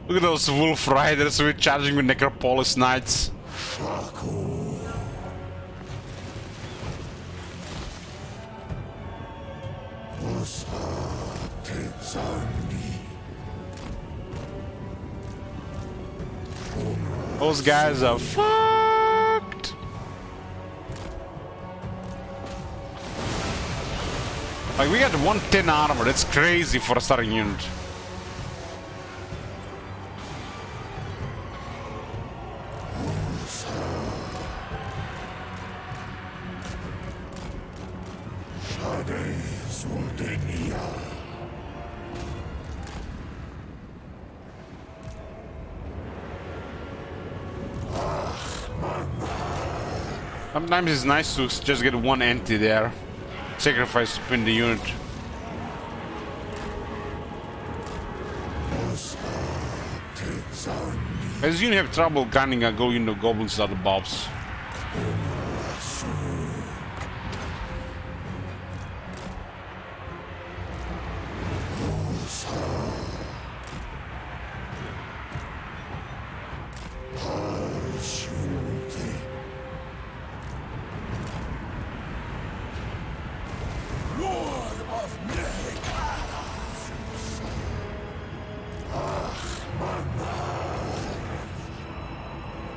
Look at those wolf riders with charging with Necropolis Knights. Those guys are fucked. Like, we got 110 armor, that's crazy for a starting unit. Sometimes it's nice to just get one anti there. Sacrifice to win the unit. As you have trouble gunning a go into goblins out of bobs.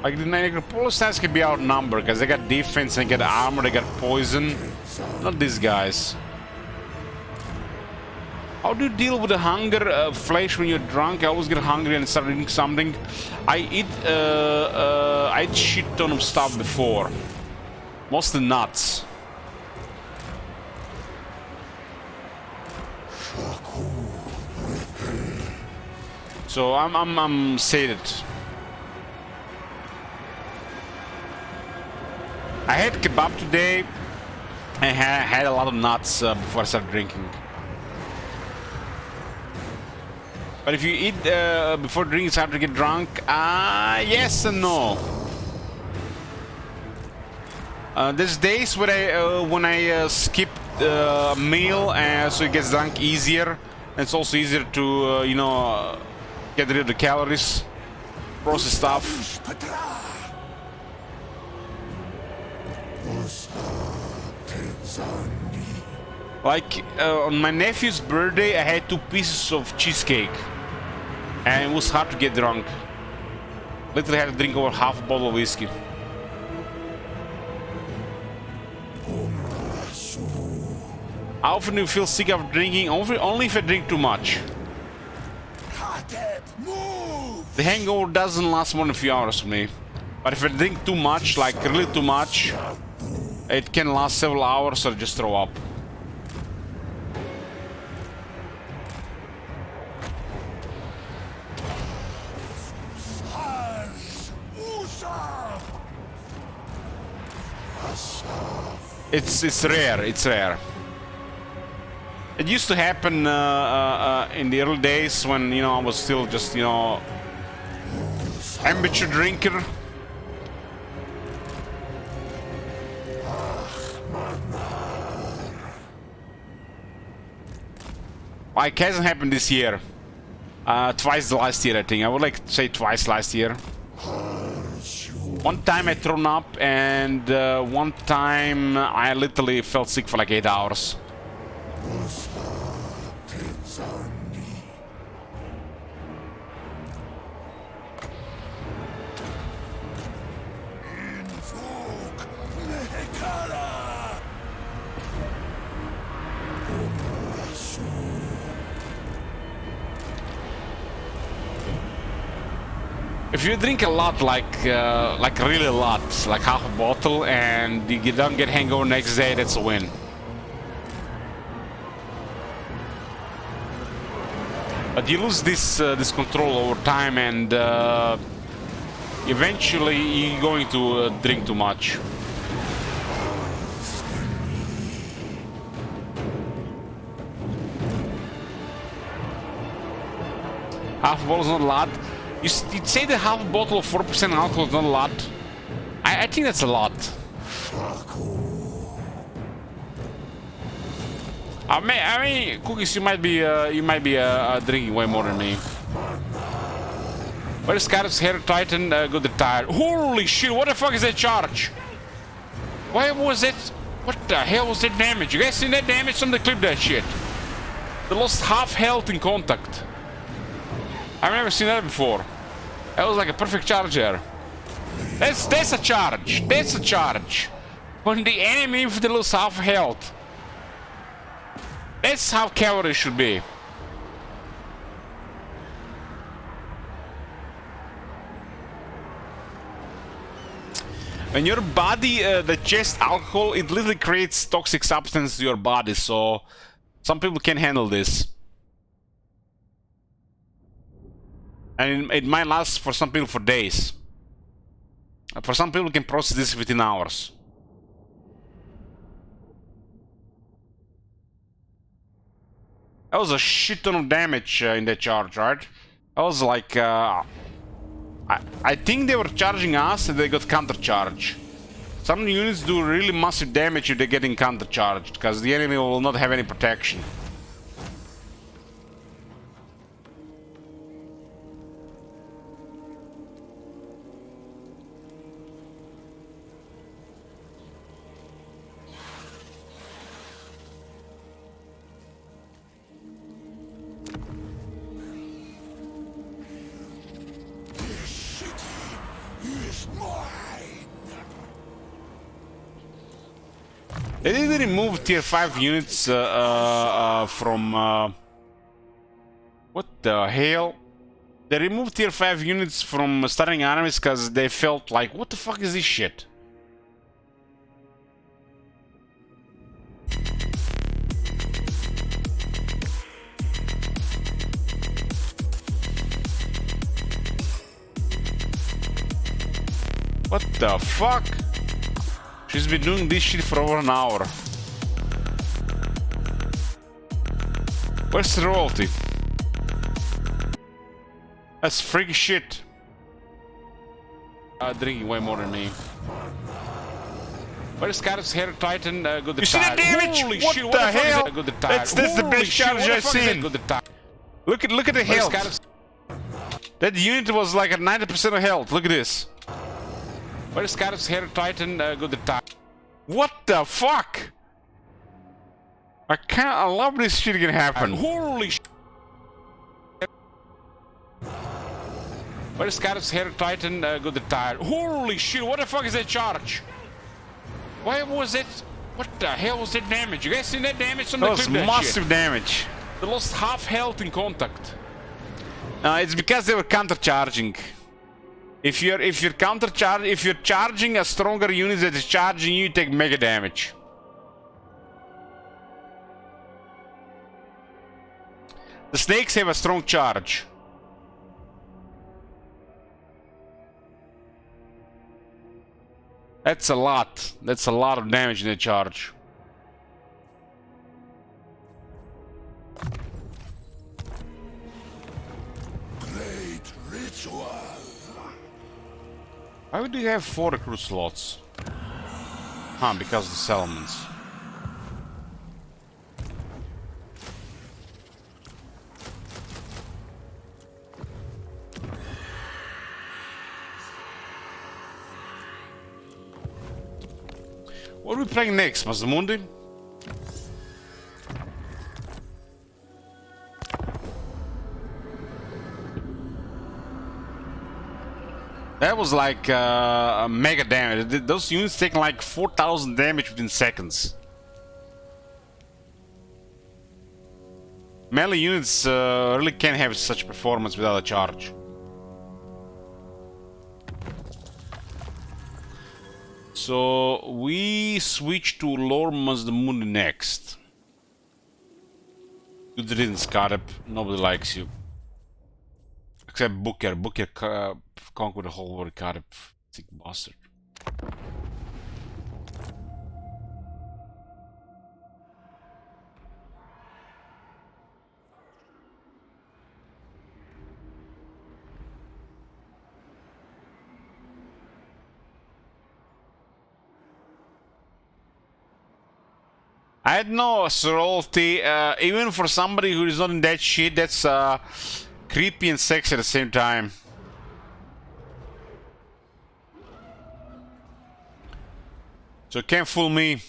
Like, the Necropolis Knights can be outnumbered because they got defense, they got armor, they got poison. Not these guys. How do you deal with the hunger flesh when you're drunk? I always get hungry and start eating something. I eat shit ton of stuff before. Mostly nuts. So I'm sated. I had kebab today. I had a lot of nuts before I started drinking. But if you eat before drinking, it's hard to get drunk. Yes and no. There's days when I skip a meal, so it gets drunk easier. And it's also easier to you know, get rid of the calories, process stuff. Like on my nephew's birthday, I had 2 pieces of cheesecake, and it was hard to get drunk. Literally had to drink over half a bottle of whiskey. How often do you feel sick after drinking? Only if I drink too much. The hangover doesn't last more than a few hours for me. But if I drink too much, like really too much, it can last several hours or just throw up. It's rare, it's rare. It used to happen in the early days when, you know, I was still just, you know, amateur drinker. Like, it hasn't happened this year. Twice the last year, I think. I would like to say twice last year. One time I thrown up, and one time I literally felt sick for like 8 hours. If you drink a lot, like really a lot, like half a bottle, and you don't get hangover next day, that's a win. But you lose this control over time, and eventually you're going to drink too much. Half a bottle is not a lot. You'd say that half a bottle of 4% alcohol is not a lot. I think that's a lot. I mean, Cookies, you might be drinking way more than me. Where's Scarab's hair tighten? Got the tire. Holy shit! What the fuck is that charge? Why was it? What the hell was that damage? You guys seen that damage? Somebody clip that shit. They lost half health in contact. I've never seen that before. That was like a perfect charge there. That's a charge. That's a charge. When the enemy with the lose half health. That's how cavalry should be. When your body digests alcohol, it literally creates toxic substance to your body. So some people can handle this. And it might last for some people for days. For some people can process this within hours. That was a shit ton of damage in that charge, right? That was like... I think they were charging us and they got counter-charge. Some units do really massive damage if they're getting counter-charged, because the enemy will not have any protection. They didn't remove tier 5 units from... what the hell? They removed tier 5 units from starting armies because they felt like, what the fuck is this shit? What the fuck? She's been doing this shit for over an hour. Where's the royalty? That's freaky shit. Drinking way more than me. Where's Scarab's hair tighten? Got the tire. You see that damage? Holy what shit, the hell? That's the best charge I've seen. Look at the health. That unit was like at 90% of health. Look at this. Where's Scarab's hair tighten? Got the tire. What the fuck? I love this shit can happen. Holy shit. Where's Scarab's hair tighten? Got the tire. Holy shit, what the fuck is that charge? Why was it? What the hell was that damage? You guys seen that damage? That was massive damage. They lost half health in contact. It's because they were counter-charging. If you're charging a stronger unit that is charging you, take mega damage. The snakes have a strong charge. That's a lot. That's a lot of damage in the charge. Why would you have 4 recruit slots? Huh, because of the settlements. What are we playing next, Mazdamundi? That was like mega damage. Those units taking like 4,000 damage within seconds. Melee units really can't have such performance without a charge. So we switch to Lord Mazdamundi next. Good riddance, Karep. Nobody likes you. Except Booker. Booker conquered the whole world, Karep. Sick bastard. I had no sorority, even for somebody who is not in that shit. That's creepy and sexy at the same time. So can't fool me.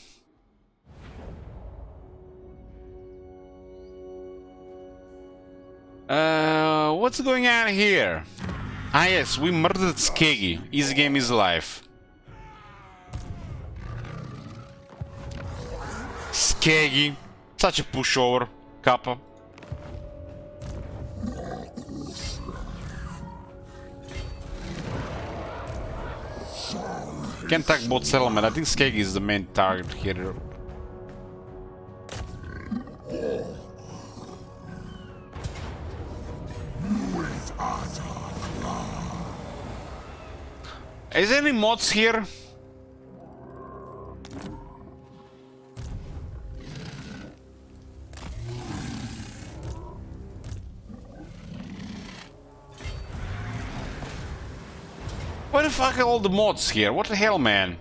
What's going on here? Ah yes, we murdered Skeggy. Easy game, easy life. Skeggy. Such a pushover, Kappa. Can't attack both settlement. I think Skeggy is the main target here. Is there any mods here? Why the fuck are all the mods here? What the hell, man?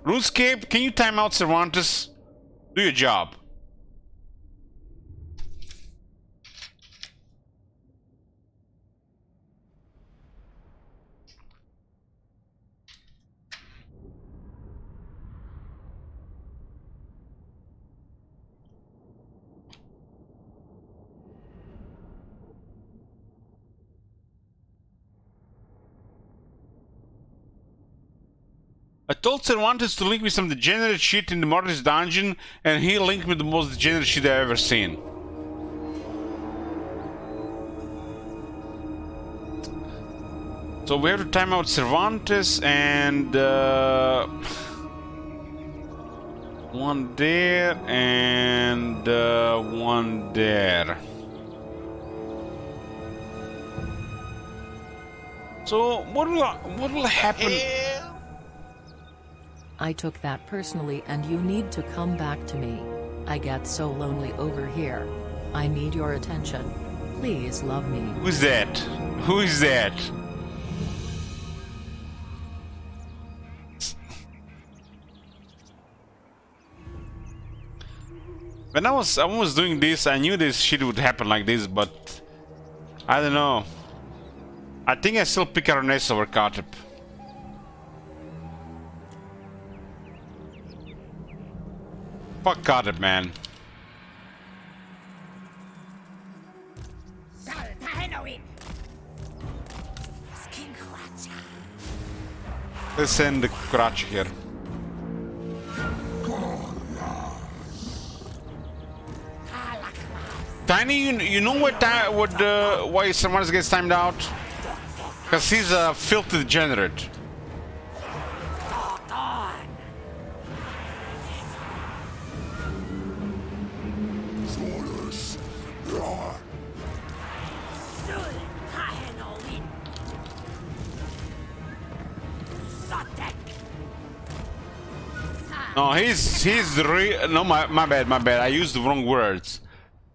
RuneScape, can you time out Cervantes? Do your job. I told Cervantes to link me some degenerate shit in the Mortis dungeon, and he linked me the most degenerate shit I've ever seen. So we have to time out Cervantes and one there and one there. So what will happen? I took that personally, and you need to come back to me. I get so lonely over here. I need your attention. Please love me. Who's that? Who is that? When I was doing this, I knew this shit would happen like this, but I don't know. I think I still pick Aranès over Karep. Fuck Karep, man. Let's send the Kurachi here. Tiny, you know why someone gets timed out? Because he's a filthy degenerate. No, he's no, my bad, I used the wrong words.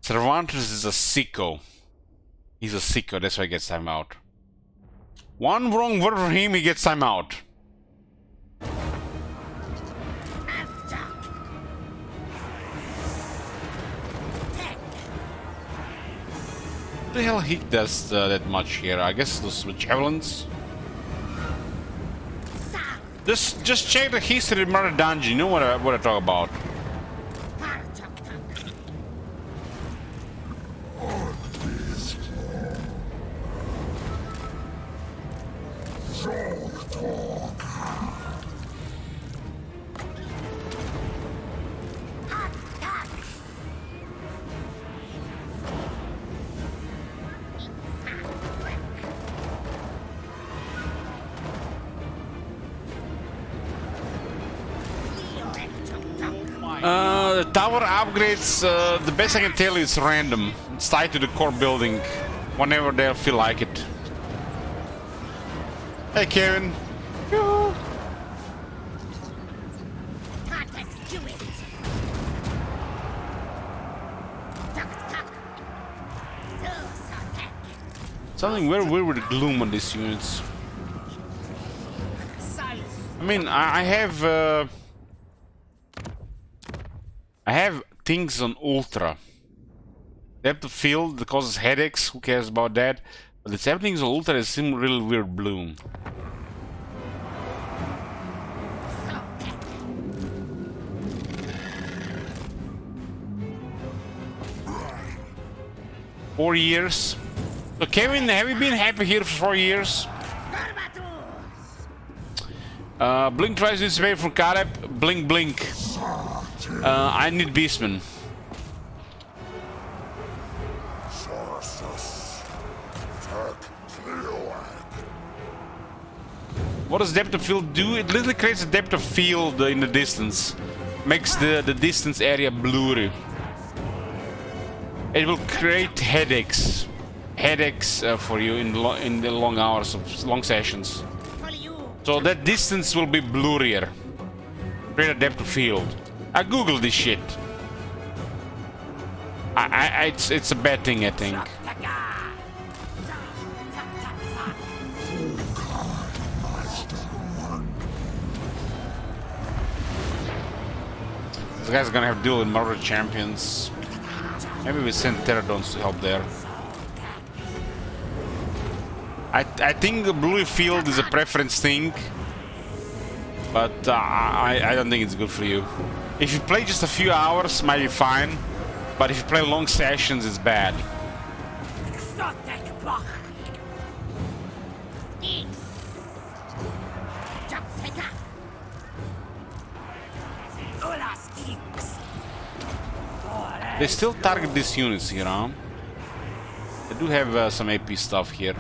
Cervantes is a sicko. He's a sicko, that's why he gets time out. One wrong word for him, he gets time out. What the hell he does that much here? I guess those javelins. Just check the history of Murder Dungeon. You know what I talk about. The tower upgrades, the best I can tell you, it's random. It's tied to the core building, whenever they feel like it. Hey, Kevin. Yoo-hoo. Something very weird with the gloom on these units. I mean, I have things on ultra. Depth of field that causes headaches. Who cares about that? But it's everything's on ultra. It seems really weird bloom. Four years. So Kevin, have you been happy here for 4 years? Blink tries to disappear from Caleb. Blink, blink. I need Beastman. What does depth of field do? It literally creates a depth of field in the distance. Makes the distance area blurry. It will create headaches. Headaches for you in the long hours of long sessions. So that distance will be blurrier. Create a depth of field. I googled this shit. It's a bad thing, I think. This guy's gonna have to deal with Murder Champions. Maybe we send Pterodons to help there. I think the blue field is a preference thing, but I don't think it's good for you. If you play just a few hours, might be fine, but if you play long sessions, it's bad. They still target these units, you know. They do have some AP stuff here.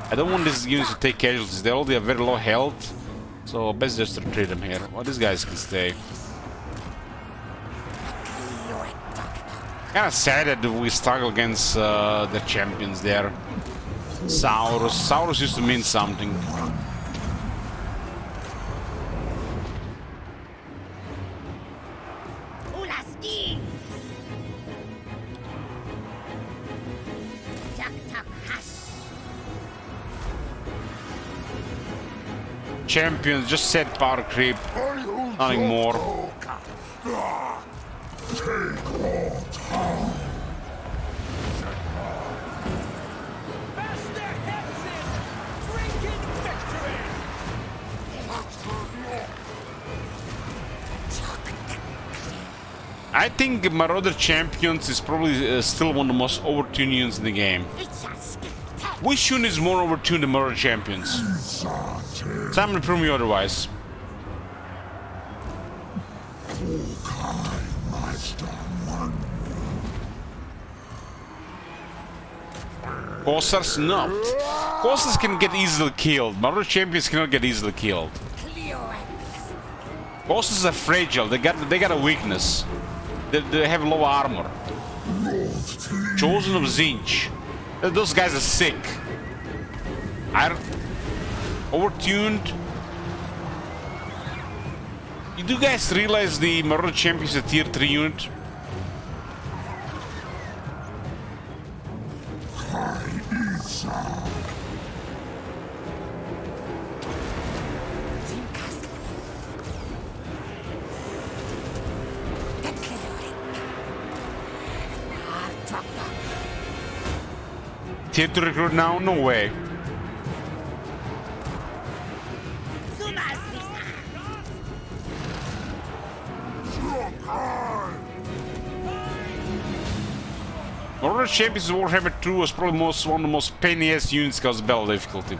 I don't want these units to take casualties. They already have very low health, so best just retreat them here. Well, these guys can stay. Kinda sad that we struggle against the champions there. Saurus. Saurus used to mean something. Champions just set power creep, nothing more. I think Marauder Champions is probably still one of the most overtuned units in the game. Which unit is more overtuned than Marauder Champions? Time to prove me otherwise. Corsairs? No. Corsairs can get easily killed. Marauder Champions cannot get easily killed. Corsairs are fragile. They got a weakness. They have low armor. Chosen of Zinch. Those guys are sick. Overtuned. You do guys realize the Marauder Champion is a tier 3 unit? Tier 2 recruit now? No way. Marauder Champions Warhammer 2 was probably one of the most pain-ass units because of battle difficulty.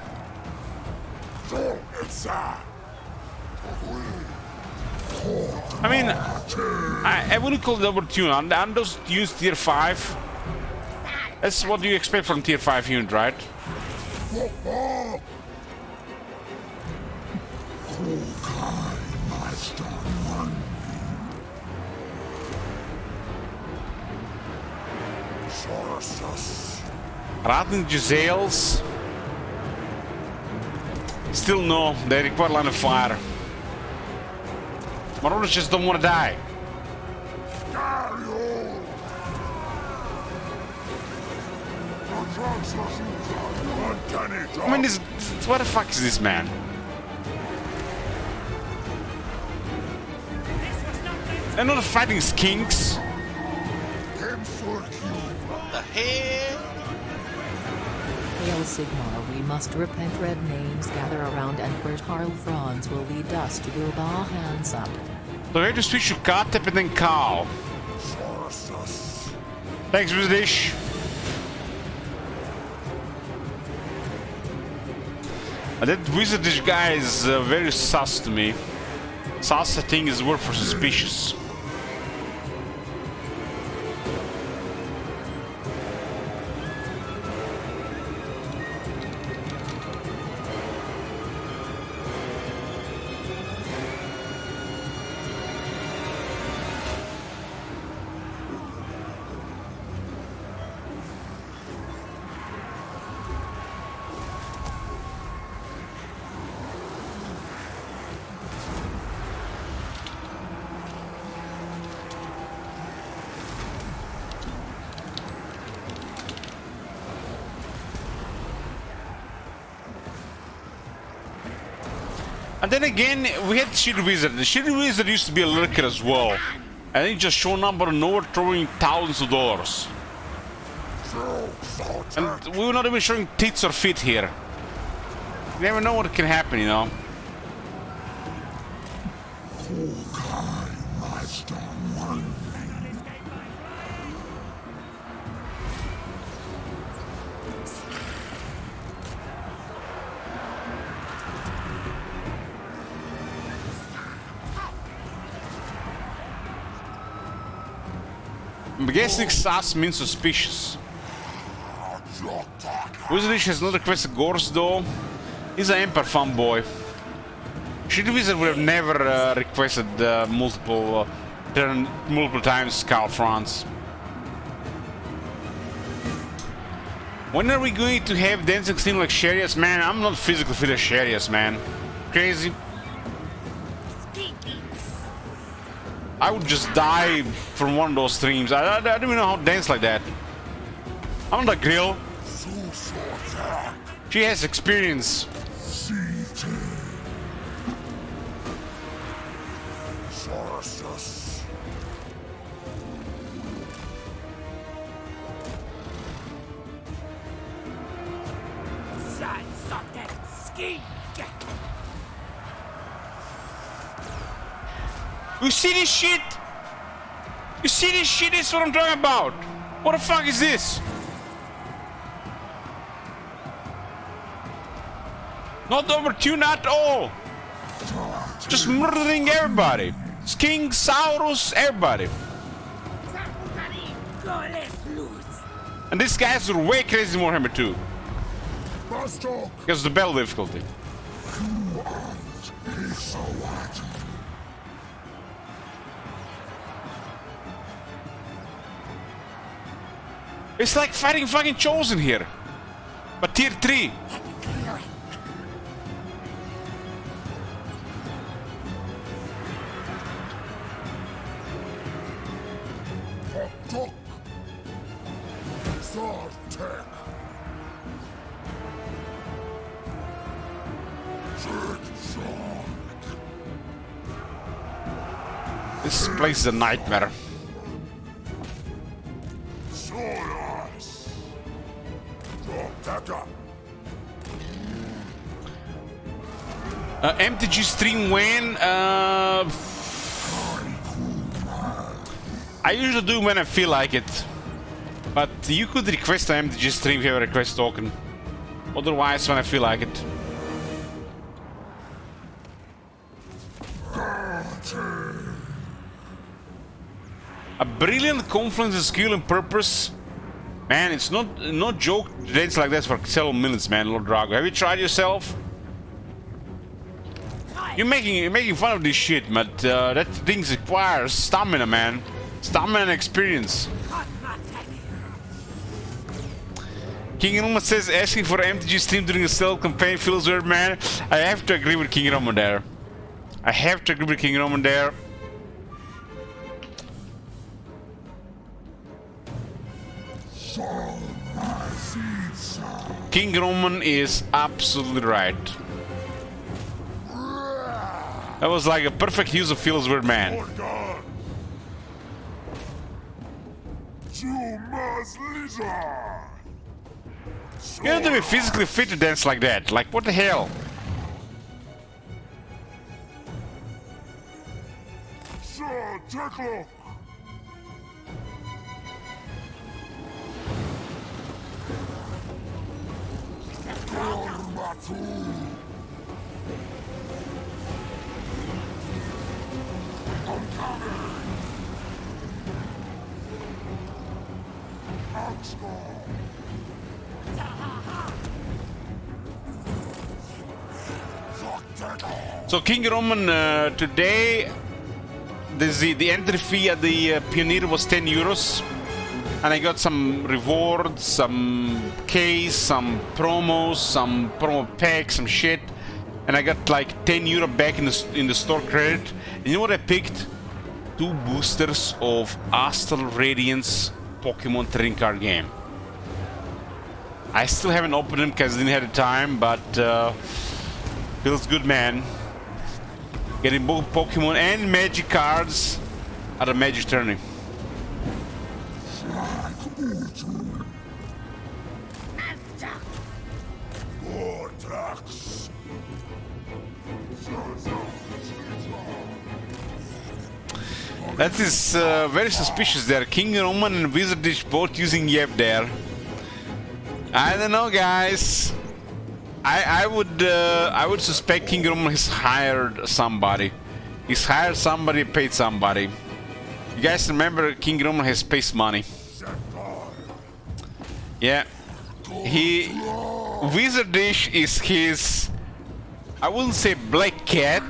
I mean, I wouldn't call it overtuned. And those units tier 5. That's what you expect from tier 5 unit, right? Rattling Giselles. Still no, they require line of fire. Marauders just don't want to die. I mean, this, what the fuck is this, man? They're not fighting skinks. What the hell? Hail Sigmar, we must repent. Red names gather around, and where Harl Franz will lead us to Bilbao. Hands up. So we have to switch to Katep and then Cow. Thanks, Wizardish. That Wizardish guy is very sus to me. Sus, I think, is the word for suspicious. And then again, we had Shield Wizard. The Shield Wizard used to be a lurker as well. And he just shown up out of nowhere throwing thousands of dollars. And we were not even showing tits or feet here. You never know what can happen, you know. I'm guessing sus means suspicious. Wizardish has not requested Gors though. He's an Emperor fanboy. Shield Wizard would have never requested multiple times Karl Franz. When are we going to have dancing scene like Sharias? Man, I'm not physically fit as Sharias, man. Crazy. I would just die from one of those streams. I don't even know how to dance like that. I'm not a grill. She has experience. You see this shit? You see this shit? This is what I'm talking about. What the fuck is this? Not overtuned at all. Just murdering everybody. Skink, Saurus, everybody. And these guys are way crazy in Warhammer 2. Because of the battle difficulty. It's like fighting fucking Chosen here. But tier 3. This place is a nightmare. MTG stream when? I usually do when I feel like it. But you could request an MTG stream if you have a request token. Otherwise, when I feel like it. A brilliant confluence of skill and purpose. Man, it's not joke to dance like that for several minutes, man, Lord Drago. Have you tried yourself? You're making fun of this shit, but that thing requires stamina, man. Stamina and experience. King Roman says asking for MTG stream during a stealth campaign feels weird, man. I have to agree with King Roman there. I have to agree with King Roman there. King Roman is absolutely right. That was like a perfect use of feels weird, man. You have to be physically fit to dance like that. Like, what the hell? So King Roman, today the entry fee at the Pioneer was 10 euros, and I got some rewards, some case, some promos, some promo packs, some shit, and I got like 10 euro back in the store credit. And you know what I picked? 2 boosters of Astral Radiance Pokemon trading card game. I still haven't opened them because I didn't have the time, but feels good, man. Getting both Pokemon and Magic cards at a Magic tourney. That is very suspicious there. King Roman and Wizardish both using Yep there. I don't know, guys. I would suspect King Roman has hired somebody. He's hired somebody, paid somebody. You guys remember King Roman has space money. Yeah. Wizardish is his, I wouldn't say black cat,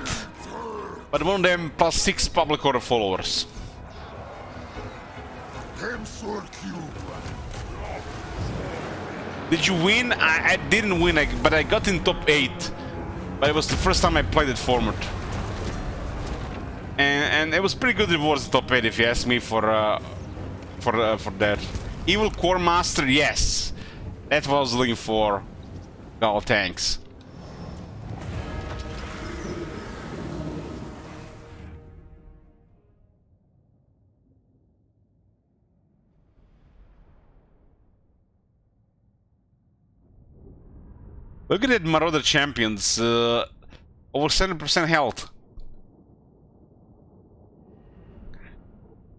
but one of them +6 public order followers. Did you win? I didn't win, but I got in top 8. But it was the first time I played that format. And it was pretty good rewards in top 8 if you ask me for that. Evil Core Master, yes. That's what I was looking for. Gal tanks. Look at that Marauder Champions, over 7% health.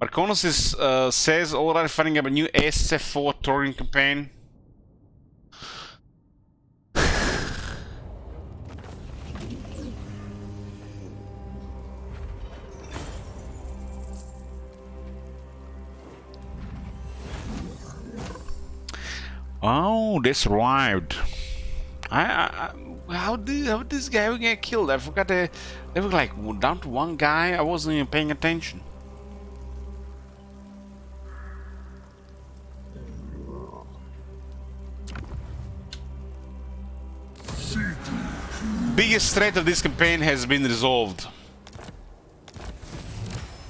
Arconis says already finding up a new SF4 touring campaign. Oh, they survived. How did this guy get killed? I forgot they were like down to one guy. I wasn't even paying attention. Biggest threat of this campaign has been resolved.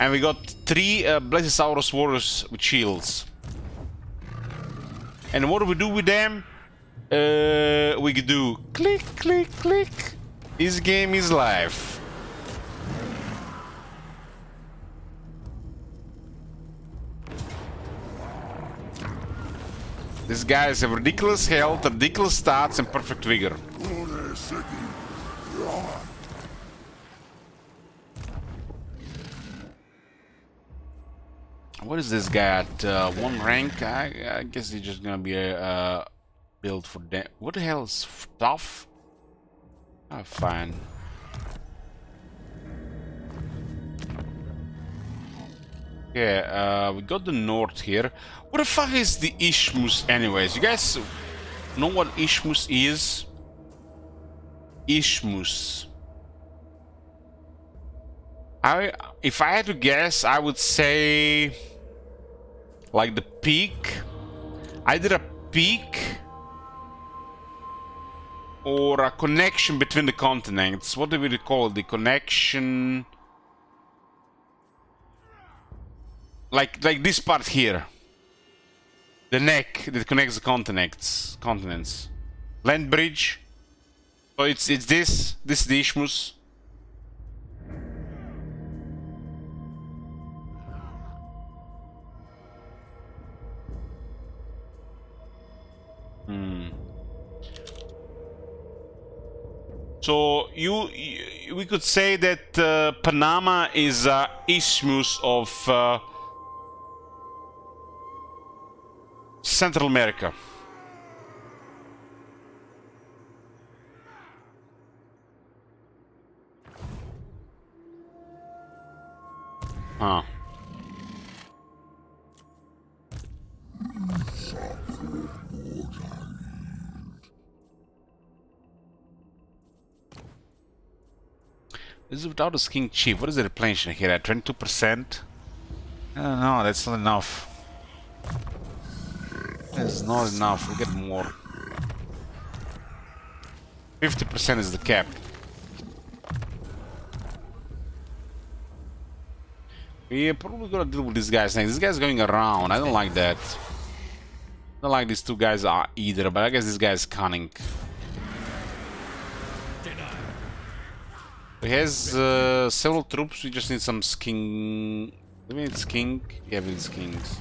And we got 3 Blessosaurus Warriors with shields. And what do we do with them? We could do click, click, click. This game is life. These guys have ridiculous health, ridiculous stats, and perfect vigor. What is this guy at 1 rank? I guess he's just gonna be a build for that. What the hell is tough? Oh, fine. Yeah, we got the north here. What the fuck is the Ishmus anyways? You guys know what Ishmus is? Ishmus. If I had to guess, I would say like the peak. Either a peak or a connection between the continents. What do we call it? The connection? Like this part here. The neck that connects the continents. Land bridge. So it's this. This is the Ishmus. So we could say that Panama is Isthmus of Central America. Huh. This is without a King Chief. What is the replenishment here at 22%? I don't know, that's not enough. That's not enough, we'll get more. 50% is the cap. We're probably gonna deal with these guys next. This guy's going around, I don't like that. I don't like these two guys either, but I guess this guy's cunning. He has several troops, we just need some sking. Do we need sking? Yeah, we need skings.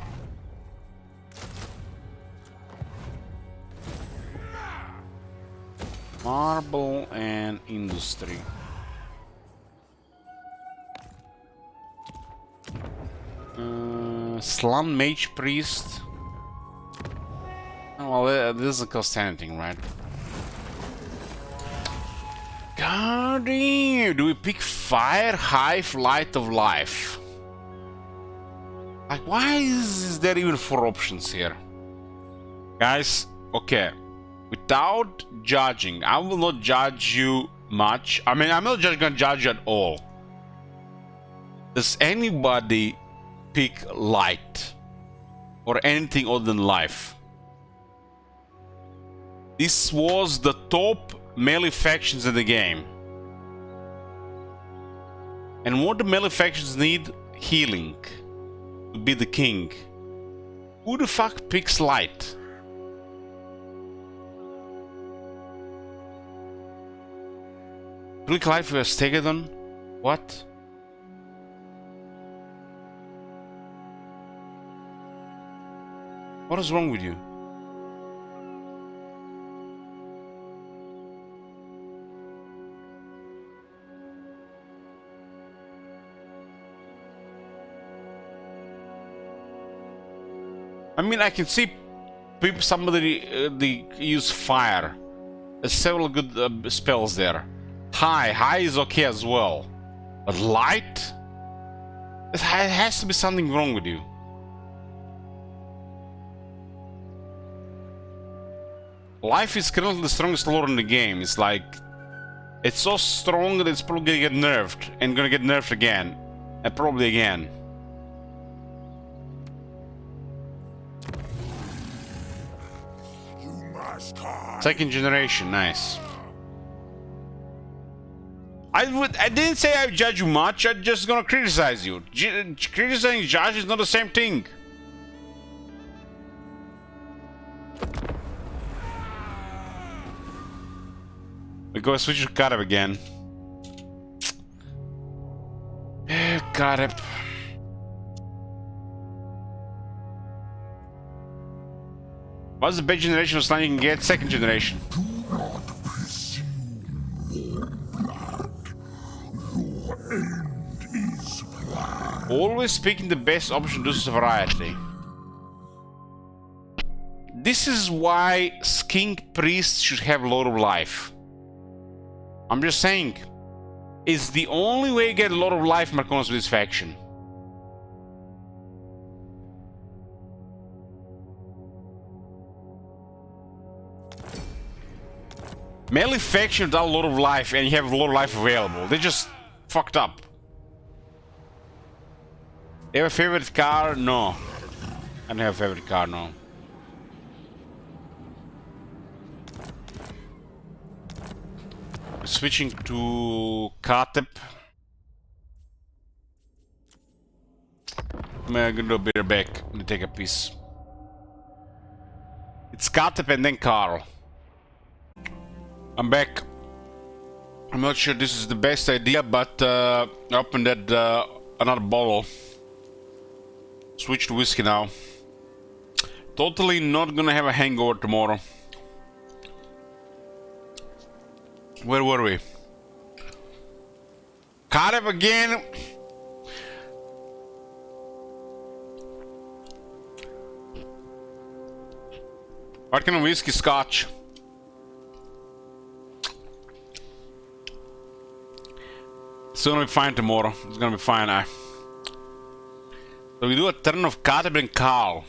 Marble and industry. Slum Mage Priest. Oh, well, that doesn't cost anything, right? God damn, do we pick Fire, Hive, Light of Life? Like, why is there even 4 options here? Guys, okay. Without judging, I will not judge you much. I mean, I'm not just gonna judge you at all. Does anybody pick Light? Or anything other than Life? This was the top melee factions in the game. And what the melee factions need? Healing. To be the king. Who the fuck picks Light? Click Light for a Stegadon? What? What is wrong with you? I mean, I can see people, somebody they use fire. There's several good spells there. High is okay as well. But light? There has to be something wrong with you. Life is currently the strongest lord in the game. It's like... it's so strong that it's probably gonna get nerfed. And gonna get nerfed again. And probably again. Second generation, nice. I didn't say I judge you much, I'm just gonna criticize you. Criticizing judge is not the same thing. We go switch to Kareb again. Kareb. What's the best generation of slime you can get? Second generation. Always picking the best option due to variety. This is why skink priests should have a lot of life. I'm just saying. It's the only way you get a lot of life, Marconis, with this faction. Melee faction without a lot of life and you have a lot of life available. They just fucked up. They have a favorite car? No. I don't have a favorite car, no. Switching to Katep. I'm gonna do a bit back and take a piece. It's Katep and then Carl. I'm back. I'm not sure this is the best idea, but I opened that another bottle. Switch to whiskey now. Totally not gonna have a hangover tomorrow. Where were we? Karev again. What kind of whiskey? Scotch. It's gonna be fine tomorrow. It's gonna be fine. So we do a turn of Karev and Carl.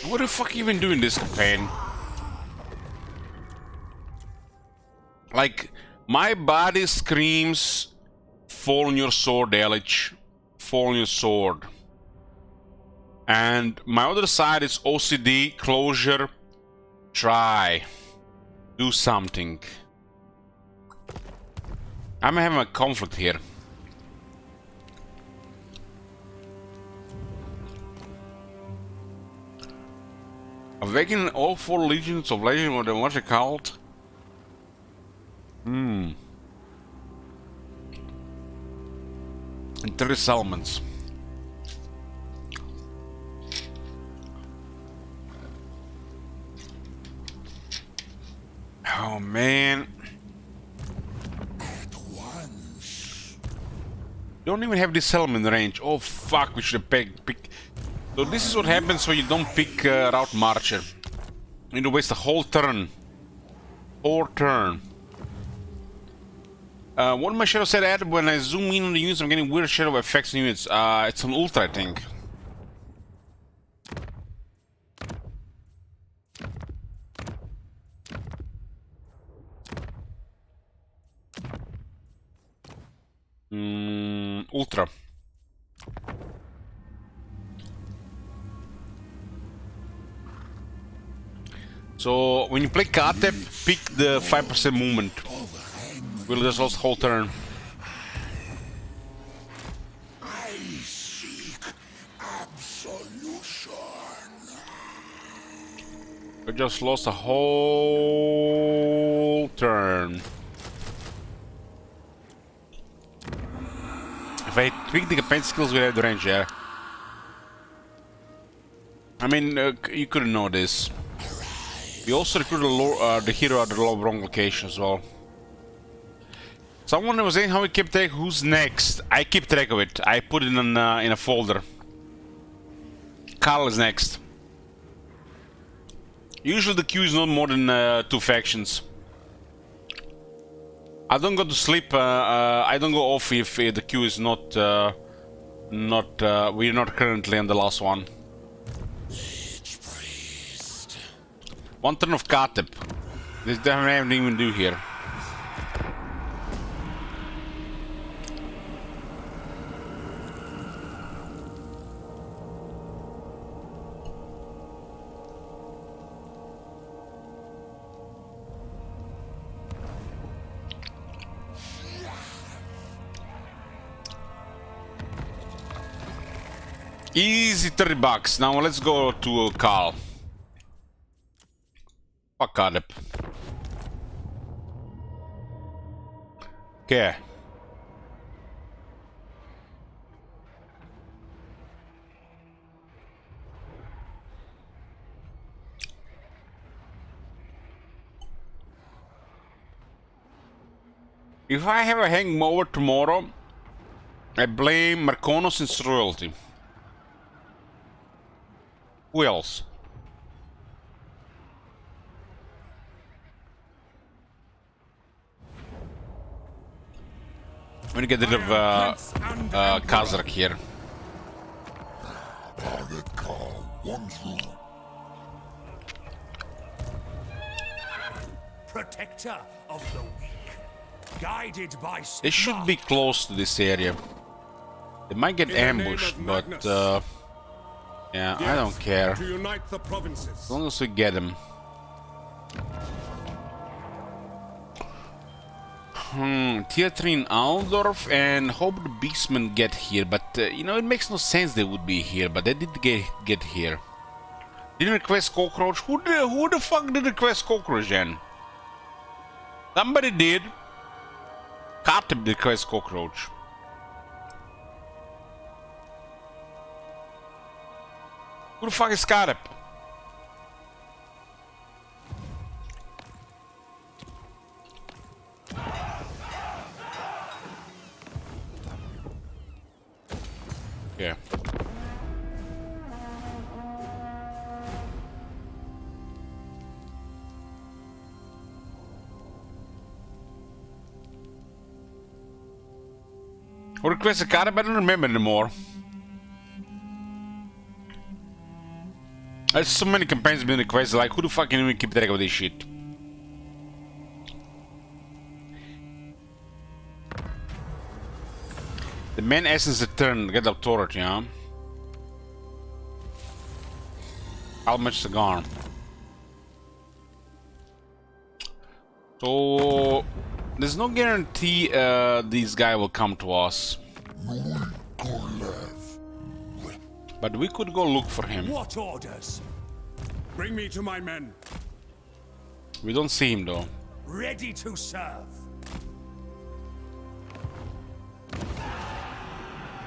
What the fuck are you even doing this campaign? Like, my body screams, fall on your sword, Elich. Fall on your sword. And my other side is OCD, closure, try. Do something. I'm having a conflict here. Awakening all 4 legions of legend, what what's it called? And 30 settlements. Oh man. At once. Don't even have this settlement range. Oh fuck, we should have picked. So this is what happens when you don't pick Route Marcher. You need to waste a whole turn. Or turn. What my shadow said at when I zoom in on the units, I'm getting weird shadow effects on units. It's an ultra, I think. Ultra. So when you play Katep, pick the 5% movement. We'll just lost whole turn. I seek absolution. We just lost a whole turn. If I tweak the campaign skills, we have the range, yeah. I mean, you couldn't know this. We also recruited the hero at the wrong location as well. Someone was saying how we keep track who's next. I keep track of it. I put it in a folder. Carl is next. Usually the queue is not more than 2 factions. I don't go to sleep. I don't go off if the queue is not. We're not currently on the last one. One turn of Katep. This doesn't have anything to do here. Easy $30. Now let's go to Carl. Fuck Katep. Okay. If I have a hangover tomorrow, I blame Markonos and royalty. Who else? I'm gonna get rid of Kazrak here. Protector of the weak, guided by They should be close to this area. They might get ambushed, but yeah, I don't care. To unite the provinces. As long as we get them. Tier 3 in Aldorf, and hope the beastmen get here, but you know, it makes no sense they would be here, but they did get here. Didn't request cockroach? Who the fuck did request cockroach then? Somebody did. Kateb did request cockroach. Who the fuck is Kateb? Yeah. Who requested Kateb? I don't remember anymore. There's so many campaigns being requested, like who the fuck can even keep track of this shit? The main essence return, get authority, huh? How much the gone? So there's no guarantee this guy will come to us. But we could go look for him. What orders? Bring me to my men. We don't see him though. Ready to serve.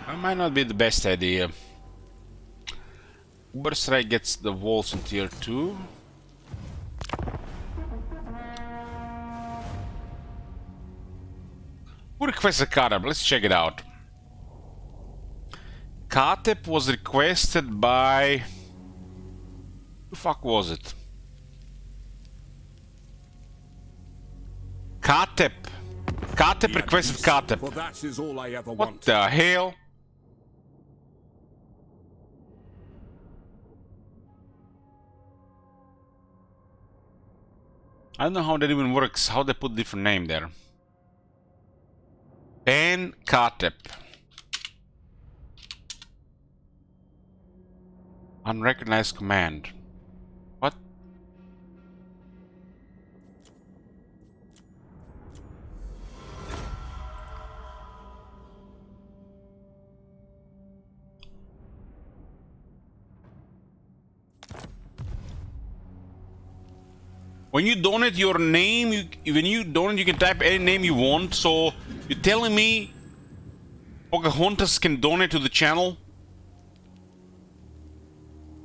That might not be the best idea. Uberstrike gets the walls in tier 2. Who requested Kateb? Let's check it out. Kateb was requested by... Who the fuck was it? Kateb. Kateb requested Kateb. For that is all I ever What want. the hell? I don't know how that even works, how they put different name there. Ben Kateb. Unrecognized command. What? When you donate your name, when you donate, you can type any name you want. So you're telling me Pocahontas can donate to the channel?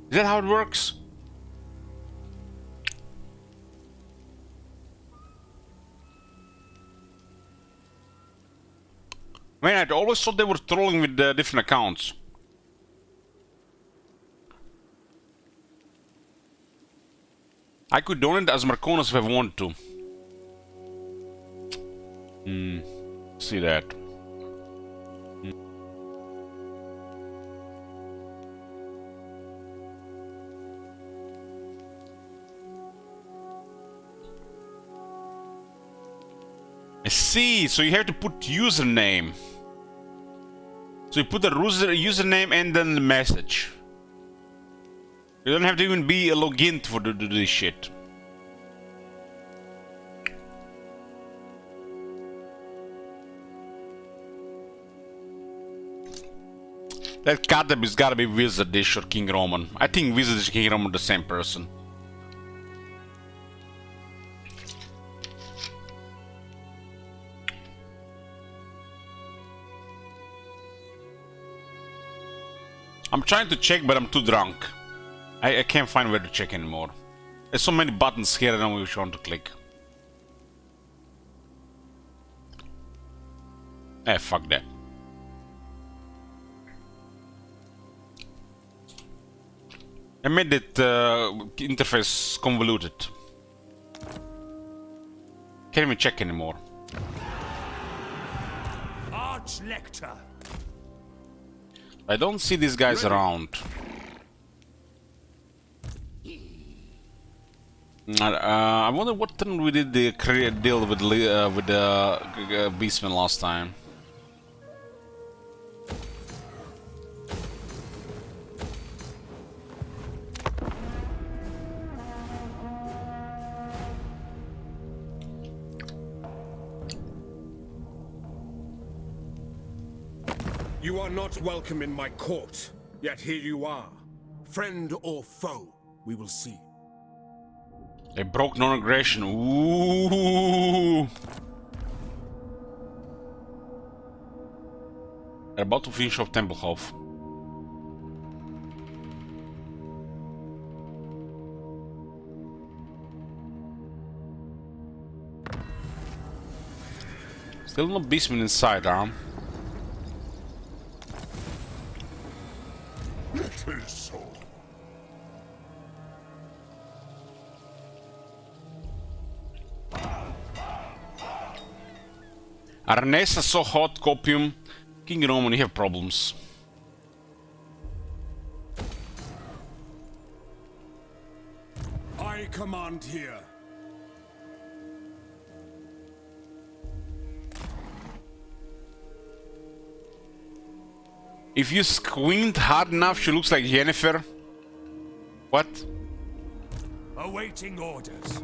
Is that how it works? Man, I always thought they were trolling with different accounts. I could donate as Markonos if I want to. See that. I see, so you have to put username. So you put the username and then the message. You don't have to even be a login for to do this shit. That Kateb has gotta be Wizardish or King Roman. I think Wizardish and King Roman are the same person. I'm trying to check, but I'm too drunk. I can't find where to check anymore. There's so many buttons here, I don't know which one to click. Eh, fuck that. I made it interface convoluted. Can't even check anymore. Arch-Lector. I don't see these guys around. I wonder what turn we did the deal with the Beastman last time. You are not welcome in my court, yet here you are. Friend or foe, we will see. They broke non-aggression. Ooh. They're about to finish off Tempelhof. Still no Beastman inside, huh? It is so. Arnesa so hot, copium. King Roman, you have problems. I command here. If you squint hard enough, she looks like Yennefer. What? Awaiting orders.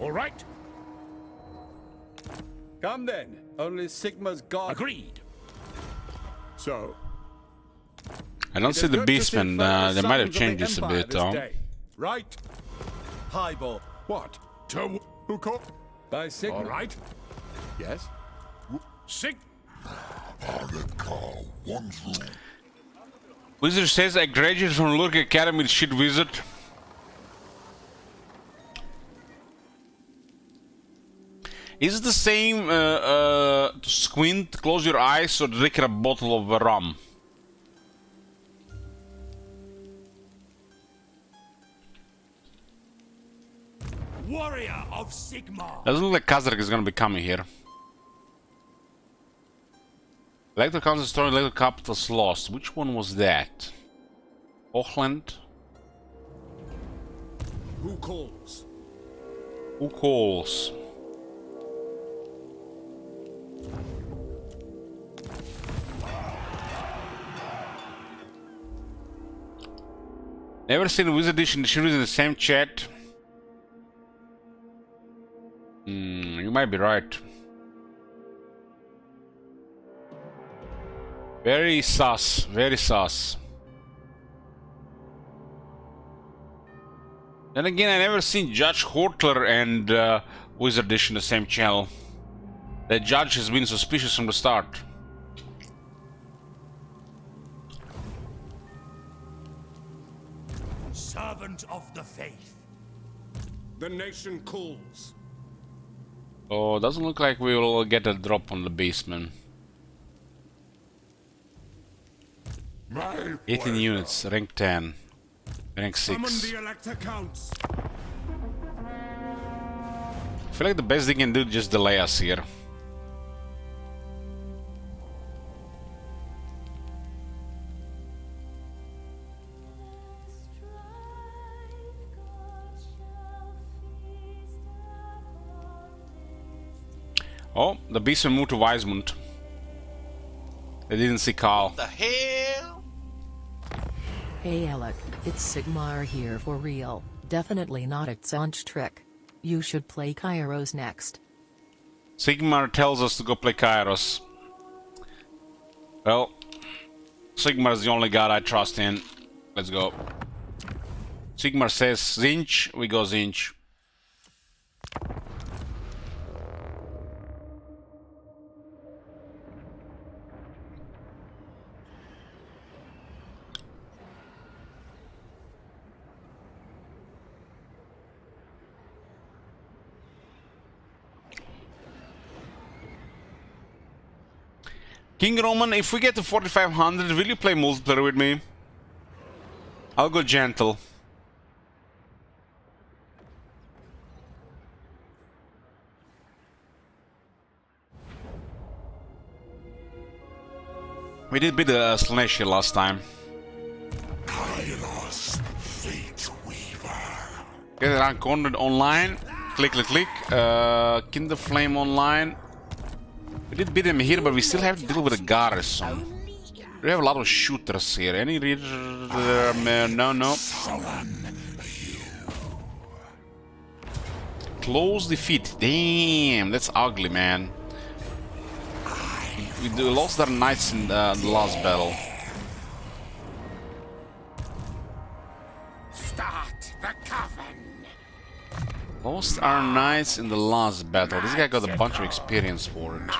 All right. Come then. Only Sigma's god. Agreed. So, I don't see the Beastman. They might have changed this a bit, though. Right? Highball. What? Who called? By Sigma. All right. Yes? Sig. Carl, one through. Wizard says I graduated from Lurk Academy with shit wizard. Is it the same to squint, close your eyes, or drink a bottle of rum? Warrior of Sigma. Doesn't look like Kazark is gonna be coming here. Electro Council story, Electro Capital's lost. Which one was that? Hochland? Who calls? Who calls? Never seen Wizard Edition series in the same chat. You might be right. Very sus, very sus. Then again, I never seen Judge Hortler and Wizard Edition in the same channel. That Judge has been suspicious from the start. Servant of the faith. The nation calls. Oh, doesn't look like we will get a drop on the Beastman. 18 units, rank 10, rank 6. Summon the Elector Counts. I feel like the best they can do is just delay us here. Oh, the Beastman moved to Weismund. They didn't see Carl. The hell? Hey Alec, it's Sigmar here for real, definitely not a Tsunch trick. You should play Kairos next. Sigmar tells us to go play Kairos. Well, Sigmar is the only god I trust in. Let's go. Sigmar says Zinch, we go Zinch. King Roman, if we get to 4500, will you play multiplayer with me? I'll go gentle. We did beat the Slanesh here last time. Kylos, Fate Weaver. Get it uncornered online. Click, click, click. Kinder Flame online. We did beat him here, but we still have to deal with a garrison. We have a lot of shooters here. Any reader? No. Close defeat. Damn, that's ugly, man. We lost our knights in the last battle. Start the coven. Lost our knights in the last battle. This guy got a bunch of experience for it.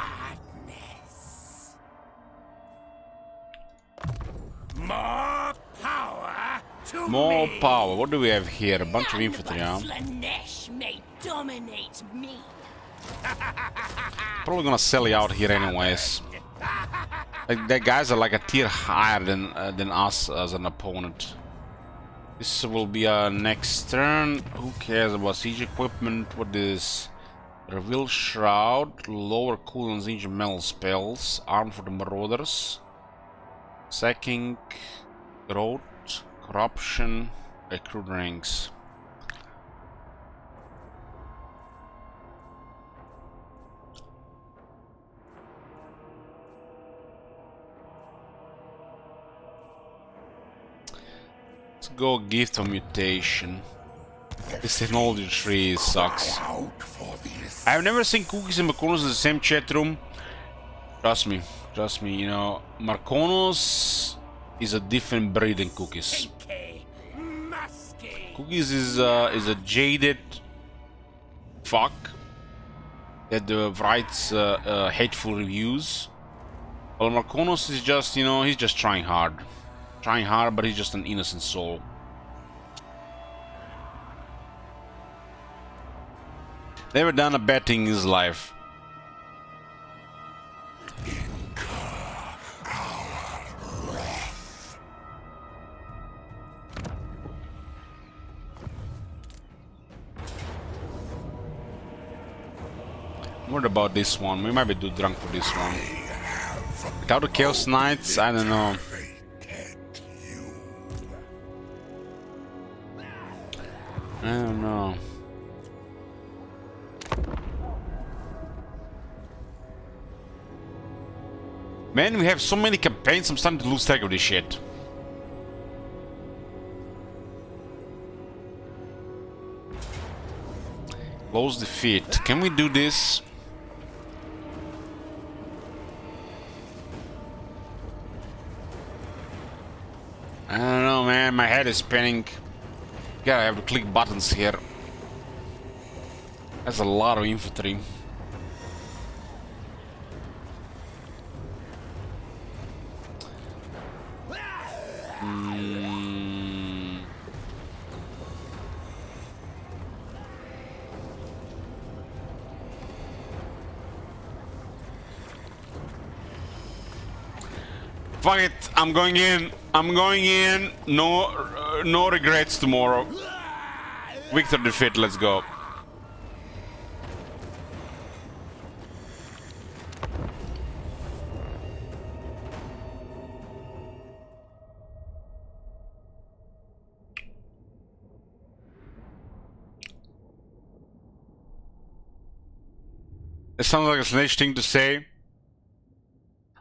More power to More me. power. What do we have here? A bunch of infantry, huh? Slanesh may dominate me. Probably gonna sell you out here anyways. Like, that guys are like a tier higher than us as an opponent. This will be our next turn. Who cares about siege equipment? What is Reveal Shroud, lower cooldown siege metal spells, arm for the marauders, sacking, growth, corruption, recruit ranks. Let's go gift of mutation. This technology tree sucks. I've never seen Cookies and Marconos in the same chat room. Trust me, you know, Marconos is a different breed than Cookies. Cookies is a jaded fuck that writes hateful reviews. Well, Marconos is just, you know, he's just trying hard, but he's just an innocent soul. Never done a bad thing in his life. What about this one? We might be too drunk for this one. Without the Chaos Knights, I don't know. I don't know. Man, we have so many campaigns, I'm starting to lose track of this shit. Close defeat. Can we do this? I don't know, man. My head is spinning. Yeah, I have to click buttons here. That's a lot of infantry. Fuck it, I'm going in. No regrets tomorrow. Victor defeat, let's go. It sounds like a snitch thing to say.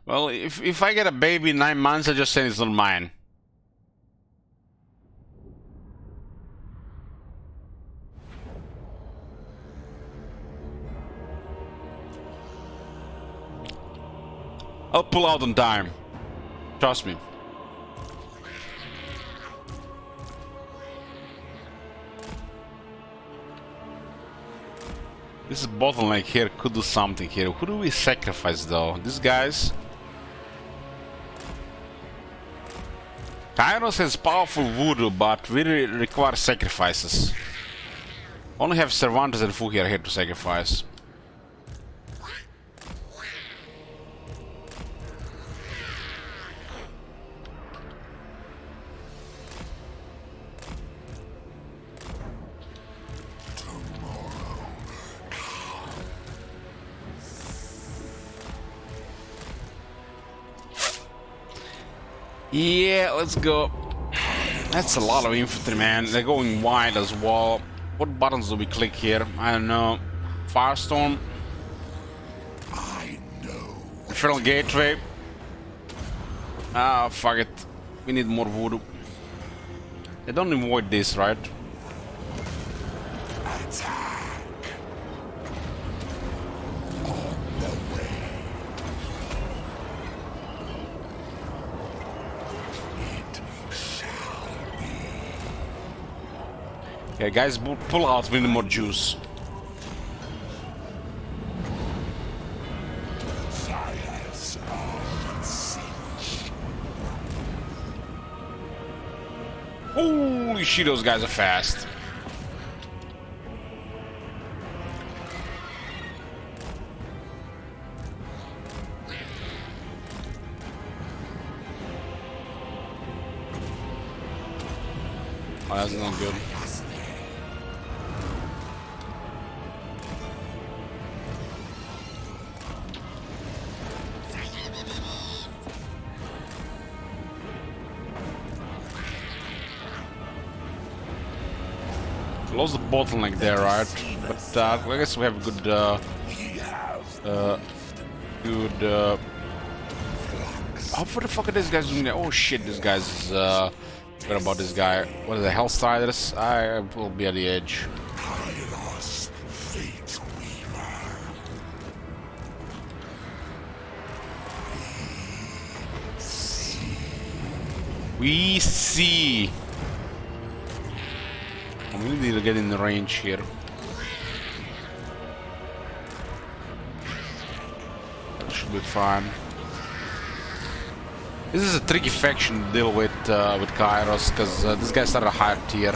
Well, if I get a baby in 9 months, I just say it's not mine. I'll pull out on time. Trust me. This bottleneck here could do something here. Who do we sacrifice though? These guys? Kairos has powerful voodoo, but we require sacrifices. Only have Cervantes and Fugia here to sacrifice. Yeah, let's go. That's a lot of infantry, man. They're going wide as well. What buttons do we click here? I don't know. Firestorm. I know. Infernal Gateway. Ah, fuck it. We need more voodoo. They don't avoid this, right? Attack. On the way. It shall be. Yeah, guys, pull out. We need more juice. Fires of Siege. Holy shit, those guys are fast. Oh, that's not good. Lost the bottleneck there, right? But I guess we have good, how the fuck are these guys doing that? Oh shit, this guy's, what about this guy? What are the Hellstriders? I will be at the edge. Kairos, Fate Weaver. We see. We need to get in the range here. That should be fine. This is a tricky faction to deal with Kairos, because this guy started a higher tier.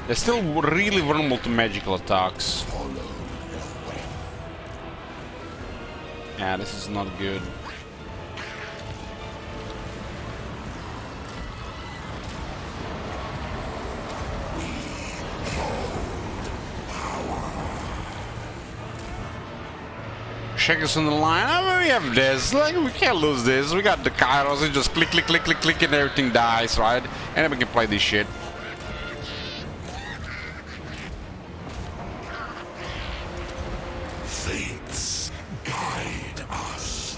They're still really vulnerable to magical attacks. Yeah, this is not good. Check us on the line. I mean, we have this. Like, we can't lose this. We got the Kairos. And just click, click, click, click, click, and everything dies, right? And then we can play this shit. Fates guide us.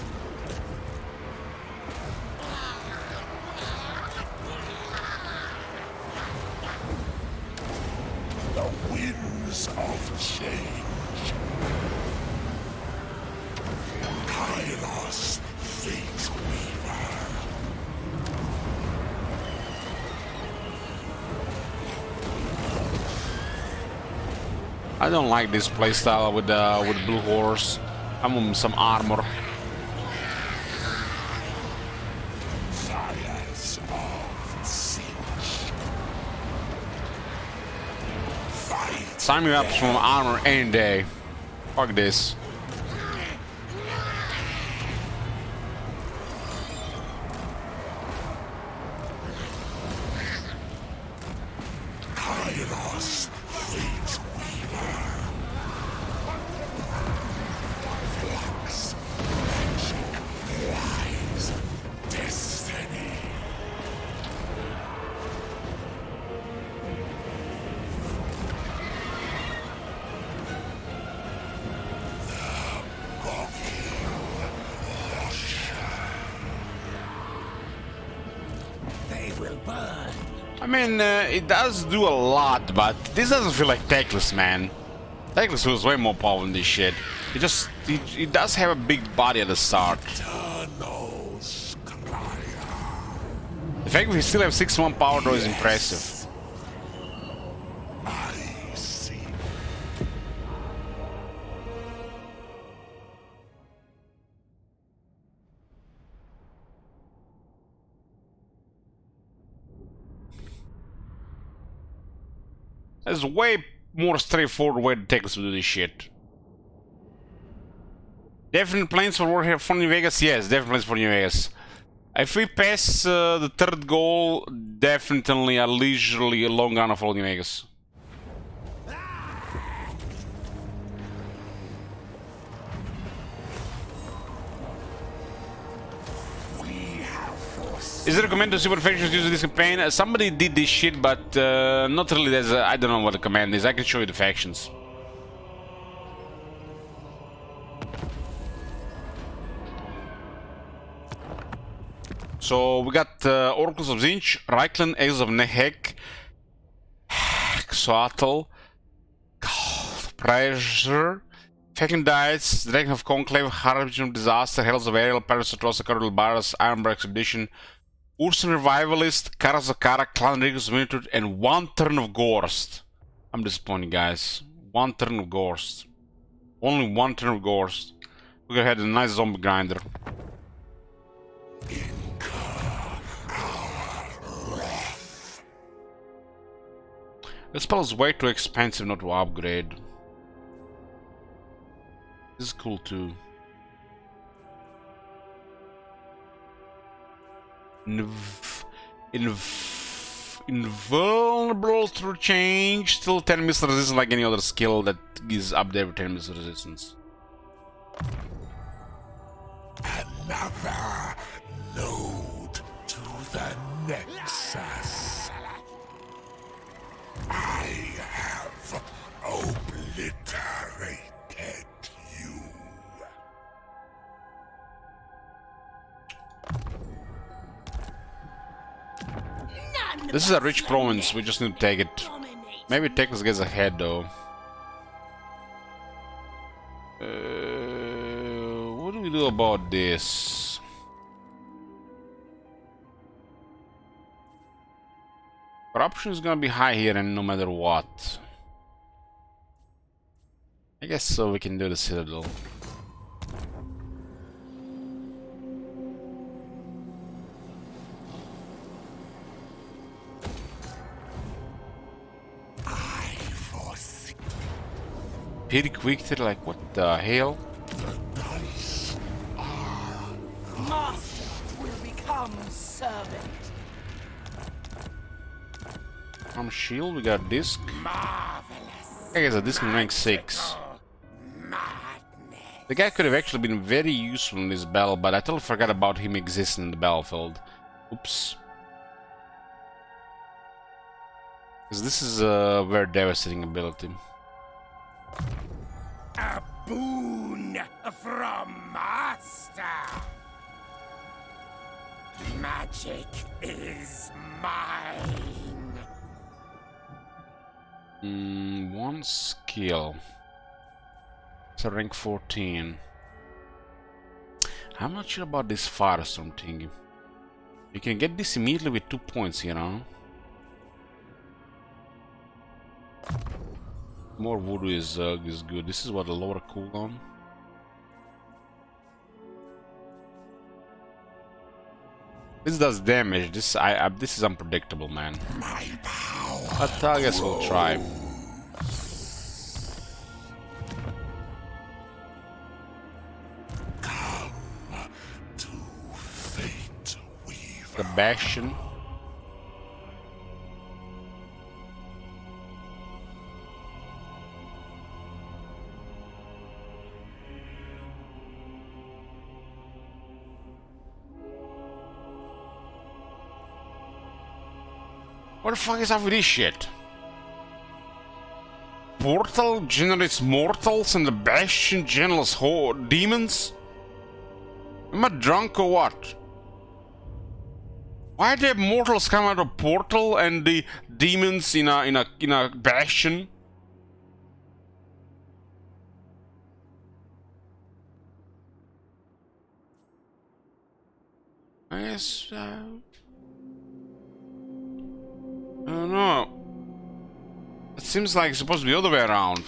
The winds of change. Kairos, Fate Weaver. I don't like this playstyle with Blue Horse. I'm on some armor. Fires of Siege. Fight. Sign me up from armor any day. Fuck this. Kairos, Fate Weaver. Flux, magic, wise, destiny. They will burn. I mean, it does do a lot, but this doesn't feel like Teclis, man. Teclis feels way more powerful than this shit. It does have a big body at the start. Eternal Scryer. The fact that we still have 6-1 power though is impressive. I see. There's way more straightforward way to Teclis to do this shit. Definite plans for New Vegas? Yes, definite plans for New Vegas. If we pass the third goal, definitely a leisurely long run for New Vegas. Is it recommended to see what factions use this campaign? Somebody did this shit, but not really. There's I don't know what the command is. I can show you the factions. So we got Oracles of Zinch, Reichland, Aces of Nehek, Xoatl, Pressure, Feckendites, Dragon of Conclave, Harbinger of Disaster, Hells of Ariel, Pirates of Trosa, Cardinal Barras, Ironbar Expedition, Urson Revivalist, Karazakara, Clan Rigus Minitude, and one turn of Gorst. I'm disappointed, guys. One turn of Gorst. Only one turn of Gorst. We're gonna have a nice zombie grinder. The spell is way too expensive not to upgrade. This is cool too. Invulnerable through change, still 10 missile resistance like any other skill that is up there with 10 missile resistance. Another node to the Nexus. I have obliterated you. This is a rich province, we just need to take it. Maybe Texas gets ahead though. What do we do about this? Corruption is gonna be high here and no matter what. I guess so we can do the Citadel. Pretty quick, they're like, what the hell? Master will become servant. From shield, we got a disc. I guess a disc in rank 6. The guy could have actually been very useful in this battle, but I totally forgot about him existing in the battlefield. Oops. Because this is a very devastating ability. A boon from Master. Magic is mine. One skill. It's a rank 14. I'm not sure about this Firestorm thingy. You can get this immediately with 2 points, you know. More voodoo is good. This is what a lower cooldown. This does damage. This is unpredictable, man. But I guess we'll try. The Bastion. What the fuck is up with this shit? Portal generates mortals and the Bastion generates demons? Am I drunk or what? Why do mortals come out of Portal and the demons in a Bastion? I guess I don't know. It seems like it's supposed to be the other way around.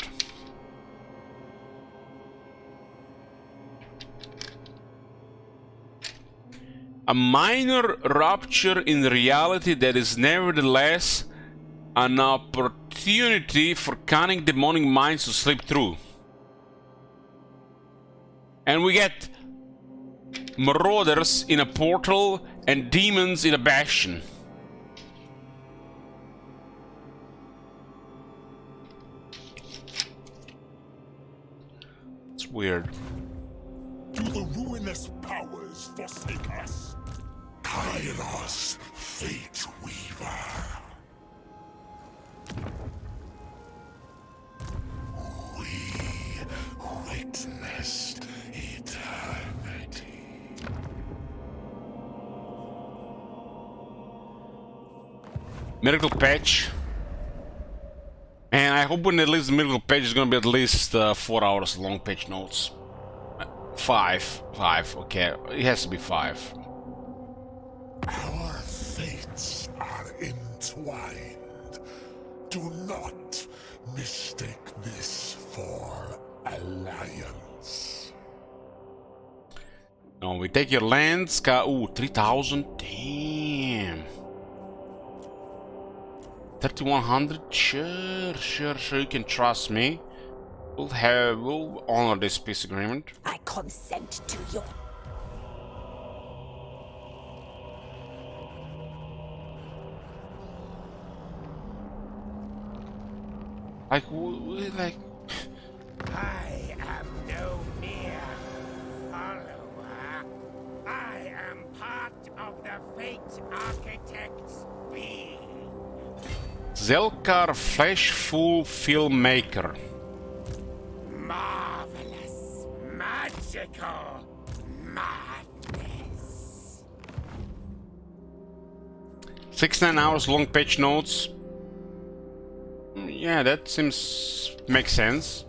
A minor rupture in reality that is nevertheless an opportunity for cunning demonic minds to slip through. And we get marauders in a portal and demons in a bastion. It's weird. Do the ruinous powers forsake us? Kairos, Fate Weaver. We witnessed eternity. Miracle patch. And I hope when at least the miracle patch is gonna be at least 4 hours long patch notes. 5, okay. It has to be 5. Our fates are entwined. Do not mistake this for alliance. No, we take your lands. Ooh, 3,000. Damn. 3,100. Sure. You can trust me. We'll honor this peace agreement. I consent to your... Like. I am no mere follower. I am part of the Fate Architect's being. Zelkar Fleshful Filmmaker. Marvelous, magical madness. 69 hours long patch notes. Yeah, that seems makes sense.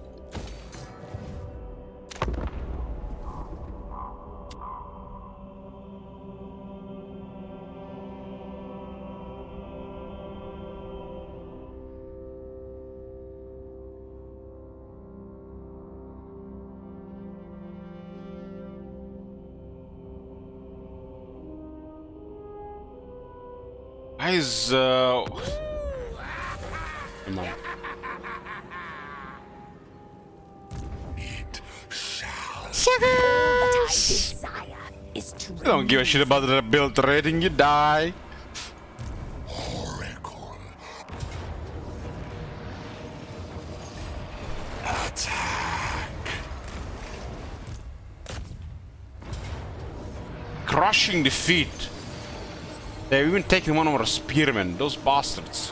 Guys, come on. It shall What I desire is to... You don't give a shit about the build rating, you die. oracle. Attack. Crushing defeat. They've even taken one of our spearmen, those bastards.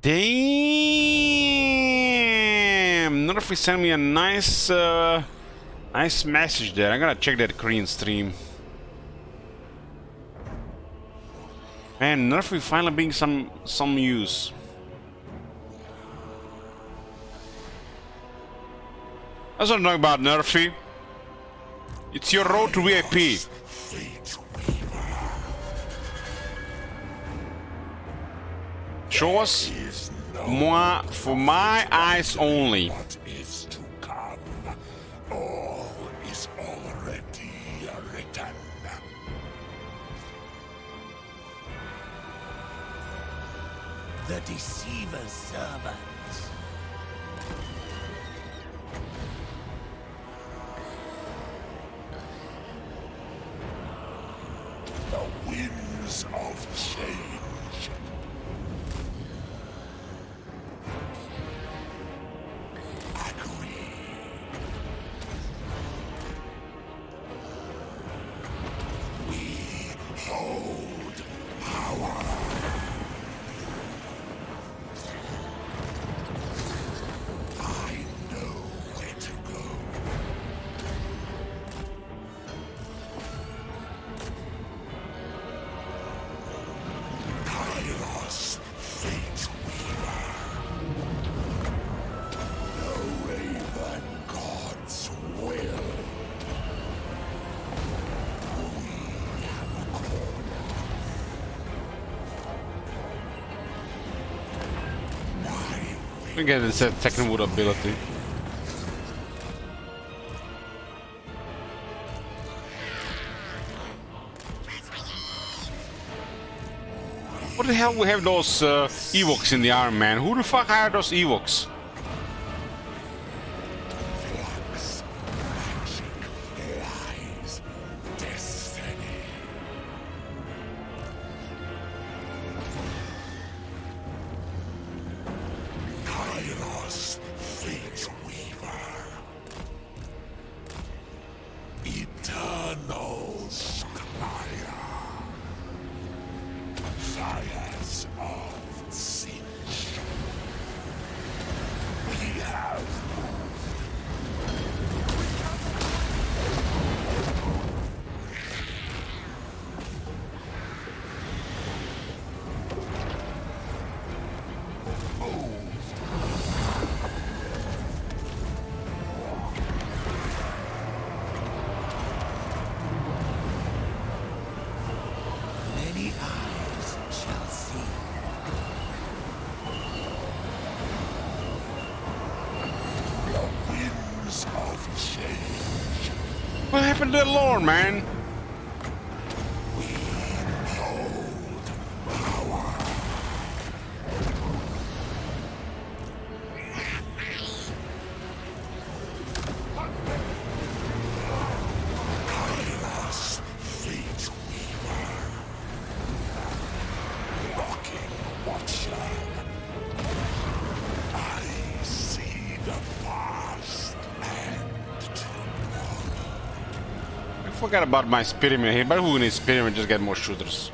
Damn! Nerfy sent me a nice message there. I'm gonna check that Korean stream. Man, Nerfy finally being some use. That's what I'm talking about, Nerfy. It's your road to VIP. Fate Weaver Show us is no moi for my eyes only. what is to come. All is already written. The Deceiver's servants. The winds of change. Agree. We hold power. I know where to go. Kairos, Fate Weaver. The Raven God's will. We have a call. My Again, it's a second wood ability. What the hell we have those Ewoks in the army, man? Who the fuck hired those Ewoks? Kairos, Fate Weaver. Eternal Squire. Sires of Sinch. We have many eyes shall see. The winds of change. What happened to the Lord, man? Kairos, Fate Weaver. Rocking Watcher. I see the past and tomorrow. I forgot about my Spearman here, but who needs Spearman? Just get more shooters.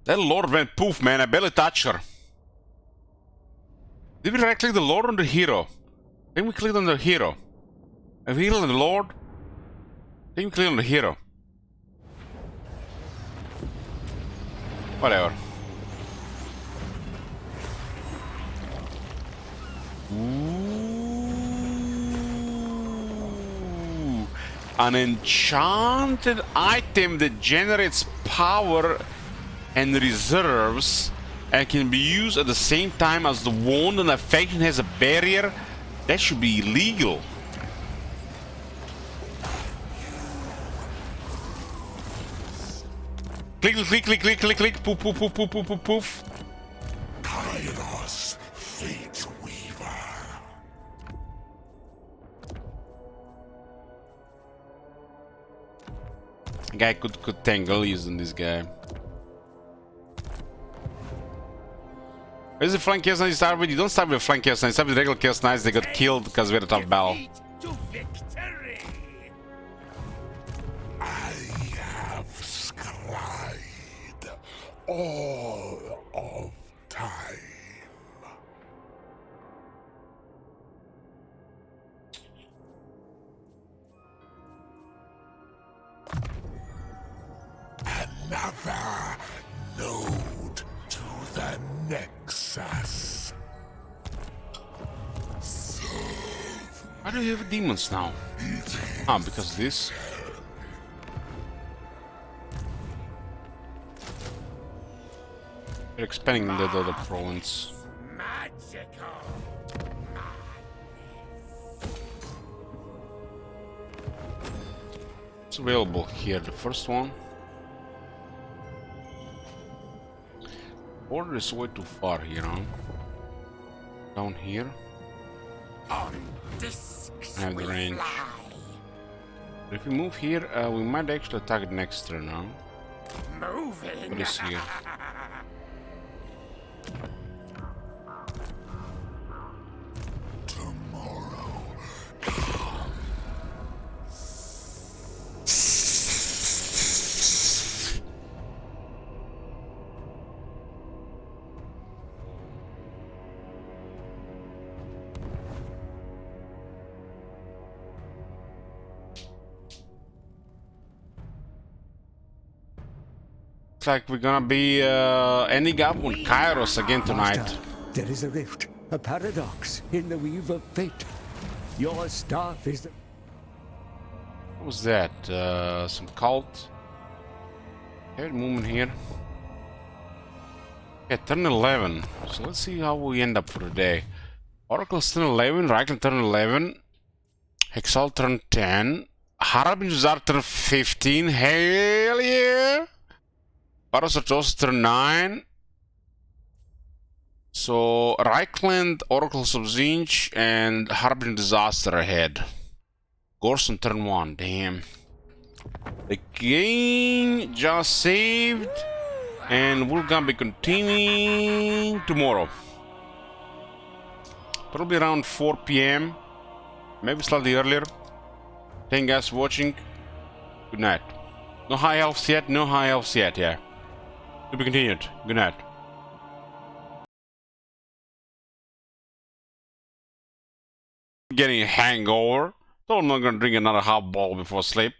That Lord went poof, man. I barely touched her. Did we right click the Lord on the hero? Then we clicked on the hero. Have we healed on the Lord? Then we click on the hero. Whatever. Ooh. An enchanted item that generates power and reserves and can be used at the same time as the wand and affection has a barrier. That should be illegal. Click, click, click, click, click, click, poof, poof, poof, poof, poof, poof, poof. Kairos, Fate Weaver. Guy could tangle using this guy. Where's the flank chaos knights start with? You don't start with flank chaos knights, start with regular chaos knights. They got killed because we had a tough battle. To victory! I have scried all of time. Another node to the Nexus. Why do you have demons now? Ah, because of this. They're expanding the other province. Magical! It's available here, the first one. Border is way too far here, huh? Down here. On discs I have the we range. fly. But if we move here, we might actually attack it next turn, huh? Moving. What is here? Tomorrow. Looks like we're gonna be ending up with Kairos again tonight. Master, there is a rift, a paradox in the weave of fate. Your staff is... What was that? Some cult? Okay, movement here. Yeah, turn 11. So let's see how we end up for the day. Oracle's turn 11, Reichland turn 11, Hexal turn 10, Harabin Zar turn 15, hell yeah! Parasartos turn 9, So, Reichland, Oracles of Zinch, and Harbin Disaster ahead. Gorse on turn 1, damn. The game just saved, and we're gonna be continuing tomorrow. Probably around 4 p.m. Maybe slightly earlier. Thank you guys for watching. Good night. No high elves yet, no high elves yet, yeah. To be continued. Good night. Getting a hangover. So I'm not gonna drink another half bottle before sleep.